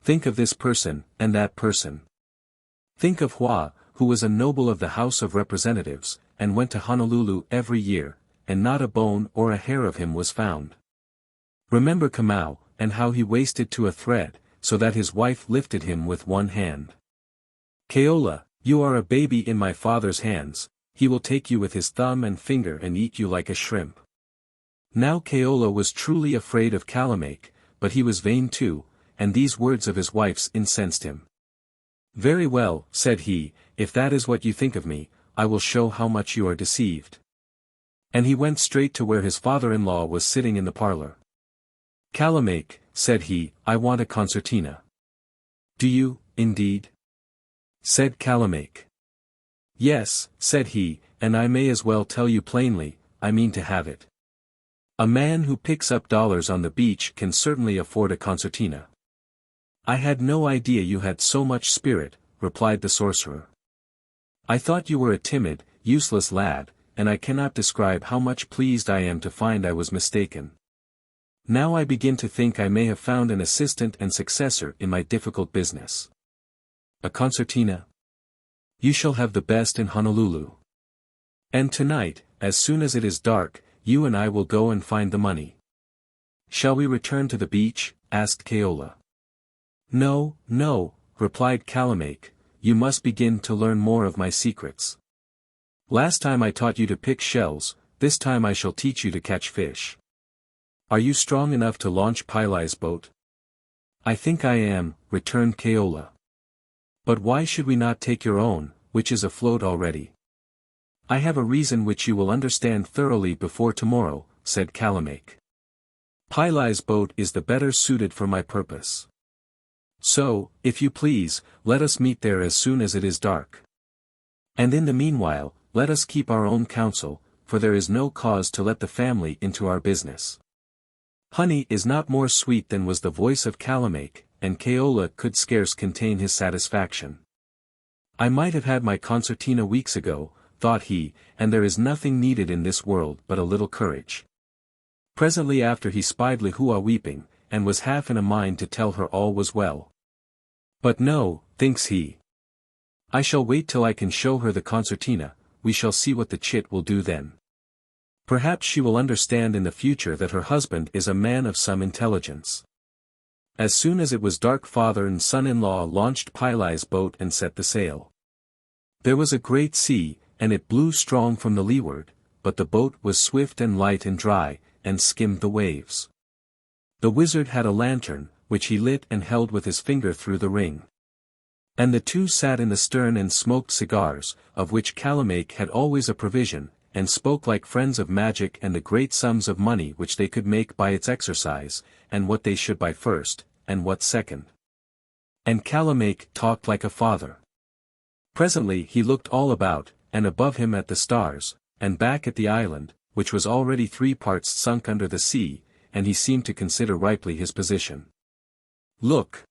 Think of this person, and that person. Think of Hua, who was a noble of the House of Representatives, and went to Honolulu every year, and not a bone or a hair of him was found. Remember Kamau, and how he wasted to a thread, so that his wife lifted him with one hand. Keola, you are a baby in my father's hands, he will take you with his thumb and finger and eat you like a shrimp." Now Keola was truly afraid of Kalamake, but he was vain too, and these words of his wife's incensed him. "Very well," said he, "if that is what you think of me, I will show how much you are deceived." And he went straight to where his father-in-law was sitting in the parlor. "Kalamake," said he, "I want a concertina." "Do you, indeed?" said Kalamake. "Yes," said he, "and I may as well tell you plainly, I mean to have it. A man who picks up dollars on the beach can certainly afford a concertina." "I had no idea you had so much spirit," replied the sorcerer. "I thought you were a timid, useless lad, and I cannot describe how much pleased I am to find I was mistaken. Now I begin to think I may have found an assistant and successor in my difficult business. A concertina? You shall have the best in Honolulu. And tonight, as soon as it is dark, you and I will go and find the money." "Shall we return to the beach?" asked Keola. "No, no," replied Kalamake, "you must begin to learn more of my secrets. Last time I taught you to pick shells, this time I shall teach you to catch fish. Are you strong enough to launch Pilai's boat?" "I think I am," returned Keola. "But why should we not take your own, which is afloat already?" "I have a reason which you will understand thoroughly before tomorrow," said Kalamake. "Pilai's boat is the better suited for my purpose. So, if you please, let us meet there as soon as it is dark. And in the meanwhile, let us keep our own counsel, for there is no cause to let the family into our business." Honey is not more sweet than was the voice of Kalamake, and Keola could scarce contain his satisfaction. "I might have had my concertina weeks ago," thought he, "and there is nothing needed in this world but a little courage." Presently after he spied Lehua weeping, and was half in a mind to tell her all was well. "But no," thinks he. "I shall wait till I can show her the concertina, we shall see what the chit will do then. Perhaps she will understand in the future that her husband is a man of some intelligence." As soon as it was dark, father and son-in-law launched Pilai's boat and set the sail. There was a great sea, and it blew strong from the leeward, but the boat was swift and light and dry, and skimmed the waves. The wizard had a lantern, which he lit and held with his finger through the ring. And the two sat in the stern and smoked cigars, of which Kalamake had always a provision, and spoke like friends of magic and the great sums of money which they could make by its exercise, and what they should buy first, and what second. And Kalamake talked like a father. Presently he looked all about, and above him at the stars, and back at the island, which was already 3 parts sunk under the sea, and he seemed to consider ripely his position. "Look,"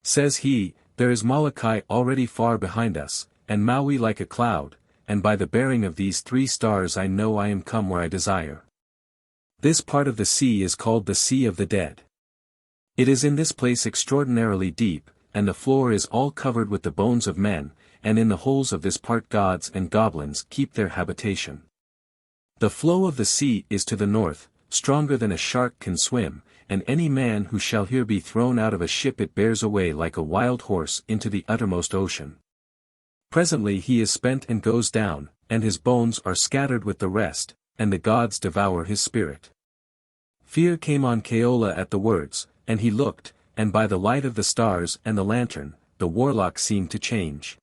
says he, "there is Molokai already far behind us, and Maui like a cloud, and by the bearing of these 3 stars I know I am come where I desire. This part of the sea is called the Sea of the Dead. It is in this place extraordinarily deep, and the floor is all covered with the bones of men, and in the holes of this part gods and goblins keep their habitation. The flow of the sea is to the north, stronger than a shark can swim, and any man who shall here be thrown out of a ship it bears away like a wild horse into the uttermost ocean. Presently he is spent and goes down, and his bones are scattered with the rest, and the gods devour his spirit." Fear came on Keola at the words, and he looked, and by the light of the stars and the lantern, the warlock seemed to change.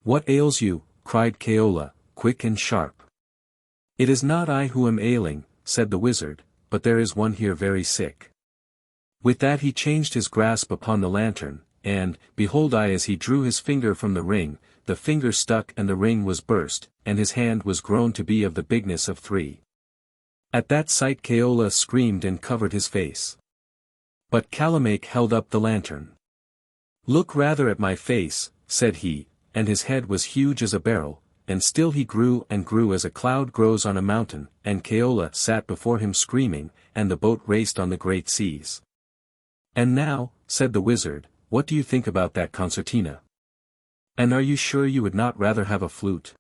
"What ails you?" cried Keola, quick and sharp. "It is not I who am ailing," said the wizard, "but there is one here very sick." With that he changed his grasp upon the lantern, and, behold, as he drew his finger from the ring, the finger stuck and the ring was burst, and his hand was grown to be of the bigness of 3. At that sight Keola screamed and covered his face. But Kalamake held up the lantern. "Look rather at my face," said he, and his head was huge as a barrel, and still he grew and grew as a cloud grows on a mountain, and Keola sat before him screaming, and the boat raced on the great seas. "And now," said the wizard, "what do you think about that concertina? And are you sure you would not rather have a flute?"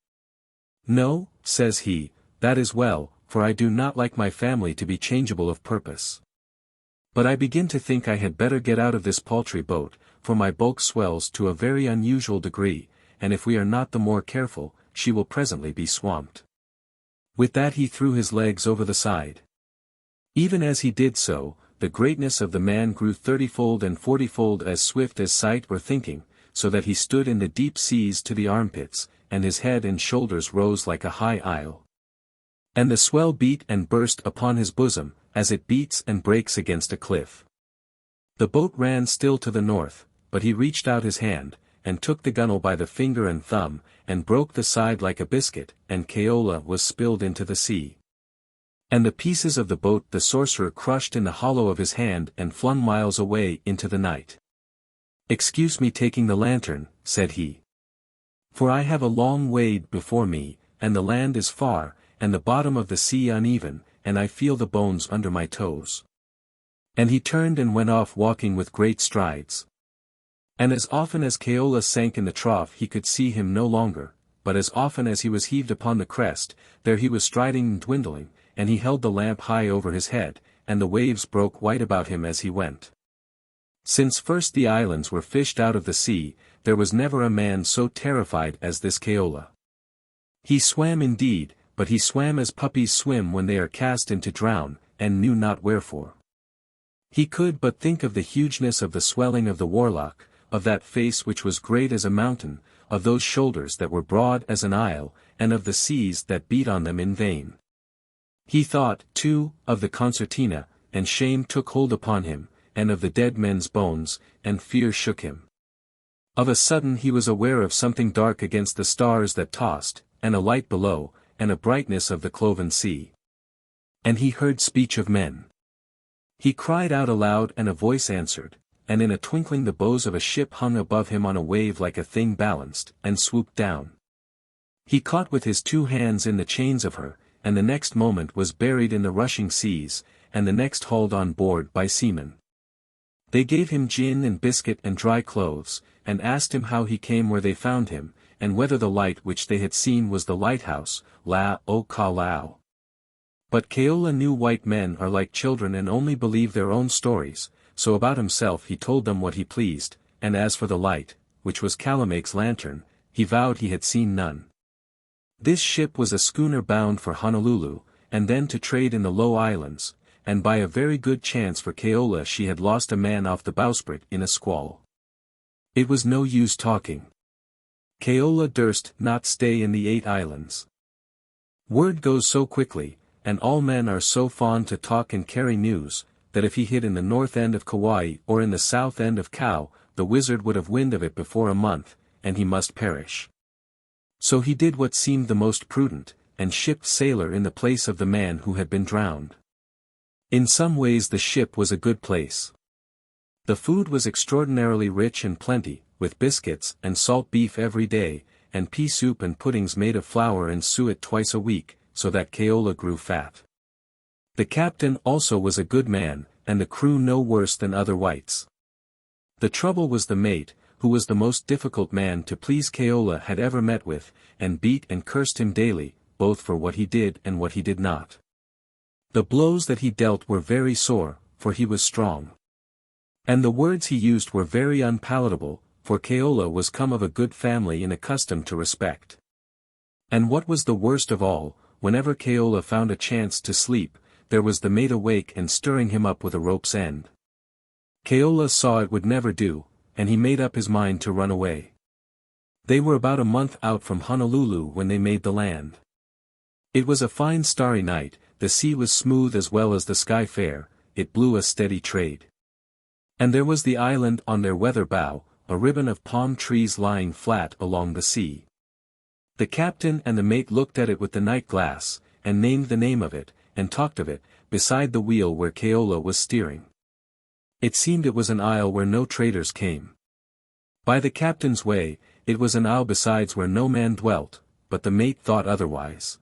"No," says he, "that is well, for I do not like my family to be changeable of purpose. But I begin to think I had better get out of this paltry boat, for my bulk swells to a very unusual degree, and if we are not the more careful, she will presently be swamped. With that he threw his legs over the side. Even as he did so, the greatness of the man grew 30-fold and 40-fold as swift as sight or thinking, so that he stood in the deep seas to the armpits, and his head and shoulders rose like a high isle. And the swell beat and burst upon his bosom, as it beats and breaks against a cliff. The boat ran still to the north, but he reached out his hand, and took the gunwale by the finger and thumb, and broke the side like a biscuit, and Keola was spilled into the sea. And the pieces of the boat the sorcerer crushed in the hollow of his hand and flung miles away into the night. "Excuse me taking the lantern," said he. "For I have a long wade before me, and the land is far, and the bottom of the sea uneven, and I feel the bones under my toes." And he turned and went off walking with great strides. And as often as Keola sank in the trough he could see him no longer, but as often as he was heaved upon the crest, there he was striding and dwindling, and he held the lamp high over his head, and the waves broke white about him as he went. Since first the islands were fished out of the sea, there was never a man so terrified as this Keola. He swam indeed, but he swam as puppies swim when they are cast in to drown, and knew not wherefore. He could but think of the hugeness of the swelling of the warlock, of that face which was great as a mountain, of those shoulders that were broad as an isle, and of the seas that beat on them in vain. He thought, too, of the concertina, and shame took hold upon him, and of the dead men's bones, and fear shook him. Of a sudden he was aware of something dark against the stars that tossed, and a light below, and a brightness of the cloven sea. And he heard speech of men. He cried out aloud and a voice answered, and in a twinkling the bows of a ship hung above him on a wave like a thing balanced, and swooped down. He caught with his 2 hands in the chains of her, and the next moment was buried in the rushing seas, and the next hauled on board by seamen. They gave him gin and biscuit and dry clothes, and asked him how he came where they found him, and whether the light which they had seen was the lighthouse, La o ka lao. But Keola knew white men are like children and only believe their own stories, so about himself he told them what he pleased, and as for the light, which was Calamake's lantern, he vowed he had seen none. This ship was a schooner bound for Honolulu, and then to trade in the Low Islands, and by a very good chance for Keola she had lost a man off the bowsprit in a squall. It was no use talking. Keola durst not stay in the 8 islands. Word goes so quickly, and all men are so fond to talk and carry news, that if he hid in the north end of Kauai or in the south end of Keawe, the wizard would have wind of it before a month, and he must perish. So he did what seemed the most prudent, and shipped sailor in the place of the man who had been drowned. In some ways the ship was a good place. The food was extraordinarily rich and plenty, with biscuits and salt beef every day, and pea soup and puddings made of flour and suet twice a week, so that Keola grew fat. The captain also was a good man, and the crew no worse than other whites. The trouble was the mate, who was the most difficult man to please Keola had ever met with, and beat and cursed him daily, both for what he did and what he did not. The blows that he dealt were very sore, for he was strong. And the words he used were very unpalatable, for Keola was come of a good family and accustomed to respect. And what was the worst of all, whenever Keola found a chance to sleep, there was the mate awake and stirring him up with a rope's end. Keola saw it would never do, and he made up his mind to run away. They were about a month out from Honolulu when they made the land. It was a fine starry night, the sea was smooth as well as the sky fair, it blew a steady trade. And there was the island on their weather bow, a ribbon of palm trees lying flat along the sea. The captain and the mate looked at it with the night glass, and named the name of it, and talked of it, beside the wheel where Keola was steering. It seemed it was an isle where no traders came. By the captain's way, it was an isle besides where no man dwelt, but the mate thought otherwise.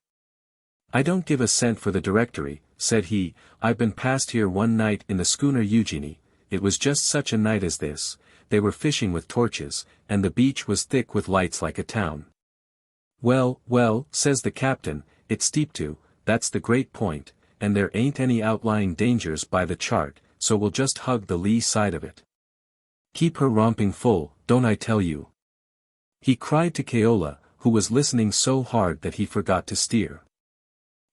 "I don't give a cent for the directory," said he. "I've been passed here one night in the schooner Eugenie, it was just such a night as this, they were fishing with torches, and the beach was thick with lights like a town." "Well, well," says the captain, "it's steep too, that's the great point, and there ain't any outlying dangers by the chart, so we'll just hug the lee side of it. Keep her romping full, don't I tell you?" He cried to Keola, who was listening so hard that he forgot to steer.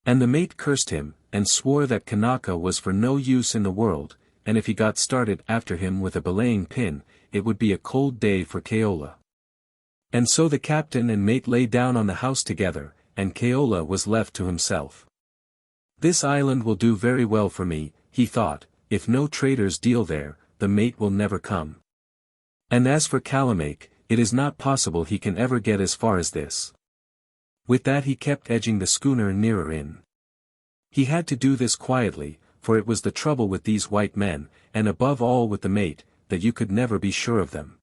And the mate cursed him, and swore that Kanaka was for no use in the world, and if he got started after him with a belaying pin, it would be a cold day for Keola. And so the captain and mate lay down on the house together, and Keola was left to himself. This island will do very well for me, he thought, if no traders deal there, the mate will never come. And as for Kalamake, it is not possible he can ever get as far as this. With that he kept edging the schooner nearer in. He had to do this quietly, for it was the trouble with these white men, and above all with the mate, that you could never be sure of them.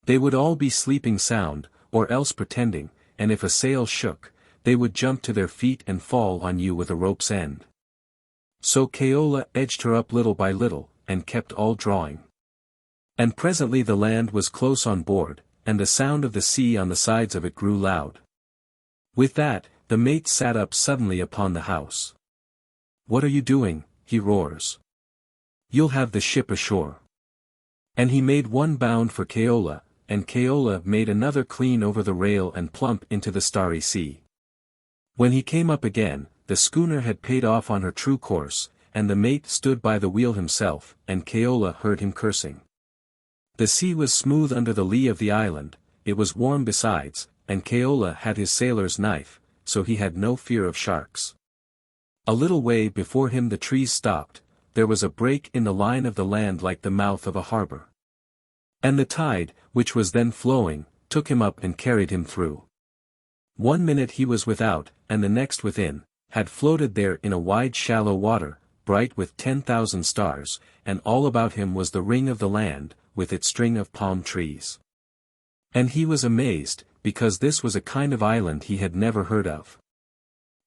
They would all be sleeping sound, or else pretending, and if a sail shook, they would jump to their feet and fall on you with a rope's end. So Keola edged her up little by little, and kept all drawing. And presently the land was close on board, and the sound of the sea on the sides of it grew loud. With that, the mate sat up suddenly upon the house. "What are you doing?" he roars. "You'll have the ship ashore." And he made one bound for Keola, and Keola made another clean over the rail and plump into the starry sea. When he came up again, the schooner had paid off on her true course, and the mate stood by the wheel himself, and Keola heard him cursing. The sea was smooth under the lee of the island, it was warm besides, and Keola had his sailor's knife, so he had no fear of sharks. A little way before him the trees stopped, there was a break in the line of the land like the mouth of a harbor. And the tide, which was then flowing, took him up and carried him through. 1 minute he was without, and the next within, had floated there in a wide shallow water, bright with 10,000 stars, and all about him was the ring of the land, with its string of palm trees. And he was amazed, because this was a kind of island he had never heard of.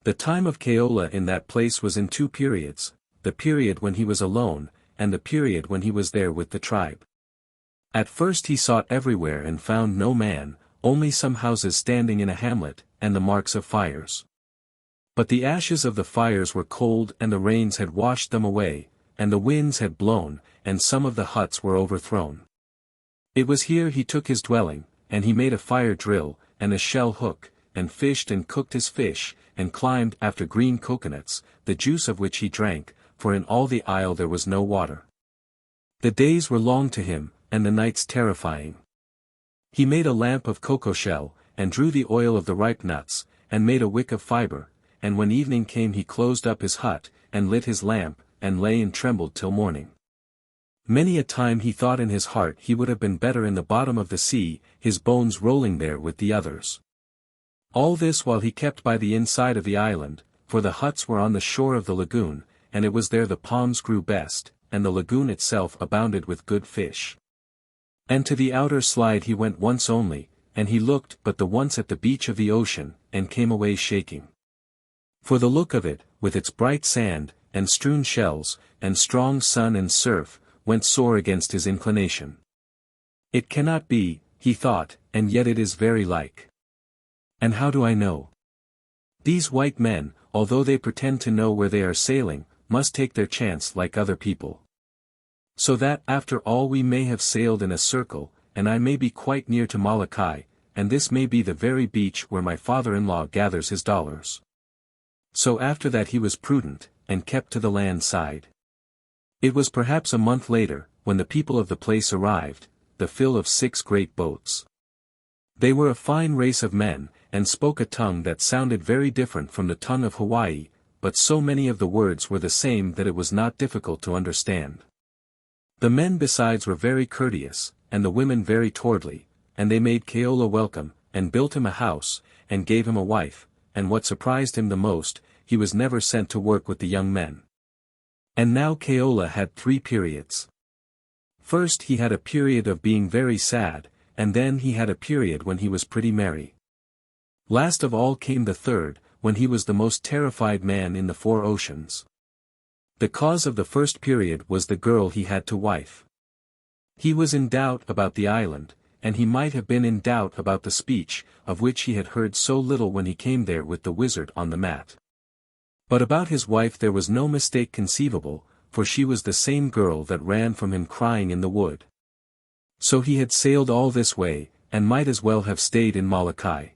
The time of Keola in that place was in 2 periods, the period when he was alone, and the period when he was there with the tribe. At first he sought everywhere and found no man, only some houses standing in a hamlet, and the marks of fires. But the ashes of the fires were cold and the rains had washed them away, and the winds had blown, and some of the huts were overthrown. It was here he took his dwelling, and he made a fire drill, and a shell hook, and fished and cooked his fish, and climbed after green coconuts, the juice of which he drank, for in all the isle there was no water. The days were long to him, and the nights terrifying. He made a lamp of cocoa shell, and drew the oil of the ripe nuts, and made a wick of fibre, and when evening came he closed up his hut, and lit his lamp, and lay and trembled till morning. Many a time he thought in his heart he would have been better in the bottom of the sea, his bones rolling there with the others. All this while he kept by the inside of the island, for the huts were on the shore of the lagoon, and it was there the palms grew best, and the lagoon itself abounded with good fish. And to the outer slide he went once only, and he looked but the once at the beach of the ocean, and came away shaking. For the look of it, with its bright sand, and strewn shells, and strong sun and surf, went sore against his inclination. It cannot be, he thought, and yet it is very like. And how do I know? These white men, although they pretend to know where they are sailing, must take their chance like other people. So that after all we may have sailed in a circle, and I may be quite near to Molokai, and this may be the very beach where my father-in-law gathers his dollars. So after that he was prudent, and kept to the land side. It was perhaps a month later, when the people of the place arrived, the fill of 6 great boats. They were a fine race of men, and spoke a tongue that sounded very different from the tongue of Hawaii, but so many of the words were the same that it was not difficult to understand. The men besides were very courteous, and the women very towardly, and they made Keola welcome, and built him a house, and gave him a wife, and what surprised him the most, he was never sent to work with the young men. And now Keola had 3 periods. First he had a period of being very sad, and then he had a period when he was pretty merry. Last of all came the 3rd, when he was the most terrified man in the 4 oceans. The cause of the first period was the girl he had to wife. He was in doubt about the island, and he might have been in doubt about the speech, of which he had heard so little when he came there with the wizard on the mat. But about his wife there was no mistake conceivable, for she was the same girl that ran from him crying in the wood. So he had sailed all this way, and might as well have stayed in Molokai.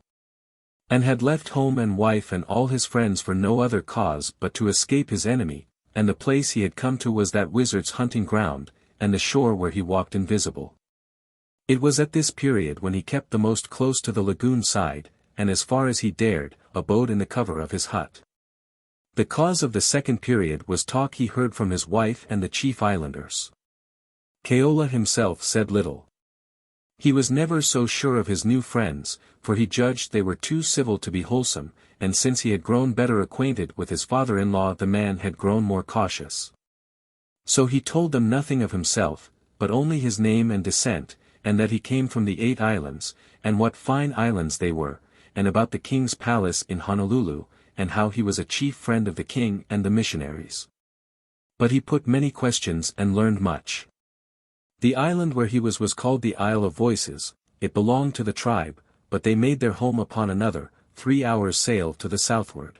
and had left home and wife and all his friends for no other cause but to escape his enemy, and the place he had come to was that wizard's hunting ground, and the shore where he walked invisible. It was at this period when he kept the most close to the lagoon side, and as far as he dared, abode in the cover of his hut. The cause of the second period was talk he heard from his wife and the chief islanders. Keawe himself said little. He was never so sure of his new friends, for he judged they were too civil to be wholesome, and since he had grown better acquainted with his father-in-law the man had grown more cautious. So he told them nothing of himself, but only his name and descent, and that he came from the 8 islands, and what fine islands they were, and about the king's palace in Honolulu, and how he was a chief friend of the king and the missionaries. But he put many questions and learned much. The island where he was called the Isle of Voices. It belonged to the tribe, but they made their home upon another, 3 hours' sail to the southward.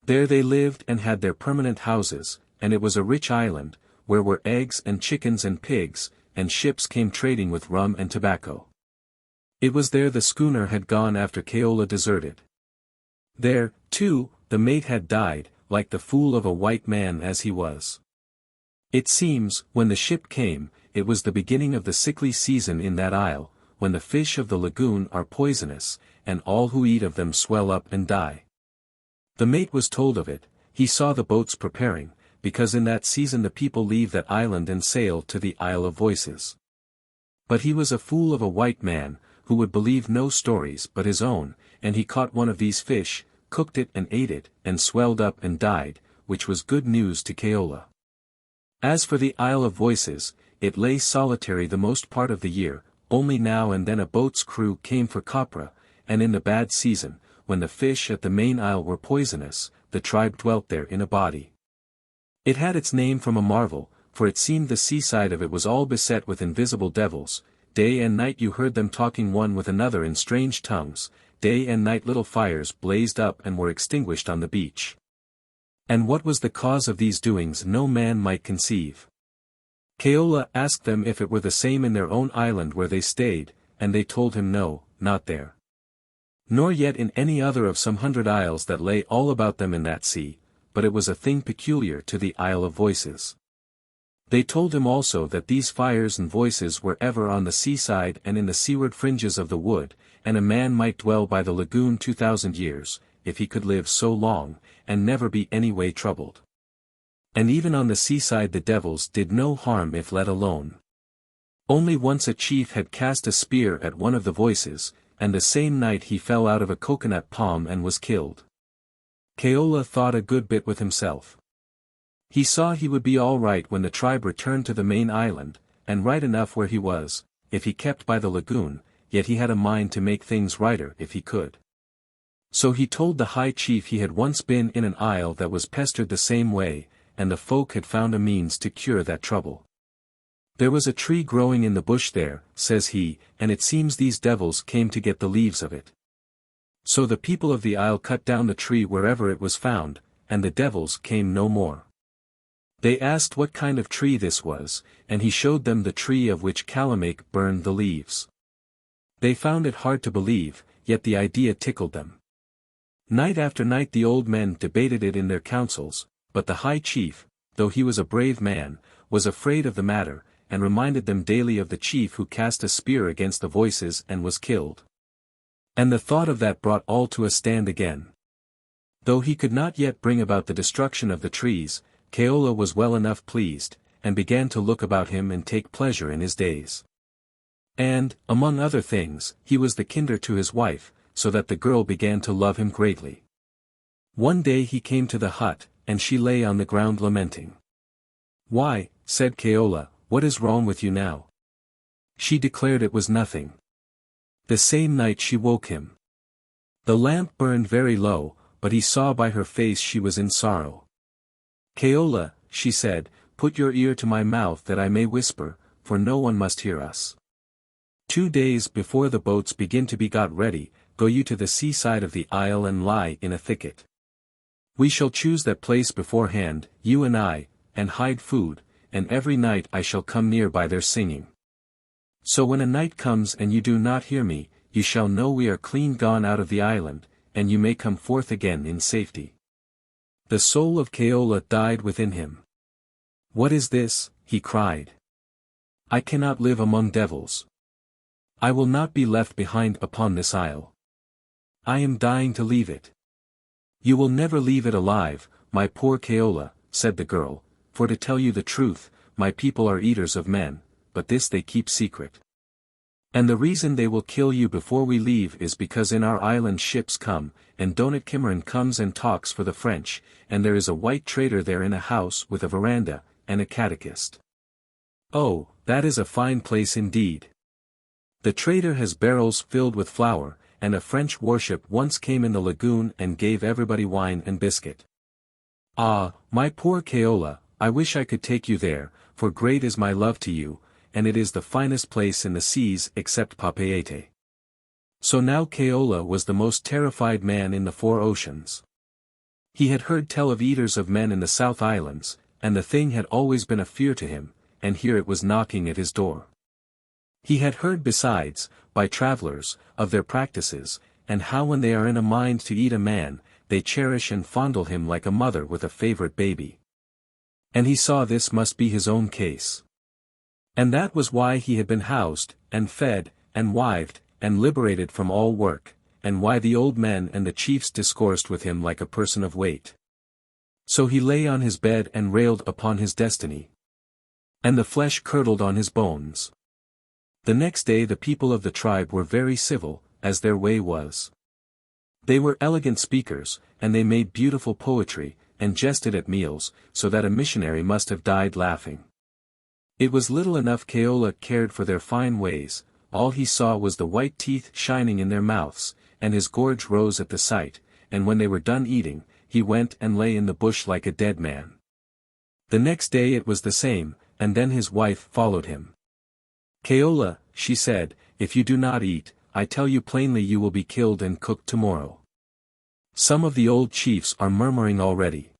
There they lived and had their permanent houses, and it was a rich island, where were eggs and chickens and pigs, and ships came trading with rum and tobacco. It was there the schooner had gone after Keawe deserted. There, too, the mate had died, like the fool of a white man as he was. It seems, when the ship came, it was the beginning of the sickly season in that isle, when the fish of the lagoon are poisonous, and all who eat of them swell up and die. The mate was told of it, he saw the boats preparing, because in that season the people leave that island and sail to the Isle of Voices. But he was a fool of a white man, who would believe no stories but his own, and he caught one of these fish, cooked it and ate it, and swelled up and died, which was good news to Keawe. As for the Isle of Voices, it lay solitary the most part of the year, only now and then a boat's crew came for copra, and in the bad season, when the fish at the main isle were poisonous, the tribe dwelt there in a body. It had its name from a marvel, for it seemed the seaside of it was all beset with invisible devils. Day and night you heard them talking one with another in strange tongues, day and night little fires blazed up and were extinguished on the beach. And what was the cause of these doings no man might conceive. Keawe asked them if it were the same in their own island where they stayed, and they told him no, not there. Nor yet in any other of some 100 isles that lay all about them in that sea, but it was a thing peculiar to the Isle of Voices. They told him also that these fires and voices were ever on the seaside and in the seaward fringes of the wood, and a man might dwell by the lagoon 2,000 years, if he could live so long, and never be any way troubled. And even on the seaside the devils did no harm if let alone. Only once a chief had cast a spear at one of the voices, and the same night he fell out of a coconut palm and was killed. Keawe thought a good bit with himself. He saw he would be all right when the tribe returned to the main island, and right enough where he was, if he kept by the lagoon, yet he had a mind to make things righter if he could. So he told the high chief he had once been in an isle that was pestered the same way, and the folk had found a means to cure that trouble. There was a tree growing in the bush there, says he, and it seems these devils came to get the leaves of it. So the people of the isle cut down the tree wherever it was found, and the devils came no more. They asked what kind of tree this was, and he showed them the tree of which Keawe burned the leaves. They found it hard to believe, yet the idea tickled them. Night after night the old men debated it in their councils, but the high chief, though he was a brave man, was afraid of the matter, and reminded them daily of the chief who cast a spear against the voices and was killed. And the thought of that brought all to a stand again. Though he could not yet bring about the destruction of the trees, Keawe was well enough pleased, and began to look about him and take pleasure in his days. And, among other things, he was the kinder to his wife, so that the girl began to love him greatly. One day he came to the hut, and she lay on the ground lamenting. "Why," said Keawe, "what is wrong with you now?" She declared it was nothing. The same night she woke him. The lamp burned very low, but he saw by her face she was in sorrow. "Keawe," she said, "put your ear to my mouth that I may whisper, for no one must hear us. 2 days before the boats begin to be got ready, go you to the seaside of the isle and lie in a thicket. We shall choose that place beforehand, you and I, and hide food, and every night I shall come near by their singing. So when a night comes and you do not hear me, you shall know we are clean gone out of the island, and you may come forth again in safety." The soul of Keola died within him. "What is this?" he cried. "I cannot live among devils. I will not be left behind upon this isle. I am dying to leave it." "You will never leave it alive, my poor Keola," said the girl, "for to tell you the truth, my people are eaters of men, but this they keep secret. And the reason they will kill you before we leave is because in our island ships come, and Donat Cameron comes and talks for the French, and there is a white trader there in a house with a veranda, and a catechist. Oh, that is a fine place indeed. The trader has barrels filled with flour, and a French warship once came in the lagoon and gave everybody wine and biscuit. Ah, my poor Keola, I wish I could take you there, for great is my love to you, and it is the finest place in the seas except Papeete." So now Keola was the most terrified man in the 4 oceans. He had heard tell of eaters of men in the South Islands, and the thing had always been a fear to him, and here it was knocking at his door. He had heard besides, by travelers, of their practices, and how when they are in a mind to eat a man, they cherish and fondle him like a mother with a favorite baby. And he saw this must be his own case. And that was why he had been housed, and fed, and wived, and liberated from all work, and why the old men and the chiefs discoursed with him like a person of weight. So he lay on his bed and railed upon his destiny. And the flesh curdled on his bones. The next day the people of the tribe were very civil, as their way was. They were elegant speakers, and they made beautiful poetry, and jested at meals, so that a missionary must have died laughing. It was little enough Keola cared for their fine ways, all he saw was the white teeth shining in their mouths, and his gorge rose at the sight, and when they were done eating, he went and lay in the bush like a dead man. The next day it was the same, and then his wife followed him. "Keola," she said, "if you do not eat, I tell you plainly you will be killed and cooked tomorrow. Some of the old chiefs are murmuring already.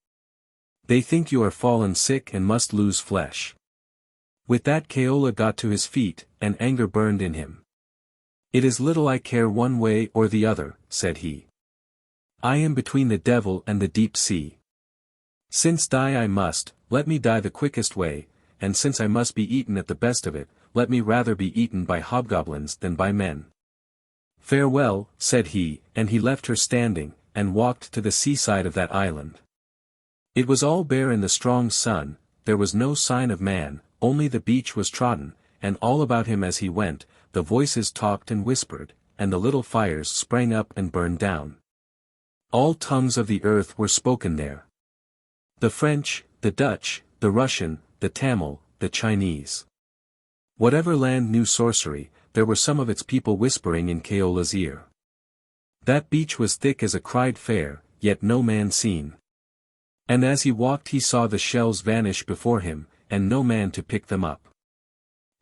They think you are fallen sick and must lose flesh." With that Keola got to his feet, and anger burned in him. "It is little I care one way or the other," said he. "I am between the devil and the deep sea. Since die I must, let me die the quickest way, and since I must be eaten at the best of it, let me rather be eaten by hobgoblins than by men. Farewell," said he, and he left her standing, and walked to the seaside of that island. It was all bare in the strong sun, there was no sign of man, only the beach was trodden, and all about him as he went, the voices talked and whispered, and the little fires sprang up and burned down. All tongues of the earth were spoken there. The French, the Dutch, the Russian, the Tamil, the Chinese. Whatever land knew sorcery, there were some of its people whispering in Keola's ear. That beach was thick as a cried fair, yet no man seen. And as he walked he saw the shells vanish before him, and no man to pick them up.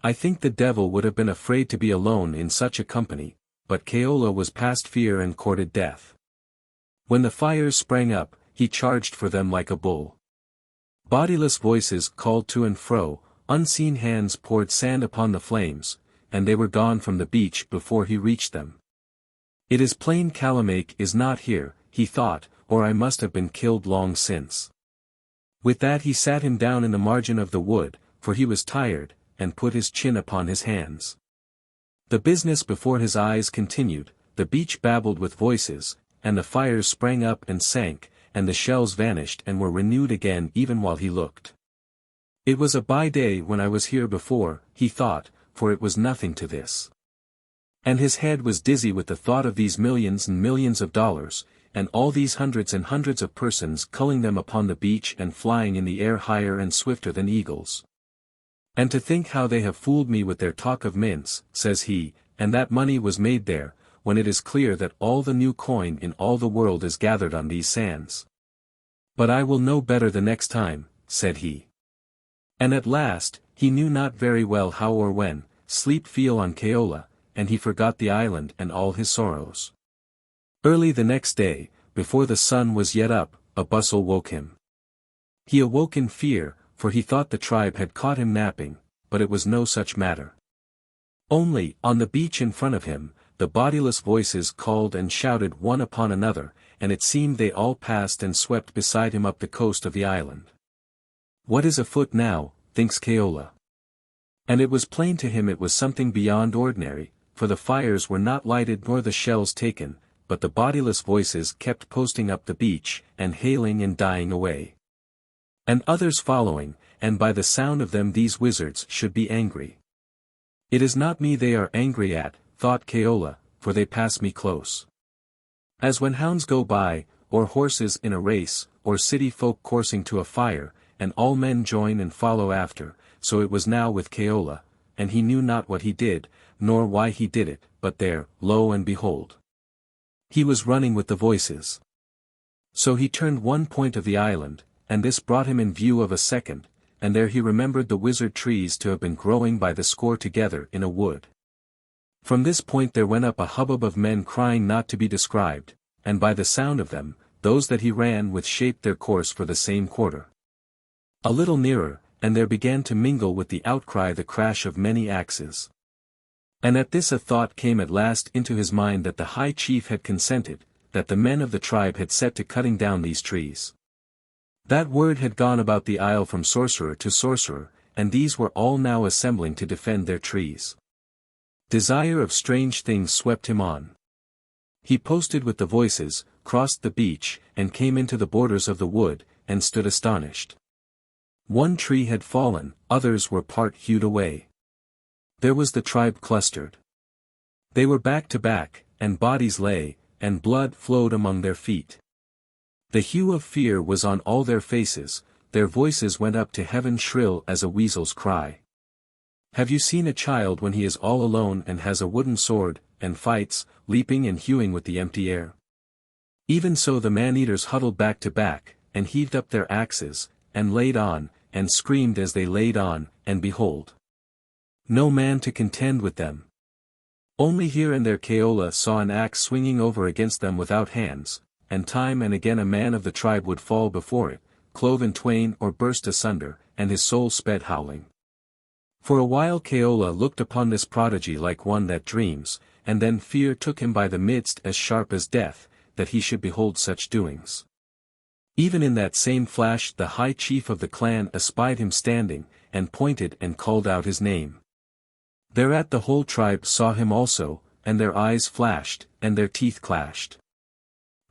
I think the devil would have been afraid to be alone in such a company, but Keola was past fear and courted death. When the fires sprang up, he charged for them like a bull. Bodiless voices called to and fro, unseen hands poured sand upon the flames, and they were gone from the beach before he reached them. "It is plain Kalamake is not here," he thought, "or I must have been killed long since." With that he sat him down in the margin of the wood, for he was tired, and put his chin upon his hands. The business before his eyes continued, the beach babbled with voices, and the fires sprang up and sank, and the shells vanished and were renewed again even while he looked. "It was a by-day when I was here before," he thought, for it was nothing to this. And his head was dizzy with the thought of these millions and millions of dollars, and all these hundreds and hundreds of persons culling them upon the beach and flying in the air higher and swifter than eagles. "And to think how they have fooled me with their talk of mints," says he, "and that money was made there, when it is clear that all the new coin in all the world is gathered on these sands. But I will know better the next time," said he. And at last, he knew not very well how or when, sleep fell on Keola, and he forgot the island and all his sorrows. Early the next day, before the sun was yet up, a bustle woke him. He awoke in fear, for he thought the tribe had caught him napping, but it was no such matter. Only, on the beach in front of him, the bodiless voices called and shouted one upon another, and it seemed they all passed and swept beside him up the coast of the island. What is afoot now, thinks Keawe. And it was plain to him it was something beyond ordinary, for the fires were not lighted nor the shells taken, but the bodiless voices kept posting up the beach, and hailing and dying away. And others following, and by the sound of them these wizards should be angry. It is not me they are angry at, thought Keawe, for they pass me close. As when hounds go by, or horses in a race, or city folk coursing to a fire, and all men join and follow after, so it was now with Keawe, and he knew not what he did, nor why he did it, but there, lo and behold, he was running with the voices. So he turned one point of the island, and this brought him in view of a second, and there he remembered the wizard trees to have been growing by the score together in a wood. From this point there went up a hubbub of men crying not to be described, and by the sound of them, those that he ran with shaped their course for the same quarter. A little nearer, and there began to mingle with the outcry the crash of many axes. And at this a thought came at last into his mind that the high chief had consented, that the men of the tribe had set to cutting down these trees. That word had gone about the isle from sorcerer to sorcerer, and these were all now assembling to defend their trees. Desire of strange things swept him on. He posted with the voices, crossed the beach, and came into the borders of the wood, and stood astonished. One tree had fallen, others were part hewed away. There was the tribe clustered. They were back to back, and bodies lay, and blood flowed among their feet. The hue of fear was on all their faces, their voices went up to heaven shrill as a weasel's cry. Have you seen a child when he is all alone and has a wooden sword, and fights, leaping and hewing with the empty air? Even so the man-eaters huddled back to back, and heaved up their axes, and laid on, and screamed as they laid on, and behold, no man to contend with them. Only here and there Keawe saw an axe swinging over against them without hands, and time and again a man of the tribe would fall before it, clove in twain or burst asunder, and his soul sped howling. For a while Keawe looked upon this prodigy like one that dreams, and then fear took him by the midst as sharp as death, that he should behold such doings. Even in that same flash the high chief of the clan espied him standing, and pointed and called out his name. Thereat the whole tribe saw him also, and their eyes flashed, and their teeth clashed.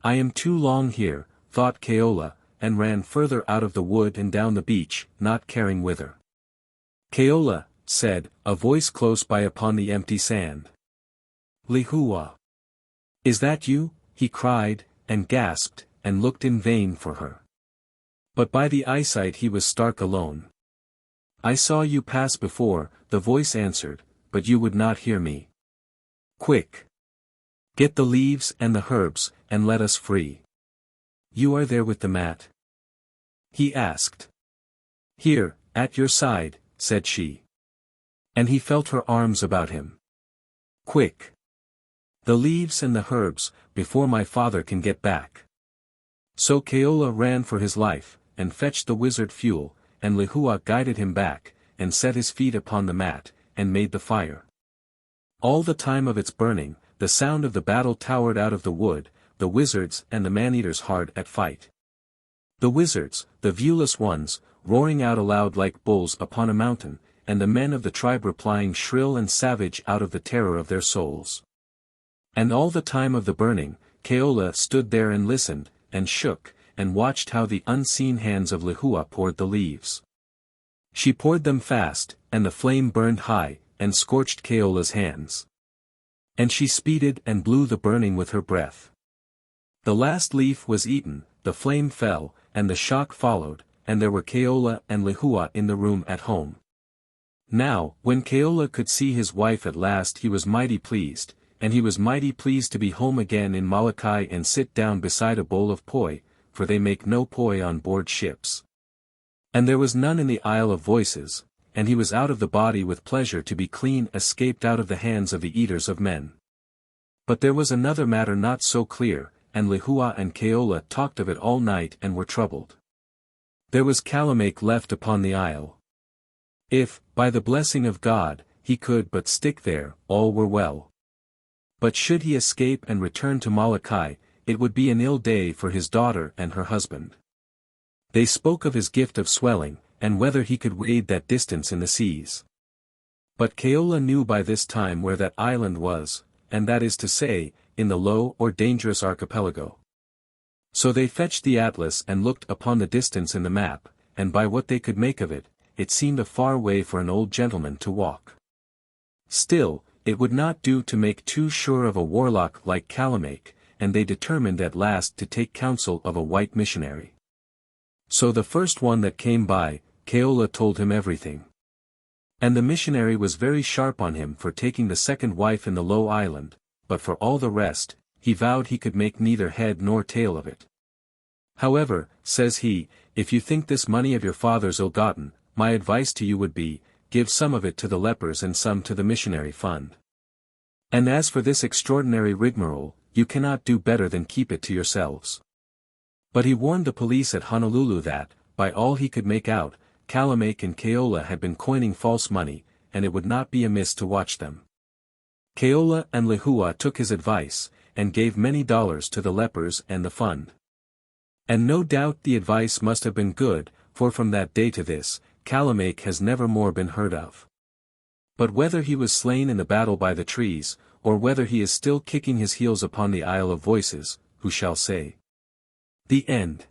I am too long here, thought Keawe, and ran further out of the wood and down the beach, not caring whither. Keawe, said, a voice close by upon the empty sand. Lehua. Is that you? He cried, and gasped, and looked in vain for her. But by the eyesight he was stark alone. I saw you pass before, the voice answered, but you would not hear me. Quick! Get the leaves and the herbs, and let us free. You are there with the mat? He asked. Here, at your side, said she. And he felt her arms about him. Quick! The leaves and the herbs, before my father can get back. So Keawe ran for his life, and fetched the wizard fuel, and Lehua guided him back, and set his feet upon the mat, and made the fire. All the time of its burning, the sound of the battle towered out of the wood, the wizards and the man-eaters hard at fight. The wizards, the viewless ones, roaring out aloud like bulls upon a mountain, and the men of the tribe replying shrill and savage out of the terror of their souls. And all the time of the burning, Keawe stood there and listened, and shook, and watched how the unseen hands of Lehua poured the leaves. She poured them fast, and the flame burned high, and scorched Keawe's hands. And she speeded and blew the burning with her breath. The last leaf was eaten, the flame fell, and the shock followed, and there were Keawe and Lehua in the room at home. Now, when Keawe could see his wife at last he was mighty pleased, and he was mighty pleased to be home again in Molokai and sit down beside a bowl of poi, for they make no poi on board ships. And there was none in the Isle of Voices, and he was out of the body with pleasure to be clean escaped out of the hands of the eaters of men. But there was another matter not so clear, and Lehua and Keawe talked of it all night and were troubled. There was Kalamake left upon the isle. If, by the blessing of God, he could but stick there, all were well. But should he escape and return to Molokai, it would be an ill day for his daughter and her husband. They spoke of his gift of swelling, and whether he could wade that distance in the seas. But Keola knew by this time where that island was, and that is to say, in the low or dangerous archipelago. So they fetched the atlas and looked upon the distance in the map, and by what they could make of it, it seemed a far way for an old gentleman to walk. Still, it would not do to make too sure of a warlock like Keawe, and they determined at last to take counsel of a white missionary. So the first one that came by, Keola told him everything. And the missionary was very sharp on him for taking the second wife in the low island, but for all the rest, he vowed he could make neither head nor tail of it. However, says he, if you think this money of your father's ill-gotten, my advice to you would be, give some of it to the lepers and some to the missionary fund. And as for this extraordinary rigmarole, you cannot do better than keep it to yourselves. But he warned the police at Honolulu that, by all he could make out, Keawe and Keola had been coining false money, and it would not be amiss to watch them. Keola and Lehua took his advice, and gave many dollars to the lepers and the fund. And no doubt the advice must have been good, for from that day to this, Keawe has never more been heard of. But whether he was slain in the battle by the trees, or whether he is still kicking his heels upon the Isle of Voices, who shall say? The End.